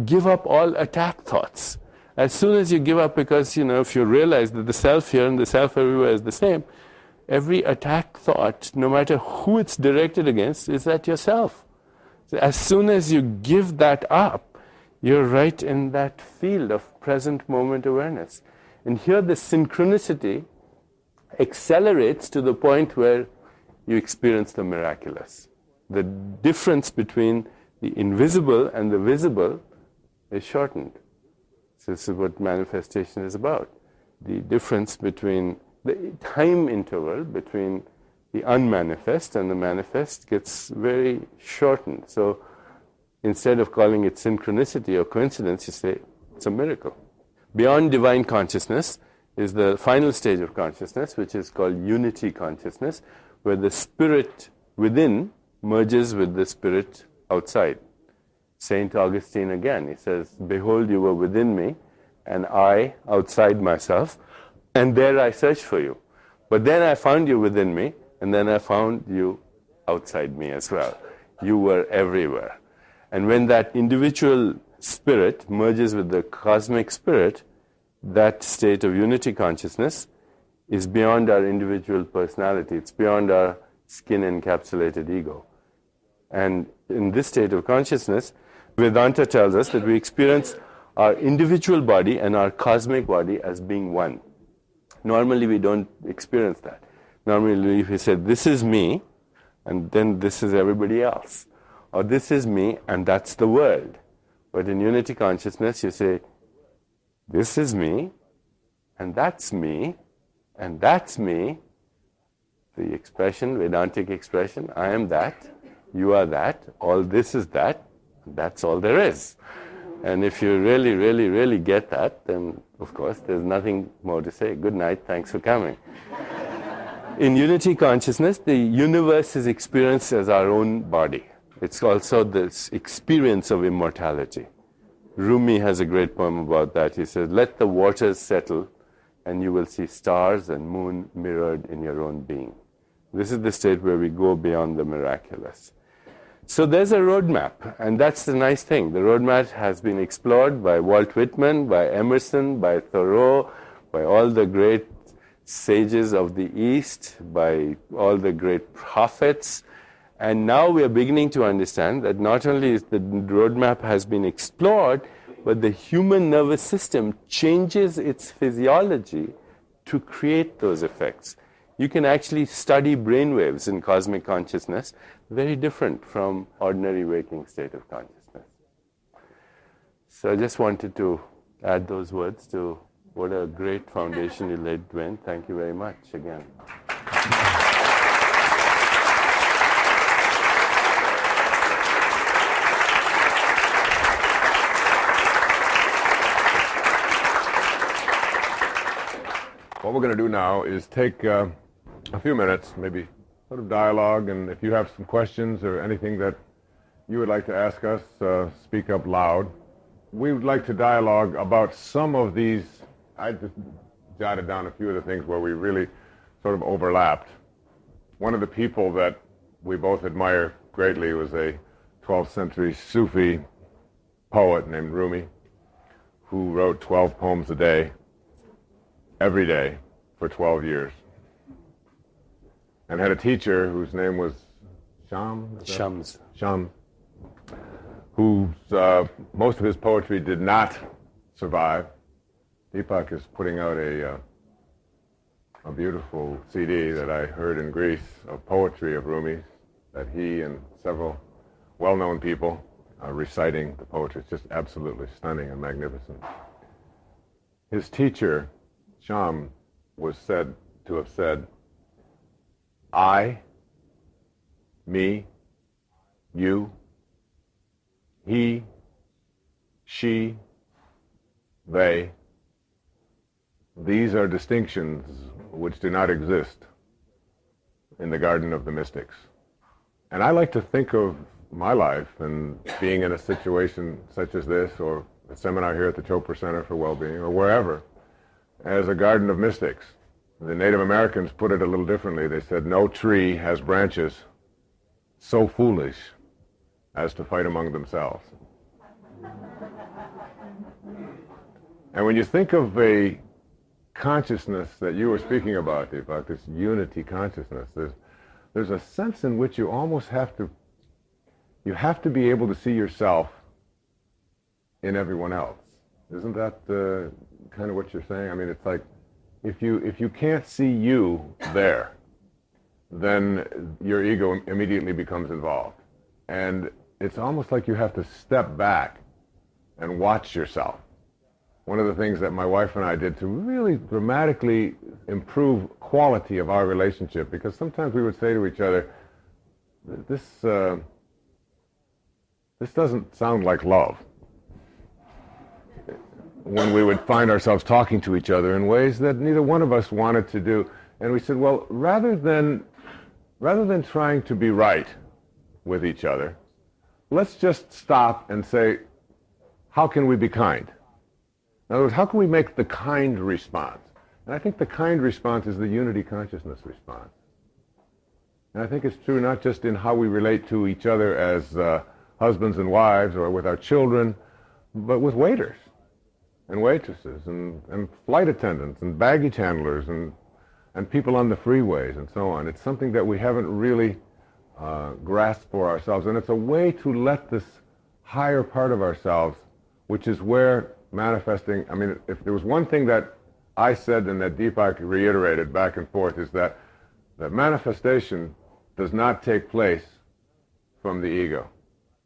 S4: give up all attack thoughts. As soon as you give up, because, if you realize that the self here and the self everywhere is the same, every attack thought, no matter who it's directed against, is at yourself. So as soon as you give that up, you're right in that field of present moment awareness. And here the synchronicity accelerates to the point where you experience the miraculous. The difference between the invisible and the visible is shortened. So this is what manifestation is about. The difference between the time interval between the unmanifest and the manifest gets very shortened. So instead of calling it synchronicity or coincidence, you say it's a miracle. Beyond divine consciousness is the final stage of consciousness, which is called unity consciousness, where the spirit within merges with the spirit outside. Saint Augustine again, he says, behold, you were within me, and I outside myself, and there I searched for you. But then I found you within me, and then I found you outside me as well. You were everywhere. And when that individual spirit merges with the cosmic spirit, that state of unity consciousness is beyond our individual personality. It's beyond our skin-encapsulated ego. And in this state of consciousness, Vedanta tells us that we experience our individual body and our cosmic body as being one. Normally we don't experience that. Normally we say, this is me, and then this is everybody else. Or this is me, and that's the world. But in unity consciousness, you say, this is me, and that's me, and that's me. The expression, Vedantic expression, I am that, you are that, all this is that, that's all there is. And if you really, really, really get that, then of course there's nothing more to say. Good night, thanks for coming. In unity consciousness, the universe is experienced as our own body. It's also this experience of immortality. Rumi has a great poem about that. He says, let the waters settle and you will see stars and moon mirrored in your own being. This is the state where we go beyond the miraculous. So there's a roadmap, and that's the nice thing. The roadmap has been explored by Walt Whitman, by Emerson, by Thoreau, by all the great sages of the East, by all the great prophets. And now we are beginning to understand that not only is the roadmap has been explored, but the human nervous system changes its physiology to create those effects. You can actually study brainwaves in cosmic consciousness, very different from ordinary waking state of consciousness. So I just wanted to add those words to what a great foundation you laid, Dwayne. Thank you very much again.
S5: What we're going to do now is take a few minutes, maybe sort of dialogue, and if you have some questions or anything that you would like to ask us, speak up loud. We would like to dialogue about some of these. I just jotted down a few of the things where we really sort of overlapped. One of the people that we both admire greatly was a 12th century Sufi poet named Rumi, who wrote 12 poems a day, every day, for 12 years. And had a teacher whose name was Shams, whose most of his poetry did not survive. Deepak is putting out a beautiful CD that I heard in Greece of poetry of Rumi's, that he and several well-known people are reciting the poetry. It's just absolutely stunning and magnificent. His teacher, Sham, was said to have said, I, me, you, he, she, they, these are distinctions which do not exist in the garden of the mystics. And I like to think of my life and being in a situation such as this, or a seminar here at the Chopra Center for Wellbeing, or wherever, as a garden of mystics. The Native Americans put it a little differently. They said, no tree has branches so foolish as to fight among themselves. And when you think of a consciousness that you were speaking about, Deepak, this unity consciousness, there's a sense in which you almost have to be able to see yourself in everyone else. Isn't that kind of what you're saying? I mean, it's like, if you can't see you there, then your ego immediately becomes involved. And it's almost like you have to step back and watch yourself. One of the things that my wife and I did to really dramatically improve quality of our relationship, because sometimes we would say to each other, this doesn't sound like love. When we would find ourselves talking to each other in ways that neither one of us wanted to do. And we said, well, rather than trying to be right with each other, let's just stop and say, how can we be kind? In other words, how can we make the kind response? And I think the kind response is the unity consciousness response. And I think it's true not just in how we relate to each other as husbands and wives or with our children, but with waiters and waitresses and flight attendants and baggage handlers and people on the freeways and so on. It's something that we haven't really grasped for ourselves, and it's a way to let this higher part of ourselves, which is where manifesting, I mean, if there was one thing that I said and that Deepak reiterated back and forth, is that manifestation does not take place from the ego.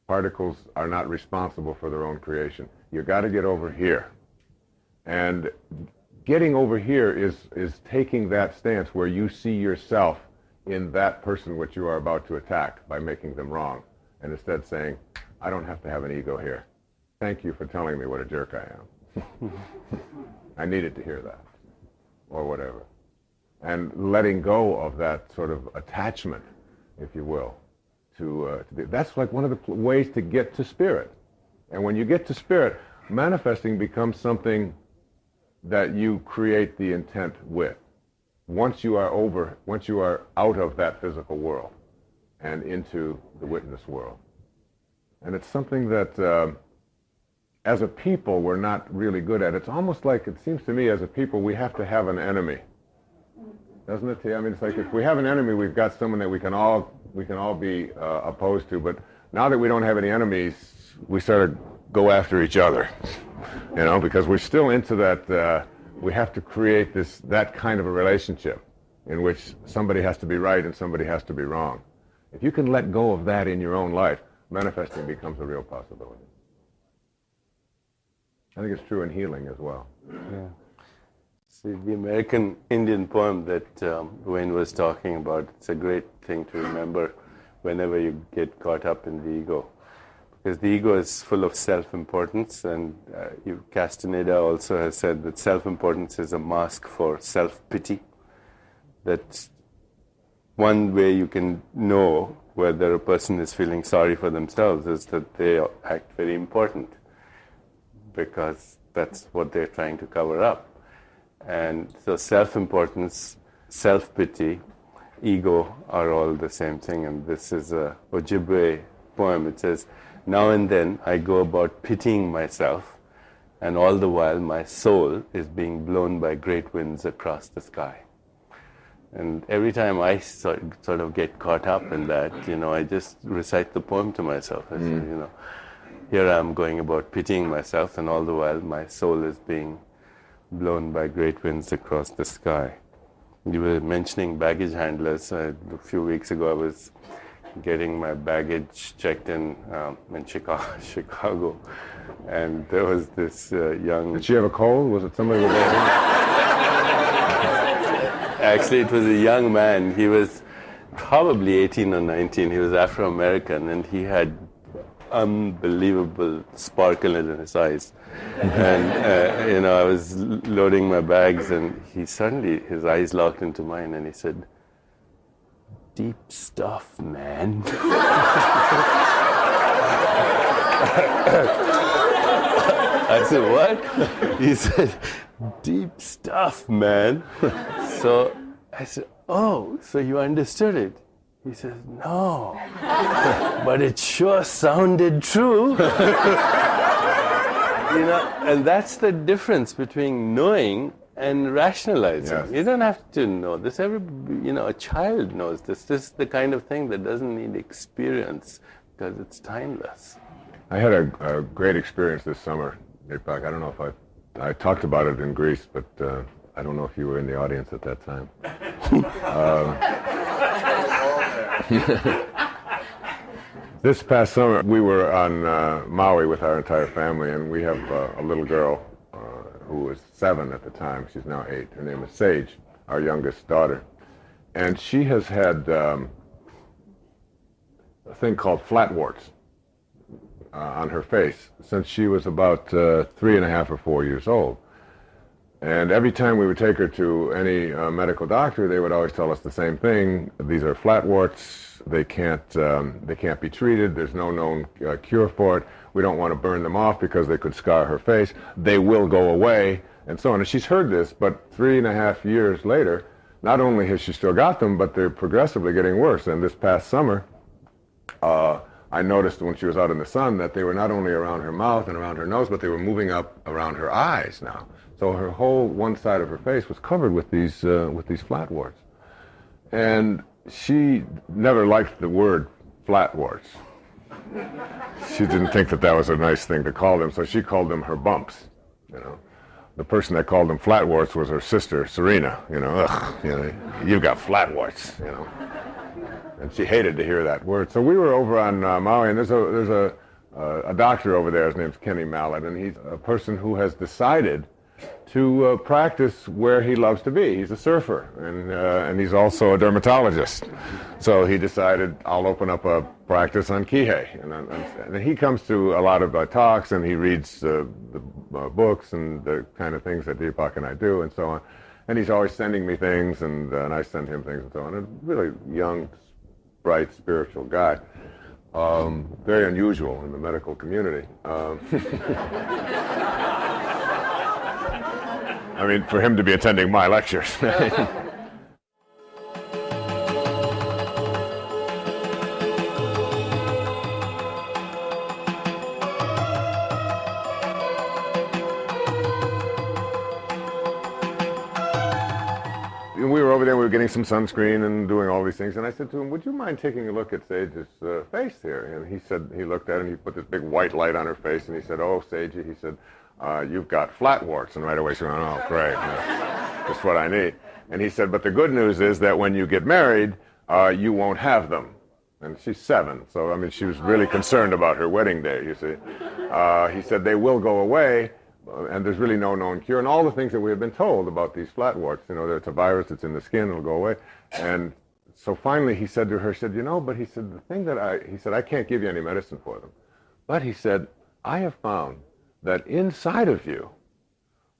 S5: Particles are not responsible for their own creation. You got to get over here. And getting over here is taking that stance where you see yourself in that person which you are about to attack by making them wrong, and instead saying, I don't have to have an ego here. Thank you for telling me what a jerk I am. I needed to hear that, or whatever. And letting go of that sort of attachment, if you will, that's like one of the ways to get to spirit. And when you get to spirit, manifesting becomes something that you create the intent with. Once you are out of that physical world and into the witness world. And it's something that as a people we're not really good at. It's almost like, it seems to me, as a people we have to have an enemy. Doesn't it? I mean, it's like if we have an enemy, we've got someone that we can all be opposed to. But now that we don't have any enemies, we sort of go after each other, you know, because we're still into that. We have to create that kind of a relationship in which somebody has to be right and somebody has to be wrong. If you can let go of that in your own life, manifesting becomes a real possibility. I think it's true in healing as well.
S4: Yeah. See, the American Indian poem that Wayne was talking about, it's a great thing to remember whenever you get caught up in the ego. Because the ego is full of self-importance, and Castaneda also has said that self-importance is a mask for self-pity. That one way you can know whether a person is feeling sorry for themselves is that they act very important, because that's what they're trying to cover up. And so self-importance, self-pity, ego are all the same thing. And this is a Ojibwe poem. It says, now and then I go about pitying myself, and all the while my soul is being blown by great winds across the sky. And every time I sort of get caught up in that, you know, I just recite the poem to myself. I say, you know, here I am going about pitying myself, and all the while my soul is being blown by great winds across the sky. You were mentioning baggage handlers. A few weeks ago I was getting my baggage checked in Chicago, and there was this young...
S5: Did she have a cold? Was it somebody with
S4: Actually, it was a young man. He was probably 18 or 19. He was Afro-American, and he had unbelievable sparkle in his eyes. And, you know, I was loading my bags, and his eyes locked into mine, and he said, "Deep stuff, man." I said, "What?" He said, "Deep stuff, man." So I said, "Oh, so you understood it?" He says, "No, but it sure sounded true." You know, and that's the difference between knowing and rationalizing.
S5: Yes.
S4: You don't have to know this. A child knows this. This is the kind of thing that doesn't need experience, because it's timeless.
S5: I had a great experience this summer, Deepak. I don't know if I talked about it in Greece, but I don't know if you were in the audience at that time. This past summer, we were on Maui with our entire family, and we have a little girl who was 7 at the time. She's now 8. Her name is Sage, our youngest daughter. And she has had a thing called flatwarts on her face since she was about 3.5 or 4 years old. And every time we would take her to any medical doctor, they would always tell us the same thing. These are flatwarts. They can't be treated. There's no known cure for it. We don't want to burn them off because they could scar her face. They will go away, and so on. And she's heard this, but 3.5 years later, not only has she still got them, but they're progressively getting worse. And this past summer, I noticed when she was out in the sun that they were not only around her mouth and around her nose, but they were moving up around her eyes now. So her whole one side of her face was covered with these flatworts. And she never liked the word flatworts. She didn't think that that was a nice thing to call them, so she called them her bumps, you know. The person that called them flatworts was her sister, Serena, you know. Ugh, you know, you've got flatworts, you know. And she hated to hear that word. So we were over on Maui, and there's a doctor over there. His name's Kenny Mallet, and he's a person who has decided to practice where he loves to be. He's a surfer, and he's also a dermatologist. So he decided, I'll open up a practice on Kihei. And he comes to a lot of talks, and he reads the books and the kind of things that Deepak and I do, and so on. And he's always sending me things, and I send him things, and so on. A really young, bright, spiritual guy. Very unusual in the medical community. I mean, for him to be attending my lectures. We were over there, we were getting some sunscreen and doing all these things, and I said to him, would you mind taking a look at Sage's face here? And he said, he looked at it, and he put this big white light on her face, and he said, oh, Sage, he said, you've got flatworts. And right away she went, oh, great, that's what I need. And he said, but the good news is that when you get married, you won't have them. And she's 7, so I mean, she was really concerned about her wedding day, you see. He said, they will go away, and there's really no known cure, and all the things that we have been told about these flatworts, you know, it's a virus that's in the skin, it'll go away. And so finally he said to her, he said, you know, but he said, the thing that he said, I can't give you any medicine for them. But he said, I have found that inside of you,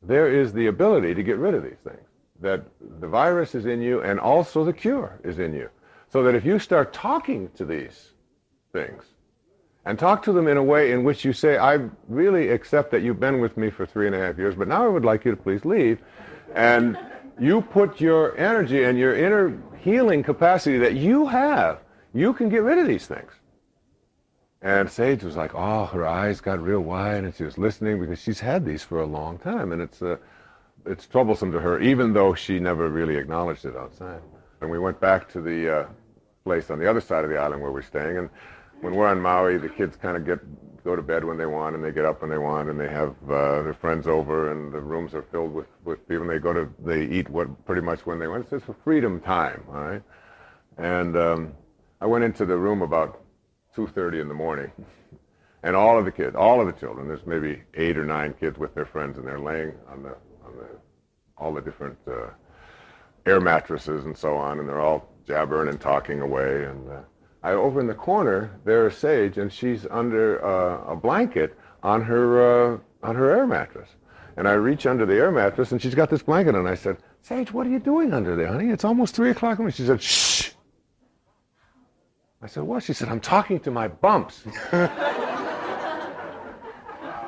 S5: there is the ability to get rid of these things. That the virus is in you, and also the cure is in you. So that if you start talking to these things, and talk to them in a way in which you say, I really accept that you've been with me for 3.5 years, but now I would like you to please leave. And you put your energy and your inner healing capacity that you have, you can get rid of these things. And Sage was like, oh, her eyes got real wide, and she was listening because she's had these for a long time, and it's troublesome to her, even though she never really acknowledged it outside. And we went back to the place on the other side of the island where we're staying, and when we're on Maui, the kids kind of go to bed when they want, and they get up when they want, and they have their friends over, and the rooms are filled with people, and they eat pretty much when they want. It's for freedom time, all right? And I went into the room about 2:30 in the morning, and all of the children, there's maybe 8 or 9 kids with their friends, and they're laying on all the different air mattresses and so on, and they're all jabbering and talking away, and over in the corner, there's Sage, and she's under a blanket on her air mattress. And I reach under the air mattress, and she's got this blanket, and I said, Sage, what are you doing under there, honey? It's almost 3 o'clock. And she said, shh. I said, what? She said, I'm talking to my bumps.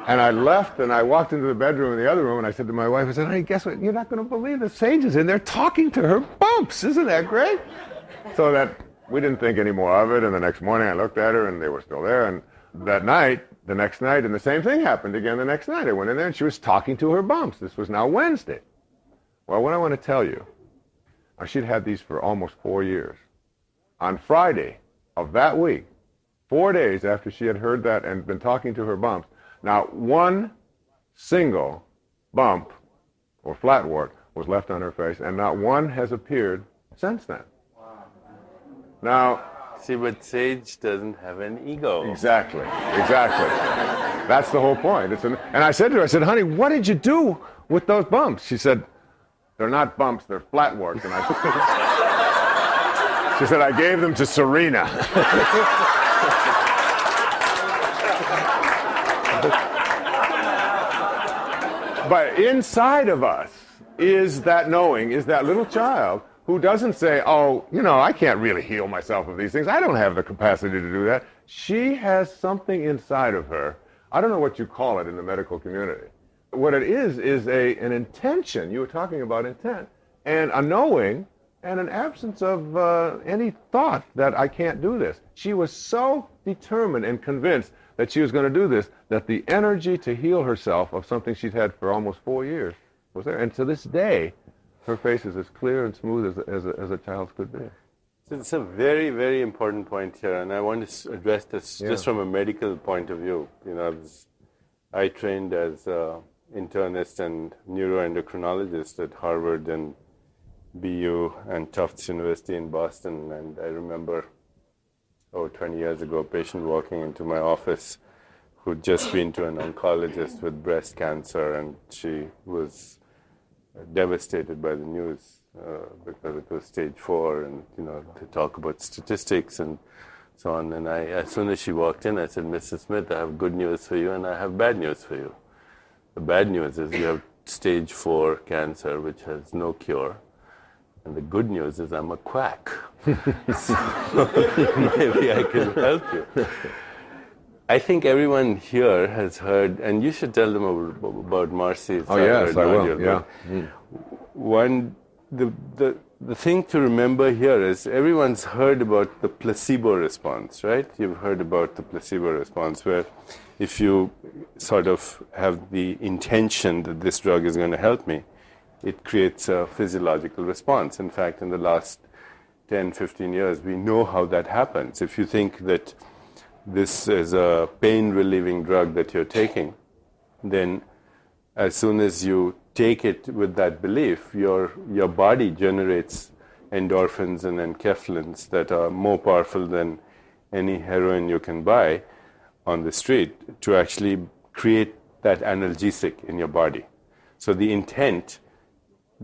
S5: And I left, and I walked into the bedroom in the other room, and I said to my wife, I said, honey, guess what? You're not going to believe this. Sage is in there talking to her bumps. Isn't that great? So that we didn't think any more of it, and the next morning I looked at her, and they were still there, and the next night, and the same thing happened again the next night. I went in there, and she was talking to her bumps. This was now Wednesday. Well, what I want to tell you, she'd had these for almost 4 years. On Friday of that week, 4 days after she had heard that and been talking to her bumps, not one single bump or flatwort was left on her face, and not one has appeared since then. Now,
S4: see, but Sage doesn't have an ego.
S5: Exactly. That's the whole point. And I said to her, I said, honey, what did you do with those bumps? She said, they're not bumps, they're flatworts. And she said, I gave them to Serena. But inside of us is that knowing, is that little child who doesn't say, oh, you know, I can't really heal myself of these things. I don't have the capacity to do that. She has something inside of her. I don't know what you call it in the medical community. What it is an intention. You were talking about intent. And a knowing and an absence of any thought that I can't do this. She was so determined and convinced that she was going to do this, that the energy to heal herself of something she's had for almost 4 years was there. And to this day, her face is as clear and smooth as a child's could be.
S4: So it's a very, very important point here, and I want to address this just from a medical point of view. You know, I trained as an internist and neuroendocrinologist at Harvard and BU and Tufts University in Boston, and I remember 20 years ago, a patient walking into my office who'd just been to an oncologist with breast cancer, and she was devastated by the news because it was stage 4, and they talk about statistics and so on. And as soon as she walked in, I said, "Mrs. Smith, I have good news for you and I have bad news for you. The bad news is you have stage 4 cancer, which has no cure. And the good news is I'm a quack. So maybe I can help you." I think everyone here has heard, and you should tell them about Marcy.
S5: Oh, yes, I will, yeah.
S4: One, the thing to remember here is everyone's heard about the placebo response, right? You've heard about the placebo response, where if you sort of have the intention that this drug is going to help me, it creates a physiological response. In fact, in the last 10, 15 years, we know how that happens. If you think that this is a pain-relieving drug that you're taking, then as soon as you take it with that belief, your body generates endorphins and enkephalins that are more powerful than any heroin you can buy on the street to actually create that analgesic in your body. So the intent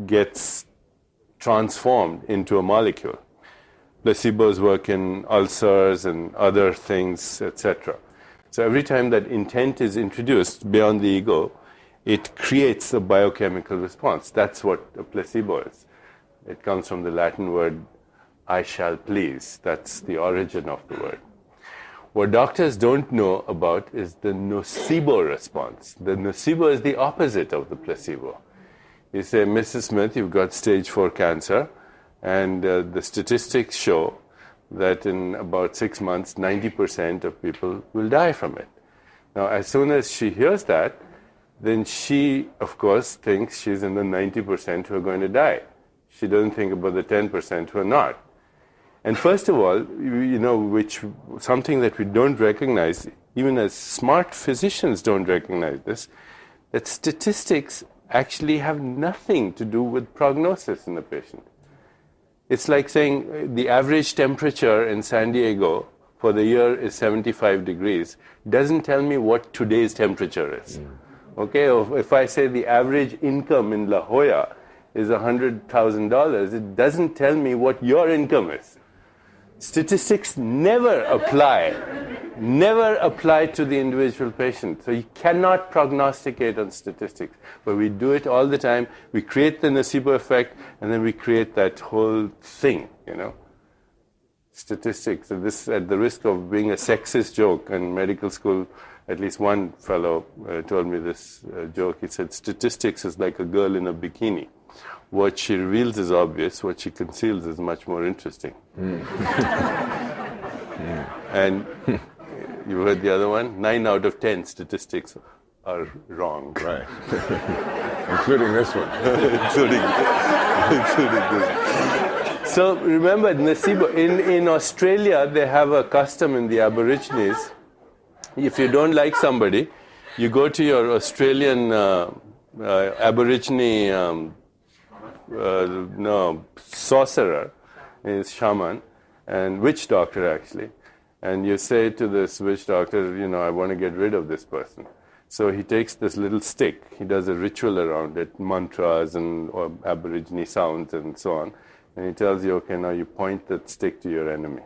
S4: gets transformed into a molecule. Placebos work in ulcers and other things, etc. So every time that intent is introduced beyond the ego, it creates a biochemical response. That's what a placebo is. It comes from the Latin word, "I shall please." That's the origin of the word. What doctors don't know about is the nocebo response. The nocebo is the opposite of the placebo. You say, "Mrs. Smith, you've got stage 4 cancer, and the statistics show that in about 6 months, 90% of people will die from it." Now, as soon as she hears that, then she, of course, thinks she's in the 90% who are going to die. She doesn't think about the 10% who are not. And first of all, which something that we don't recognize, even as smart physicians don't recognize this, that statistics actually have nothing to do with prognosis in a patient. It's like saying the average temperature in San Diego for the year is 75 degrees. Doesn't tell me what today's temperature is. Okay, if I say the average income in La Jolla is $100,000, it doesn't tell me what your income is. Statistics never apply to the individual patient. So you cannot prognosticate on statistics. But we do it all the time. We create the nocebo effect, and then we create that whole thing, Statistics. And this, at the risk of being a sexist joke in medical school, at least one fellow told me this joke. He said, "Statistics is like a girl in a bikini. What she reveals is obvious. What she conceals is much more interesting." And you heard the other one? 9 out of 10 statistics are wrong.
S5: Right. Including this one.
S4: including this. So remember, nocebo. In Australia, they have a custom in the Aborigines. If you don't like somebody, you go to your Australian Aborigine sorcerer, is shaman, and witch doctor actually, and you say to this witch doctor, "I want to get rid of this person." So he takes this little stick, he does a ritual around it, mantras and Aborigine sounds and so on, and he tells you, "Okay, now you point that stick to your enemy."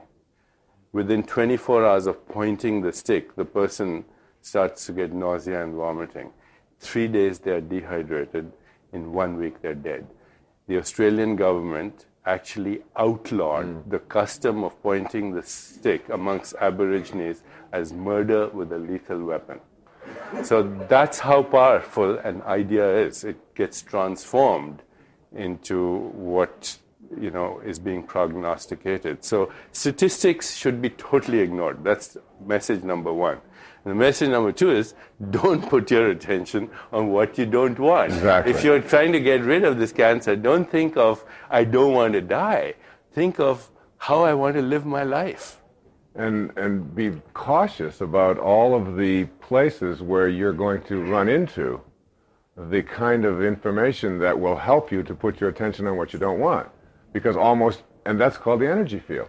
S4: Within 24 hours of pointing the stick, the person starts to get nausea and vomiting. 3 days they are dehydrated. In 1 week they're dead. The Australian government actually outlawed the custom of pointing the stick amongst Aborigines as murder with a lethal weapon. So that's how powerful an idea is. It gets transformed into what is being prognosticated. So statistics should be totally ignored. That's message number one. And the message number two is, don't put your attention on what you don't want.
S5: Exactly.
S4: If you're trying to get rid of this cancer, don't think of, I don't want to die. Think of how I want to live my life.
S5: And be cautious about all of the places where you're going to run into the kind of information that will help you to put your attention on what you don't want. Because and that's called the energy field.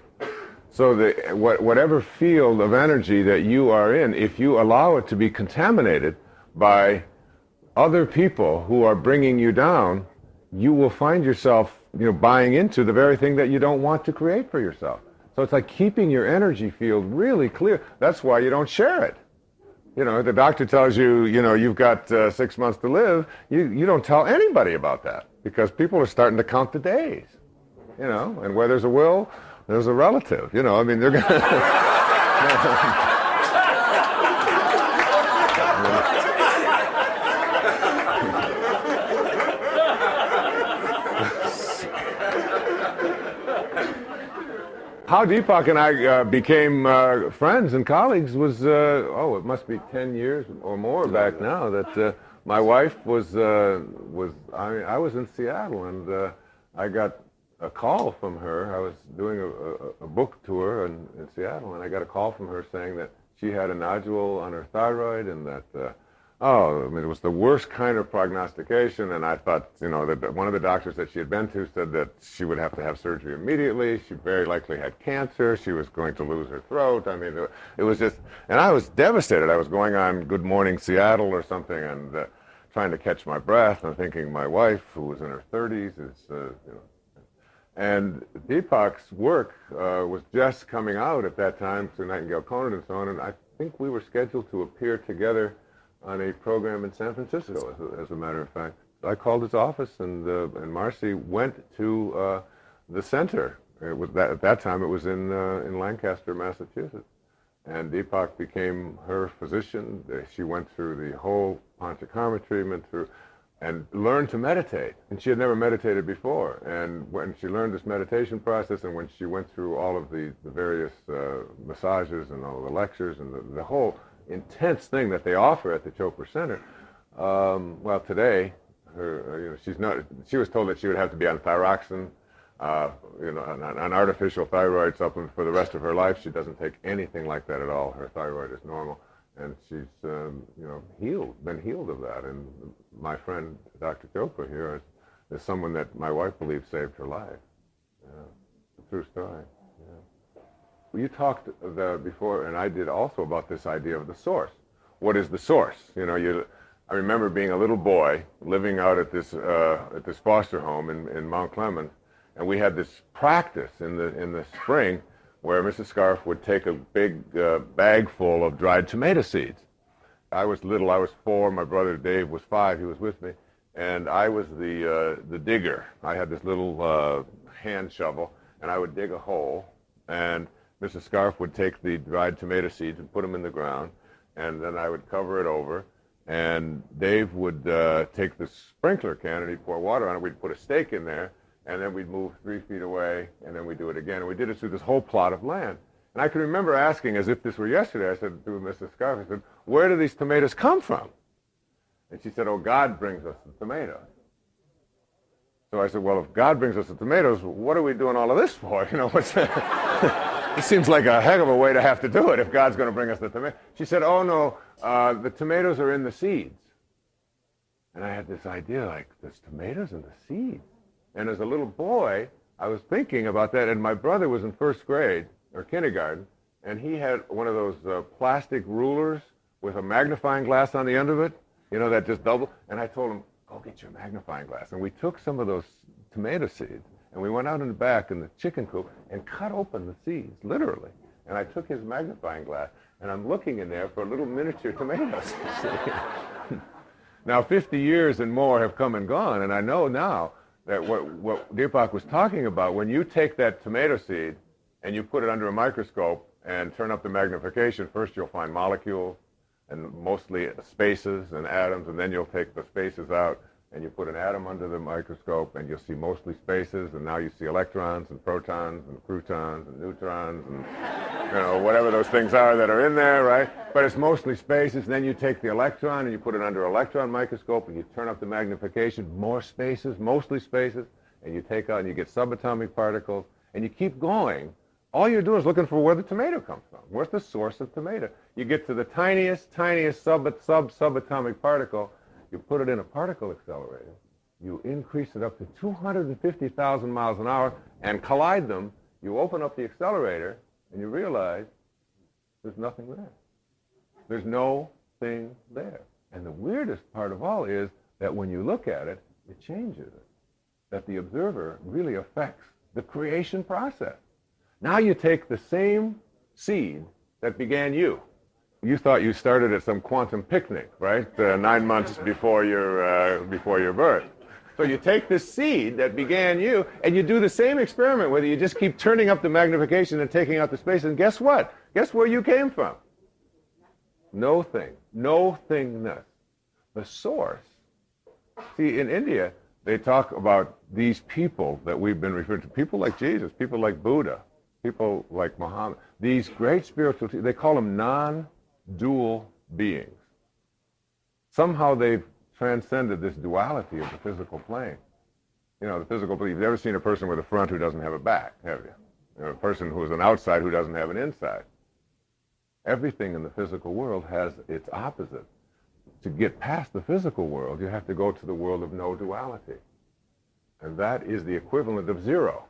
S5: So whatever field of energy that you are in, if you allow it to be contaminated by other people who are bringing you down, you will find yourself, buying into the very thing that you don't want to create for yourself. So it's like keeping your energy field really clear. That's why you don't share it. The doctor tells you, you've got 6 months to live. You don't tell anybody about that because people are starting to count the days. And where there's a will, there's a relative. They're going to... How Deepak and I became friends and colleagues was, it must be 10 years or more back now, that my wife I was in Seattle, and I got a call from her. I was doing a book tour in Seattle, and I got a call from her saying that she had a nodule on her thyroid, and that, it was the worst kind of prognostication, and I thought, that one of the doctors that she had been to said that she would have to have surgery immediately. She very likely had cancer. She was going to lose her throat. It was just, and I was devastated. I was going on Good Morning Seattle or something, and trying to catch my breath, and thinking my wife, who was in her 30s, is, And Deepak's work was just coming out at that time through Nightingale Conant and so on, and I think we were scheduled to appear together on a program in San Francisco, as a matter of fact. I called his office, and Marcy went to the center. At that time, it was in Lancaster, Massachusetts. And Deepak became her physician. She went through the whole Panchakarma treatment, and learned to meditate. And she had never meditated before. And when she learned this meditation process, and when she went through all of the various massages and all the lectures and the whole intense thing that they offer at the Chopra Center, today, she was told that she would have to be on thyroxine, an artificial thyroid supplement for the rest of her life. She doesn't take anything like that at all. Her thyroid is normal. And she's, been healed of that. And my friend, Dr. Chopra here, is someone that my wife believes saved her life. Yeah. A true story. Yeah. Well, you talked before, and I did also, about this idea of the source. What is the source? I remember being a little boy living out at this foster home in Mount Clemens, and we had this practice in the spring where Mrs. Scarf would take a big bag full of dried tomato seeds. I was little, I was 4, my brother Dave was 5, he was with me, and I was the digger. I had this little hand shovel, and I would dig a hole, and Mrs. Scarf would take the dried tomato seeds and put them in the ground, and then I would cover it over, and Dave would take the sprinkler can and he'd pour water on it. We'd put a stake in there, and then we'd move 3 feet away, and then we'd do it again. And we did it through this whole plot of land. And I can remember asking, as if this were yesterday, I said to Mrs. Scarf, I said, where do these tomatoes come from? And she said, God brings us the tomatoes. So I said, well, if God brings us the tomatoes, what are we doing all of this for? What's that? It seems like a heck of a way to have to do it if God's going to bring us the tomatoes. She said, oh, no, the tomatoes are in the seeds. And I had this idea, like, there's tomatoes in the seeds. And as a little boy, I was thinking about that, and my brother was in first grade, or kindergarten, and he had one of those plastic rulers with a magnifying glass on the end of it, that just double. And I told him, go get your magnifying glass. And we took some of those tomato seeds, and we went out in the back in the chicken coop and cut open the seeds, literally. And I took his magnifying glass, and I'm looking in there for little miniature tomatoes. Now, 50 years and more have come and gone, and I know now that what Deepak was talking about, when you take that tomato seed and you put it under a microscope and turn up the magnification, first you'll find molecules and mostly spaces and atoms, and then you'll take the spaces out and you put an atom under the microscope, and you'll see mostly spaces, and now you see electrons and protons and protons and neutrons and, you know, whatever those things are that are in there, right? But it's mostly spaces. And then you take the electron and you put it under an electron microscope, and you turn up the magnification, more spaces, mostly spaces, and you take out and you get subatomic particles, and you keep going. All you're doing is looking for where the tomato comes from. Where's the source of tomato? You get to the tiniest subatomic particle. You put it in a particle accelerator, you increase it up to 250,000 miles an hour and collide them. You open up the accelerator and you realize there's nothing there. There's no thing there. And the weirdest part of all is that when you look at it, it changes it. That the observer really affects the creation process. Now you take the same seed that began you. You thought you started at some quantum picnic, right? 9 months before your birth. So you take this seed that began you, and you do the same experiment with it. You just keep turning up the magnification and taking out the space, and guess what? Guess where you came from? No thing. No thingness. The source. See, in India, they talk about these people that we've been referring to, people like Jesus, people like Buddha, people like Muhammad, these great spiritual teachers, they call them non-dual beings. Somehow they've transcended this duality of the physical plane. You know, the physical plane. You've ever seen a person with a front who doesn't have a back, have you? You know, a person who's an outside who doesn't have an inside. Everything in the physical world has its opposite. To get past the physical world, you have to go to the world of no duality. And that is the equivalent of zero,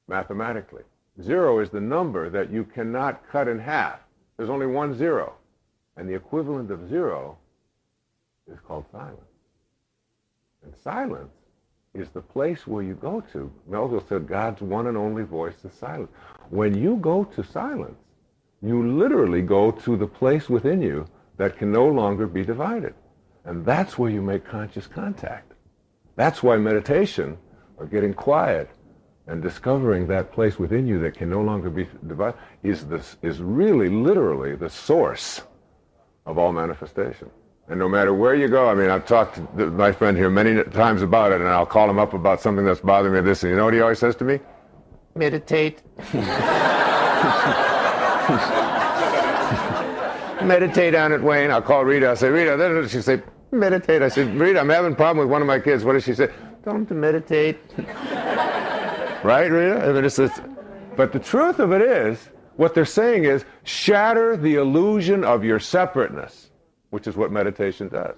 S5: mathematically. Zero is the number that you cannot cut in half. There's only one zero. And the equivalent of zero is called silence. And silence is the place where you go to. Melville said God's one and only voice is silence. When you go to silence, you literally go to the place within you that can no longer be divided. And that's where you make conscious contact. That's why meditation, or getting quiet, and discovering that place within you that can no longer be divided, is really, literally the source of all manifestation. And no matter where you go, I mean, I've talked to my friend here many times about it, and I'll call him up about something that's bothering me, this, and you know what he always says to me? Meditate. Meditate on it, Wayne. I'll call Rita. I'll say, Rita, she'll say, meditate. I said, Rita, I'm having a problem with one of my kids. What does she say? Tell him to meditate. Right, Rita? I mean, but the truth of it is, what they're saying is, shatter the illusion of your separateness, which is what meditation does,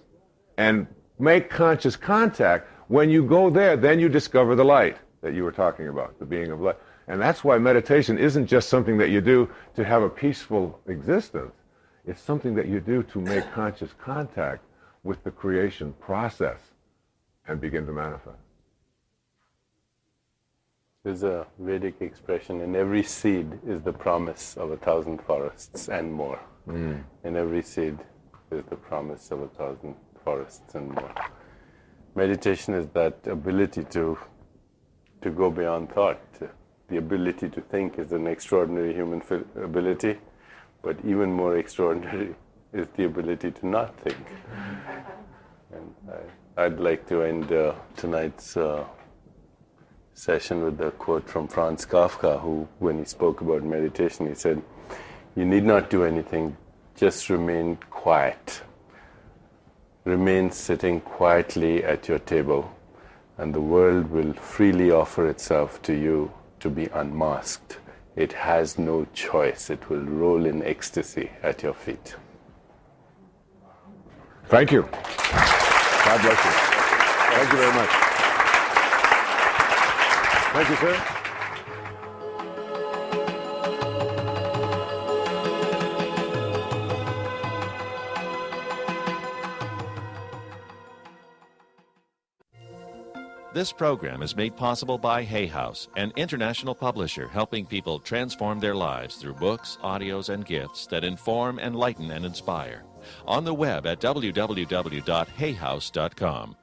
S5: and make conscious contact. When you go there, then you discover the light that you were talking about, the being of light. And that's why meditation isn't just something that you do to have a peaceful existence. It's something that you do to make conscious contact with the creation process and begin to manifest.
S4: There's a Vedic expression, in every seed is the promise of 1,000 forests and more. In every seed is the promise of 1,000 forests and more. Meditation is that ability to go beyond thought. The ability to think is an extraordinary human ability, but even more extraordinary is the ability to not think. And I'd like to end tonight's session with a quote from Franz Kafka, who, when he spoke about meditation, he said, "You need not do anything, just remain quiet. Remain sitting quietly at your table, and the world will freely offer itself to you to be unmasked. It has no choice. It will roll in ecstasy at your feet."
S5: Thank you. God bless you. Thank you very much. Thank you, sir.
S7: This program is made possible by Hay House, an international publisher helping people transform their lives through books, audios, and gifts that inform, enlighten, and inspire. On the web at www.hayhouse.com.